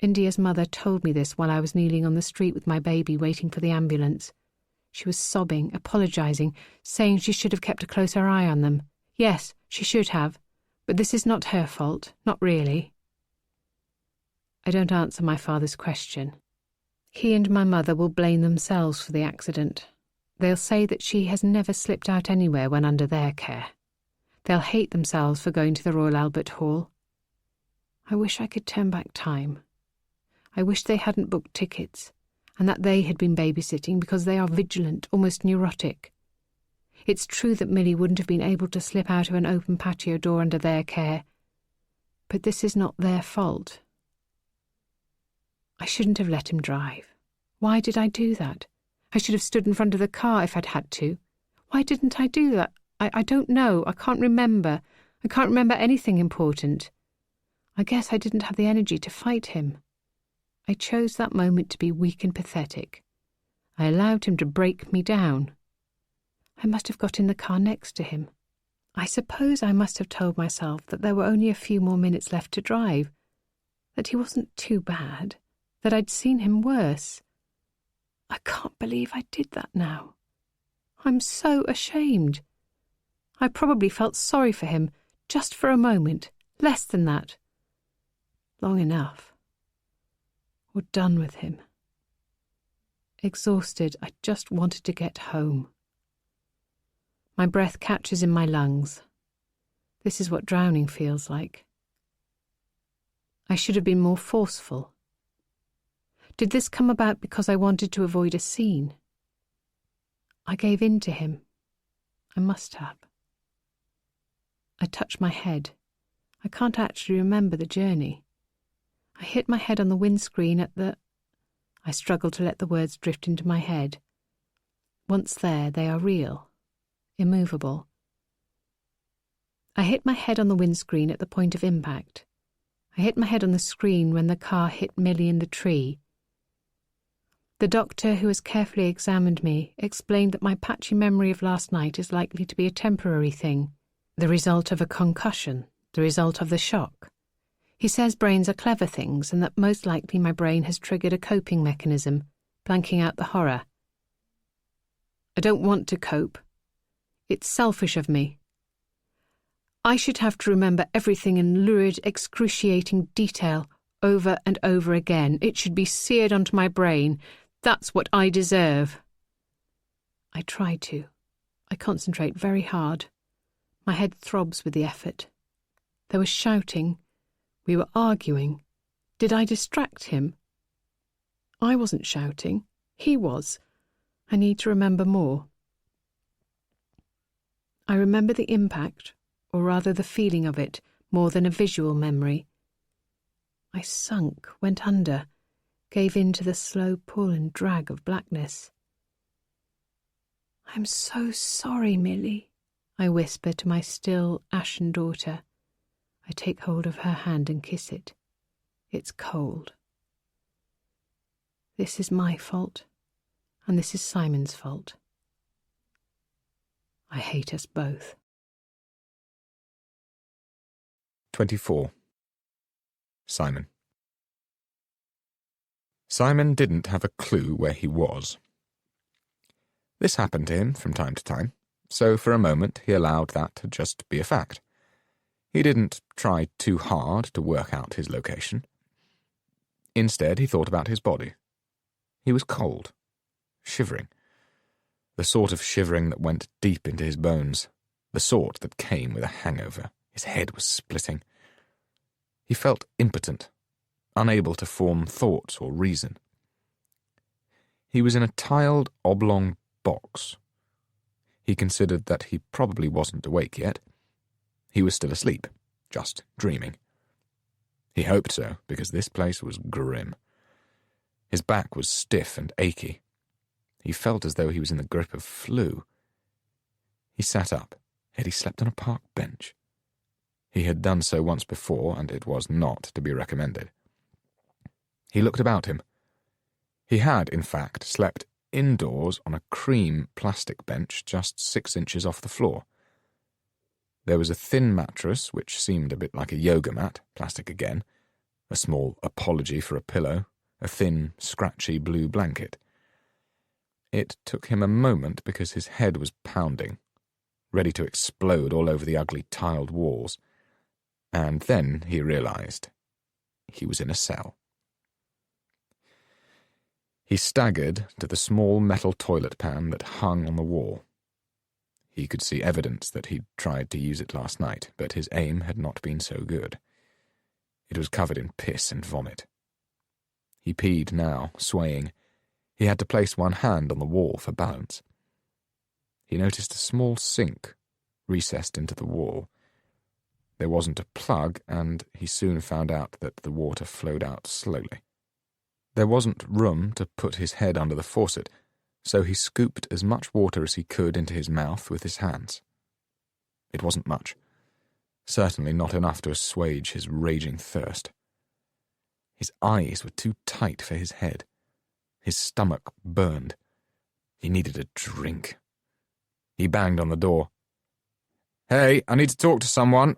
India's mother told me this while I was kneeling on the street with my baby waiting for the ambulance. She was sobbing, apologising, saying she should have kept a closer eye on them. Yes, she should have, but this is not her fault, not really. I don't answer my father's question. He and my mother will blame themselves for the accident. They'll say that she has never slipped out anywhere when under their care. They'll hate themselves for going to the Royal Albert Hall. I wish I could turn back time. I wish they hadn't booked tickets, and that they had been babysitting because they are vigilant, almost neurotic. It's true that Millie wouldn't have been able to slip out of an open patio door under their care, but this is not their fault. I shouldn't have let him drive. Why did I do that? I should have stood in front of the car if I'd had to. Why didn't I do that? I don't know. I can't remember. I can't remember anything important. I guess I didn't have the energy to fight him. I chose that moment to be weak and pathetic. I allowed him to break me down. I must have got in the car next to him. I suppose I must have told myself that there were only a few more minutes left to drive, that he wasn't too bad, that I'd seen him worse. I can't believe I did that now. I'm so ashamed. I probably felt sorry for him, just for a moment, less than that. Long enough. Or done with him. Exhausted, I just wanted to get home. My breath catches in my lungs. This is what drowning feels like. I should have been more forceful. Did this come about because I wanted to avoid a scene? I gave in to him. I must have. I touched my head. I can't actually remember the journey. I hit my head on the windscreen at the... I struggle to let the words drift into my head. Once there, they are real, immovable. I hit my head on the windscreen at the point of impact. I hit my head on the screen when the car hit Millie in the tree. The doctor who has carefully examined me explained that my patchy memory of last night is likely to be a temporary thing, the result of a concussion, the result of the shock. He says brains are clever things and that most likely my brain has triggered a coping mechanism, blanking out the horror. I don't want to cope. It's selfish of me. I should have to remember everything in lurid, excruciating detail over and over again. It should be seared onto my brain. That's what I deserve. I try to. I concentrate very hard. My head throbs with the effort. There was shouting. We were arguing. Did I distract him? I wasn't shouting. He was. I need to remember more. I remember the impact, or rather the feeling of it, more than a visual memory. I sunk, went under, gave in to the slow pull and drag of blackness. "I'm so sorry, Millie," I whisper to my still, ashen daughter. I take hold of her hand and kiss it. It's cold. This is my fault, and this is Simon's fault. I hate us both. 24. Simon. Simon didn't have a clue where he was. This happened to him from time to time, so for a moment he allowed that to just be a fact. He didn't try too hard to work out his location. Instead, he thought about his body. He was cold, shivering. The sort of shivering that went deep into his bones, the sort that came with a hangover. His head was splitting. He felt impotent, unable to form thought or reason. He was in a tiled, oblong box. He considered that he probably wasn't awake yet. He was still asleep, just dreaming. He hoped so, because this place was grim. His back was stiff and achy. He felt as though he was in the grip of flu. He sat up, yet he slept on a park bench. He had done so once before, and it was not to be recommended. He looked about him. He had, in fact, slept indoors on a cream plastic bench just 6 inches off the floor. There was a thin mattress, which seemed a bit like a yoga mat, plastic again, a small apology for a pillow, a thin, scratchy blue blanket. It took him a moment because his head was pounding, ready to explode all over the ugly tiled walls. And then he realized he was in a cell. He staggered to the small metal toilet pan that hung on the wall. He could see evidence that he'd tried to use it last night, but his aim had not been so good. It was covered in piss and vomit. He peed now, swaying. He had to place one hand on the wall for balance. He noticed a small sink recessed into the wall. There wasn't a plug, and he soon found out that the water flowed out slowly. There wasn't room to put his head under the faucet, so he scooped as much water as he could into his mouth with his hands. It wasn't much. Certainly not enough to assuage his raging thirst. His eyes were too tight for his head. His stomach burned. He needed a drink. He banged on the door. "Hey, I need to talk to someone.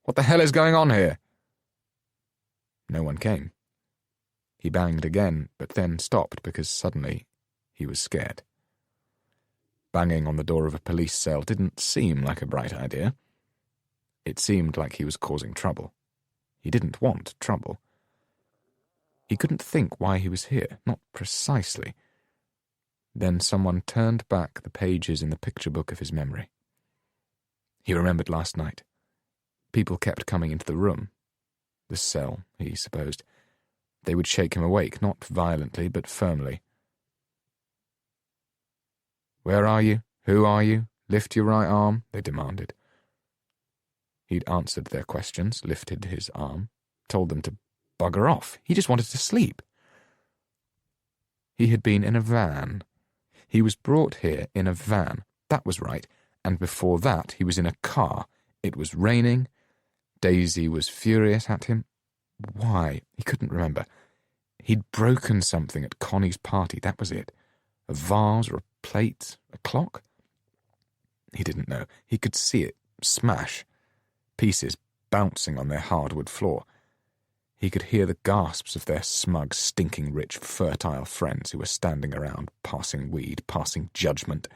What the hell is going on here?" No one came. He banged again, but then stopped because suddenly he was scared. Banging on the door of a police cell didn't seem like a bright idea. It seemed like he was causing trouble. He didn't want trouble. He couldn't think why he was here, not precisely. Then someone turned back the pages in the picture book of his memory. He remembered last night. People kept coming into the room. The cell, he supposed. They would shake him awake, not violently, but firmly. "Where are you? Who are you? Lift your right arm," they demanded. He'd answered their questions, lifted his arm, told them to bugger off. He just wanted to sleep. He had been in a van. He was brought here in a van. That was right. And before that, he was in a car. It was raining. Daisy was furious at him. Why? He couldn't remember. He'd broken something at Connie's party, that was it. A vase or a plate, a clock? He didn't know. He could see it smash, pieces bouncing on their hardwood floor. He could hear the gasps of their smug, stinking rich, fertile friends who were standing around, passing weed, passing judgment.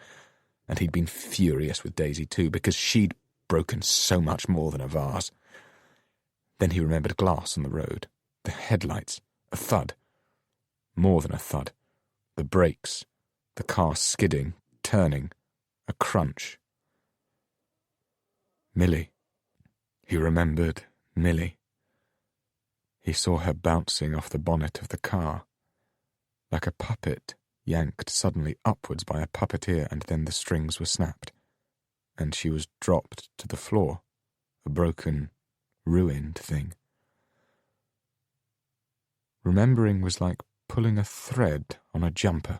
And he'd been furious with Daisy too, because she'd broken so much more than a vase. Then he remembered glass on the road, the headlights, a thud. More than a thud. The brakes, the car skidding, turning, a crunch. Millie. He remembered Millie. He saw her bouncing off the bonnet of the car, like a puppet yanked suddenly upwards by a puppeteer, and then the strings were snapped, and she was dropped to the floor, a broken, ruined thing. Remembering was like pulling a thread on a jumper.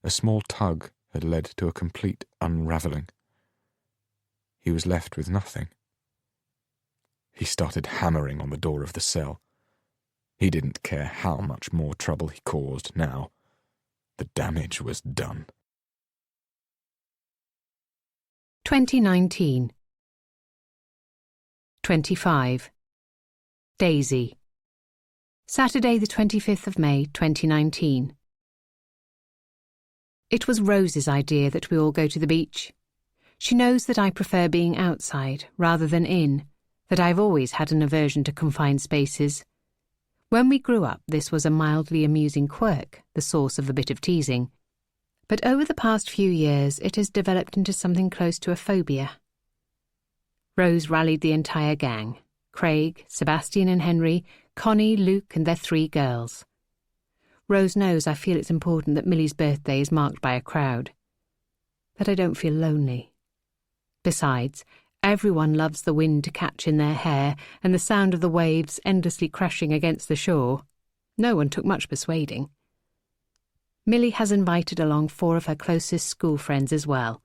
A small tug had led to a complete unravelling. He was left with nothing. He started hammering on the door of the cell. He didn't care how much more trouble he caused now. The damage was done. 2019. 25. Daisy. Saturday the 25th of May, 2019. It was Rose's idea that we all go to the beach. She knows that I prefer being outside rather than in, that I've always had an aversion to confined spaces. When we grew up, this was a mildly amusing quirk, the source of a bit of teasing. But over the past few years, it has developed into something close to a phobia. Rose rallied the entire gang: Craig, Sebastian and Henry, Connie, Luke and their 3 girls. Rose knows I feel it's important that Millie's birthday is marked by a crowd, that I don't feel lonely. Besides, everyone loves the wind to catch in their hair and the sound of the waves endlessly crashing against the shore. No one took much persuading. Millie has invited along 4 of her closest school friends as well.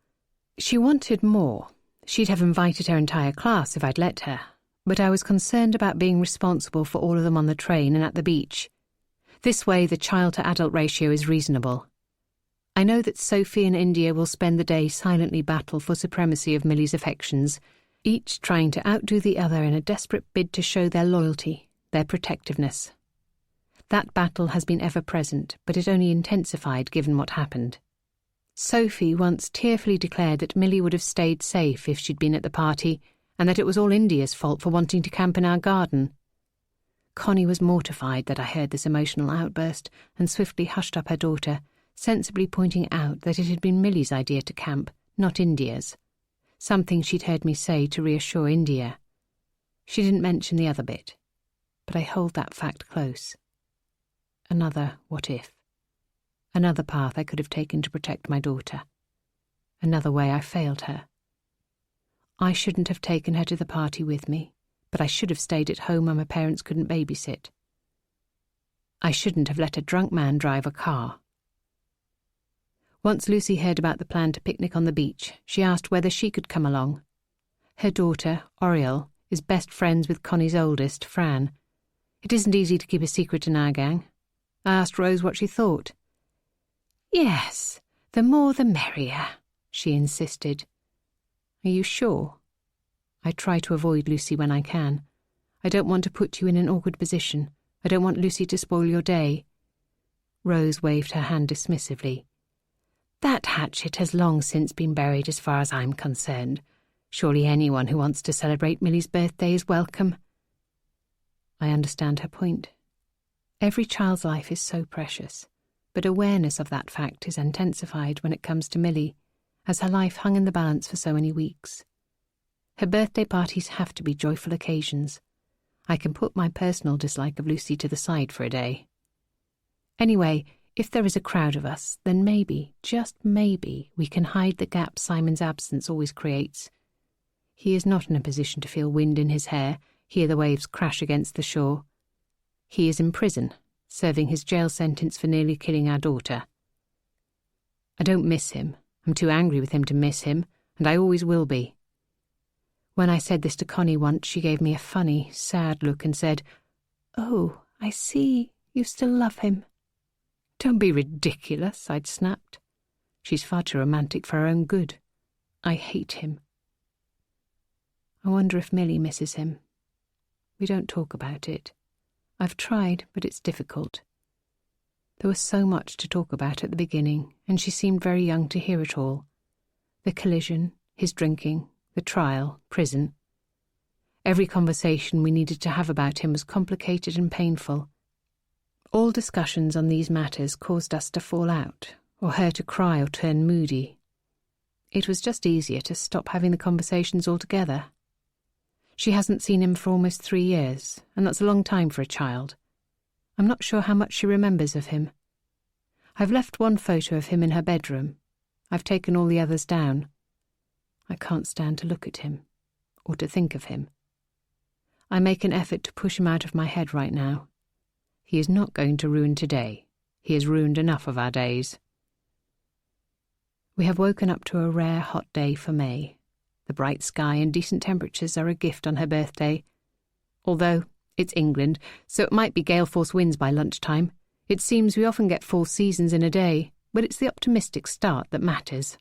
She wanted more. She'd have invited her entire class if I'd let her, but I was concerned about being responsible for all of them on the train and at the beach. This way the child-to-adult ratio is reasonable. I know that Sophie and India will spend the day silently battle for supremacy of Millie's affections, each trying to outdo the other in a desperate bid to show their loyalty, their protectiveness. That battle has been ever present, but it only intensified given what happened. Sophie once tearfully declared that Millie would have stayed safe if she'd been at the party, and that it was all India's fault for wanting to camp in our garden. Connie was mortified that I heard this emotional outburst and swiftly hushed up her daughter, sensibly pointing out that it had been Millie's idea to camp, not India's, something she'd heard me say to reassure India. She didn't mention the other bit, but I hold that fact close. Another what if. Another path I could have taken to protect my daughter. Another way I failed her. I shouldn't have taken her to the party with me, but I should have stayed at home when my parents couldn't babysit. I shouldn't have let a drunk man drive a car. Once Lucy heard about the plan to picnic on the beach, she asked whether she could come along. Her daughter, Oriel, is best friends with Connie's oldest, Fran. It isn't easy to keep a secret in our gang. I asked Rose what she thought. "Yes, the more the merrier," she insisted. "Are you sure?" I try to avoid Lucy when I can. I don't want to put you in an awkward position. I don't want Lucy to spoil your day. Rose waved her hand dismissively. That hatchet has long since been buried as far as I'm concerned. Surely anyone who wants to celebrate Millie's birthday is welcome. I understand her point. Every child's life is so precious, but awareness of that fact is intensified when it comes to Millie, as her life hung in the balance for so many weeks. Her birthday parties have to be joyful occasions. I can put my personal dislike of Lucy to the side for a day. Anyway, if there is a crowd of us, then maybe, just maybe, we can hide the gap Simon's absence always creates. He is not in a position to feel wind in his hair, hear the waves crash against the shore. He is in prison, serving his jail sentence for nearly killing our daughter. I don't miss him. I'm too angry with him to miss him, and I always will be. When I said this to Connie once, she gave me a funny, sad look and said, "Oh, I see, you still love him." "Don't be ridiculous," I'd snapped. "She's far too romantic for her own good. I hate him." I wonder if Millie misses him. We don't talk about it. I've tried, but it's difficult. There was so much to talk about at the beginning, and she seemed very young to hear it all. The collision, his drinking, the trial, prison. Every conversation we needed to have about him was complicated and painful. All discussions on these matters caused us to fall out, or her to cry or turn moody. It was just easier to stop having the conversations altogether. She hasn't seen him for almost 3 years, and that's a long time for a child. I'm not sure how much she remembers of him. I've left one photo of him in her bedroom. I've taken all the others down. I can't stand to look at him, or to think of him. I make an effort to push him out of my head right now. He is not going to ruin today. He has ruined enough of our days. We have woken up to a rare hot day for May. The bright sky and decent temperatures are a gift on her birthday. Although it's England, so it might be gale-force winds by lunchtime. It seems we often get 4 seasons in a day, but it's the optimistic start that matters.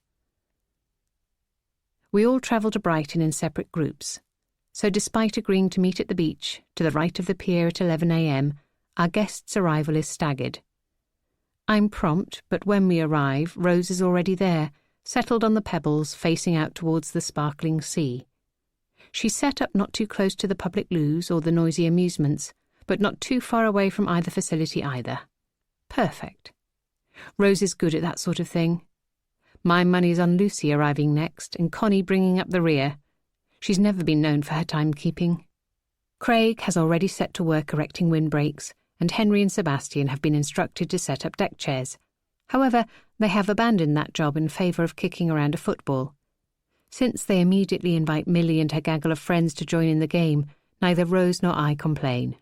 We all travel to Brighton in separate groups, so despite agreeing to meet at the beach, to the right of the pier at 11 a.m, our guest's arrival is staggered. I'm prompt, but when we arrive, Rose is already there, settled on the pebbles, facing out towards the sparkling sea. She's set up not too close to the public loos or the noisy amusements, but not too far away from either facility either. Perfect. Rose is good at that sort of thing. My money's on Lucy arriving next, and Connie bringing up the rear. She's never been known for her timekeeping. Craig has already set to work erecting windbreaks, and Henry and Sebastian have been instructed to set up deck chairs. However, they have abandoned that job in favour of kicking around a football. Since they immediately invite Millie and her gaggle of friends to join in the game, neither Rose nor I complain.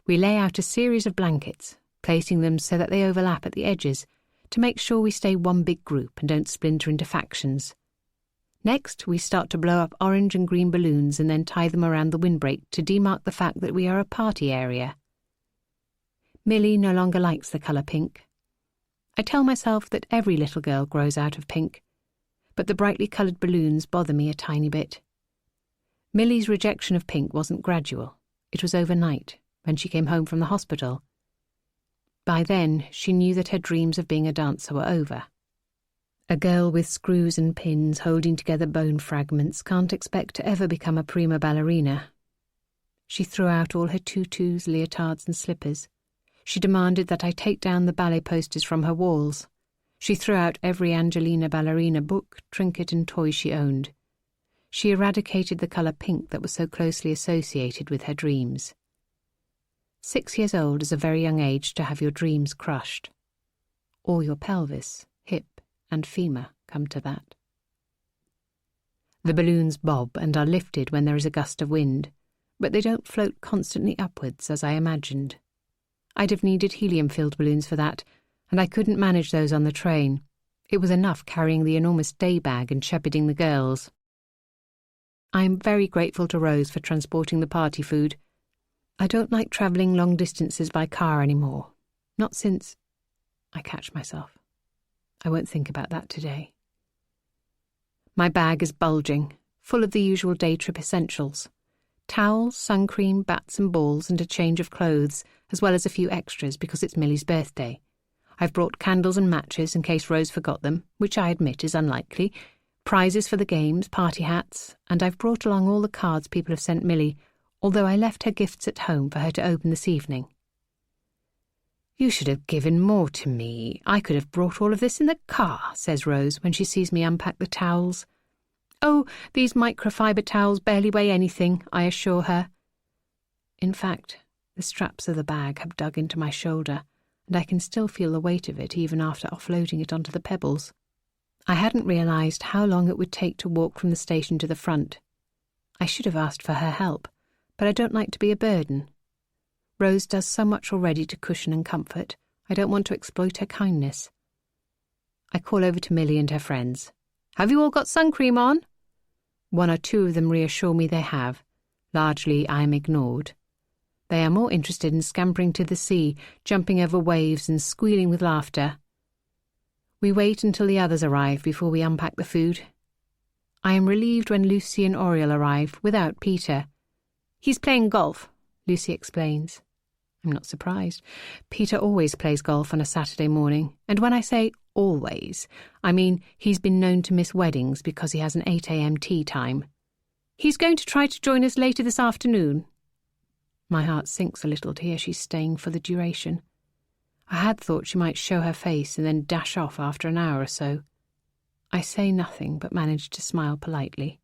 We lay out a series of blankets, placing them so that they overlap at the edges, to make sure we stay one big group and don't splinter into factions. Next, we start to blow up orange and green balloons and then tie them around the windbreak to demark the fact that we are a party area. Millie no longer likes the colour pink. I tell myself that every little girl grows out of pink, but the brightly coloured balloons bother me a tiny bit. Millie's rejection of pink wasn't gradual. It was overnight, when she came home from the hospital. By then, she knew that her dreams of being a dancer were over. A girl with screws and pins holding together bone fragments can't expect to ever become a prima ballerina. She threw out all her tutus, leotards and slippers. She demanded that I take down the ballet posters from her walls. She threw out every Angelina ballerina book, trinket and toy she owned. She eradicated the colour pink that was so closely associated with her dreams. 6 years old is a very young age to have your dreams crushed. Or your pelvis, hip and femur come to that. The balloons bob and are lifted when there is a gust of wind, but they don't float constantly upwards as I imagined. I'd have needed helium-filled balloons for that, and I couldn't manage those on the train. It was enough carrying the enormous day bag and shepherding the girls. I am very grateful to Rose for transporting the party food. I don't like travelling long distances by car anymore. Not since... I catch myself. I won't think about that today. My bag is bulging, full of the usual day trip essentials. Towels, sun cream, bats and balls, and a change of clothes, as well as a few extras because it's Millie's birthday. I've brought candles and matches in case Rose forgot them, which I admit is unlikely, prizes for the games, party hats, and I've brought along all the cards people have sent Millie, although I left her gifts at home for her to open this evening. You should have given more to me. I could have brought all of this in the car, says Rose when she sees me unpack the towels. Oh, these microfiber towels barely weigh anything, I assure her. In fact, the straps of the bag have dug into my shoulder, and I can still feel the weight of it even after offloading it onto the pebbles. I hadn't realised how long it would take to walk from the station to the front. I should have asked for her help, but I don't like to be a burden. Rose does so much already to cushion and comfort. I don't want to exploit her kindness. I call over to Millie and her friends. Have you all got sun cream on? One or two of them reassure me they have. Largely I am ignored. They are more interested in scampering to the sea, jumping over waves and squealing with laughter. We wait until the others arrive before we unpack the food. I am relieved when Lucy and Oriel arrive, without Peter. He's playing golf, Lucy explains. I'm not surprised. Peter always plays golf on a Saturday morning, and when I say always, I mean he's been known to miss weddings because he has an 8 a.m. tea time. He's going to try to join us later this afternoon. My heart sinks a little to hear she's staying for the duration. I had thought she might show her face and then dash off after an hour or so. I say nothing but manage to smile politely.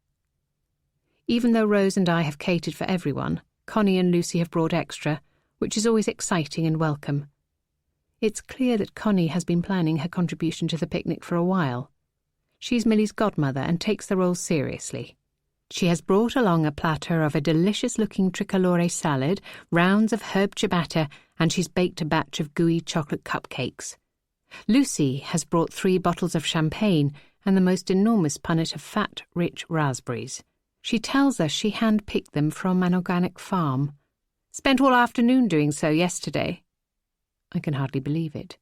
Even though Rose and I have catered for everyone, Connie and Lucy have brought extra, which is always exciting and welcome. It's clear that Connie has been planning her contribution to the picnic for a while. She's Millie's godmother and takes the role seriously. She has brought along a platter of a delicious-looking tricolore salad, rounds of herb ciabatta, and she's baked a batch of gooey chocolate cupcakes. Lucy has brought 3 bottles of champagne and the most enormous punnet of fat, rich raspberries. She tells us she hand-picked them from an organic farm. Spent all afternoon doing so yesterday. I can hardly believe it.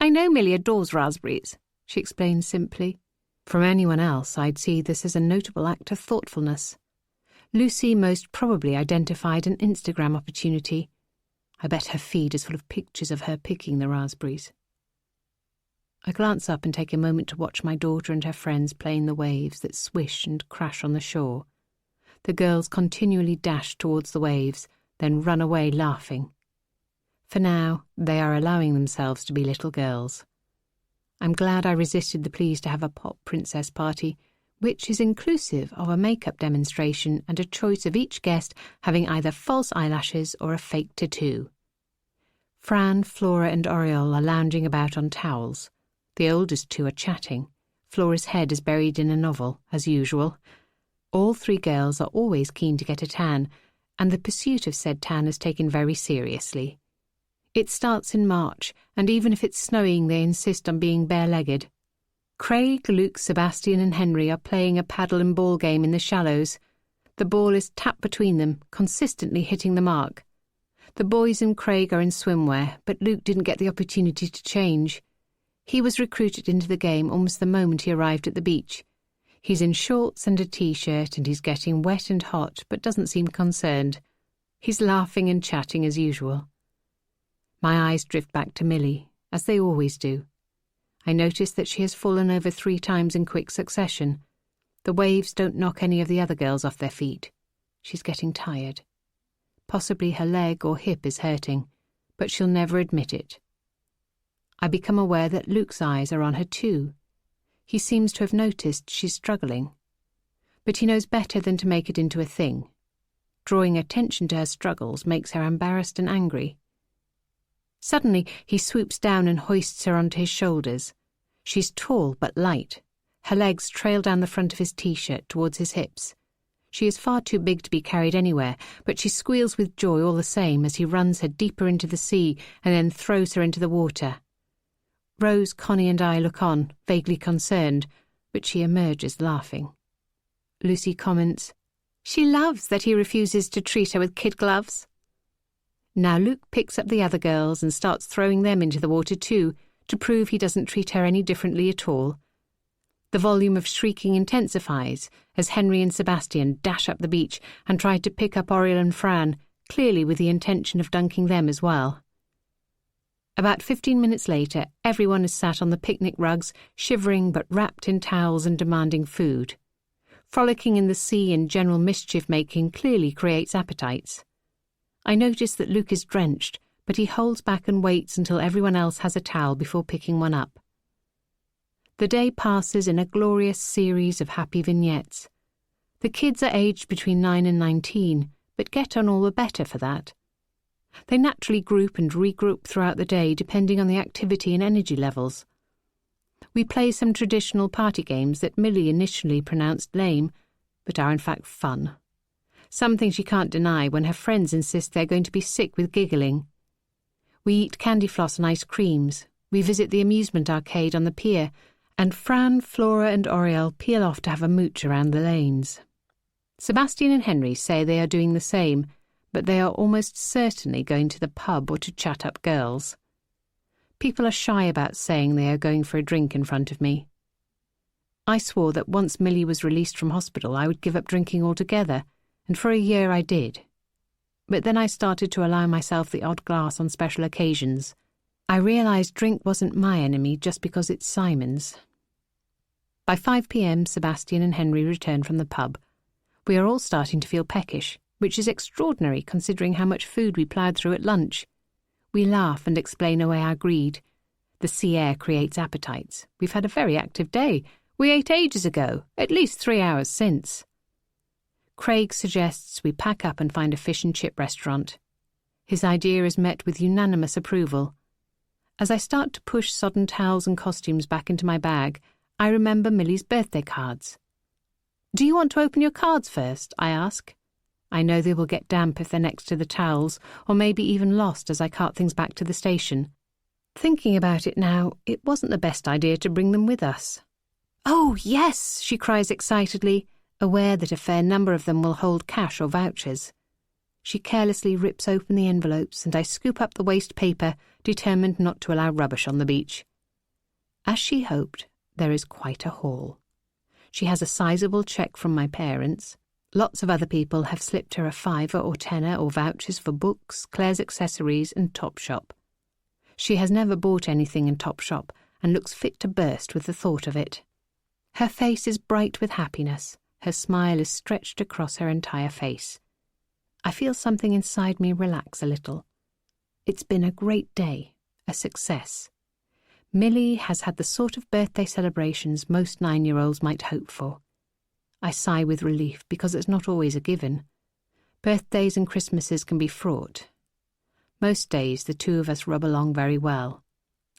I know Millie adores raspberries, she explains simply. From anyone else, I'd see this as a notable act of thoughtfulness. Lucy most probably identified an Instagram opportunity. I bet her feed is full of pictures of her picking the raspberries. I glance up and take a moment to watch my daughter and her friends play in the waves that swish and crash on the shore. The girls continually dash towards the waves, then run away laughing. For now, they are allowing themselves to be little girls. I'm glad I resisted the pleas to have a pop princess party, which is inclusive of a makeup demonstration and a choice of each guest having either false eyelashes or a fake tattoo. Fran, Flora and Oriole are lounging about on towels. The oldest 2 are chatting. Flora's head is buried in a novel, as usual. All 3 girls are always keen to get a tan, and the pursuit of said tan is taken very seriously. It starts in March, and even if it's snowing they insist on being bare-legged. Craig, Luke, Sebastian and Henry are playing a paddle and ball game in the shallows. The ball is tapped between them, consistently hitting the mark. The boys and Craig are in swimwear, but Luke didn't get the opportunity to change. He was recruited into the game almost the moment he arrived at the beach. He's in shorts and a t-shirt and he's getting wet and hot, but doesn't seem concerned. He's laughing and chatting as usual. My eyes drift back to Millie, as they always do. I notice that she has fallen over 3 times in quick succession. The waves don't knock any of the other girls off their feet. She's getting tired. Possibly her leg or hip is hurting, but she'll never admit it. I become aware that Luke's eyes are on her too. He seems to have noticed she's struggling. But he knows better than to make it into a thing. Drawing attention to her struggles makes her embarrassed and angry. Suddenly, he swoops down and hoists her onto his shoulders. She's tall but light. Her legs trail down the front of his t-shirt towards his hips. She is far too big to be carried anywhere, but she squeals with joy all the same as he runs her deeper into the sea and then throws her into the water. Rose, Connie and I look on, vaguely concerned, but she emerges laughing. Lucy comments, "She loves that he refuses to treat her with kid gloves." Now Luke picks up the other girls and starts throwing them into the water too, to prove he doesn't treat her any differently at all. The volume of shrieking intensifies as Henry and Sebastian dash up the beach and try to pick up Oriel and Fran, clearly with the intention of dunking them as well. About 15 minutes later, everyone is sat on the picnic rugs, shivering but wrapped in towels and demanding food. Frolicking in the sea and general mischief-making clearly creates appetites. I notice that Luke is drenched, but he holds back and waits until everyone else has a towel before picking one up. The day passes in a glorious series of happy vignettes. The kids are aged between 9 and 19, but get on all the better for that. They naturally group and regroup throughout the day depending on the activity and energy levels. We play some traditional party games that Millie initially pronounced lame, but are in fact fun. Something she can't deny when her friends insist they're going to be sick with giggling. We eat candy floss and ice creams. We visit the amusement arcade on the pier, and Fran, Flora and Oriel peel off to have a mooch around the lanes. Sebastian and Henry say they are doing the same, but they are almost certainly going to the pub or to chat up girls. People are shy about saying they are going for a drink in front of me. I swore that once Millie was released from hospital I would give up drinking altogether, and for a year I did. But then I started to allow myself the odd glass on special occasions. I realised drink wasn't my enemy just because it's Simon's. By 5 p.m, Sebastian and Henry return from the pub. We are all starting to feel peckish, which is extraordinary considering how much food we ploughed through at lunch. We laugh and explain away our greed. The sea air creates appetites. We've had a very active day. We ate ages ago, at least 3 hours since. Craig suggests we pack up and find a fish and chip restaurant. His idea is met with unanimous approval. As I start to push sodden towels and costumes back into my bag, I remember Millie's birthday cards. "Do you want to open your cards first?" I ask. I know they will get damp if they're next to the towels, or maybe even lost as I cart things back to the station. Thinking about it now, it wasn't the best idea to bring them with us. "Oh, yes," she cries excitedly, aware that a fair number of them will hold cash or vouchers. She carelessly rips open the envelopes and I scoop up the waste paper, determined not to allow rubbish on the beach. As she hoped, there is quite a haul. She has a sizable cheque from my parents. Lots of other people have slipped her a fiver or tenner or vouchers for books, Claire's accessories and Topshop. She has never bought anything in Topshop and looks fit to burst with the thought of it. Her face is bright with happiness. Her smile is stretched across her entire face. I feel something inside me relax a little. It's been a great day, a success. Millie has had the sort of birthday celebrations most 9-year-olds might hope for. I sigh with relief because it's not always a given. Birthdays and Christmases can be fraught. Most days the two of us rub along very well.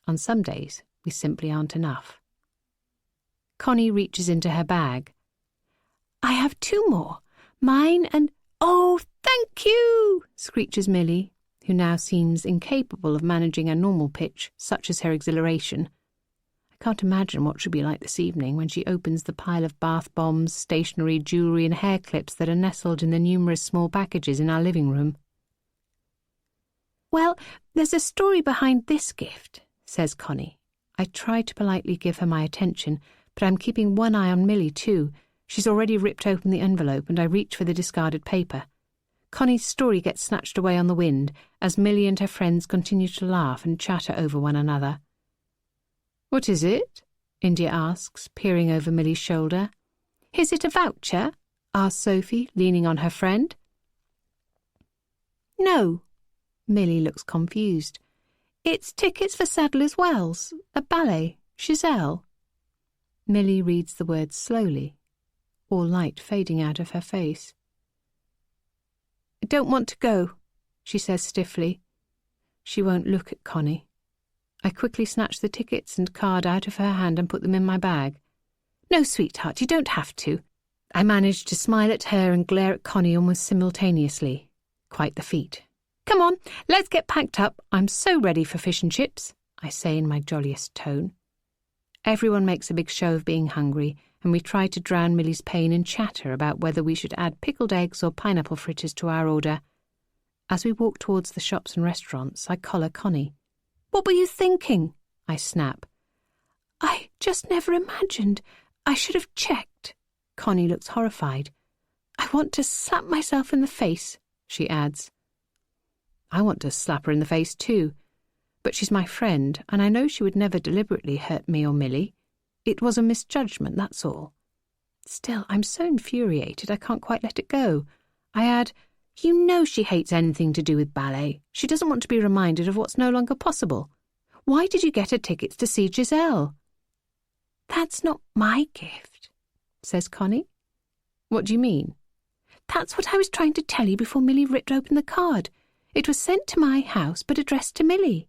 On some days we simply aren't enough. Connie reaches into her bag. "I have 2 more. Mine and—" "Oh, thank you!" screeches Millie, who now seems incapable of managing a normal pitch, such as her exhilaration. I can't imagine what she'll be like this evening when she opens the pile of bath bombs, stationery, jewellery and hair clips that are nestled in the numerous small packages in our living room. "Well, there's a story behind this gift," says Connie. I try to politely give her my attention, but I'm keeping one eye on Millie too. She's already ripped open the envelope and I reach for the discarded paper. Connie's story gets snatched away on the wind as Millie and her friends continue to laugh and chatter over one another. "What is it?" India asks, peering over Millie's shoulder. "Is it a voucher?" asks Sophie, leaning on her friend. "No." Millie looks confused. "It's tickets for Sadler's Wells, a ballet, Giselle." Millie reads the words slowly, all light fading out of her face. "I don't want to go," she says stiffly. She won't look at Connie. I quickly snatch the tickets and card out of her hand and put them in my bag. "No, sweetheart, you don't have to." I manage to smile at her and glare at Connie almost simultaneously. Quite the feat. "Come on, let's get packed up. I'm so ready for fish and chips," I say in my jolliest tone. Everyone makes a big show of being hungry, and we try to drown Millie's pain in chatter about whether we should add pickled eggs or pineapple fritters to our order. As we walk towards the shops and restaurants, I collar Connie. "What were you thinking?" I snap. "I just never imagined. I should have checked." Connie looks horrified. "I want to slap myself in the face," she adds. I want to slap her in the face too, But she's my friend, and I know she would never deliberately hurt me or Millie. It was a misjudgment, that's all. Still, I'm so infuriated I can't quite let it go. I add, you know she hates anything to do with ballet. She doesn't want to be reminded of what's no longer possible. Why did you get her tickets to see Giselle? That's not my gift, says Connie. What do you mean? That's what I was trying to tell you before Millie ripped open the card. It was sent to my house, but addressed to Millie.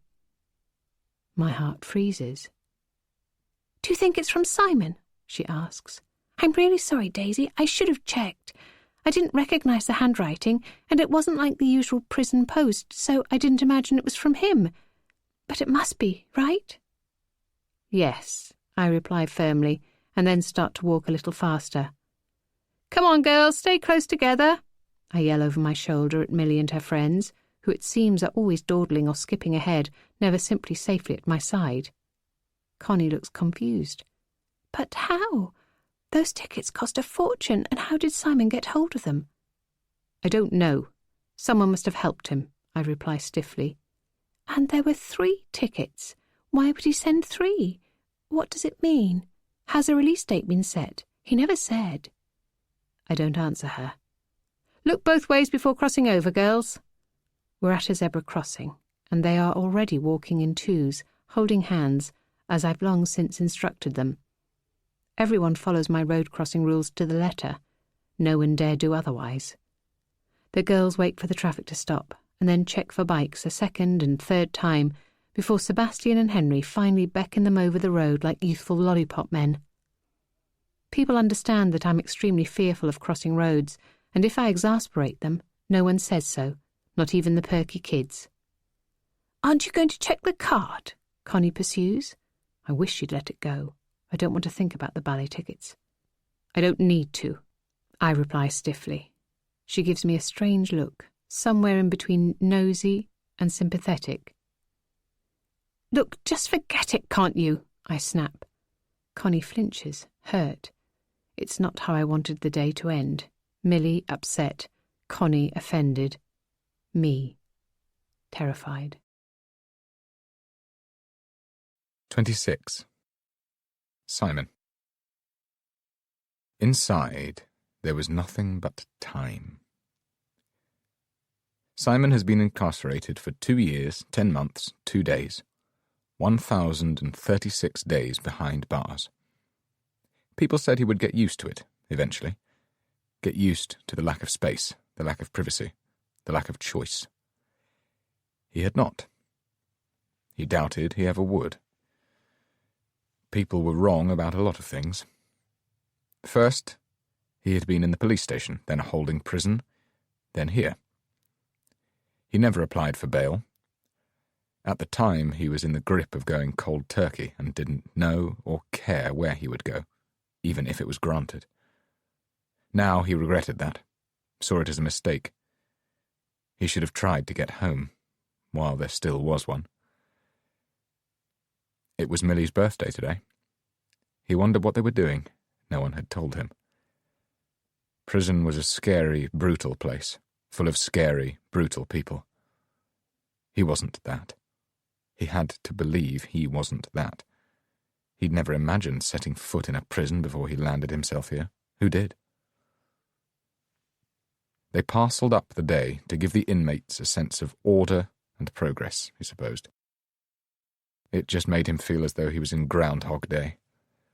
My heart freezes. Do you think it's from Simon? She asks. I'm really sorry, Daisy. I should have checked. I didn't recognise the handwriting, and it wasn't like the usual prison post, so I didn't imagine it was from him. But it must be, right? Yes, I reply firmly, and then start to walk a little faster. Come on, girls, stay close together, I yell over my shoulder at Millie and her friends, who it seems are always dawdling or skipping ahead, never simply safely at my side. Connie looks confused. But how? Those tickets cost a fortune, and how did Simon get hold of them? I don't know. Someone must have helped him, I reply stiffly. And there were 3 tickets. Why would he send 3? What does it mean? Has a release date been set? He never said. I don't answer her. Look both ways before crossing over, girls. We're at a zebra crossing, and they are already walking in twos, holding hands, as I've long since instructed them. Everyone follows my road crossing rules to the letter. No one dare do otherwise. The girls wait for the traffic to stop, and then check for bikes a second and third time before Sebastian and Henry finally beckon them over the road like youthful lollipop men. People understand that I'm extremely fearful of crossing roads, and if I exasperate them, no one says so, not even the perky kids. Aren't you going to check the card? Connie pursues. I wish she'd let it go. I don't want to think about the ballet tickets. I don't need to, I reply stiffly. She gives me a strange look, somewhere in between nosy and sympathetic. Look, just forget it, can't you? I snap. Connie flinches, hurt. It's not how I wanted the day to end. Millie upset, Connie offended, me terrified. 26. Simon. Inside, there was nothing but time. Simon has been incarcerated for 2 years, 10 months, 2 days. 1,036 days behind bars. People said he would get used to it, eventually. Get used to the lack of space, the lack of privacy, the lack of choice. He had not. He doubted he ever would. People were wrong about a lot of things. First, he had been in the police station, then a holding prison, then here. He never applied for bail. At the time, he was in the grip of going cold turkey and didn't know or care where he would go, even if it was granted. Now he regretted that, saw it as a mistake. He should have tried to get home, while there still was one. It was Millie's birthday today. He wondered what they were doing. No one had told him. Prison was a scary, brutal place, full of scary, brutal people. He wasn't that. He had to believe he wasn't that. He'd never imagined setting foot in a prison before he landed himself here. Who did? They parcelled up the day to give the inmates a sense of order and progress, he supposed. It just made him feel as though he was in Groundhog Day.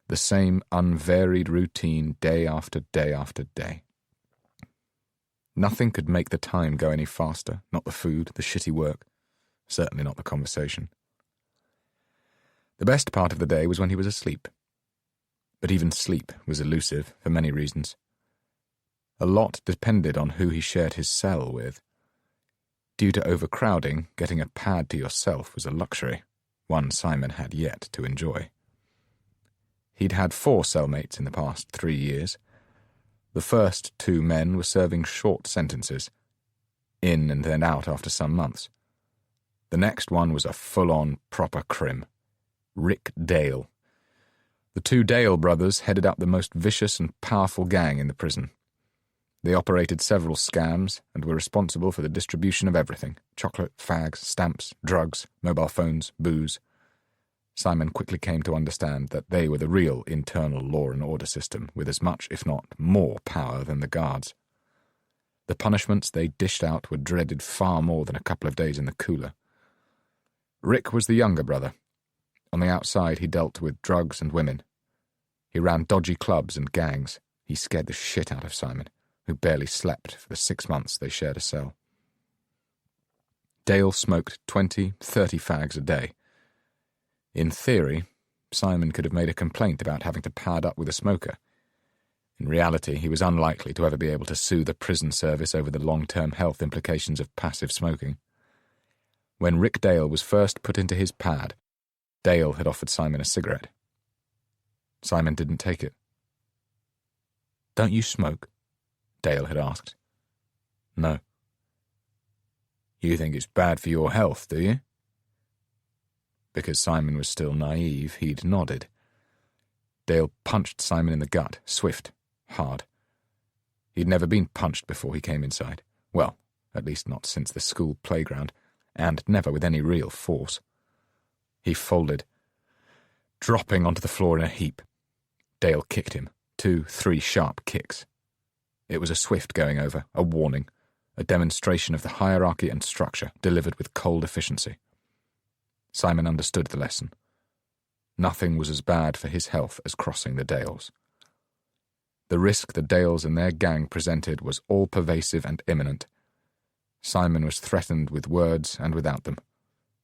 The same unvaried routine day after day after day. Nothing could make the time go any faster, not the food, the shitty work, certainly not the conversation. The best part of the day was when he was asleep. But even sleep was elusive for many reasons. A lot depended on who he shared his cell with. Due to overcrowding, getting a pad to yourself was a luxury, one Simon had yet to enjoy. He'd had 4 cellmates in the past 3 years. The first 2 men were serving short sentences, in and then out after some months. The next one was a full-on proper crim. Rick Dale. The 2 Dale brothers headed up the most vicious and powerful gang in the prison. They operated several scams and were responsible for the distribution of everything: chocolate, fags, stamps, drugs, mobile phones, booze. Simon quickly came to understand that they were the real internal law and order system, with as much, if not more, power than the guards. The punishments they dished out were dreaded far more than a couple of days in the cooler. Rick was the younger brother. On the outside, he dealt with drugs and women. He ran dodgy clubs and gangs. He scared the shit out of Simon, who barely slept for the 6 months they shared a cell. Dale smoked 20, 30 fags a day. In theory, Simon could have made a complaint about having to pad up with a smoker. In reality, he was unlikely to ever be able to sue the prison service over the long-term health implications of passive smoking. When Rick Dale was first put into his pad, Dale had offered Simon a cigarette. Simon didn't take it. "Don't you smoke?" Dale had asked. "No." "You think it's bad for your health, do you?" Because Simon was still naive, he'd nodded. Dale punched Simon in the gut, swift, hard. He'd never been punched before he came inside. Well, at least not since the school playground, and never with any real force. He folded, dropping onto the floor in a heap. Dale kicked him, 2, 3 sharp kicks. It was a swift going over, a warning, a demonstration of the hierarchy and structure delivered with cold efficiency. Simon understood the lesson. Nothing was as bad for his health as crossing the Dales. The risk the Dales and their gang presented was all-pervasive and imminent. Simon was threatened with words and without them,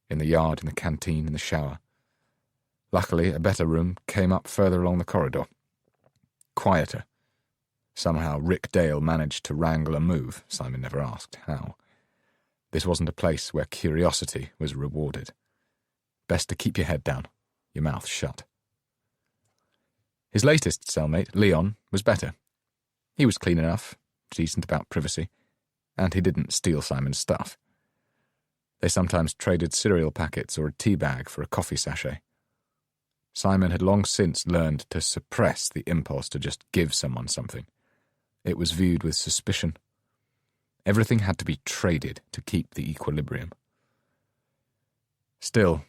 in the yard, in the canteen, in the shower. Luckily, a better room came up further along the corridor. Quieter. Somehow Rick Dale managed to wrangle a move. Simon never asked how. This wasn't a place where curiosity was rewarded. Best to keep your head down, your mouth shut. His latest cellmate, Leon, was better. He was clean enough, decent about privacy, and he didn't steal Simon's stuff. They sometimes traded cereal packets or a tea bag for a coffee sachet. Simon had long since learned to suppress the impulse to just give someone something. It was viewed with suspicion. Everything had to be traded to keep the equilibrium. Still,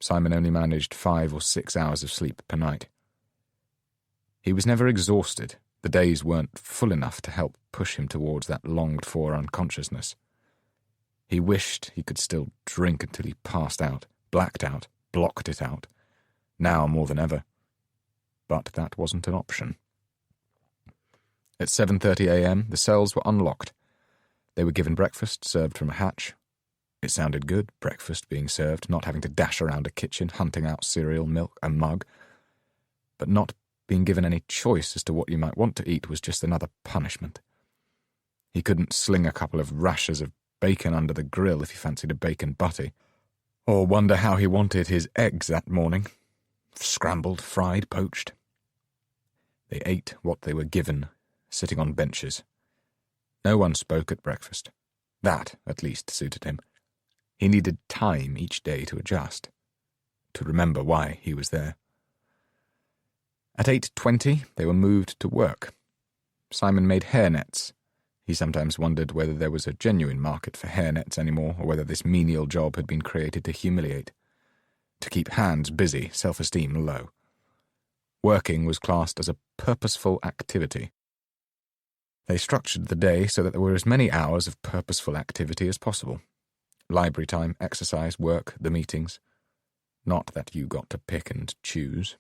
Simon only managed 5 or 6 hours of sleep per night. He was never exhausted. The days weren't full enough to help push him towards that longed-for unconsciousness. He wished he could still drink until he passed out, blacked out, blocked it out, now more than ever. But that wasn't an option. At 7:30 a.m., the cells were unlocked. They were given breakfast, served from a hatch. It sounded good, breakfast being served, not having to dash around a kitchen, hunting out cereal, milk, a mug. But not being given any choice as to what you might want to eat was just another punishment. He couldn't sling a couple of rashers of bacon under the grill if he fancied a bacon butty, or wonder how he wanted his eggs that morning. Scrambled, fried, poached. They ate what they were given, sitting on benches. No one spoke at breakfast. That, at least, suited him. He needed time each day to adjust, to remember why he was there. At 8:20, they were moved to work. Simon made hairnets. He sometimes wondered whether there was a genuine market for hairnets anymore, or whether this menial job had been created to humiliate, to keep hands busy, self-esteem low. Working was classed as a purposeful activity. They structured the day so that there were as many hours of purposeful activity as possible. Library time, exercise, work, the meetings. Not that you got to pick and choose.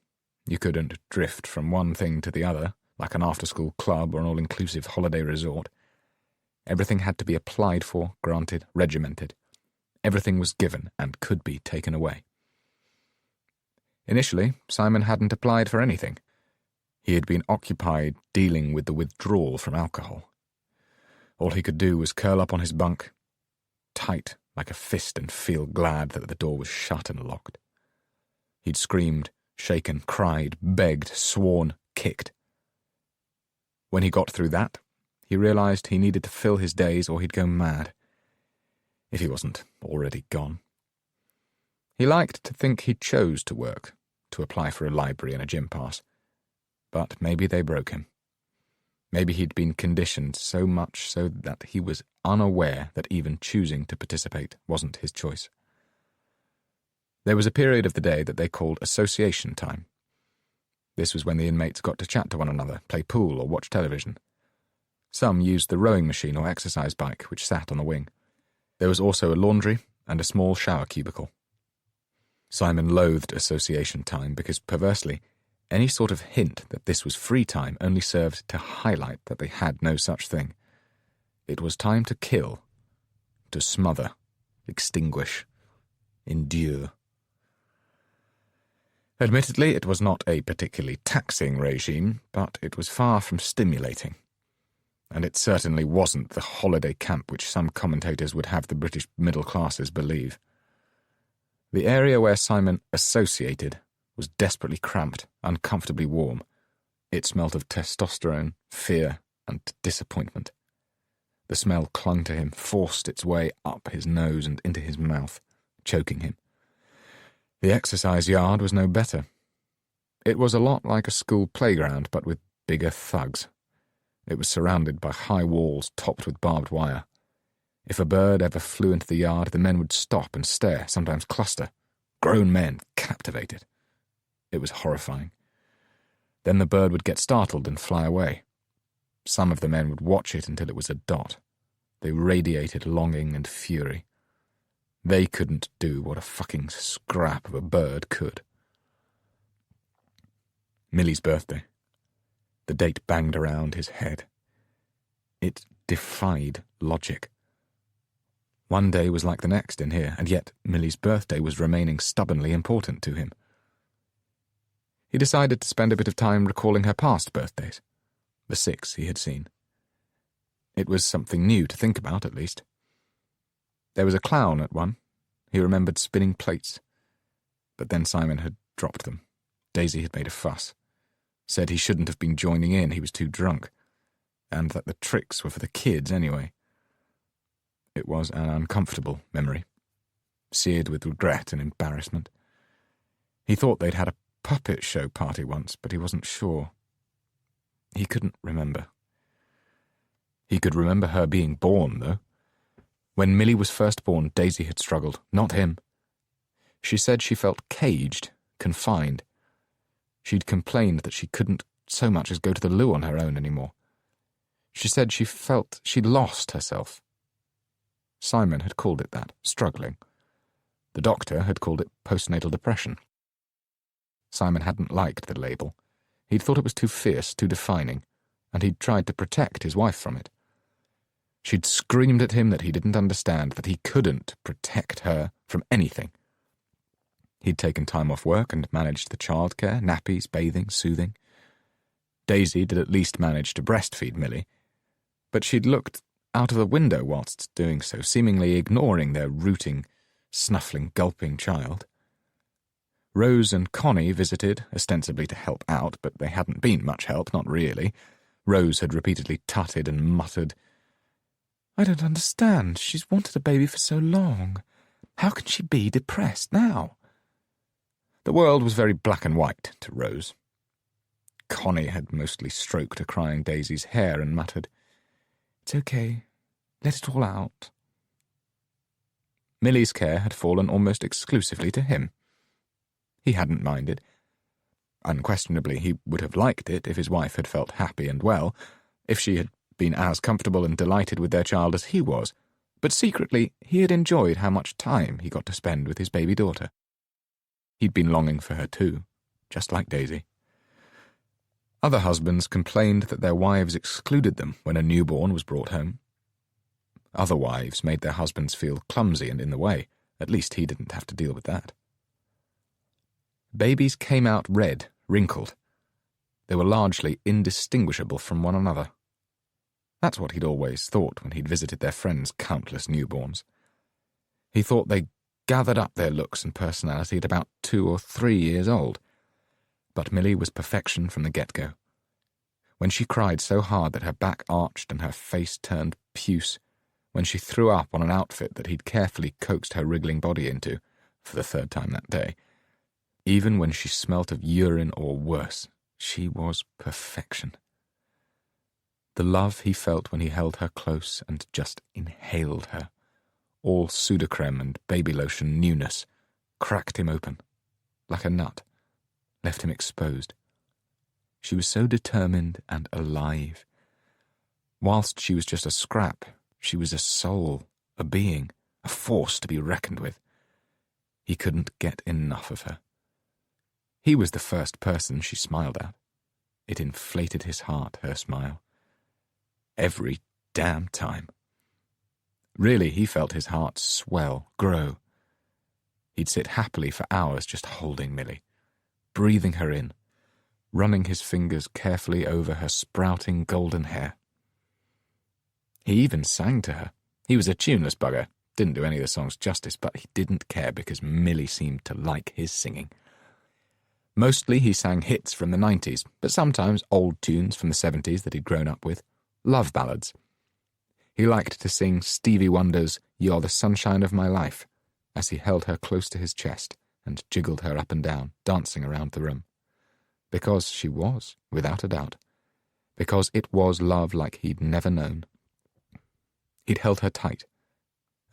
You couldn't drift from one thing to the other, like an after-school club or an all-inclusive holiday resort. Everything had to be applied for, granted, regimented. Everything was given and could be taken away. Initially, Simon hadn't applied for anything. He had been occupied dealing with the withdrawal from alcohol. All he could do was curl up on his bunk, tight like a fist, and feel glad that the door was shut and locked. He'd screamed, shaken, cried, begged, sworn, kicked. When he got through that, he realized he needed to fill his days or he'd go mad, if he wasn't already gone. He liked to think he chose to work, to apply for a library and a gym pass. But maybe they broke him. Maybe he'd been conditioned so much so that he was unaware that even choosing to participate wasn't his choice. There was a period of the day that they called association time. This was when the inmates got to chat to one another, play pool, or watch television. Some used the rowing machine or exercise bike, which sat on the wing. There was also a laundry and a small shower cubicle. Simon loathed association time because, perversely, any sort of hint that this was free time only served to highlight that they had no such thing. It was time to kill, to smother, extinguish, endure. Admittedly, it was not a particularly taxing regime, but it was far from stimulating. And it certainly wasn't the holiday camp which some commentators would have the British middle classes believe. The area where Simon associated was desperately cramped, uncomfortably warm. It smelt of testosterone, fear, and disappointment. The smell clung to him, forced its way up his nose and into his mouth, choking him. The exercise yard was no better. It was a lot like a school playground, but with bigger thugs. It was surrounded by high walls topped with barbed wire. If a bird ever flew into the yard, the men would stop and stare, sometimes cluster. Grown men, captivated. It was horrifying. Then the bird would get startled and fly away. Some of the men would watch it until it was a dot. They radiated longing and fury. They couldn't do what a fucking scrap of a bird could. Millie's birthday. The date banged around his head. It defied logic. One day was like the next in here, and yet Millie's birthday was remaining stubbornly important to him. He decided to spend a bit of time recalling her past birthdays, the 6 he had seen. It was something new to think about, at least. There was a clown at one. He remembered spinning plates. But then Simon had dropped them. Daisy had made a fuss. Said he shouldn't have been joining in, he was too drunk. And that the tricks were for the kids anyway. It was an uncomfortable memory, seared with regret and embarrassment. He thought they'd had a puppet show party once, but he wasn't sure. He couldn't remember. He could remember her being born, though. When Millie was first born, Daisy had struggled, not him. She said she felt caged, confined. She'd complained that she couldn't so much as go to the loo on her own anymore. She said she felt she'd lost herself. Simon had called it that, struggling. The doctor had called it postnatal depression. Simon hadn't liked the label. He'd thought it was too fierce, too defining, and he'd tried to protect his wife from it. She'd screamed at him that he didn't understand, that he couldn't protect her from anything. He'd taken time off work and managed the childcare, nappies, bathing, soothing. Daisy did at least manage to breastfeed Millie, but she'd looked out of the window whilst doing so, seemingly ignoring their rooting, snuffling, gulping child. Rose and Connie visited, ostensibly to help out, but they hadn't been much help, not really. Rose had repeatedly tutted and muttered, "I don't understand. She's wanted a baby for so long. How can she be depressed now?" The world was very black and white to Rose. Connie had mostly stroked a crying Daisy's hair and muttered, "It's okay. Let it all out." Millie's care had fallen almost exclusively to him. He hadn't minded. Unquestionably, he would have liked it if his wife had felt happy and well, if she had been as comfortable and delighted with their child as he was, but secretly he had enjoyed how much time he got to spend with his baby daughter. He'd been longing for her too, just like Daisy. Other husbands complained that their wives excluded them when a newborn was brought home. Other wives made their husbands feel clumsy and in the way. At least he didn't have to deal with that. Babies came out red, wrinkled. They were largely indistinguishable from one another. That's what he'd always thought when he'd visited their friends' countless newborns. He thought they gathered up their looks and personality at about 2 or 3 years old. But Millie was perfection from the get-go. When she cried so hard that her back arched and her face turned puce, when she threw up on an outfit that he'd carefully coaxed her wriggling body into, for the 3rd time that day, even when she smelt of urine or worse, she was perfection. The love he felt when he held her close and just inhaled her, all pseudocreme and baby lotion newness, cracked him open, like a nut, left him exposed. She was so determined and alive. Whilst she was just a scrap, she was a soul, a being, a force to be reckoned with. He couldn't get enough of her. He was the first person she smiled at. It inflated his heart, her smile. Every damn time. Really, he felt his heart swell, grow. He'd sit happily for hours just holding Millie, breathing her in, running his fingers carefully over her sprouting golden hair. He even sang to her. He was a tuneless bugger, didn't do any of the songs justice, but he didn't care because Millie seemed to like his singing. Mostly he sang hits from the 90s, but sometimes old tunes from the 70s that he'd grown up with, love ballads. He liked to sing Stevie Wonder's "You're the Sunshine of My Life" as he held her close to his chest and jiggled her up and down, dancing around the room. Because she was, without a doubt. Because it was love like he'd never known. He'd held her tight,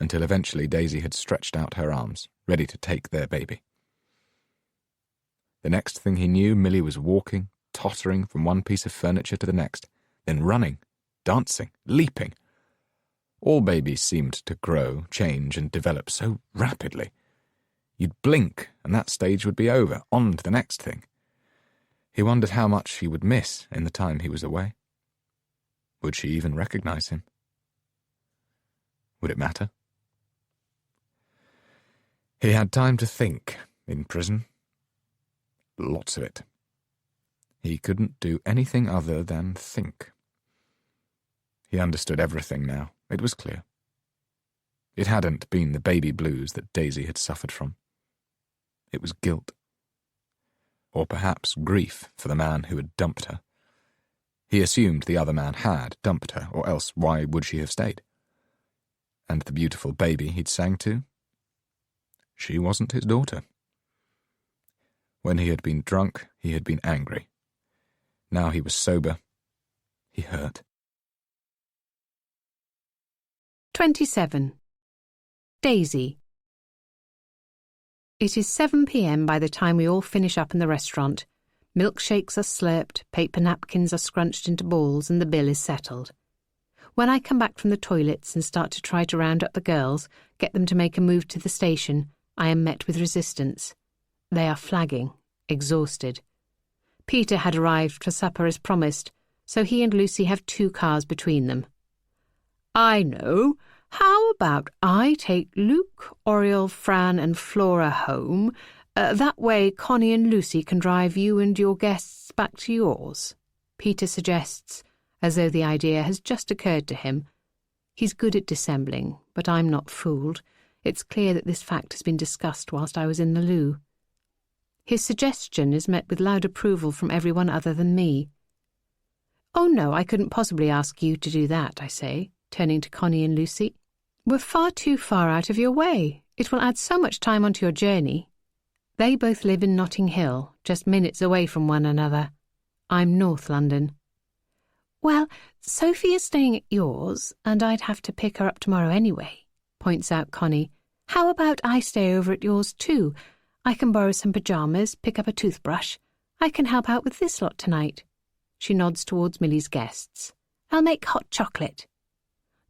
until eventually Daisy had stretched out her arms, ready to take their baby. The next thing he knew, Millie was walking, tottering from one piece of furniture to the next, then running, dancing, leaping. All babies seemed to grow, change, and develop so rapidly. You'd blink, and that stage would be over, on to the next thing. He wondered how much he would miss in the time he was away. Would she even recognize him? Would it matter? He had time to think in prison. Lots of it. He couldn't do anything other than think. He understood everything now. It was clear. It hadn't been the baby blues that Daisy had suffered from. It was guilt. Or perhaps grief for the man who had dumped her. He assumed the other man had dumped her, or else why would she have stayed? And the beautiful baby he'd sang to? She wasn't his daughter. When he had been drunk, he had been angry. Now he was sober. He hurt. 27. Daisy. It is 7 p.m. by the time we all finish up in the restaurant. Milkshakes are slurped, paper napkins are scrunched into balls, and the bill is settled. When I come back from the toilets and start to try to round up the girls, get them to make a move to the station, I am met with resistance. They are flagging, exhausted. Peter had arrived for supper as promised, so he and Lucy have 2 cars between them. I know. How about I take Luke, Oriel, Fran and Flora home? That way Connie and Lucy can drive you and your guests back to yours, Peter suggests, as though the idea has just occurred to him. He's good at dissembling, but I'm not fooled. It's clear that this fact has been discussed whilst I was in the loo. His suggestion is met with loud approval from everyone other than me. Oh no, I couldn't possibly ask you to do that, I say, turning to Connie and Lucy. We're far too far out of your way. It will add so much time onto your journey. They both live in Notting Hill, just minutes away from one another. I'm North London. Well, Sophie is staying at yours, and I'd have to pick her up tomorrow anyway, points out Connie. How about I stay over at yours too? I can borrow some pyjamas, pick up a toothbrush. I can help out with this lot tonight. She nods towards Millie's guests. I'll make hot chocolate.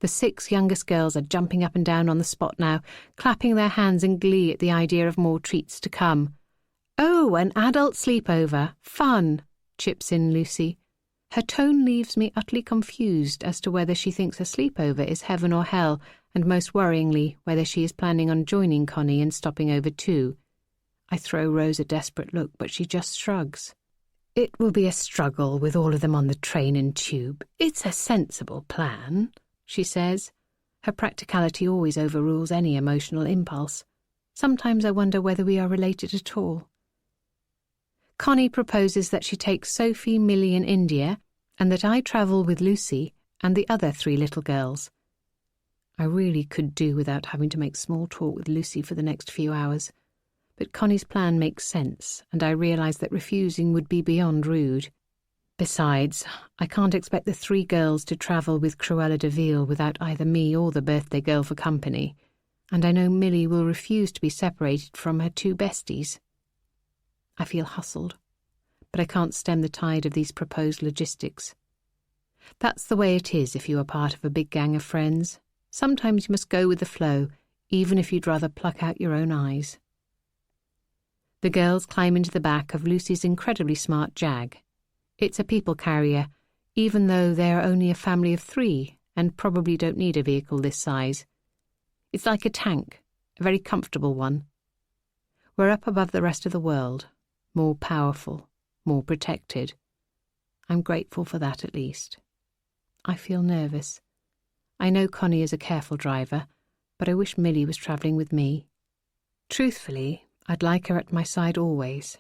The 6 youngest girls are jumping up and down on the spot now, clapping their hands in glee at the idea of more treats to come. Oh, an adult sleepover. Fun, chips in Lucy. Her tone leaves me utterly confused as to whether she thinks a sleepover is heaven or hell, and most worryingly, whether she is planning on joining Connie and stopping over too. I throw Rose a desperate look, but she just shrugs. It will be a struggle with all of them on the train and tube. It's a sensible plan, she says. Her practicality always overrules any emotional impulse. Sometimes I wonder whether we are related at all. Connie proposes that she takes Sophie, Millie and India, and that I travel with Lucy and the other 3 little girls. I really could do without having to make small talk with Lucy for the next few hours. But Connie's plan makes sense, and I realise that refusing would be beyond rude. Besides, I can't expect the 3 girls to travel with Cruella de Vil without either me or the birthday girl for company, and I know Millie will refuse to be separated from her 2 besties. I feel hustled, but I can't stem the tide of these proposed logistics. That's the way it is if you are part of a big gang of friends. Sometimes you must go with the flow, even if you'd rather pluck out your own eyes. The girls climb into the back of Lucy's incredibly smart Jag. It's a people carrier, even though they are only a family of 3 and probably don't need a vehicle this size. It's like a tank, a very comfortable one. We're up above the rest of the world, more powerful, more protected. I'm grateful for that at least. I feel nervous. I know Connie is a careful driver, but I wish Millie was travelling with me. Truthfully, I'd like her at my side always.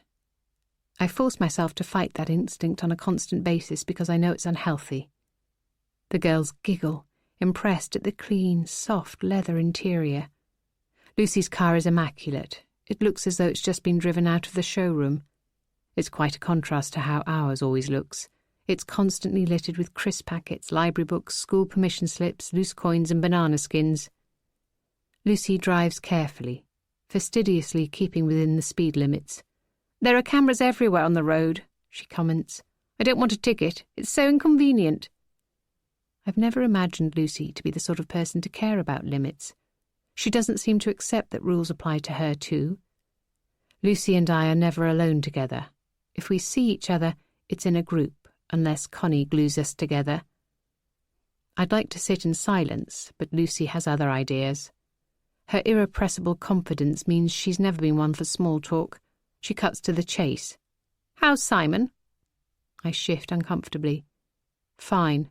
I force myself to fight that instinct on a constant basis because I know it's unhealthy. The girls giggle, impressed at the clean, soft leather interior. Lucy's car is immaculate. It looks as though it's just been driven out of the showroom. It's quite a contrast to how ours always looks. It's constantly littered with crisp packets, library books, school permission slips, loose coins and banana skins. Lucy drives carefully, fastidiously keeping within the speed limits. "There are cameras everywhere on the road," she comments. "I don't want a ticket. It's so inconvenient." I've never imagined Lucy to be the sort of person to care about limits. She doesn't seem to accept that rules apply to her too. Lucy and I are never alone together. If we see each other, it's in a group, unless Connie glues us together. I'd like to sit in silence, but Lucy has other ideas. Her irrepressible confidence means she's never been one for small talk. She cuts to the chase. "How's Simon?" I shift uncomfortably. "Fine."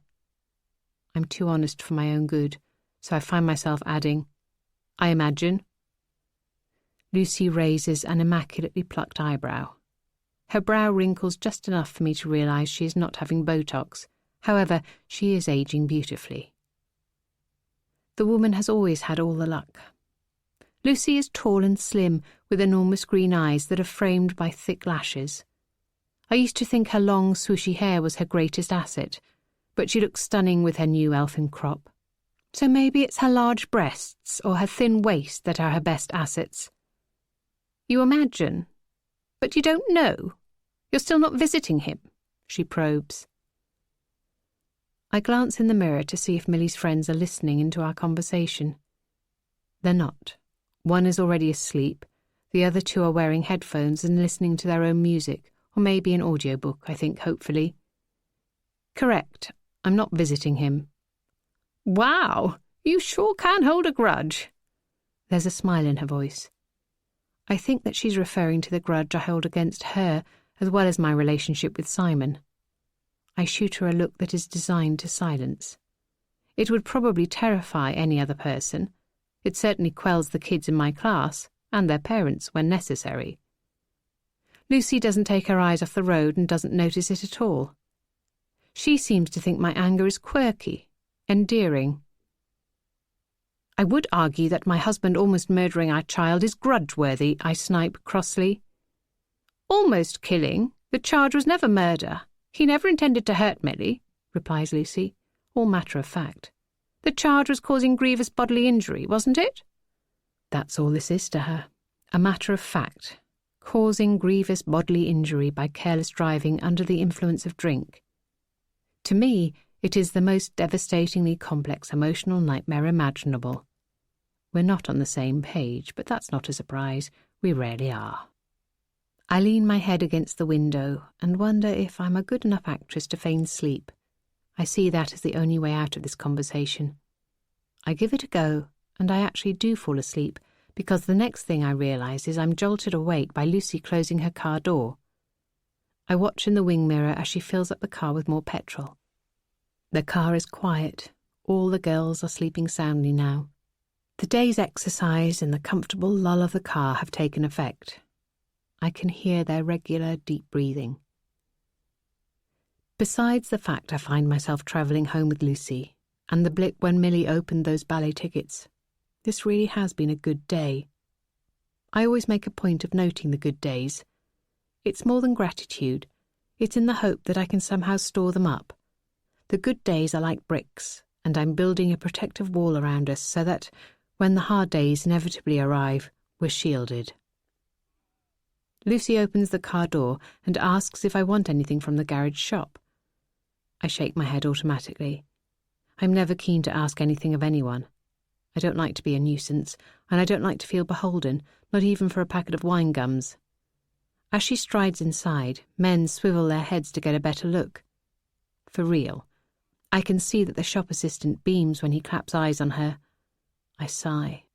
I'm too honest for my own good, so I find myself adding, "I imagine." Lucy raises an immaculately plucked eyebrow. Her brow wrinkles just enough for me to realise she is not having Botox. However, she is ageing beautifully. The woman has always had all the luck. Lucy is tall and slim, with enormous green eyes that are framed by thick lashes. I used to think her long, swooshy hair was her greatest asset, but she looks stunning with her new elfin crop. So maybe it's her large breasts or her thin waist that are her best assets. "You imagine? But you don't know? You're still not visiting him?" she probes. I glance in the mirror to see if Millie's friends are listening into our conversation. They're not. One is already asleep, the other 2 are wearing headphones and listening to their own music, or maybe an audiobook, I think, hopefully. "Correct, I'm not visiting him." "Wow, you sure can hold a grudge." There's a smile in her voice. I think that she's referring to the grudge I hold against her, as well as my relationship with Simon. I shoot her a look that is designed to silence. It would probably terrify any other person. It certainly quells the kids in my class, and their parents when necessary. Lucy doesn't take her eyes off the road and doesn't notice it at all. She seems to think my anger is quirky, endearing. "I would argue that my husband almost murdering our child is grudge-worthy," I snipe crossly. "Almost killing? The charge was never murder. He never intended to hurt Millie," replies Lucy, all matter of fact. "The charge was causing grievous bodily injury, wasn't it?" That's all this is to her. A matter of fact. Causing grievous bodily injury by careless driving under the influence of drink. To me, it is the most devastatingly complex emotional nightmare imaginable. We're not on the same page, but that's not a surprise. We rarely are. I lean my head against the window and wonder if I'm a good enough actress to feign sleep. I see that as the only way out of this conversation. I give it a go, and I actually do fall asleep, because the next thing I realise is I'm jolted awake by Lucy closing her car door. I watch in the wing mirror as she fills up the car with more petrol. The car is quiet. All the girls are sleeping soundly now. The day's exercise and the comfortable lull of the car have taken effect. I can hear their regular, deep breathing. Besides the fact I find myself travelling home with Lucy, and the blip when Millie opened those ballet tickets, this really has been a good day. I always make a point of noting the good days. It's more than gratitude. It's in the hope that I can somehow store them up. The good days are like bricks, and I'm building a protective wall around us so that, when the hard days inevitably arrive, we're shielded. Lucy opens the car door and asks if I want anything from the garage shop. I shake my head automatically. I'm never keen to ask anything of anyone. I don't like to be a nuisance, and I don't like to feel beholden, not even for a packet of wine gums. As she strides inside, men swivel their heads to get a better look. For real. I can see that the shop assistant beams when he claps eyes on her. I sigh.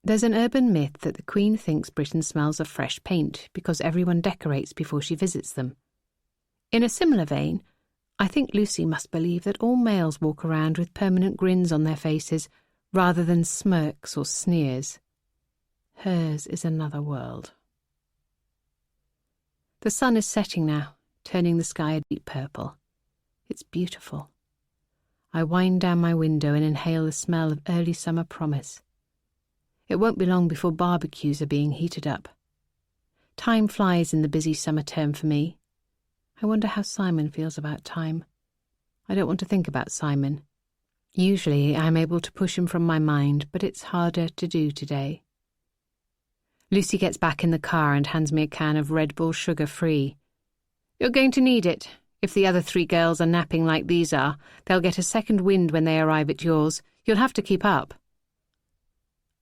There's an urban myth that the Queen thinks Britain smells of fresh paint because everyone decorates before she visits them. In a similar vein, I think Lucy must believe that all males walk around with permanent grins on their faces rather than smirks or sneers. Hers is another world. The sun is setting now, turning the sky a deep purple. It's beautiful. I wind down my window and inhale the smell of early summer promise. It won't be long before barbecues are being heated up. Time flies in the busy summer term for me. I wonder how Simon feels about time. I don't want to think about Simon. Usually I'm able to push him from my mind, but it's harder to do today. Lucy gets back in the car and hands me a can of Red Bull sugar-free. You're going to need it. If the other 3 girls are napping like these are, they'll get a second wind when they arrive at yours. You'll have to keep up.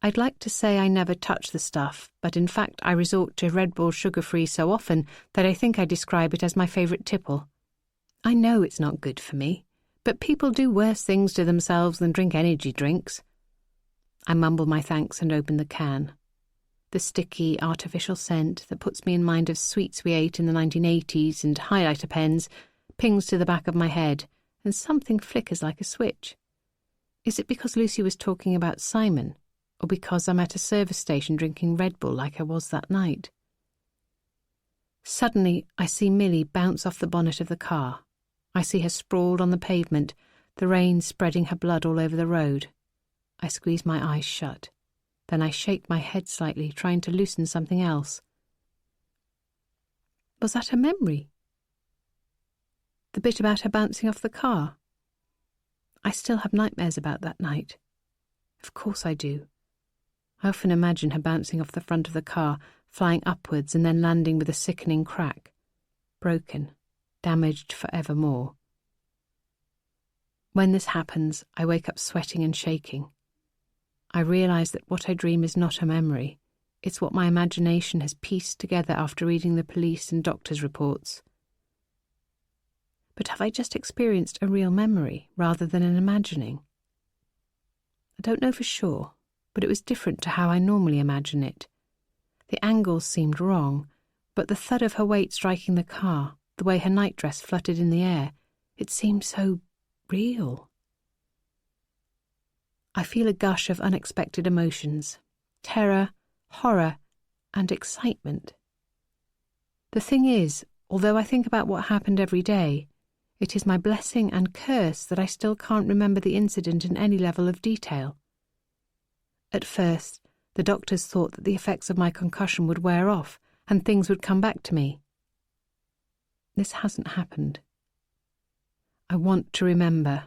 I'd like to say I never touch the stuff, but in fact I resort to Red Bull sugar-free so often that I think I describe it as my favourite tipple. I know it's not good for me, but people do worse things to themselves than drink energy drinks. I mumble my thanks and open the can. The sticky, artificial scent that puts me in mind of sweets we ate in the 1980s and highlighter pens pings to the back of my head, and something flickers like a switch. Is it because Lucy was talking about Simon, or because I'm at a service station drinking Red Bull like I was that night? Suddenly, I see Millie bounce off the bonnet of the car. I see her sprawled on the pavement, the rain spreading her blood all over the road. I squeeze my eyes shut. Then I shake my head slightly, trying to loosen something else. Was that a memory? The bit about her bouncing off the car? I still have nightmares about that night. Of course I do. I often imagine her bouncing off the front of the car, flying upwards and then landing with a sickening crack. Broken, damaged forevermore. When this happens, I wake up sweating and shaking. I realise that what I dream is not a memory. It's what my imagination has pieced together after reading the police and doctors' reports. But have I just experienced a real memory rather than an imagining? I don't know for sure, but it was different to how I normally imagine it. The angles seemed wrong, but the thud of her weight striking the car, the way her nightdress fluttered in the air, it seemed so real. I feel a gush of unexpected emotions, terror, horror, and excitement. The thing is, although I think about what happened every day, it is my blessing and curse that I still can't remember the incident in any level of detail. At first, the doctors thought that the effects of my concussion would wear off and things would come back to me. This hasn't happened. I want to remember.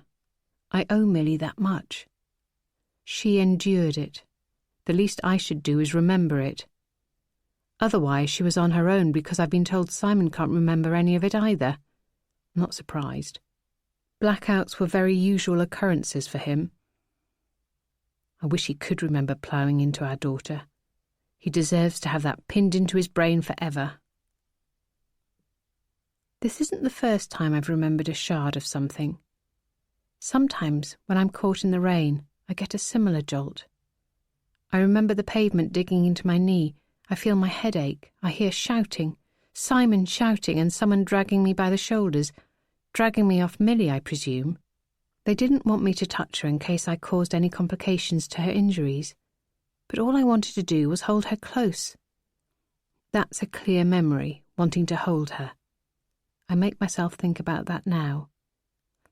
I owe Millie that much. She endured it. The least I should do is remember it. Otherwise, she was on her own because I've been told Simon can't remember any of it either. I'm not surprised. Blackouts were very usual occurrences for him. I wish he could remember ploughing into our daughter. He deserves to have that pinned into his brain forever. This isn't the first time I've remembered a shard of something. Sometimes, when I'm caught in the rain, I get a similar jolt. I remember the pavement digging into my knee. I feel my head ache. I hear shouting, Simon shouting, and someone dragging me by the shoulders, dragging me off Millie, I presume. They didn't want me to touch her in case I caused any complications to her injuries, but all I wanted to do was hold her close. That's a clear memory, wanting to hold her. I make myself think about that now.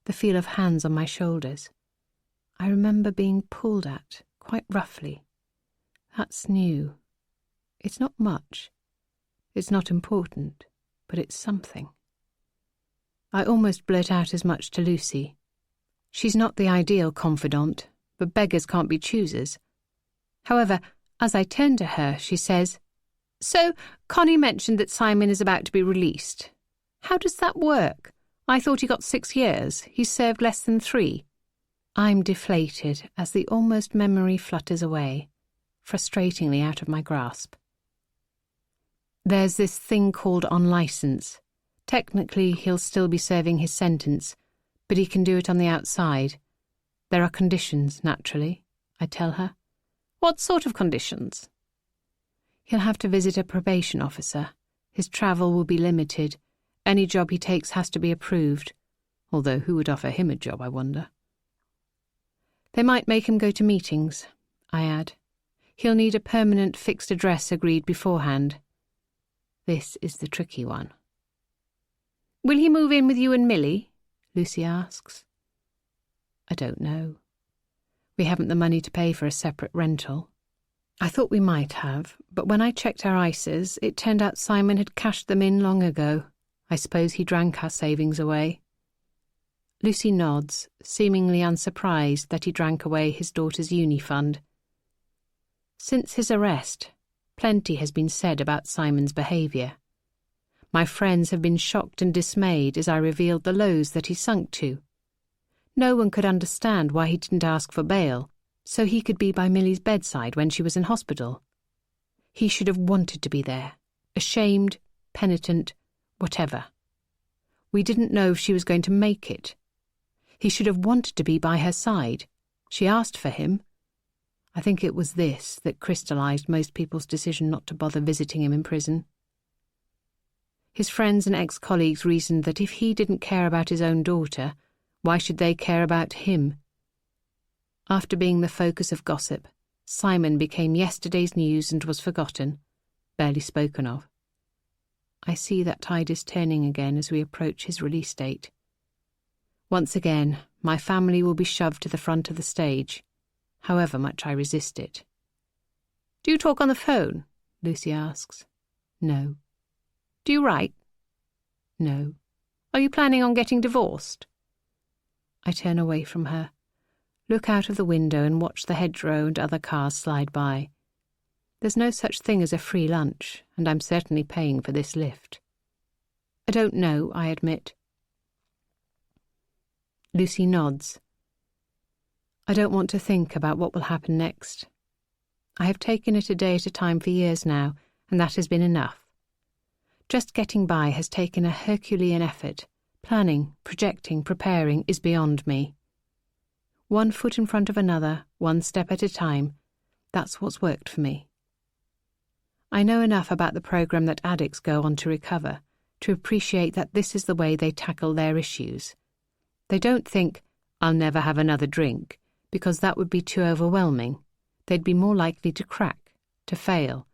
The feel of hands on my shoulders. I remember being pulled at, quite roughly. That's new. It's not much. It's not important, but it's something. I almost blurt out as much to Lucy. She's not the ideal confidant, but beggars can't be choosers. However, as I turn to her, she says, "So, Connie mentioned that Simon is about to be released. How does that work? I thought he got 6 years. He's served less than 3. I'm deflated as the almost memory flutters away, frustratingly out of my grasp. There's this thing called on licence. Technically, he'll still be serving his sentence, but he can do it on the outside. There are conditions, naturally, I tell her. What sort of conditions? He'll have to visit a probation officer. His travel will be limited. Any job he takes has to be approved. Although who would offer him a job, I wonder? They might make him go to meetings, I add. He'll need a permanent fixed address agreed beforehand. This is the tricky one. Will he move in with you and Millie? Lucy asks. I don't know. We haven't the money to pay for a separate rental. I thought we might have, but when I checked our ISAs, it turned out Simon had cashed them in long ago. I suppose he drank our savings away. Lucy nods, seemingly unsurprised that he drank away his daughter's uni fund. Since his arrest, plenty has been said about Simon's behaviour. My friends have been shocked and dismayed as I revealed the lows that he sunk to. No one could understand why he didn't ask for bail, so he could be by Millie's bedside when she was in hospital. He should have wanted to be there, ashamed, penitent, whatever. We didn't know if she was going to make it. He should have wanted to be by her side. She asked for him. I think it was this that crystallised most people's decision not to bother visiting him in prison. His friends and ex-colleagues reasoned that if he didn't care about his own daughter, why should they care about him? After being the focus of gossip, Simon became yesterday's news and was forgotten, barely spoken of. I see that tide is turning again as we approach his release date. Once again, my family will be shoved to the front of the stage, however much I resist it. Do you talk on the phone? Lucy asks. No. Do you write? No. Are you planning on getting divorced? I turn away from her, look out of the window and watch the hedgerow and other cars slide by. There's no such thing as a free lunch, and I'm certainly paying for this lift. I don't know, I admit. Lucy nods. I don't want to think about what will happen next. I have taken it a day at a time for years now, and that has been enough. Just getting by has taken a Herculean effort. Planning, projecting, preparing is beyond me. 1 foot in front of another, 1 step at a time, that's what's worked for me. I know enough about the program that addicts go on to recover to appreciate that this is the way they tackle their issues. They don't think, I'll never have another drink, because that would be too overwhelming. They'd be more likely to crack, to fail.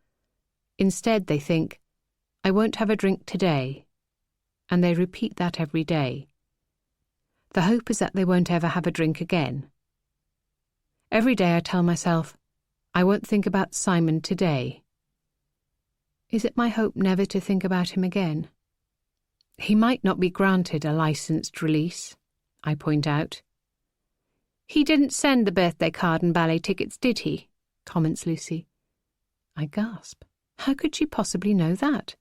Instead, they think, I won't have a drink today, and they repeat that every day. The hope is that they won't ever have a drink again. Every day I tell myself, I won't think about Simon today. Is it my hope never to think about him again? He might not be granted a licensed release, I point out. He didn't send the birthday card and ballet tickets, did he? Comments Lucy. I gasp. How could she possibly know that?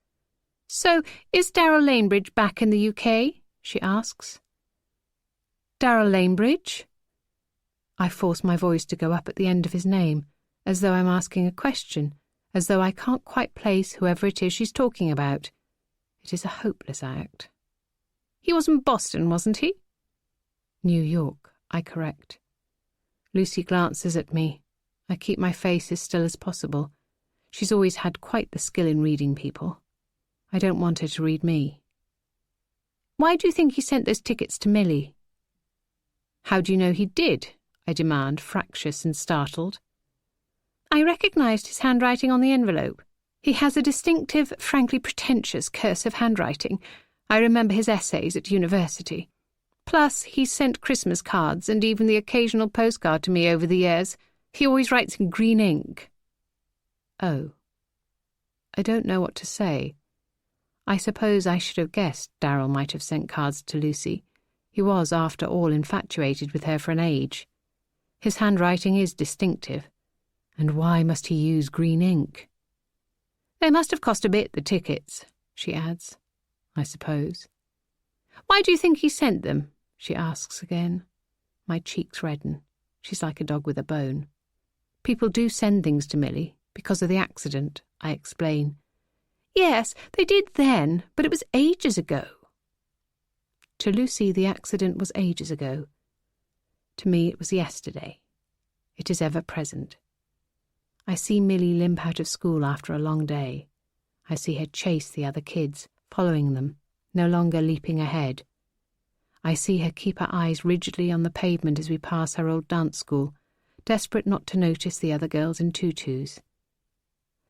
So, is Darryl Lanebridge back in the UK? She asks. Darryl Lanebridge? I force my voice to go up at the end of his name, as though I'm asking a question, as though I can't quite place whoever it is she's talking about. It is a hopeless act. He was in Boston, wasn't he? New York, I correct. Lucy glances at me. I keep my face as still as possible. She's always had quite the skill in reading people. I don't want her to read me. Why do you think he sent those tickets to Millie? How do you know he did? I demand, fractious and startled. I recognised his handwriting on the envelope. He has a distinctive, frankly pretentious cursive handwriting. I remember his essays at university. Plus, he's sent Christmas cards and even the occasional postcard to me over the years. He always writes in green ink. Oh. I don't know what to say. I suppose I should have guessed Darryl might have sent cards to Lucy. He was, after all, infatuated with her for an age. His handwriting is distinctive. And why must he use green ink? They must have cost a bit, the tickets, she adds. I suppose. Why do you think he sent them? She asks again. My cheeks redden. She's like a dog with a bone. People do send things to Millie, because of the accident, I explain. Yes, they did then, but it was ages ago. To Lucy, the accident was ages ago. To me, it was yesterday. It is ever present. I see Millie limp out of school after a long day. I see her chase the other kids, following them, no longer leaping ahead. I see her keep her eyes rigidly on the pavement as we pass her old dance school, desperate not to notice the other girls in tutus.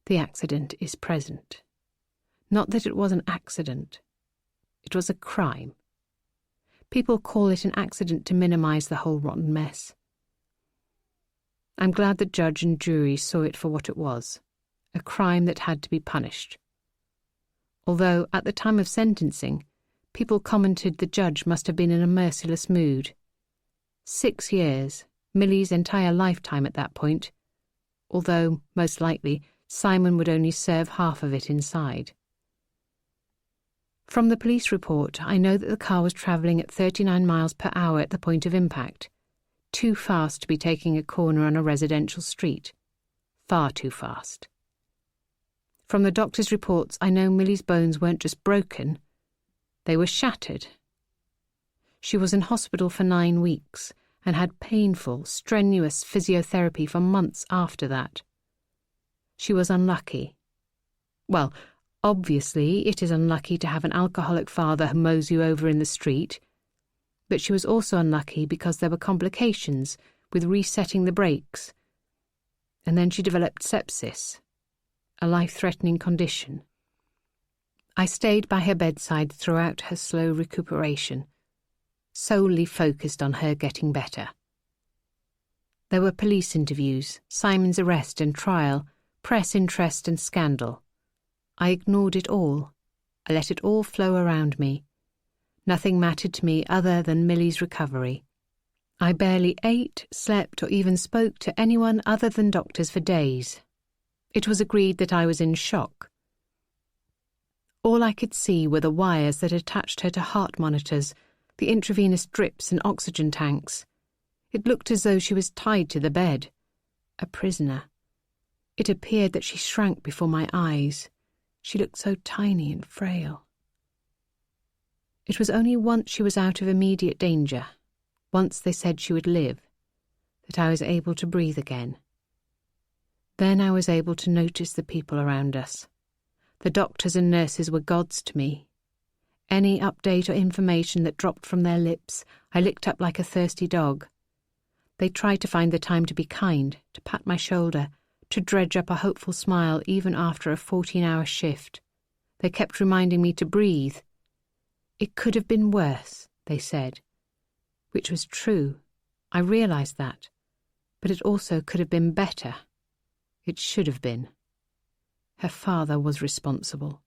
The accident is present. Not that it was an accident. It was a crime. People call it an accident to minimize the whole rotten mess. I'm glad the judge and jury saw it for what it was, a crime that had to be punished. Although, at the time of sentencing, people commented the judge must have been in a merciless mood. 6 years, Millie's entire lifetime at that point, although, most likely, Simon would only serve half of it inside. From the police report, I know that the car was travelling at 39 miles per hour at the point of impact, too fast to be taking a corner on a residential street. Far too fast. From the doctor's reports, I know Millie's bones weren't just broken, they were shattered. She was in hospital for 9 weeks and had painful, strenuous physiotherapy for months after that. She was unlucky. Well, obviously it is unlucky to have an alcoholic father who mows you over in the street, but she was also unlucky because there were complications with resetting the brakes. And then she developed sepsis, a life-threatening condition. I stayed by her bedside throughout her slow recuperation, solely focused on her getting better. There were police interviews, Simon's arrest and trial, press interest and scandal. I ignored it all. I let it all flow around me. Nothing mattered to me other than Millie's recovery. I barely ate, slept, or even spoke to anyone other than doctors for days. It was agreed that I was in shock. All I could see were the wires that attached her to heart monitors, the intravenous drips and oxygen tanks. It looked as though she was tied to the bed. A prisoner. It appeared that she shrank before my eyes. She looked so tiny and frail. It was only once she was out of immediate danger, once they said she would live, that I was able to breathe again. Then I was able to notice the people around us. The doctors and nurses were gods to me. Any update or information that dropped from their lips, I licked up like a thirsty dog. They tried to find the time to be kind, to pat my shoulder, to dredge up a hopeful smile even after a 14-hour shift. They kept reminding me to breathe. It could have been worse, they said. Which was true. I realised that. But it also could have been better. It should have been. Her father was responsible.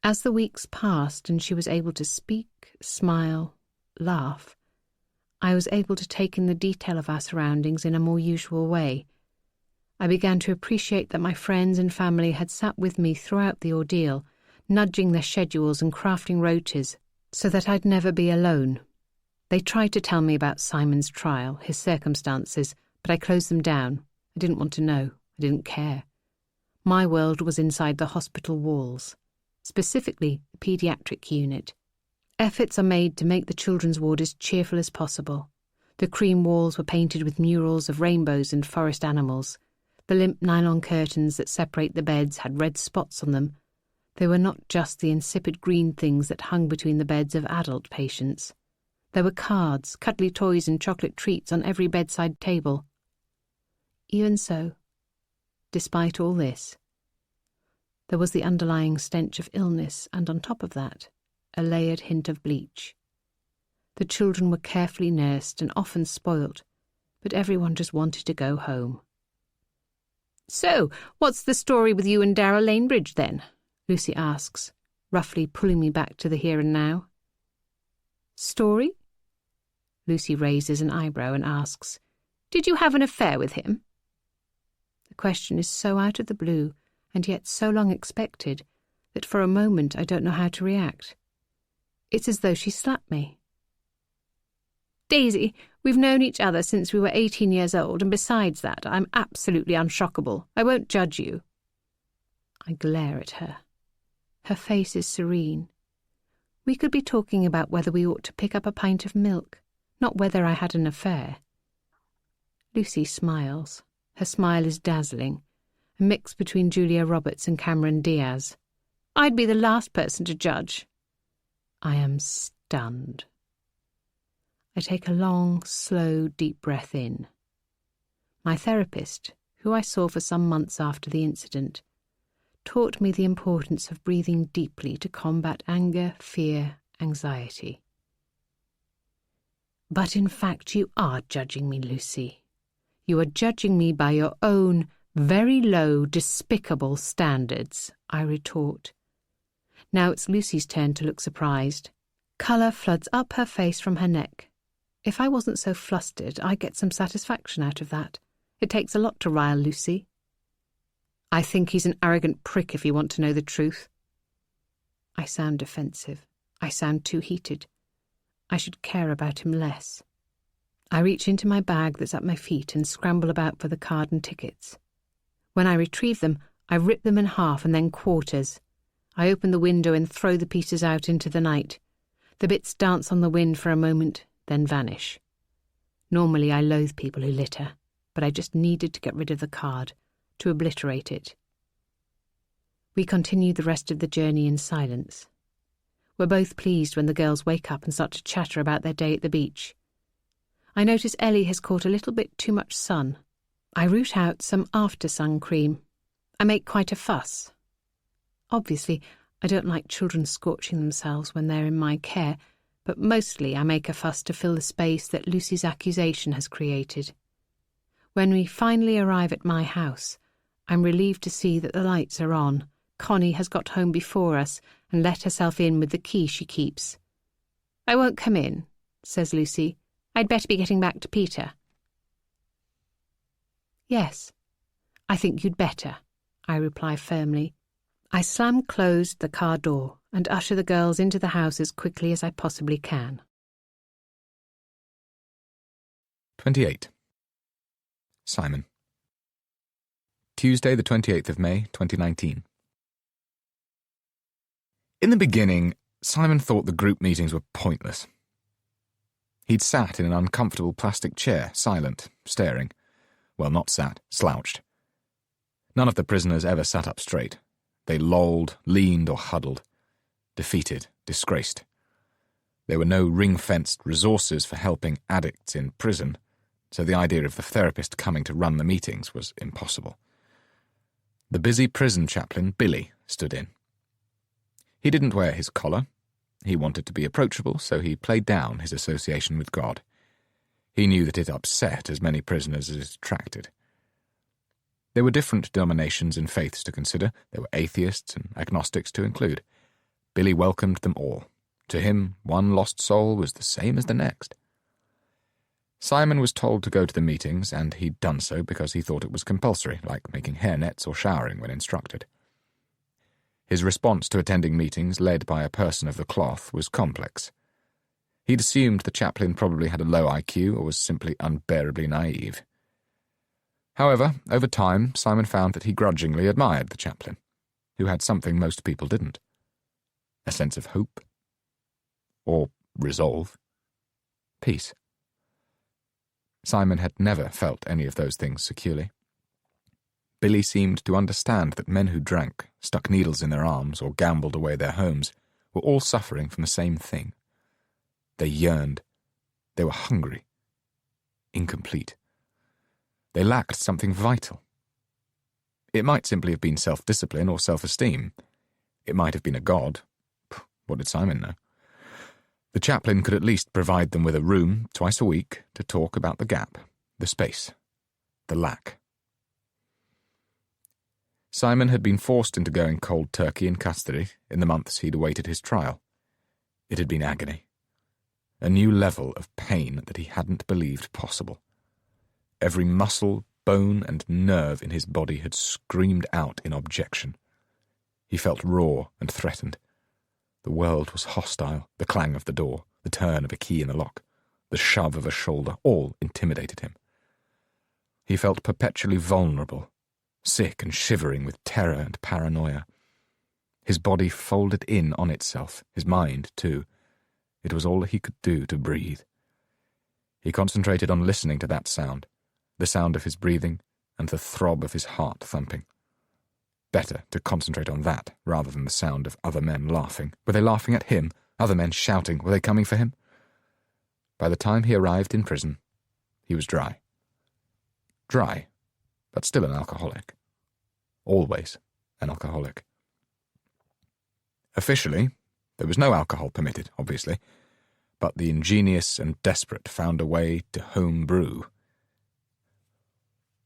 As the weeks passed and she was able to speak, smile, laugh, I was able to take in the detail of our surroundings in a more usual way. I began to appreciate that my friends and family had sat with me throughout the ordeal, nudging their schedules and crafting rotas so that I'd never be alone. They tried to tell me about Simon's trial, his circumstances, but I closed them down. I didn't want to know. I didn't care. My world was inside the hospital walls, specifically the paediatric unit. Efforts are made to make the children's ward as cheerful as possible. The cream walls were painted with murals of rainbows and forest animals. The limp nylon curtains that separate the beds had red spots on them. They were not just the insipid green things that hung between the beds of adult patients. There were cards, cuddly toys and chocolate treats on every bedside table. Even so, despite all this, there was the underlying stench of illness and on top of that, a layered hint of bleach. The children were carefully nursed and often spoilt, but everyone just wanted to go home. "So, what's the story with you and Darryl Lanebridge then?" Lucy asks, roughly pulling me back to the here and now. Story? Lucy raises an eyebrow and asks, Did you have an affair with him? The question is so out of the blue, and yet so long expected, that for a moment I don't know how to react. It's as though she slapped me. Daisy, we've known each other since we were 18 years old, and besides that, I'm absolutely unshockable. I won't judge you. I glare at her. Her face is serene. We could be talking about whether we ought to pick up a pint of milk, not whether I had an affair. Lucy smiles. Her smile is dazzling, a mix between Julia Roberts and Cameron Diaz. I'd be the last person to judge. I am stunned. I take a long, slow, deep breath in. My therapist, who I saw for some months after the incident, taught me the importance of breathing deeply to combat anger, fear, anxiety. But in fact you are judging me, Lucy. You are judging me by your own very low, despicable standards, I retort. Now it's Lucy's turn to look surprised. Colour floods up her face from her neck. If I wasn't so flustered, I'd get some satisfaction out of that. It takes a lot to rile Lucy. I think he's an arrogant prick, if you want to know the truth. I sound defensive. I sound too heated. I should care about him less. I reach into my bag that's at my feet and scramble about for the card and tickets. When I retrieve them, I rip them in half and then quarters. I open the window and throw the pieces out into the night. The bits dance on the wind for a moment, then vanish. Normally I loathe people who litter, but I just needed to get rid of the card, to obliterate it. We continue the rest of the journey in silence. We're both pleased when the girls wake up and start to chatter about their day at the beach. I notice Ellie has caught a little bit too much sun. I root out some after-sun cream. I make quite a fuss. Obviously, I don't like children scorching themselves when they're in my care, but mostly I make a fuss to fill the space that Lucy's accusation has created. When we finally arrive at my house, I'm relieved to see that the lights are on. Connie has got home before us and let herself in with the key she keeps. I won't come in, says Lucy. I'd better be getting back to Peter. Yes, I think you'd better, I reply firmly. I slam closed the car door and usher the girls into the house as quickly as I possibly can. 28. Simon. Tuesday, the 28th of May, 2019. In the beginning, Simon thought the group meetings were pointless. He'd sat in an uncomfortable plastic chair, silent, staring. Well, not sat, slouched. None of the prisoners ever sat up straight. They lolled, leaned or huddled. Defeated, disgraced. There were no ring-fenced resources for helping addicts in prison, so the idea of the therapist coming to run the meetings was impossible. The busy prison chaplain, Billy, stood in. He didn't wear his collar. He wanted to be approachable, so he played down his association with God. He knew that it upset as many prisoners as it attracted. There were different denominations and faiths to consider. There were atheists and agnostics to include. Billy welcomed them all. To him, one lost soul was the same as the next. Simon was told to go to the meetings, and he'd done so because he thought it was compulsory, like making hairnets or showering when instructed. His response to attending meetings led by a person of the cloth was complex. He'd assumed the chaplain probably had a low IQ or was simply unbearably naive. However, over time, Simon found that he grudgingly admired the chaplain, who had something most people didn't. A sense of hope. Or resolve. Peace. Simon had never felt any of those things securely. Billy seemed to understand that men who drank, stuck needles in their arms, or gambled away their homes were all suffering from the same thing. They yearned. They were hungry. Incomplete. They lacked something vital. It might simply have been self-discipline or self-esteem. It might have been a god. What did Simon know? The chaplain could at least provide them with a room twice a week to talk about the gap, the space, the lack. Simon had been forced into going cold turkey in custody in the months he'd awaited his trial. It had been agony. A new level of pain that he hadn't believed possible. Every muscle, bone, and nerve in his body had screamed out in objection. He felt raw and threatened. The world was hostile. The clang of the door, the turn of a key in the lock, the shove of a shoulder, all intimidated him. He felt perpetually vulnerable, sick and shivering with terror and paranoia. His body folded in on itself, his mind too. It was all he could do to breathe. He concentrated on listening to that sound, the sound of his breathing and the throb of his heart thumping. Better to concentrate on that rather than the sound of other men laughing. Were they laughing at him? Other men shouting? Were they coming for him? By the time he arrived in prison, he was dry. Dry, but still an alcoholic. Always an alcoholic. Officially, there was no alcohol permitted, obviously, but the ingenious and desperate found a way to home brew.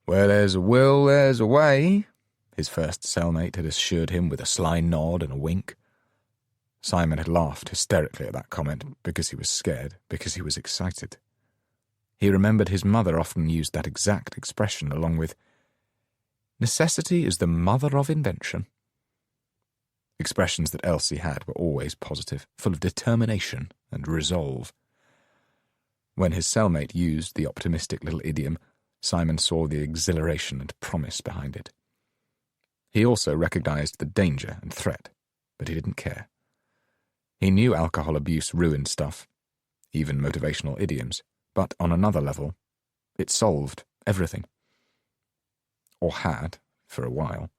"Where there's a will, there's a way," his first cellmate had assured him with a sly nod and a wink. Simon had laughed hysterically at that comment because he was scared, because he was excited. He remembered his mother often used that exact expression along with, "Necessity is the mother of invention." Expressions that Elsie had were always positive, full of determination and resolve. When his cellmate used the optimistic little idiom, Simon saw the exhilaration and promise behind it. He also recognized the danger and threat, but he didn't care. He knew alcohol abuse ruined stuff, even motivational idioms, but on another level, it solved everything. Or had, for a while.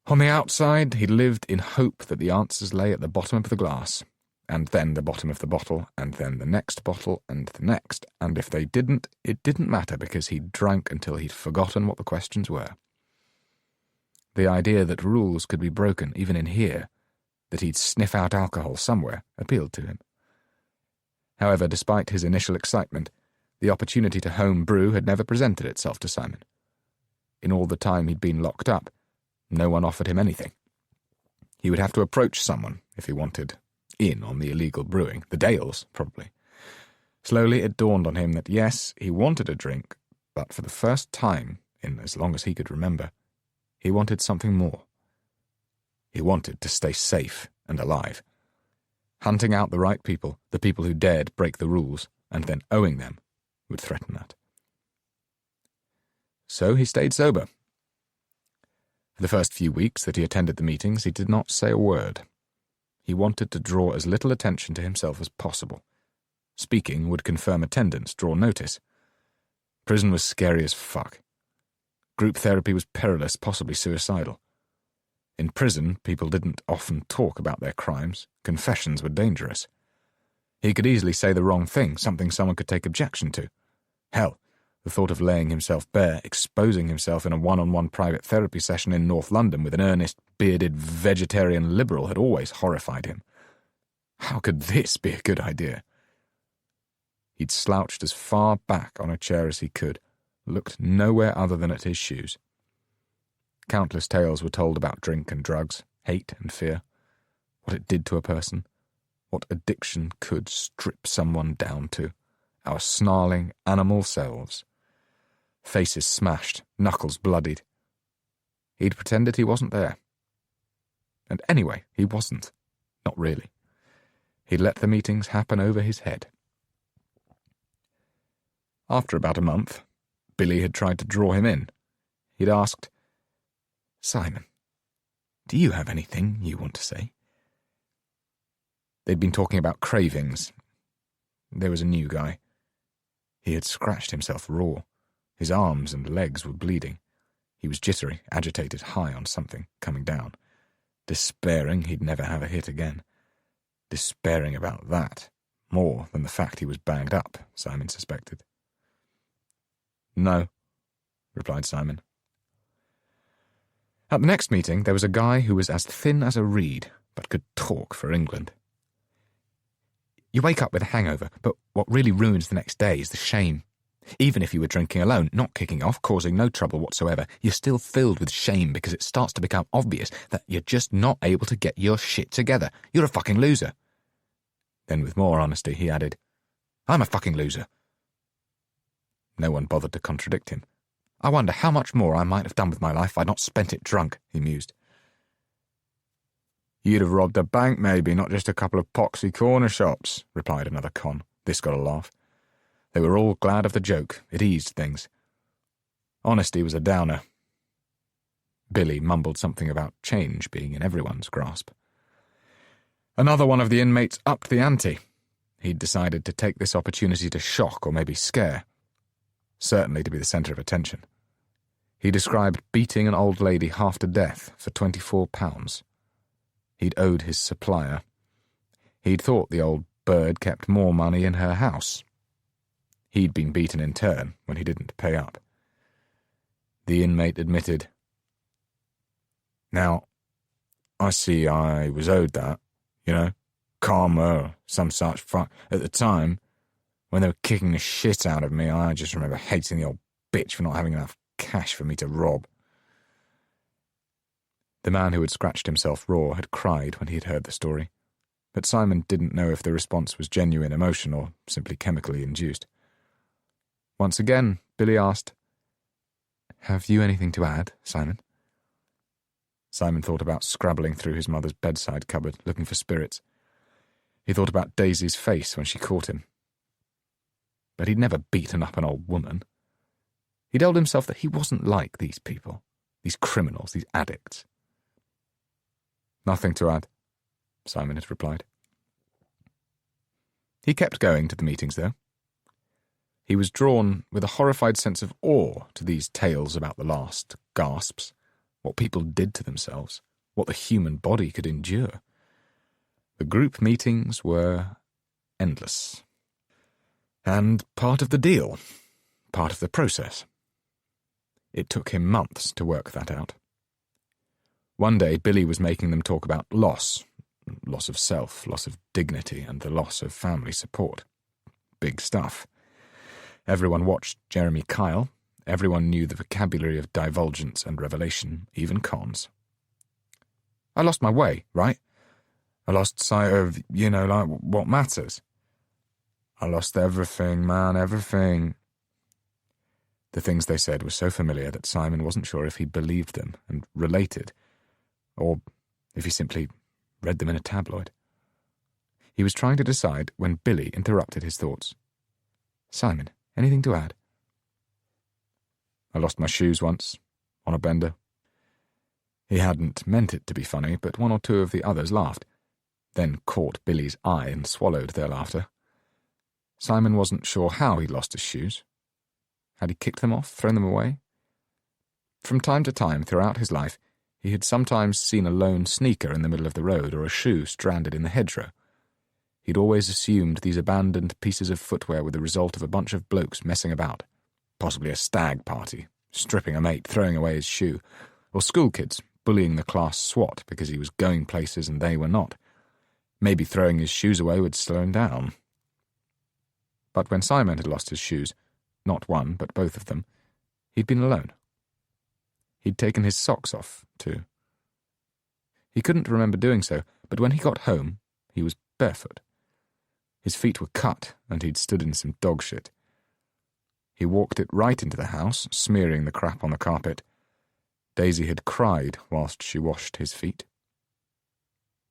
On the outside, he lived in hope that the answers lay at the bottom of the glass, and then the bottom of the bottle, and then the next bottle, and the next, and if they didn't, it didn't matter because he'd drunk until he'd forgotten what the questions were. The idea that rules could be broken, even in here, that he'd sniff out alcohol somewhere, appealed to him. However, despite his initial excitement, the opportunity to home brew had never presented itself to Simon. In all the time he'd been locked up, no one offered him anything. He would have to approach someone if he wanted in on the illegal brewing, the Dales, probably. Slowly it dawned on him that yes, he wanted a drink, but for the first time, in as long as he could remember, he wanted something more. He wanted to stay safe and alive. Hunting out the right people, the people who dared break the rules, and then owing them, would threaten that. So he stayed sober. For the first few weeks that he attended the meetings, he did not say a word. He wanted to draw as little attention to himself as possible. Speaking would confirm attendance, draw notice. Prison was scary as fuck. Group therapy was perilous, possibly suicidal. In prison, people didn't often talk about their crimes. Confessions were dangerous. He could easily say the wrong thing, something someone could take objection to. Hell, the thought of laying himself bare, exposing himself in a one-on-one private therapy session in North London with an earnest, bearded, vegetarian liberal had always horrified him. How could this be a good idea? He'd slouched as far back on a chair as he could, looked nowhere other than at his shoes. Countless tales were told about drink and drugs, hate and fear, what it did to a person, what addiction could strip someone down to, our snarling animal selves. Faces smashed, knuckles bloodied. He'd pretended he wasn't there. And anyway, he wasn't. Not really. He'd let the meetings happen over his head. After about a month, Billy had tried to draw him in. He'd asked, "Simon, do you have anything you want to say?" They'd been talking about cravings. There was a new guy. He had scratched himself raw. His arms and legs were bleeding. He was jittery, agitated, high on something, coming down. Despairing he'd never have a hit again. Despairing about that, more than the fact he was banged up, Simon suspected. "No," replied Simon. At the next meeting, there was a guy who was as thin as a reed, but could talk for England. "You wake up with a hangover, but what really ruins the next day is the shame. Even if you were drinking alone, not kicking off, causing no trouble whatsoever, you're still filled with shame because it starts to become obvious that you're just not able to get your shit together. You're a fucking loser. Then with more honesty, he added, I'm a fucking loser. No one bothered to contradict him. I wonder how much more I might have done with my life if I'd not spent it drunk, he mused. You'd have robbed a bank maybe, not just a couple of poxy corner shops, replied another con. This got a laugh. They were all glad of the joke. It eased things. Honesty was a downer. Billy mumbled something about change being in everyone's grasp. Another one of the inmates upped the ante. He'd decided to take this opportunity to shock or maybe scare. Certainly to be the centre of attention. He described beating an old lady half to death for £24. He'd owed his supplier. He'd thought the old bird kept more money in her house. He'd been beaten in turn when he didn't pay up. The inmate admitted, Now, I see I was owed that, karma or some such fuck. At the time, when they were kicking the shit out of me, I just remember hating the old bitch for not having enough cash for me to rob. The man who had scratched himself raw had cried when he had heard the story, but Simon didn't know if the response was genuine emotion or simply chemically induced. Once again, Billy asked, Have you anything to add, Simon? Simon thought about scrabbling through his mother's bedside cupboard, looking for spirits. He thought about Daisy's face when she caught him. But he'd never beaten up an old woman. He told himself that he wasn't like these people, these criminals, these addicts. Nothing to add, Simon had replied. He kept going to the meetings, though. He was drawn with a horrified sense of awe to these tales about the last gasps, what people did to themselves, what the human body could endure. The group meetings were endless. And part of the deal, part of the process. It took him months to work that out. One day, Billy was making them talk about loss of self, loss of dignity, and the loss of family support. Big stuff. Everyone watched Jeremy Kyle. Everyone knew the vocabulary of divulgence and revelation, even cons. I lost my way, right? I lost sight of, what matters. I lost everything, man, everything. The things they said were so familiar that Simon wasn't sure if he believed them and related, or if he simply read them in a tabloid. He was trying to decide when Billy interrupted his thoughts. Simon, anything to add? I lost my shoes once, on a bender. He hadn't meant it to be funny, but one or two of the others laughed, then caught Billy's eye and swallowed their laughter. Simon wasn't sure how he'd lost his shoes. Had he kicked them off, thrown them away? From time to time throughout his life, he had sometimes seen a lone sneaker in the middle of the road or a shoe stranded in the hedgerow. He'd always assumed these abandoned pieces of footwear were the result of a bunch of blokes messing about, possibly a stag party, stripping a mate, throwing away his shoe, or schoolkids bullying the class SWAT because he was going places and they were not. Maybe throwing his shoes away would slow him down. But when Simon had lost his shoes, not one, but both of them, he'd been alone. He'd taken his socks off, too. He couldn't remember doing so, but when he got home, he was barefoot. His feet were cut, and he'd stood in some dog shit. He walked it right into the house, smearing the crap on the carpet. Daisy had cried whilst she washed his feet.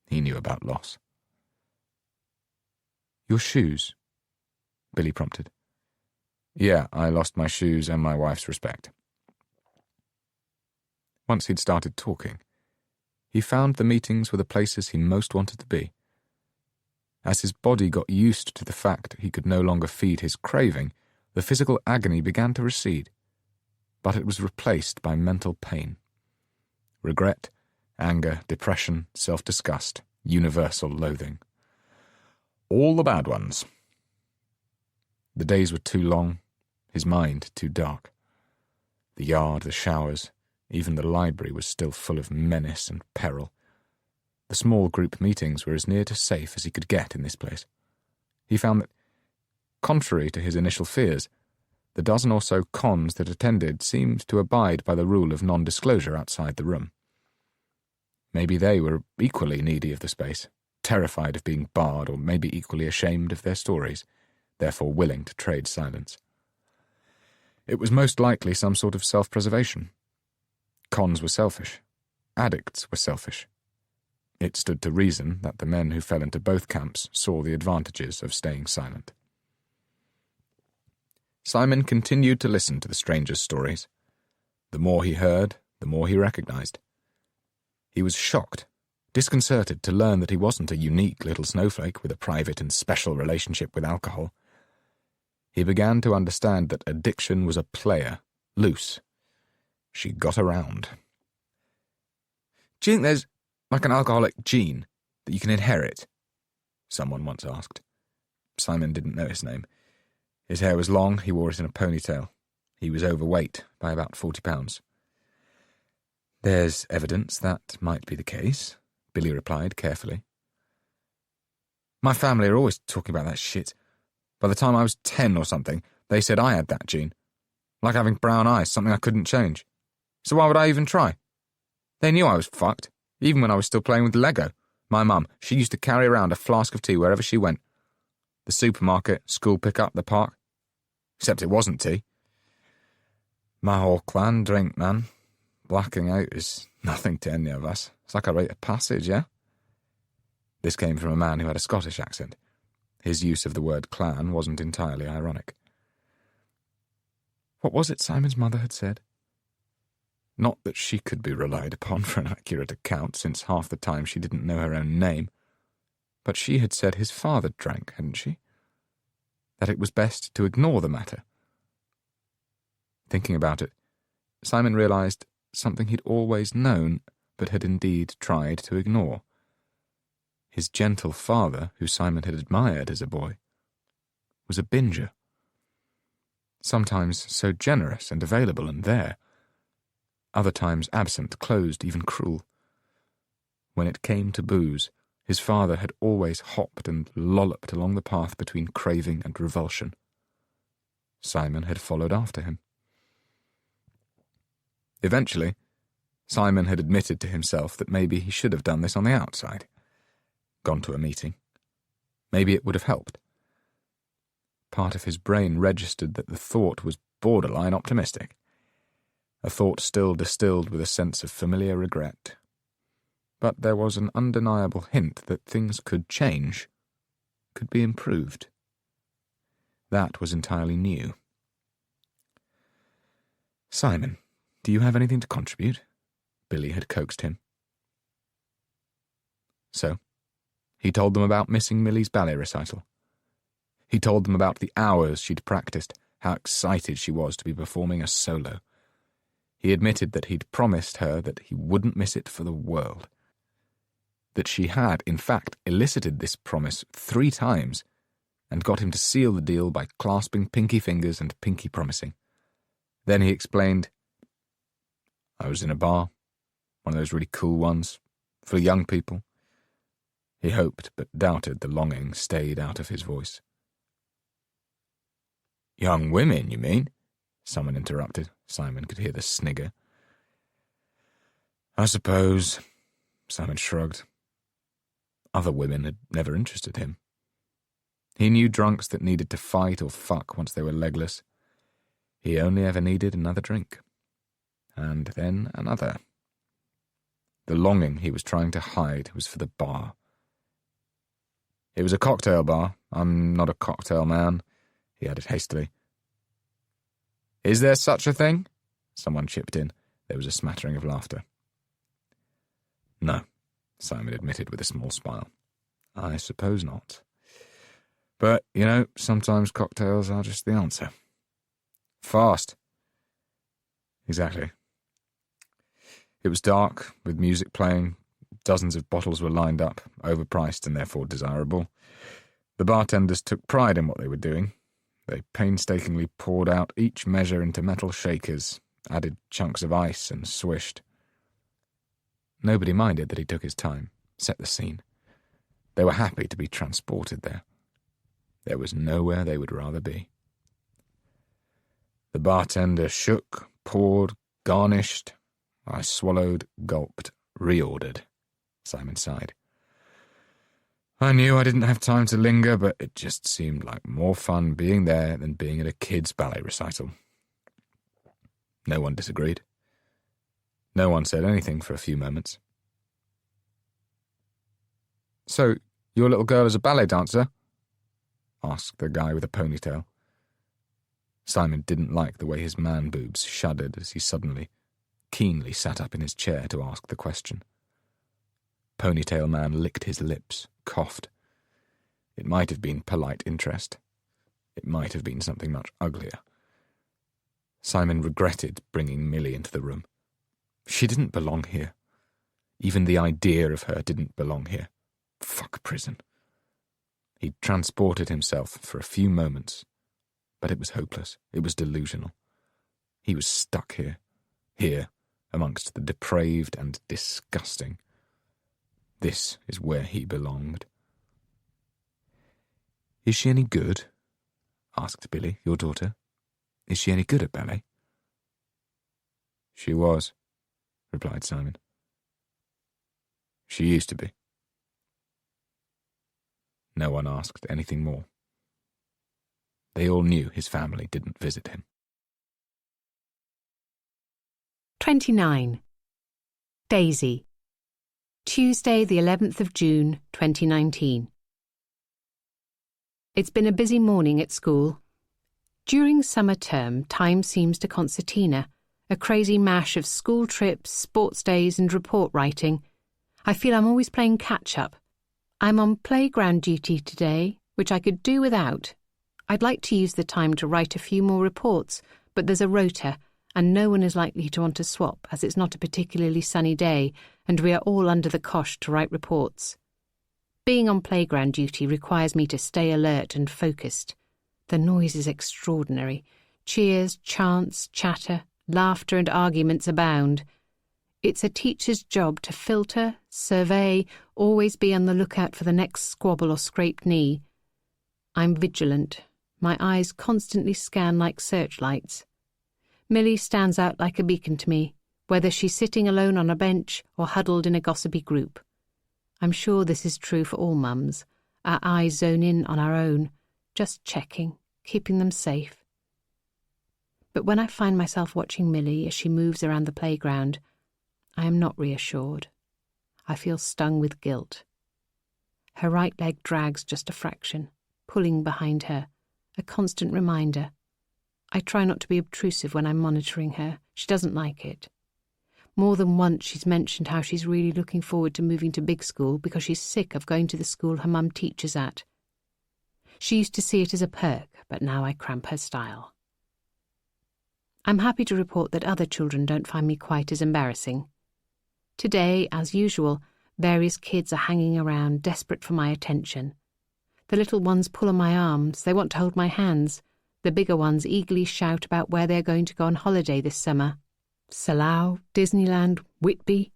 He knew about loss. Your shoes? Billy prompted. Yeah, I lost my shoes and my wife's respect. Once he'd started talking, he found the meetings were the places he most wanted to be. As his body got used to the fact he could no longer feed his craving, the physical agony began to recede, but it was replaced by mental pain. Regret, anger, depression, self-disgust, universal loathing. All the bad ones. The days were too long, his mind too dark. The yard, the showers, even the library was still full of menace and peril. The small group meetings were as near to safe as he could get in this place. He found that, contrary to his initial fears, the dozen or so cons that attended seemed to abide by the rule of non-disclosure outside the room. Maybe they were equally needy of the space, terrified of being barred, or maybe equally ashamed of their stories, therefore willing to trade silence. It was most likely some sort of self-preservation. Cons were selfish. Addicts were selfish. It stood to reason that the men who fell into both camps saw the advantages of staying silent. Simon continued to listen to the stranger's stories. The more he heard, the more he recognized. He was shocked, disconcerted to learn that he wasn't a unique little snowflake with a private and special relationship with alcohol. He began to understand that addiction was a player, loose. She got around. "Do you think there's like an alcoholic gene that you can inherit?" someone once asked. Simon didn't know his name. His hair was long, he wore it in a ponytail. He was overweight by about 40 pounds. "There's evidence that might be the case," Billy replied carefully. "My family are always talking about that shit. By the time I was 10 or something, they said I had that gene. Like having brown eyes, something I couldn't change. So why would I even try? They knew I was fucked, even when I was still playing with Lego. My mum, she used to carry around a flask of tea wherever she went. The supermarket, school pickup, the park. Except it wasn't tea. My whole clan drink, man. Blacking out is nothing to any of us. It's like a rite of passage, yeah?" This came from a man who had a Scottish accent. His use of the word clan wasn't entirely ironic. What was it Simon's mother had said? Not that she could be relied upon for an accurate account, since half the time she didn't know her own name. But she had said his father drank, hadn't she? That it was best to ignore the matter. Thinking about it, Simon realized something he'd always known, but had indeed tried to ignore. His gentle father, who Simon had admired as a boy, was a binger. Sometimes so generous and available and there, other times absent, closed, even cruel. When it came to booze, his father had always hopped and lolloped along the path between craving and revulsion. Simon had followed after him. Eventually, Simon had admitted to himself that maybe he should have done this on the outside. Gone to a meeting. Maybe it would have helped. Part of his brain registered that the thought was borderline optimistic. A thought still distilled with a sense of familiar regret. But there was an undeniable hint that things could change, could be improved. That was entirely new. "Simon, do you have anything to contribute?" Billy had coaxed him. So, he told them about missing Millie's ballet recital. He told them about the hours she'd practiced, how excited she was to be performing a solo. He admitted that he'd promised her that he wouldn't miss it for the world. That she had, in fact, elicited this promise 3 times and got him to seal the deal by clasping pinky fingers and pinky promising. Then he explained, "I was in a bar, one of those really cool ones, for young people." He hoped but doubted the longing stayed out of his voice. "Young women, you mean?" someone interrupted. Simon could hear the snigger. "I suppose," Simon shrugged. Other women had never interested him. He knew drunks that needed to fight or fuck once they were legless. He only ever needed another drink. And then another. The longing he was trying to hide was for the bar. "It was a cocktail bar. I'm not a cocktail man," he added hastily. "Is there such a thing?" someone chipped in. There was a smattering of laughter. "No," Simon admitted with a small smile. "I suppose not. But, sometimes cocktails are just the answer. Fast." "Exactly." It was dark, with music playing. Dozens of bottles were lined up, overpriced and therefore desirable. The bartenders took pride in what they were doing. They painstakingly poured out each measure into metal shakers, added chunks of ice and swished. Nobody minded that he took his time, set the scene. They were happy to be transported there. There was nowhere they would rather be. The bartender shook, poured, garnished. I swallowed, gulped, reordered. Simon sighed. I knew I didn't have time to linger, but it just seemed like more fun being there than being at a kid's ballet recital. No one disagreed. No one said anything for a few moments. So, your little girl is a ballet dancer? Asked the guy with a ponytail. Simon didn't like the way his man-boobs shuddered as he suddenly, keenly sat up in his chair to ask the question. Ponytail man licked his lips, coughed. It might have been polite interest. It might have been something much uglier. Simon regretted bringing Millie into the room. She didn't belong here. Even the idea of her didn't belong here. Fuck prison. He transported himself for a few moments, but it was hopeless. It was delusional. He was stuck here, amongst the depraved and disgusting. This is where he belonged. Is she any good? Asked Billy, your daughter. Is she any good at ballet? She was, replied Simon. She used to be. No one asked anything more. They all knew his family didn't visit him. 29. Daisy. Tuesday, the 11th of June, 2019. It's been a busy morning at school. During summer term, time seems to concertina, a crazy mash of school trips, sports days and report writing. I feel I'm always playing catch-up. I'm on playground duty today, which I could do without. I'd like to use the time to write a few more reports, but there's a rota, and no one is likely to want to swap as it's not a particularly sunny day, and we are all under the cosh to write reports. Being on playground duty requires me to stay alert and focused. The noise is extraordinary. Cheers, chants, chatter, laughter and arguments abound. It's a teacher's job to filter, survey, always be on the lookout for the next squabble or scraped knee. I'm vigilant. My eyes constantly scan like searchlights. Millie stands out like a beacon to me, whether she's sitting alone on a bench or huddled in a gossipy group. I'm sure this is true for all mums. Our eyes zone in on our own, just checking, keeping them safe. But when I find myself watching Millie as she moves around the playground, I am not reassured. I feel stung with guilt. Her right leg drags just a fraction, pulling behind her, a constant reminder. I try not to be obtrusive when I'm monitoring her. She doesn't like it. More than once she's mentioned how she's really looking forward to moving to big school because she's sick of going to the school her mum teaches at. She used to see it as a perk, but now I cramp her style. I'm happy to report that other children don't find me quite as embarrassing. Today, as usual, various kids are hanging around, desperate for my attention. The little ones pull on my arms, they want to hold my hands. The bigger ones eagerly shout about where they're going to go on holiday this summer. Salau, Disneyland, Whitby.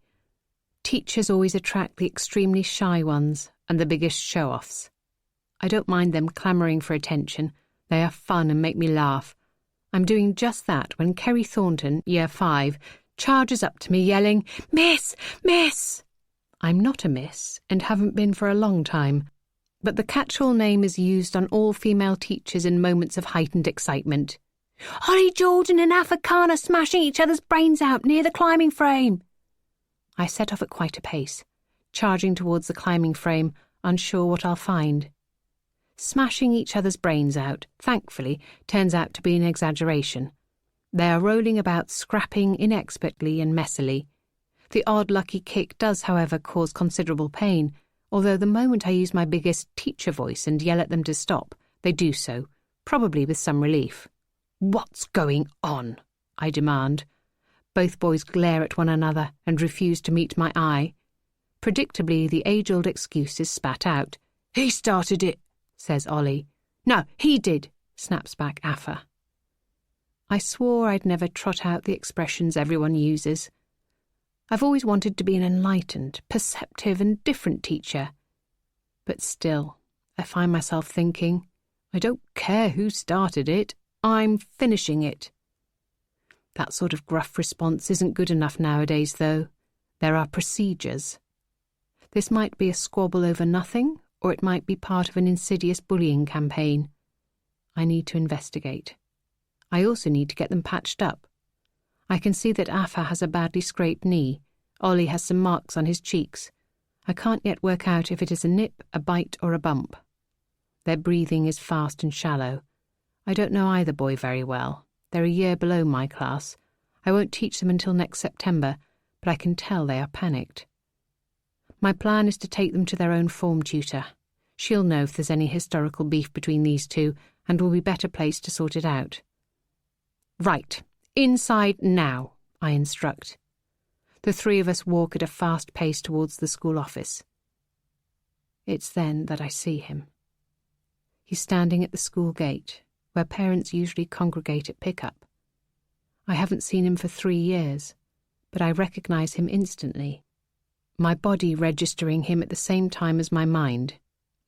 Teachers always attract the extremely shy ones and the biggest show-offs. I don't mind them clamouring for attention. They are fun and make me laugh. I'm doing just that when Kerry Thornton, Year 5, charges up to me yelling, "Miss! Miss!" I'm not a miss and haven't been for a long time, but the catch-all name is used on all female teachers in moments of heightened excitement. "Holly Jordan and Africana smashing each other's brains out near the climbing frame." I set off at quite a pace, charging towards the climbing frame, unsure what I'll find. Smashing each other's brains out, thankfully, turns out to be an exaggeration. They are rolling about, scrapping inexpertly and messily. The odd lucky kick does, however, cause considerable pain, although the moment I use my biggest teacher voice and yell at them to stop, they do so, probably with some relief. "What's going on?" I demand. Both boys glare at one another and refuse to meet my eye. Predictably, the age-old excuse is spat out. "He started it," says Ollie. "No, he did," snaps back Affa. I swore I'd never trot out the expressions everyone uses. I've always wanted to be an enlightened, perceptive and different teacher. But still, I find myself thinking, I don't care who started it, I'm finishing it. That sort of gruff response isn't good enough nowadays, though. There are procedures. This might be a squabble over nothing, or it might be part of an insidious bullying campaign. I need to investigate. I also need to get them patched up. I can see that Afa has a badly scraped knee. Ollie has some marks on his cheeks. I can't yet work out if it is a nip, a bite, or a bump. Their breathing is fast and shallow. I don't know either boy very well. They're a year below my class. I won't teach them until next September, but I can tell they are panicked. My plan is to take them to their own form tutor. She'll know if there's any historical beef between these two, and will be better placed to sort it out. Right, inside now, I instruct. The three of us walk at a fast pace towards the school office. It's then that I see him. He's standing at the school gate, where parents usually congregate at pickup. I haven't seen him for 3 years, but I recognise him instantly. My body registering him at the same time as my mind.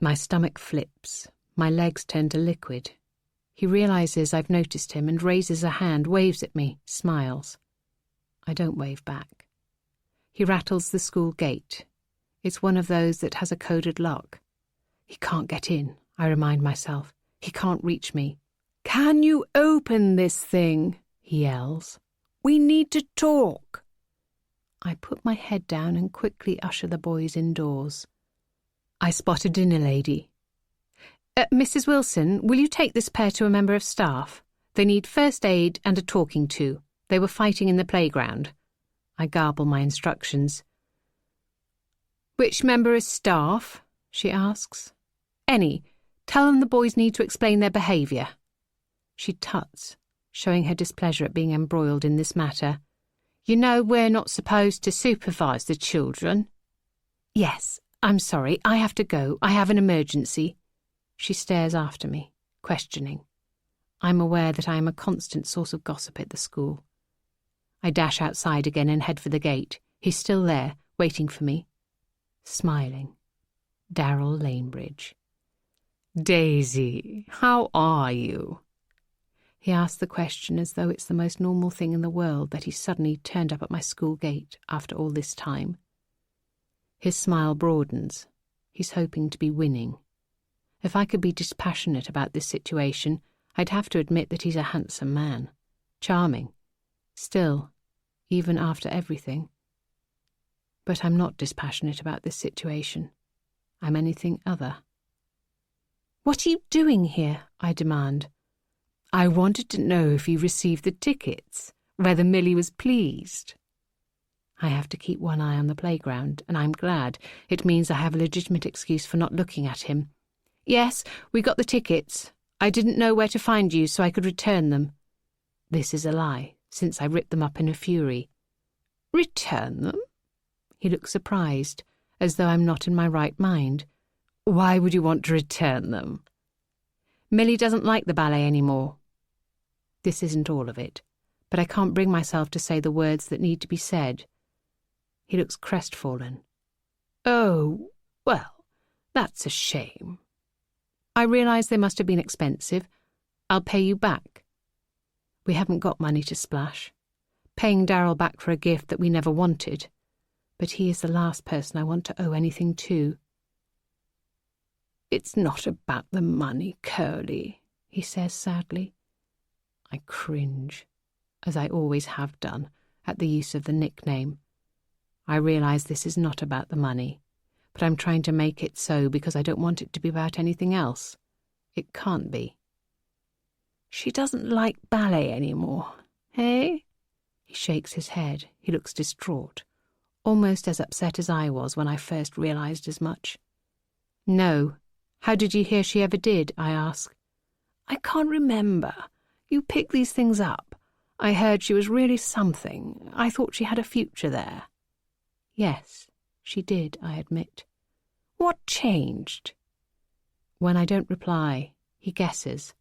My stomach flips, my legs turn to liquid. He realises I've noticed him and raises a hand, waves at me, smiles. I don't wave back. He rattles the school gate. It's one of those that has a coded lock. He can't get in, I remind myself. He can't reach me. "Can you open this thing?" he yells. "We need to talk." I put my head down and quickly usher the boys indoors. I spot a dinner lady. "Mrs. Wilson, will you take this pair to a member of staff? They need first aid and a talking to. They were fighting in the playground." I garble my instructions. "Which member of staff?" she asks. "Any. Tell them the boys need to explain their behaviour." She tuts, showing her displeasure at being embroiled in this matter. "You know we're not supposed to supervise the children." "Yes, I'm sorry, I have to go. I have an emergency." She stares after me, questioning. I'm aware that I am a constant source of gossip at the school. I dash outside again and head for the gate. He's still there, waiting for me. Smiling. Darrell Lanebridge. "Daisy, how are you?" He asks the question as though it's the most normal thing in the world that he suddenly turned up at my school gate after all this time. His smile broadens. He's hoping to be winning. If I could be dispassionate about this situation, I'd have to admit that he's a handsome man. Charming. Still, even after everything. But I'm not dispassionate about this situation. I'm anything other. "What are you doing here?" I demand. "I wanted to know if you received the tickets, whether Millie was pleased." I have to keep one eye on the playground, and I'm glad. It means I have a legitimate excuse for not looking at him. "Yes, we got the tickets. I didn't know where to find you, so I could return them." This is a lie, since I ripped them up in a fury. "Return them?" He looks surprised, as though I'm not in my right mind. "Why would you want to return them?" "Millie doesn't like the ballet anymore." This isn't all of it, but I can't bring myself to say the words that need to be said. He looks crestfallen. "Oh, well, that's a shame." I realise they must have been expensive. "I'll pay you back." We haven't got money to splash. Paying Darrell back for a gift that we never wanted. But he is the last person I want to owe anything to. "It's not about the money, Curly," he says sadly. I cringe, as I always have done, at the use of the nickname. I realise this is not about the money, but I'm trying to make it so because I don't want it to be about anything else. It can't be. "She doesn't like ballet anymore, eh?" He shakes his head. He looks distraught, almost as upset as I was when I first realised as much. "No. How did you hear she ever did?" I ask. "I can't remember. You pick these things up. I heard she was really something. I thought she had a future there." "Yes, she did," I admit. "What changed?" When I don't reply, he guesses.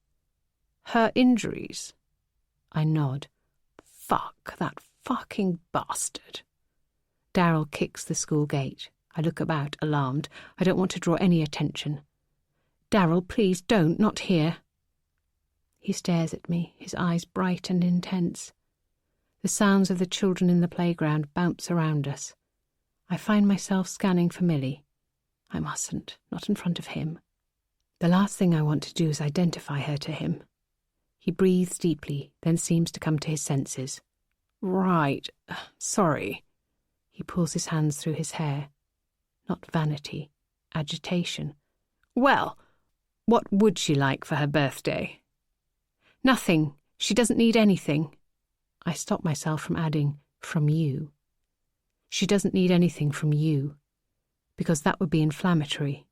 "Her injuries?" I nod. "Fuck, that fucking bastard." Darrell kicks the school gate. I look about, alarmed. I don't want to draw any attention. "Darrell, please don't, not here." He stares at me, his eyes bright and intense. The sounds of the children in the playground bounce around us. I find myself scanning for Millie. I mustn't, not in front of him. The last thing I want to do is identify her to him. He breathes deeply, then seems to come to his senses. Right, sorry. He pulls his hands through his hair. Not vanity, agitation. Well, what would she like for her birthday? Nothing. She doesn't need anything. I stop myself from adding, from you. She doesn't need anything from you, because that would be inflammatory.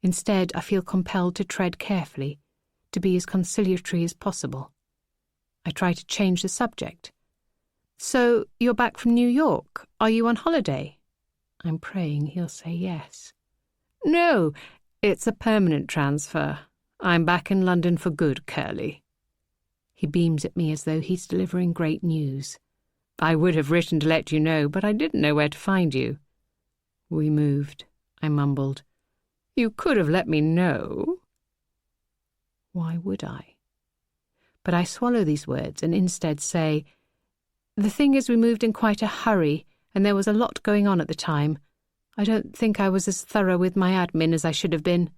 Instead, I feel compelled to tread carefully, to be as conciliatory as possible. I try to change the subject. So, you're back from New York. Are you on holiday? I'm praying he'll say yes. No, it's a permanent transfer. I'm back in London for good, Curly. He beams at me as though he's delivering great news. I would have written to let you know, but I didn't know where to find you. We moved, I mumbled. You could have let me know. Why would I? But I swallow these words and instead say, the thing is we moved in quite a hurry and there was a lot going on at the time. I don't think I was as thorough with my admin as I should have been.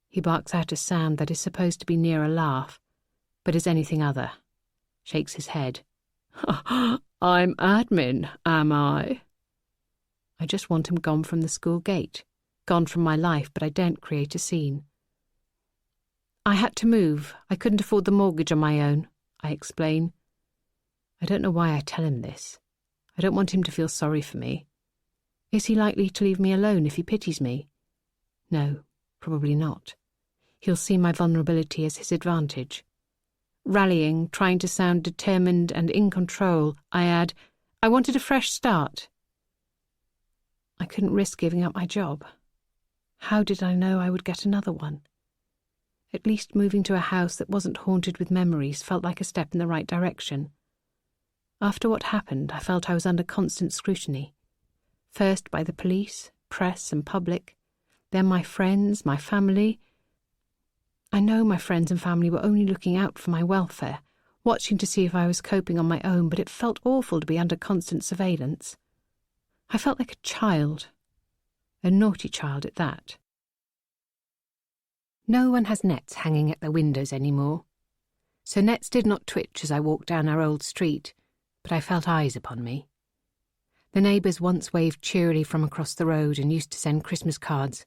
He barks out a sound that is supposed to be near a laugh, but is anything other. Shakes his head. I'm admin, am I? I just want him gone from the school gate, gone from my life, but I daren't create a scene. I had to move. I couldn't afford the mortgage on my own, I explain. I don't know why I tell him this. I don't want him to feel sorry for me. Is he likely to leave me alone if he pities me? No, probably not. He'll see my vulnerability as his advantage. Rallying, trying to sound determined and in control, I add, I wanted a fresh start. I couldn't risk giving up my job. How did I know I would get another one? At least moving to a house that wasn't haunted with memories felt like a step in the right direction. After what happened, I felt I was under constant scrutiny. First by the police, press and public, then my friends, my family. I know my friends and family were only looking out for my welfare, watching to see if I was coping on my own, but it felt awful to be under constant surveillance. I felt like a child, a naughty child at that. No one has nets hanging at their windows anymore, so nets did not twitch as I walked down our old street, but I felt eyes upon me. The neighbours once waved cheerily from across the road and used to send Christmas cards,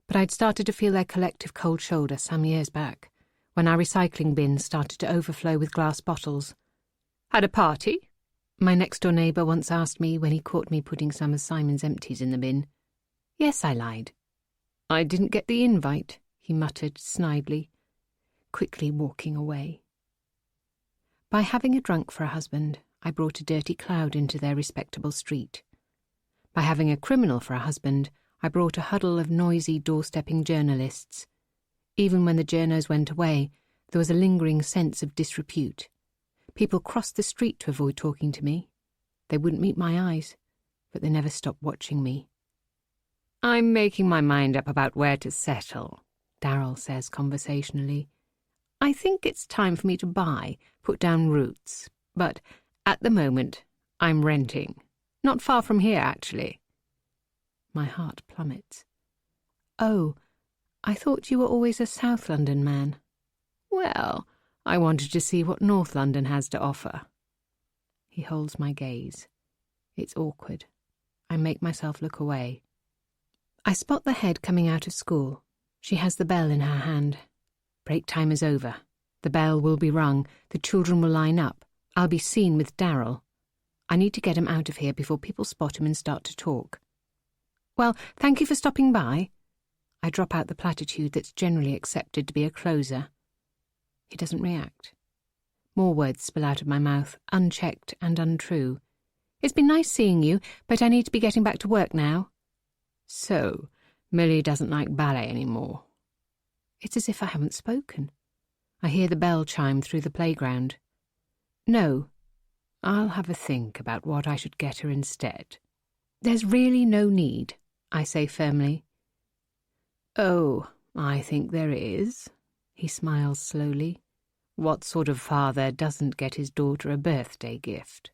but I'd started to feel their collective cold shoulder some years back, when our recycling bins started to overflow with glass bottles. Had a party? My next-door neighbour once asked me when he caught me putting some of Simon's empties in the bin. Yes, I lied. I didn't get the invite, he muttered snidely, quickly walking away. By having a drunk for a husband, I brought a dirty cloud into their respectable street. By having a criminal for a husband, I brought a huddle of noisy doorstepping journalists. Even when the journos went away, there was a lingering sense of disrepute. People crossed the street to avoid talking to me. They wouldn't meet my eyes, but they never stopped watching me. I'm making my mind up about where to settle, Darryl says conversationally. I think it's time for me to put down roots, but at the moment I'm renting. Not far from here, actually. My heart plummets. Oh, I thought you were always a South London man. Well, I wanted to see what North London has to offer. He holds my gaze. It's awkward. I make myself look away. I spot the head coming out of school. She has the bell in her hand. Break time is over. The bell will be rung. The children will line up. I'll be seen with Darryl. I need to get him out of here before people spot him and start to talk. Well, thank you for stopping by. I drop out the platitude that's generally accepted to be a closer. He doesn't react. More words spill out of my mouth, unchecked and untrue. It's been nice seeing you, but I need to be getting back to work now. So, Millie doesn't like ballet anymore. It's as if I haven't spoken. I hear the bell chime through the playground. No, I'll have a think about what I should get her instead. There's really no need, I say firmly. Oh, I think there is, he smiles slowly. What sort of father doesn't get his daughter a birthday gift?